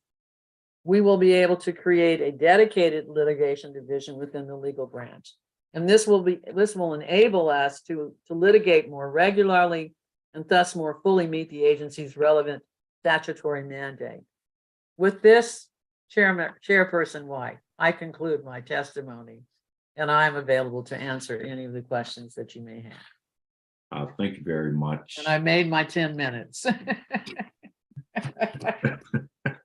we will be able to create a dedicated litigation division within the legal branch. And this will enable us to litigate more regularly and thus more fully meet the agency's relevant statutory mandate. With this, Chairperson White, I conclude my testimony, and I'm available to answer any of the questions that you may have. Thank you very much. And I made my 10 minutes.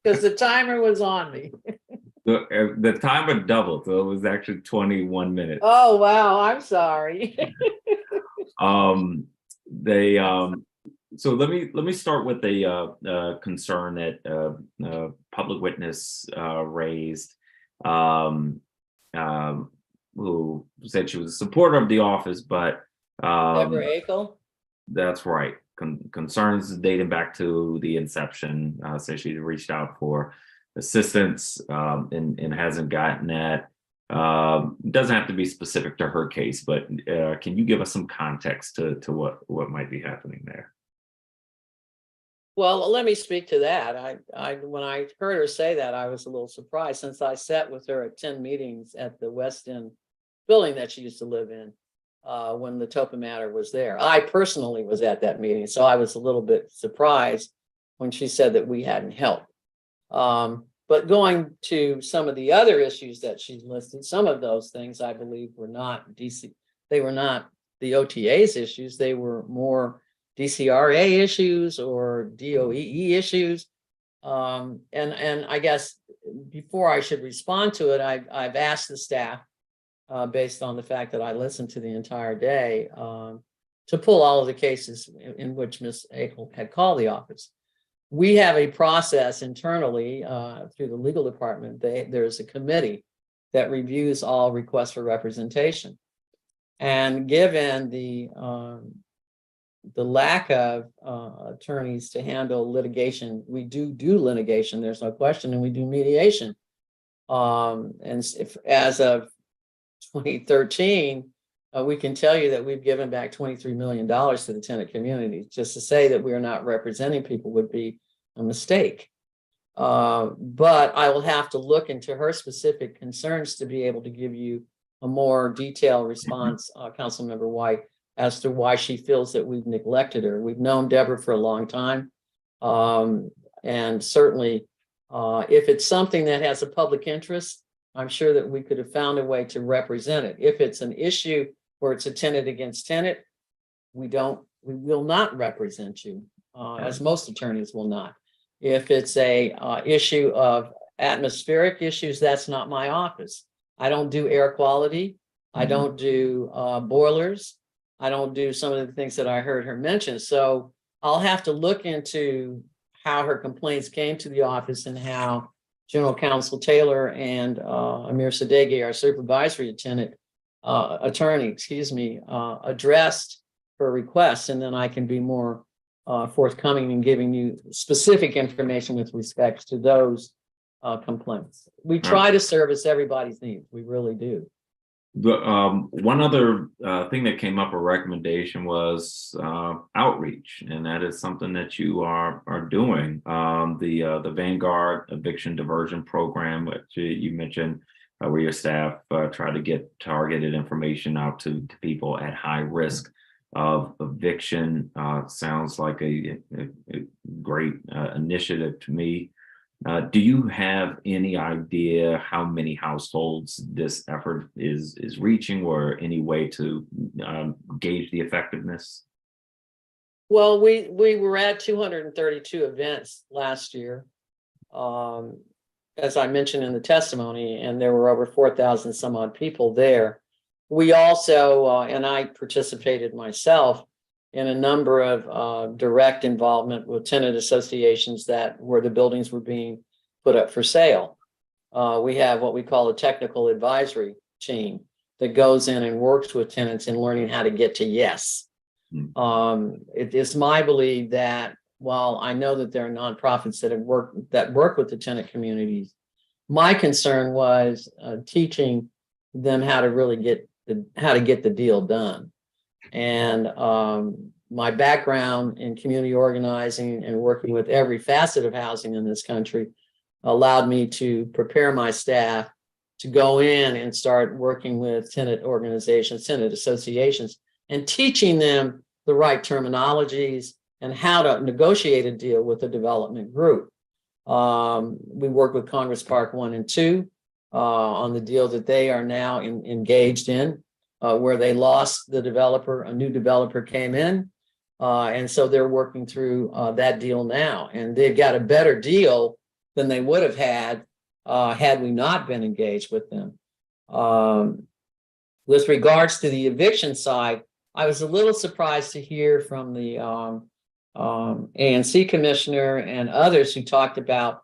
Because the timer was on me. The timer doubled, so it was actually 21 minutes. Oh, wow, I'm sorry. So let me start with a concern that public witness raised, who said she was a supporter of the office, but Deborah Kale? That's right. Concerns dating back to the inception. Said she reached out for assistance and hasn't gotten that. Doesn't have to be specific to her case, but can you give us some context to what might be happening there? Well, let me speak to that. When I heard her say that, I was a little surprised, since I sat with her at 10 meetings at the West End building that she used to live in when the TOPA matter was there. I personally was at that meeting, so I was a little bit surprised when she said that we hadn't helped. But going to some of the other issues that she listed, some of those things I believe were not DC. They were not the OTA's issues. They were more DCRA issues or DOEE issues. And I guess before I should respond to it, I've asked the staff, based on the fact that I listened to the entire day, to pull all of the cases in which Ms. Kale had called the office. We have a process internally through the legal department. There's a committee that reviews all requests for representation. And given the lack of attorneys to handle litigation, we do litigation, there's no question, and we do mediation. And as of 2013, we can tell you that we've given back $23 million to the tenant community. Just to say that we are not representing people would be a mistake. But I will have to look into her specific concerns to be able to give you a more detailed response, Councilmember White, as to why she feels that we've neglected her. We've known Deborah for a long time. And certainly, if it's something that has a public interest, I'm sure that we could have found a way to represent it. If it's an issue where it's a tenant against tenant, we will not represent you, as most attorneys will not. If it's a issue of atmospheric issues, that's not my office. I don't do air quality. I don't do boilers. I don't do some of the things that I heard her mention. So I'll have to look into how her complaints came to the office and how General Counsel Taylor and Amir Sadeghi, our supervisory attorney, addressed her requests, and then I can be more forthcoming in giving you specific information with respect to those complaints. We try to service everybody's needs. We really do. The one other thing that came up, a recommendation, was outreach, and that is something that you are doing. The Vanguard Eviction Diversion Program, which you mentioned, where your staff try to get targeted information out to people at high risk of eviction. Sounds like a great initiative to me. Do you have any idea how many households this effort is reaching, or any way to gauge the effectiveness? Well, we were at 232 events last year, as I mentioned in the testimony, and there were over 4,000 some odd people there. We also, and I participated myself in a number of direct involvement with tenant associations where the buildings were being put up for sale. We have what we call a technical advisory team that goes in and works with tenants in learning how to get to yes. It is my belief that while I know that there are nonprofits that work with the tenant communities, my concern was teaching them how to really get the deal done. And my background in community organizing and working with every facet of housing in this country allowed me to prepare my staff to go in and start working with tenant organizations, tenant associations, and teaching them the right terminologies, and how to negotiate a deal with the development group. We worked with Congress Park 1 and 2 on the deal that they are now engaged in, where they lost the developer, a new developer came in. And so they're working through that deal now, and they've got a better deal than they would have had had we not been engaged with them. With regards to the eviction side, I was a little surprised to hear from the ANC commissioner and others who talked about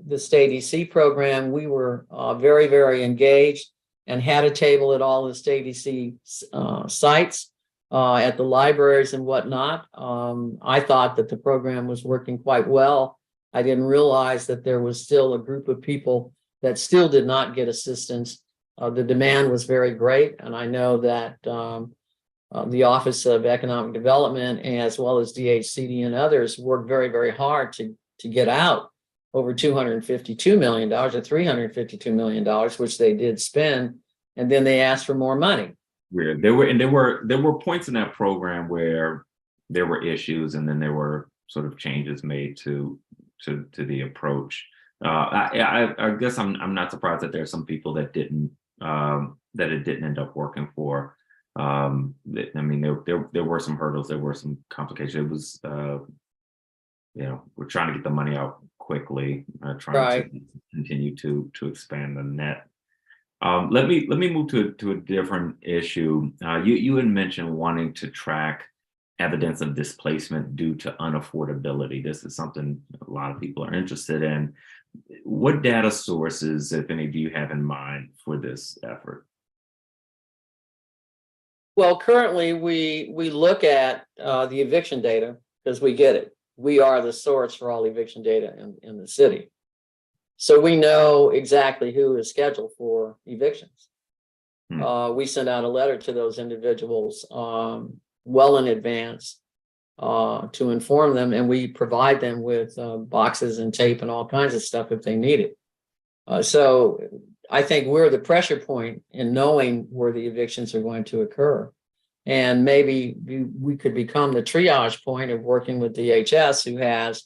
the state EC program. We were very, very engaged and had a table at all the state EC sites, at the libraries and whatnot. I thought that the program was working quite well. I didn't realize that there was still a group of people that still did not get assistance. The demand was very great, and I know that the Office of Economic Development, as well as DHCD and others, worked very, very hard to get out over $252 million or $352 million, which they did spend, and then they asked for more money. Weird. There were points in that program where there were issues, and then there were sort of changes made to the approach. I guess I'm not surprised that there are some people that didn't that it didn't end up working for. I mean, there were some hurdles, there were some complications. It was we're trying to get the money out quickly, trying to continue to expand the net. Let me move to a different issue. You had mentioned wanting to track evidence of displacement due to unaffordability. This is something a lot of people are interested in. What data sources, if any, do you have in mind for this effort? Well, currently we look at the eviction data because we get it. We are the source for all eviction data in the city. So we know exactly who is scheduled for evictions. We send out a letter to those individuals well in advance to inform them, and we provide them with boxes and tape and all kinds of stuff if they need it. So I think we're the pressure point in knowing where the evictions are going to occur. And maybe we could become the triage point of working with DHS, who has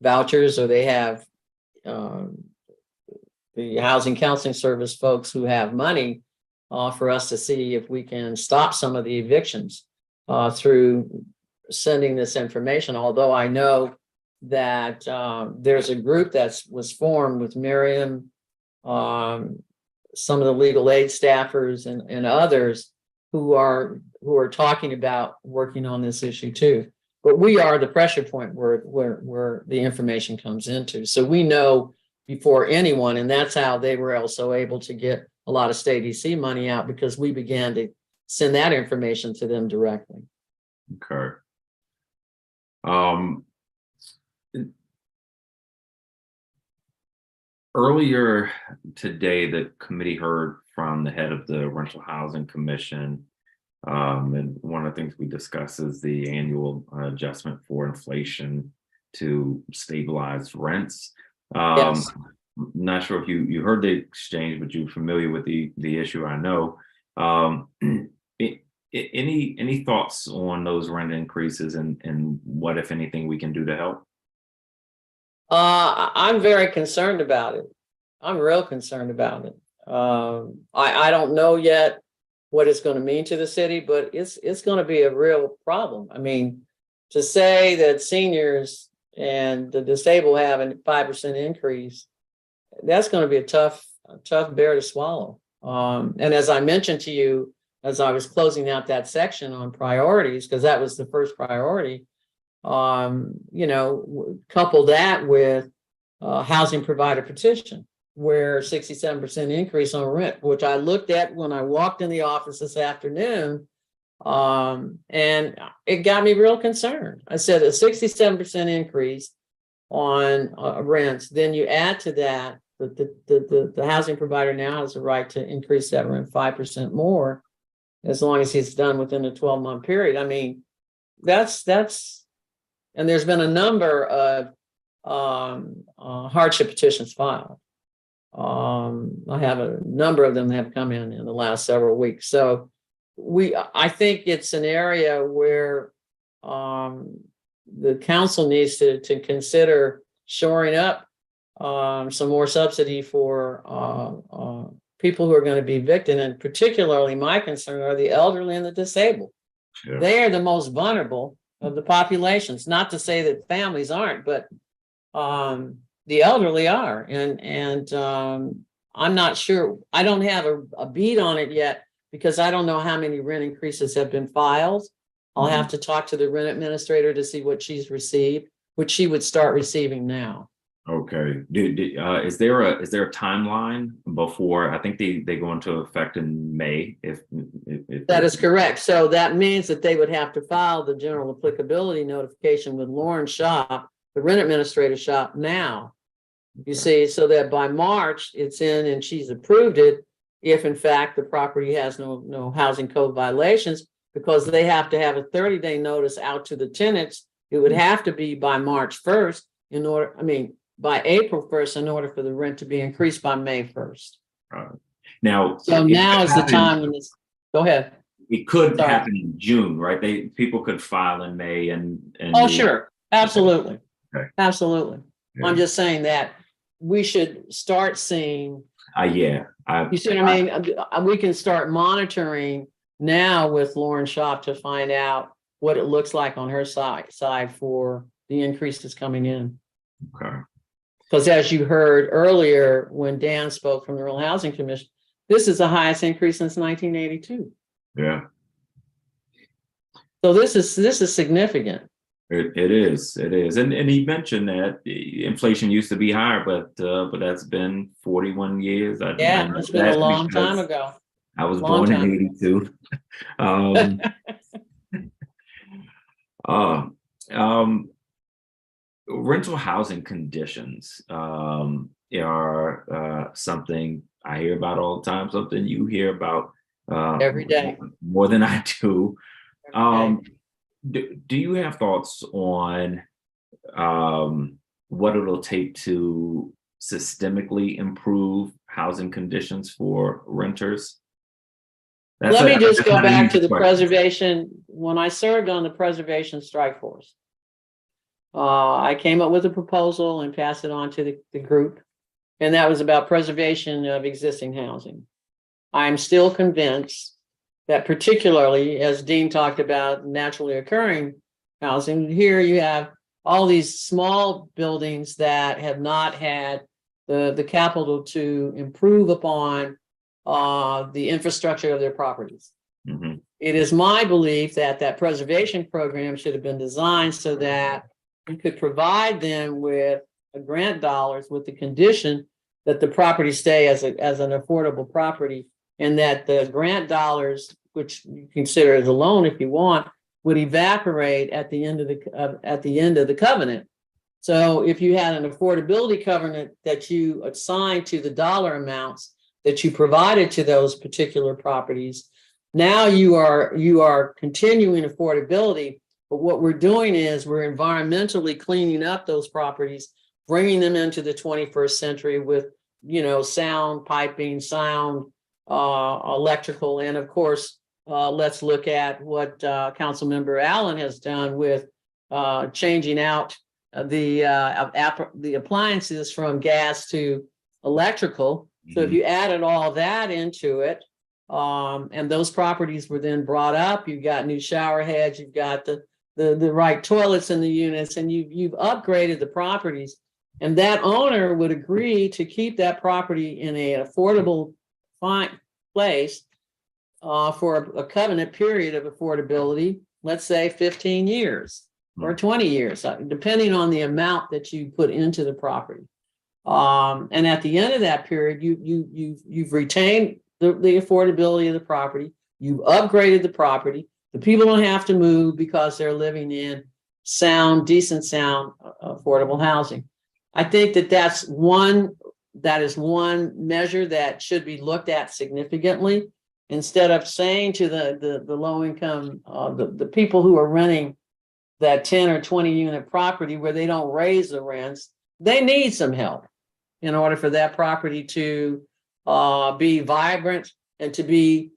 vouchers, or they have the Housing Counseling Service folks who have money for us to see if we can stop some of the evictions through sending this information. Although I know that there's a group that was formed with Miriam, some of the legal aid staffers and others who are talking about working on this issue too. But we are the pressure point where the information comes into. So we know before anyone, and that's how they were also able to get a lot of state EC money out, because we began to send that information to them directly. Okay. Earlier today, the committee heard from the head of the Rental Housing Commission. And one of the things we discussed is the annual adjustment for inflation to stabilize rents. Yes. Not sure if you heard the exchange, but you're familiar with the issue, I know. Any thoughts on those rent increases and what, if anything, we can do to help? I'm very concerned about it. I'm real concerned about it. I don't know yet what it's going to mean to the city, but it's going to be a real problem. I mean, to say that seniors and the disabled have a 5% increase, that's going to be a tough bear to swallow. And as I mentioned to you, as I was closing out that section on priorities, because that was the first priority, couple that with housing provider petition, where 67% increase on rent, which I looked at when I walked in the office this afternoon, and it got me real concerned. I said a 67% increase on rents, then you add to that the housing provider now has a right to increase that rent 5% more, as long as he's done within a 12-month period. I mean, that's, and there's been a number of hardship petitions filed. I have a number of them that have come in the last several weeks. So I think it's an area where the council needs to consider shoring up some more subsidy for people who are going to be evicted, and particularly my concern are the elderly and the disabled. Yeah. They are the most vulnerable of the populations. Not to say that families aren't, but the elderly are, and I'm not sure. I don't have a beat on it yet because I don't know how many rent increases have been filed. I'll have to talk to the rent administrator to see what she's received, which she would start receiving now. Okay. Is there a timeline before? I think they go into effect in May. If That is correct. So that means that they would have to file the general applicability notification with Lauren Shop, the rent administrator shop now. You see, so that by March it's in and she's approved it. If in fact the property has no housing code violations, because they have to have a 30-day notice out to the tenants. It would have to be by March 1st by April 1st in order for the rent to be increased by May 1st. Now, So now is the time when this, go ahead. It could happen in June, right? People could file in May and oh, sure. Absolutely. Okay. Absolutely. Yeah. I'm just saying that we should start seeing. Yeah. You see what I mean? We can start monitoring now with Lauren Shop to find out what it looks like on her side for the increases coming in. Okay. Because as you heard earlier, when Dan spoke from the Rural Housing Commission, this is the highest increase since 1982. Yeah. So this is significant. It is. And he mentioned that inflation used to be higher, but that's been 41 years. Yeah, it's been a long time ago. I was born in 82. Rental housing conditions are something I hear about all the time, something you hear about every day. More than I do. Do you have thoughts on what it'll take to systemically improve housing conditions for renters? Let me just go back to the preservation. When I served on the preservation strike force, I came up with a proposal and passed it on to the group, and that was about preservation of existing housing. I'm still convinced that, particularly as Dean talked about naturally occurring housing, here you have all these small buildings that have not had the capital to improve upon the infrastructure of their properties. Mm-hmm. It is my belief that preservation program should have been designed so that we could provide them with grant dollars with the condition that the property stay as an affordable property, and that the grant dollars, which you consider as a loan if you want, would evaporate at the end of the covenant. So if you had an affordability covenant that you assigned to the dollar amounts that you provided to those particular properties, now you are continuing affordability. But what we're doing is we're environmentally cleaning up those properties, bringing them into the 21st century with, sound piping, sound electrical, and of course, let's look at what Councilmember Allen has done with changing out the appliances from gas to electrical. So if you added all that into it, and those properties were then brought up, you've got new shower heads, you've got the right toilets in the units, and you've upgraded the properties, and that owner would agree to keep that property in an affordable place for a covenant period of affordability, let's say 15 years or 20 years, depending on the amount that you put into the property. And at the end of that period, you've retained the affordability of the property, you've upgraded the property, the people don't have to move because they're living in decent sound, affordable housing. I think that is one measure that should be looked at significantly, instead of saying to the low income, the people who are renting that 10 or 20 unit property where they don't raise the rents, they need some help in order for that property to be vibrant and to be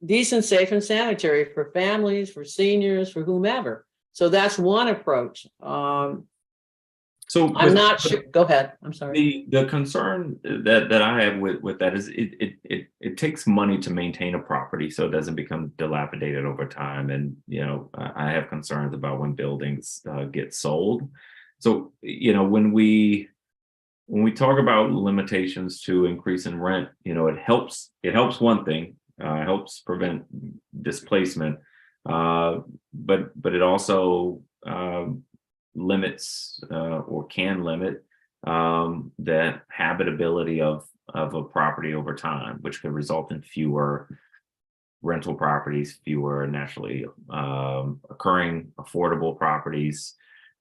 decent, safe, and sanitary for families, for seniors, for whomever. So that's one approach. So I'm not sure. Go ahead. I'm sorry. The concern that I have with that is it takes money to maintain a property so it doesn't become dilapidated over time. And, you know, I have concerns about when buildings get sold. So, you know, when we talk about limitations to increase in rent, you know, it helps one thing, helps prevent displacement, but it also limits or can limit the habitability of a property over time, which could result in fewer rental properties, fewer naturally occurring affordable properties.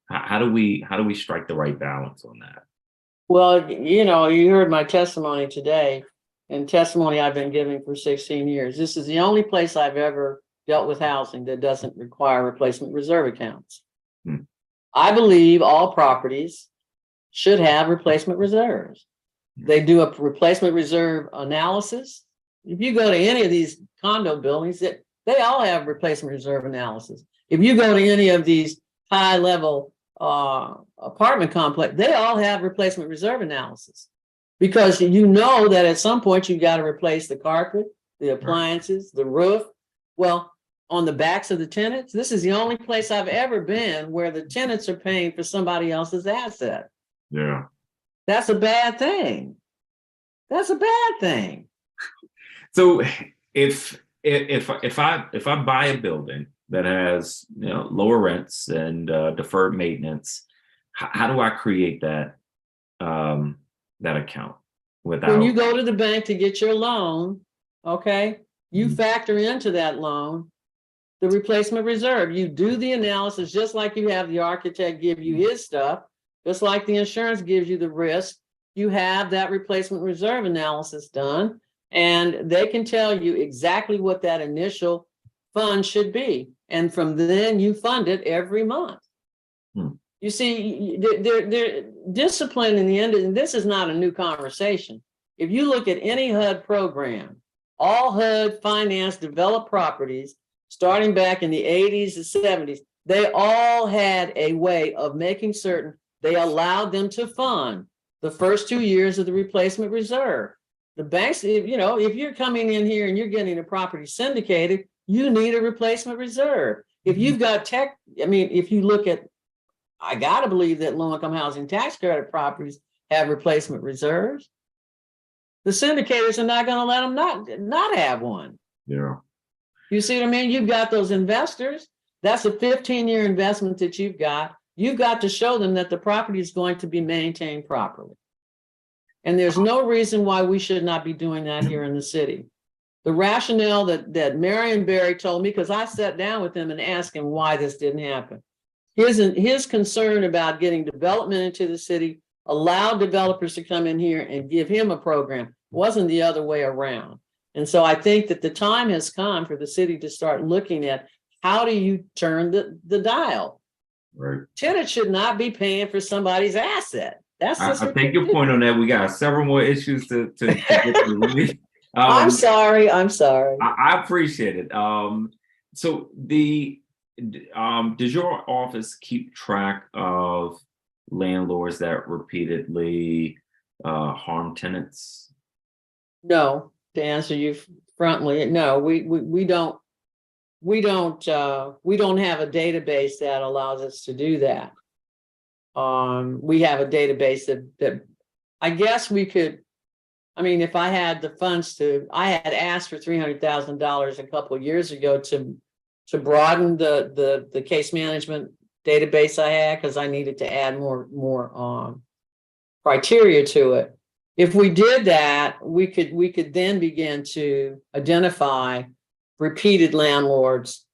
How do we strike the right balance on that? Well, you know, you heard my testimony today, and testimony I've been giving for 16 years. This is the only place I've ever dealt with housing that doesn't require replacement reserve accounts. I believe all properties should have replacement reserves. They do a replacement reserve analysis. If you go to any of these condo buildings, they all have replacement reserve analysis. If you go to any of these high level apartment complex, they all have replacement reserve analysis, because you know that at some point you got to replace the carpet, the appliances, the roof. Well, on the backs of the tenants, this is the only place I've ever been where the tenants are paying for somebody else's asset. Yeah, that's a bad thing. That's a bad thing. So if I buy a building that has, you know, lower rents and deferred maintenance, how do I create that account without? When you go to the bank to get your loan, okay, you factor into that loan the replacement reserve. You do the analysis just like you have the architect give you his stuff, just like the insurance gives you the risk. You have that replacement reserve analysis done, and they can tell you exactly what that initial fund should be. And from then you fund it every month. You see, they're discipline in the end, and this is not a new conversation. If you look at any HUD program, all HUD financed developed properties, starting back in the 80s and 70s, they all had a way of making certain they allowed them to fund the first 2 years of the replacement reserve. The banks, if you're coming in here and you're getting a property syndicated, you need a replacement reserve. If you've got if you look at, I gotta believe that low-income housing tax credit properties have replacement reserves. The syndicators are not gonna let them not have one. Yeah. You see what I mean? You've got those investors. That's a 15-year investment that you've got. You've got to show them that the property is going to be maintained properly. And there's no reason why we should not be doing that here in the city. The rationale that Marion Barry told me, because I sat down with him and asked him why this didn't happen. His concern about getting development into the city, allowed developers to come in here and give him a program, wasn't the other way around. And so I think that the time has come for the city to start looking at how do you turn the dial. Right. Tenants should not be paying for somebody's asset. That's just I take your point on that. We got several more issues to get through. I'm sorry. I appreciate it. So does your office keep track of landlords that repeatedly harm tenants? No. To answer you frontly, no, we don't have a database that allows us to do that. We have a database that I guess we could, if I had the funds I had asked for $300,000 a couple of years ago to broaden the case management database I had, because I needed to add more criteria to it. If we did that, we could then begin to identify repeated landlords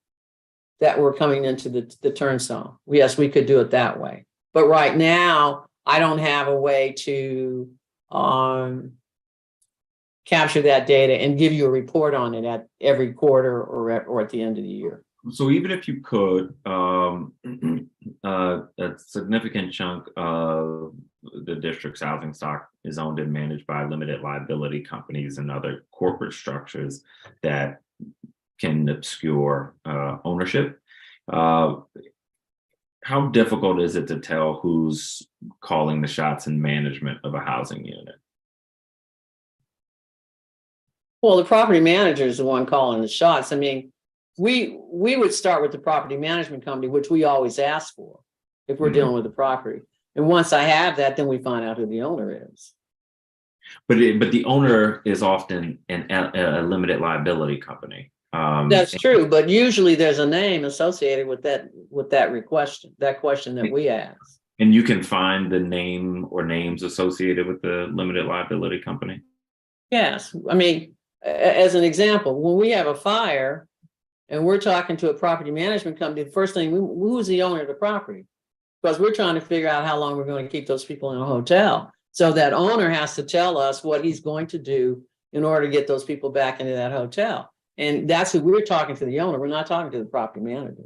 that were coming into the turnstile. Yes, we could do it that way. But right now, I don't have a way to capture that data and give you a report on it at every quarter or at the end of the year. So even if you could, a significant chunk of the district's housing stock is owned and managed by limited liability companies and other corporate structures that can obscure ownership. how difficult is it to tell who's calling the shots in management of a housing unit? Well, the property manager is the one calling the shots. I mean, we would start with the property management company, which we always ask for if we're dealing with the property. And once I have that, then we find out who the owner is. But the owner is often a limited liability company. That's true, but usually there's a name associated with that question that we ask. And you can find the name or names associated with the limited liability company? Yes, I mean, as an example, when we have a fire and we're talking to a property management company, the first thing, who's the owner of the property? Because we're trying to figure out how long we're going to keep those people in a hotel. So that owner has to tell us what he's going to do in order to get those people back into that hotel. And that's who we're talking to, the owner. We're not talking to the property manager.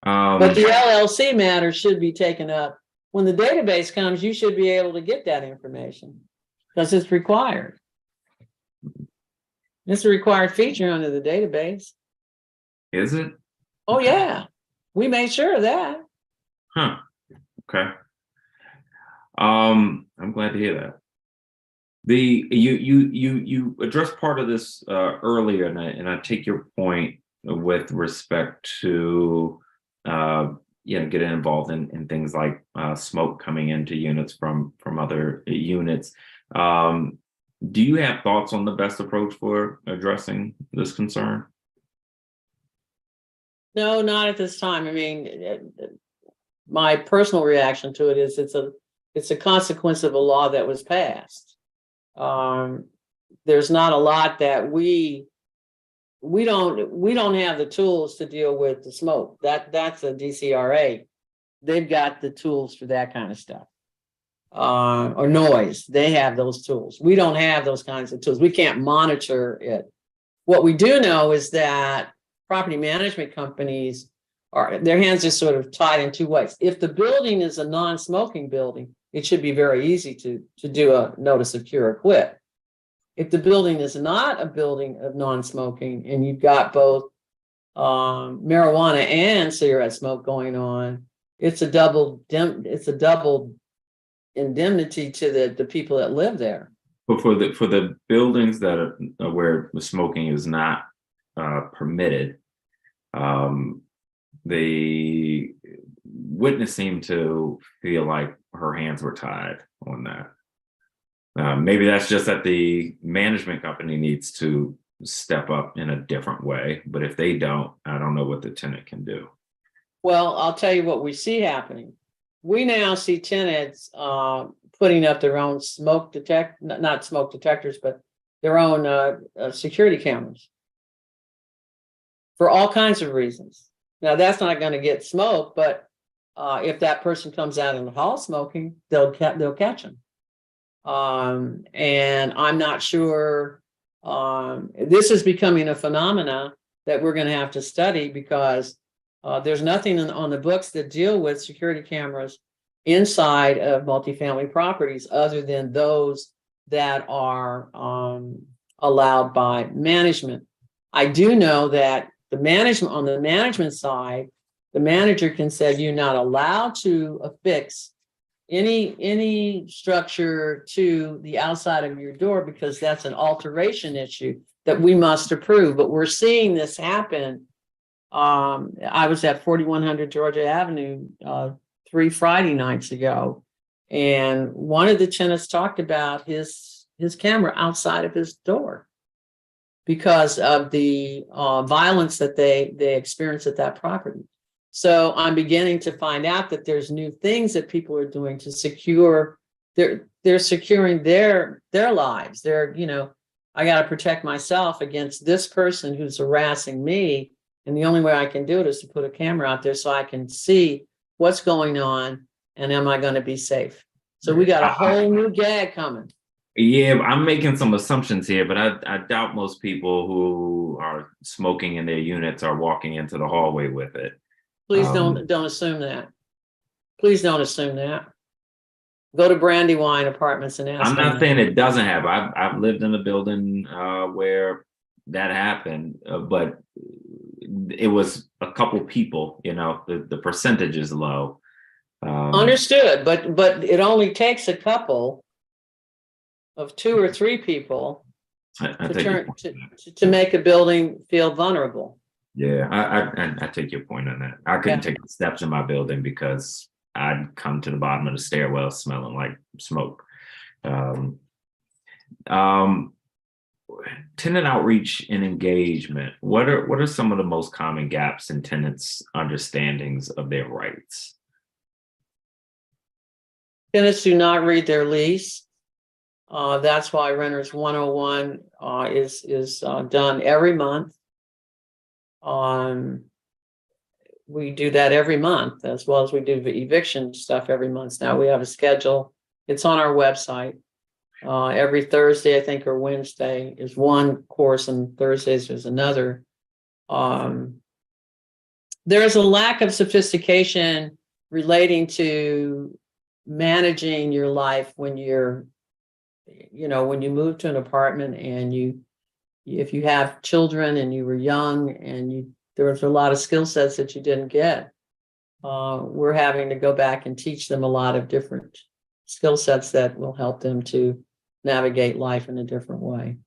But the LLC matter should be taken up. When the database comes, you should be able to get that information because it's required. It's a required feature under the database. Is it? Oh, yeah. We made sure of that. Huh. Okay. I'm glad to hear that. You addressed part of this earlier, and I take your point with respect to getting involved in things like smoke coming into units from other units. Do you have thoughts on the best approach for addressing this concern? No, not at this time. I mean, my personal reaction to it is it's a consequence of a law that was passed. There's not a lot that we don't have the tools to deal with the smoke. That's a DCRA. They've got the tools for that kind of stuff. Or noise. They have those tools. We don't have those kinds of tools. We can't monitor it. What we do know is that property management companies their hands are sort of tied in two ways. If the building is a non-smoking building, it should be very easy to do a notice of cure or quit. If the building is not a building of non-smoking and you've got both marijuana and cigarette smoke going on, it's a double indemnity to the people that live there. But for the buildings that are where the smoking is not permitted, the witness seemed to feel like her hands were tied on that. Maybe that's just that the management company needs to step up in a different way. But if they don't, I don't know what the tenant can do. Well, I'll tell you what we see happening. We now see tenants putting up their own not smoke detectors, but their own security cameras for all kinds of reasons. Now, that's not going to get smoke, but if that person comes out in the hall smoking, they'll catch them. And I'm not sure. This is becoming a phenomena that we're going to have to study because there's nothing on the books that deal with security cameras inside of multifamily properties other than those that are allowed by management. I do know that on the management side, the manager can say you're not allowed to affix any structure to the outside of your door because that's an alteration issue that we must approve. But we're seeing this happen. I was at 4100 Georgia Avenue 3 Friday nights ago, and one of the tenants talked about his camera outside of his door because of the violence that they experience at that property. So I'm beginning to find out that there's new things that people are doing to secure. They're securing their lives. I got to protect myself against this person who's harassing me. And the only way I can do it is to put a camera out there so I can see what's going on and am I going to be safe? So we got a whole new gag coming. Yeah, I'm making some assumptions here, but I doubt most people who are smoking in their units are walking into the hallway with it. Please don't assume that. Please don't assume that. Go to Brandywine Apartments and ask I'm them not that. saying it doesn't happen. I've lived in a building where that happened, but it was a couple people. You know, the percentage is low. Understood, but it only takes a couple of 2 or 3 people I to take your turn point. to make a building feel vulnerable. Yeah, I take your point on that. I couldn't take the steps in my building because I'd come to the bottom of the stairwell smelling like smoke. Tenant outreach and engagement. What are some of the most common gaps in tenants' understandings of their rights? Tenants do not read their lease. That's why Renters 101 is done every month. We do that every month, as well as we do the eviction stuff every month. Now we have a schedule. It's on our website. Every Thursday, I think, or Wednesday is one course, and Thursdays there's another. There's a lack of sophistication relating to managing your life when you're, when you move to an apartment and if you have children and you were young and there was a lot of skill sets that you didn't get. We're having to go back and teach them a lot of different skill sets that will help them to navigate life in a different way.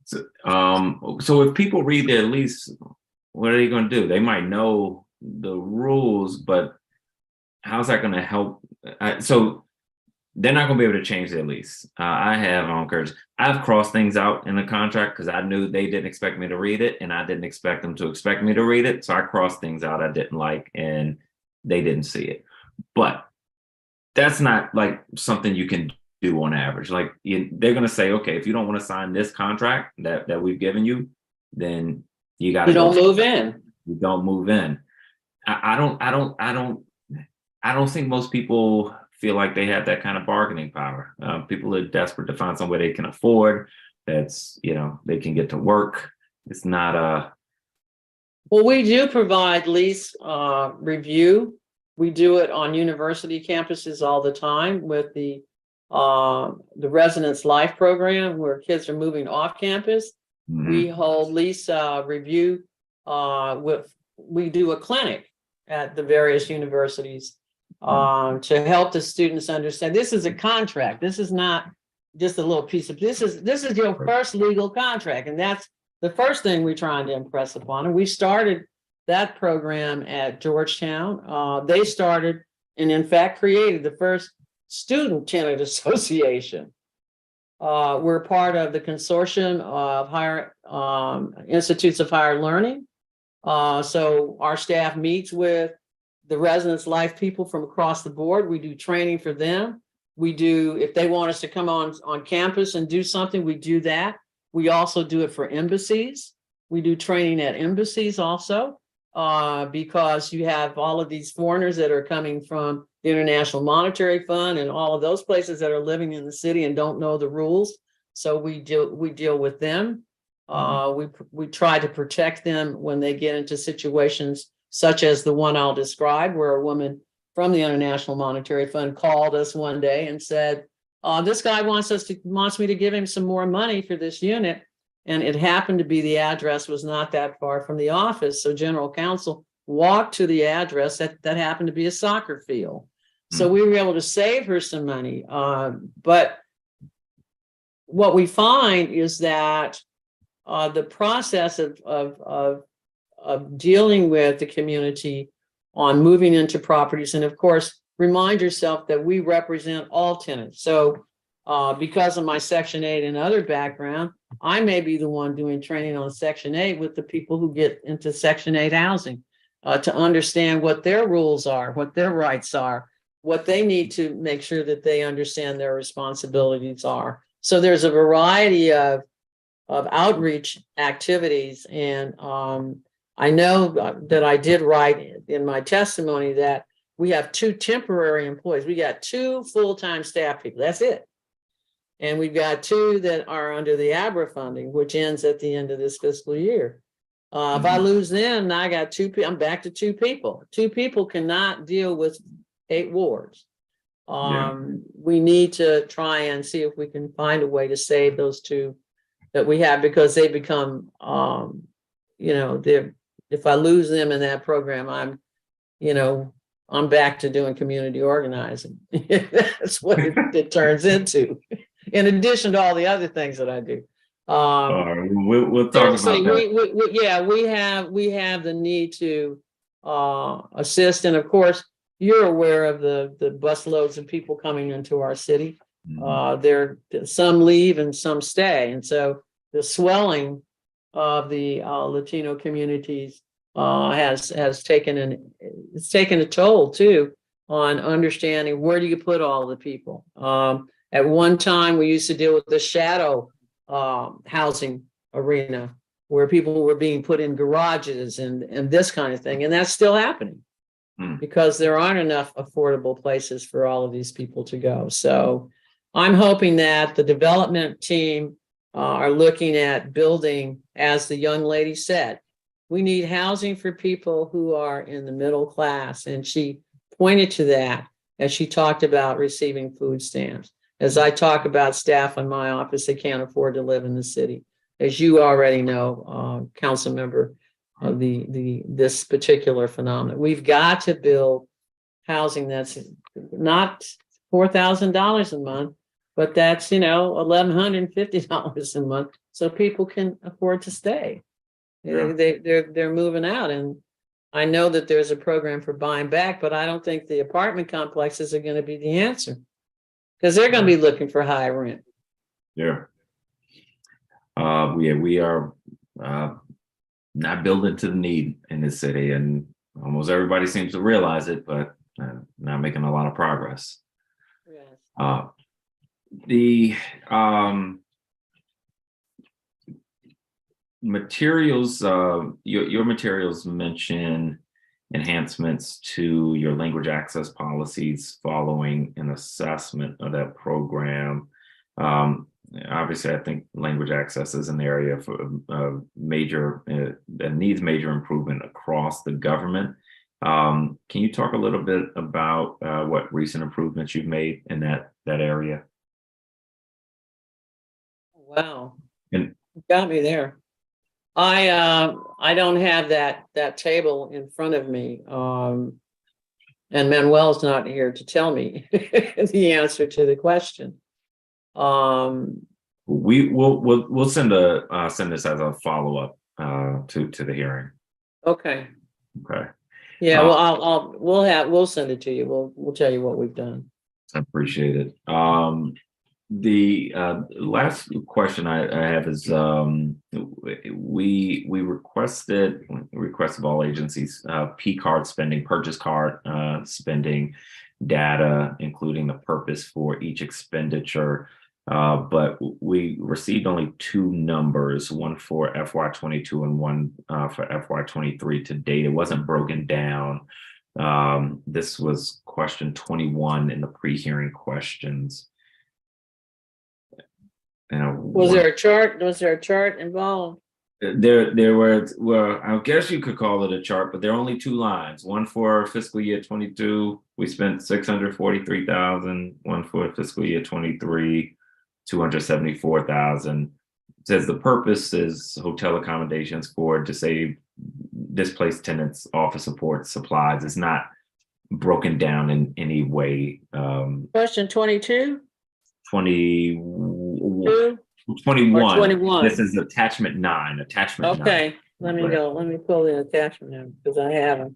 So if people read their lease, what are they going to do? They might know the rules, but how's that going to help? So they're not going to be able to change their lease. I've crossed things out in the contract because I knew they didn't expect me to read it, and I didn't expect them to expect me to read it. So I crossed things out I didn't like, and they didn't see it. But that's not like something you can do on average. Like they're going to say, okay, if you don't want to sign this contract that we've given you, then you got to don't move in. You don't move in. I don't think most people feel like they have that kind of bargaining power. People are desperate to find somewhere they can afford. That's, they can get to work. It's not a. Well, we do provide lease review. We do it on university campuses all the time with the Residence Life program, where kids are moving off campus. Mm-hmm. We hold lease review we do a clinic at the various universities to help the students understand this is a contract. This is not just a little piece of this is your first legal contract, and that's the first thing we're trying to impress upon. And we started that program at Georgetown. They started and in fact created the first student tenant association. We're part of the consortium of higher institutes of higher learning. So our staff meets with the Residence Life people from across the board. We do training for them. We do, if they want us to come on campus and do something, we do that. We also do it for embassies. We do training at embassies also, because you have all of these foreigners that are coming from the International Monetary Fund and all of those places that are living in the city and don't know the rules. So we deal with them. We try to protect them when they get into situations such as the one I'll describe, where a woman from the International Monetary Fund called us one day and said, this guy wants me to give him some more money for this unit. And it happened to be the address was not that far from the office. So general counsel walked to the address that happened to be a soccer field. So we were able to save her some money. But what we find is that the process of dealing with the community on moving into properties, and of course, remind yourself that we represent all tenants. So because of my Section 8 and other background, I may be the one doing training on Section 8 with the people who get into Section 8 housing to understand what their rules are, what their rights are, what they need to make sure that they understand their responsibilities are. So there's a variety of outreach activities. And I know that I did write in my testimony that we have 2 temporary employees. We got 2 full-time staff people. That's it. And we've got 2 that are under the ABRA funding, which ends at the end of this fiscal year. If I lose them, now I got 2 people. I'm back to 2 people. 2 people cannot deal with 8 wards. We need to try and see if we can find a way to save those two that we have, because they become, if I lose them in that program, I'm back to doing community organizing. That's what it turns into, in addition to all the other things that I do. We'll talk about that. We have the need to assist, and of course, you're aware of the bus loads of people coming into our city. There, some leave and some stay, and so the swelling of the Latino communities has taken a toll too on understanding where do you put all the people. At one time, we used to deal with the shadow housing arena, where people were being put in garages and this kind of thing, and that's still happening because there aren't enough affordable places for all of these people to go. So I'm hoping that the development team are looking at building, as the young lady said, we need housing for people who are in the middle class. And she pointed to that as she talked about receiving food stamps. As I talk about staff in my office, they can't afford to live in the city. As you already know, council member, of this particular phenomenon. We've got to build housing that's not $4,000 a month, but that's, $1,150 a month, so people can afford to stay. Yeah. They're moving out, and I know that there's a program for buying back, but I don't think the apartment complexes are going to be the answer, because they're going to be looking for high rent. Yeah. We are not building to the need in this city, and almost everybody seems to realize it, but not making a lot of progress. Yes. The materials, your materials mention enhancements to your language access policies following an assessment of that program. Obviously, I think language access is an area for major that needs major improvement across the government. Can you talk a little bit about what recent improvements you've made in that area? Wow, And you got me there. I don't have that table in front of me, and Manuel's not here to tell me the answer to the question. We'll send this as a follow-up to the hearing. Okay. Okay. Yeah, well, we'll send it to you. We'll tell you what we've done. I appreciate it. The last question I have is we requested of all agencies P card spending, purchase card spending data, including the purpose for each expenditure. But we received only two numbers, one for FY22 and one for FY23 to date. It wasn't broken down. This was question 21 in the pre-hearing questions. Was there a chart? Was there a chart involved? There were, well, I guess you could call it a chart, but there are only two lines. One for fiscal year 22, we spent $643,000. One for fiscal year 23, $274,000. It says the purpose is hotel accommodations for displaced tenants, office support, supplies. It's not broken down in any way. Question 22? 21. 21. This is attachment 9. Attachment 9. Okay, let me go. Let me pull the attachment in because I haven't.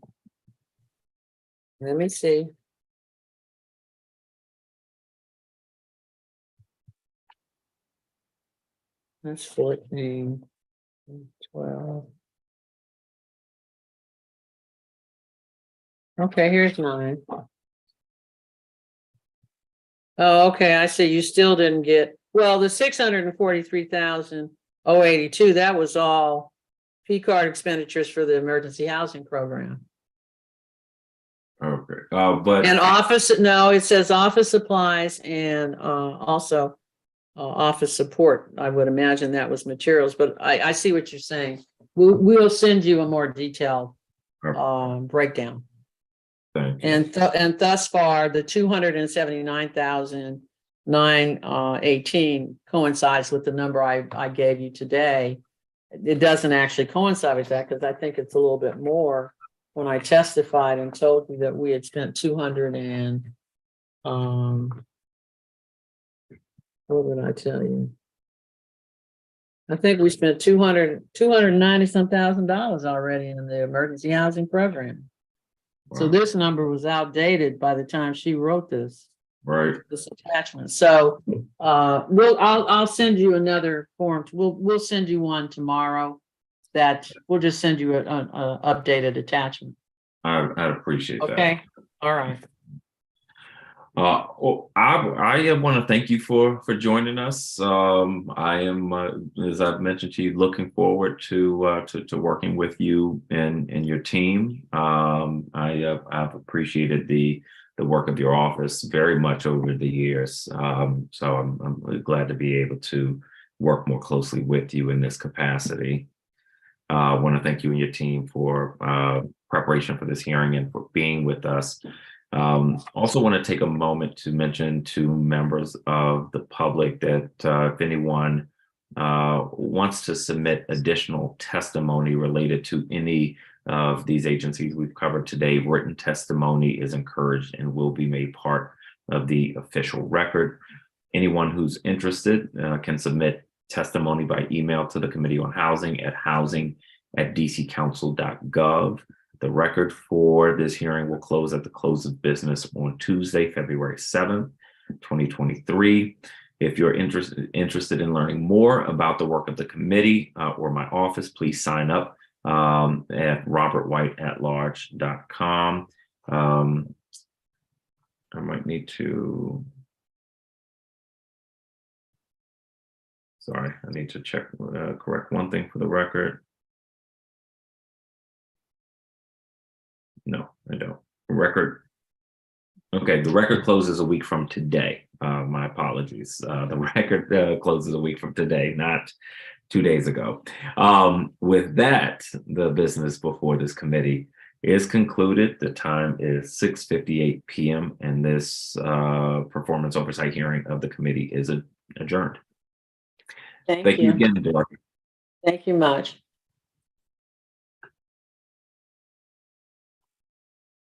Let me see. That's 14, 12. Okay, here's mine. Oh, okay, I see. You still didn't get, well, the 643,082, that was all P card expenditures for the emergency housing program. Okay, but And office, no, it says office supplies and also office support. I would imagine that was materials, but I see what you're saying. We'll send you a more detailed breakdown. Thank you. And thus far, the 279,918 coincides with the number I gave you today. It doesn't actually coincide with that because I think it's a little bit more when I testified and told you that we had spent 200 and what did I tell you? I think we spent $290 some thousand already in the emergency housing program. So this number was outdated by the time she wrote this. Right. This attachment. So I'll send you another form. We'll send you one tomorrow that we'll just send you an updated attachment. I'd appreciate that. Okay. All right. Well, I want to thank you for joining us. I am, as I've mentioned to you, looking forward to working with you and your team. I've appreciated the work of your office very much over the years. So I'm really glad to be able to work more closely with you in this capacity. I want to thank you and your team for preparation for this hearing and for being with us. Also want to take a moment to mention to members of the public that if anyone wants to submit additional testimony related to any of these agencies we've covered today, written testimony is encouraged and will be made part of the official record. Anyone who's interested can submit testimony by email to the Committee on Housing at housing@dccouncil.gov. The record for this hearing will close at the close of business on Tuesday, February 7th, 2023. If you're interested in learning more about the work of the committee or my office, please sign up at robertwhiteatlarge.com. I might need to, sorry, I need to check, correct one thing for the record. No, I don't. Record. Okay, the record closes a week from today. My apologies. The record closes a week from today, not 2 days ago. With that, the business before this committee is concluded. The time is 6:58 p.m. and this performance oversight hearing of the committee is adjourned. Thank Thank you you again, Deborah. Thank you much.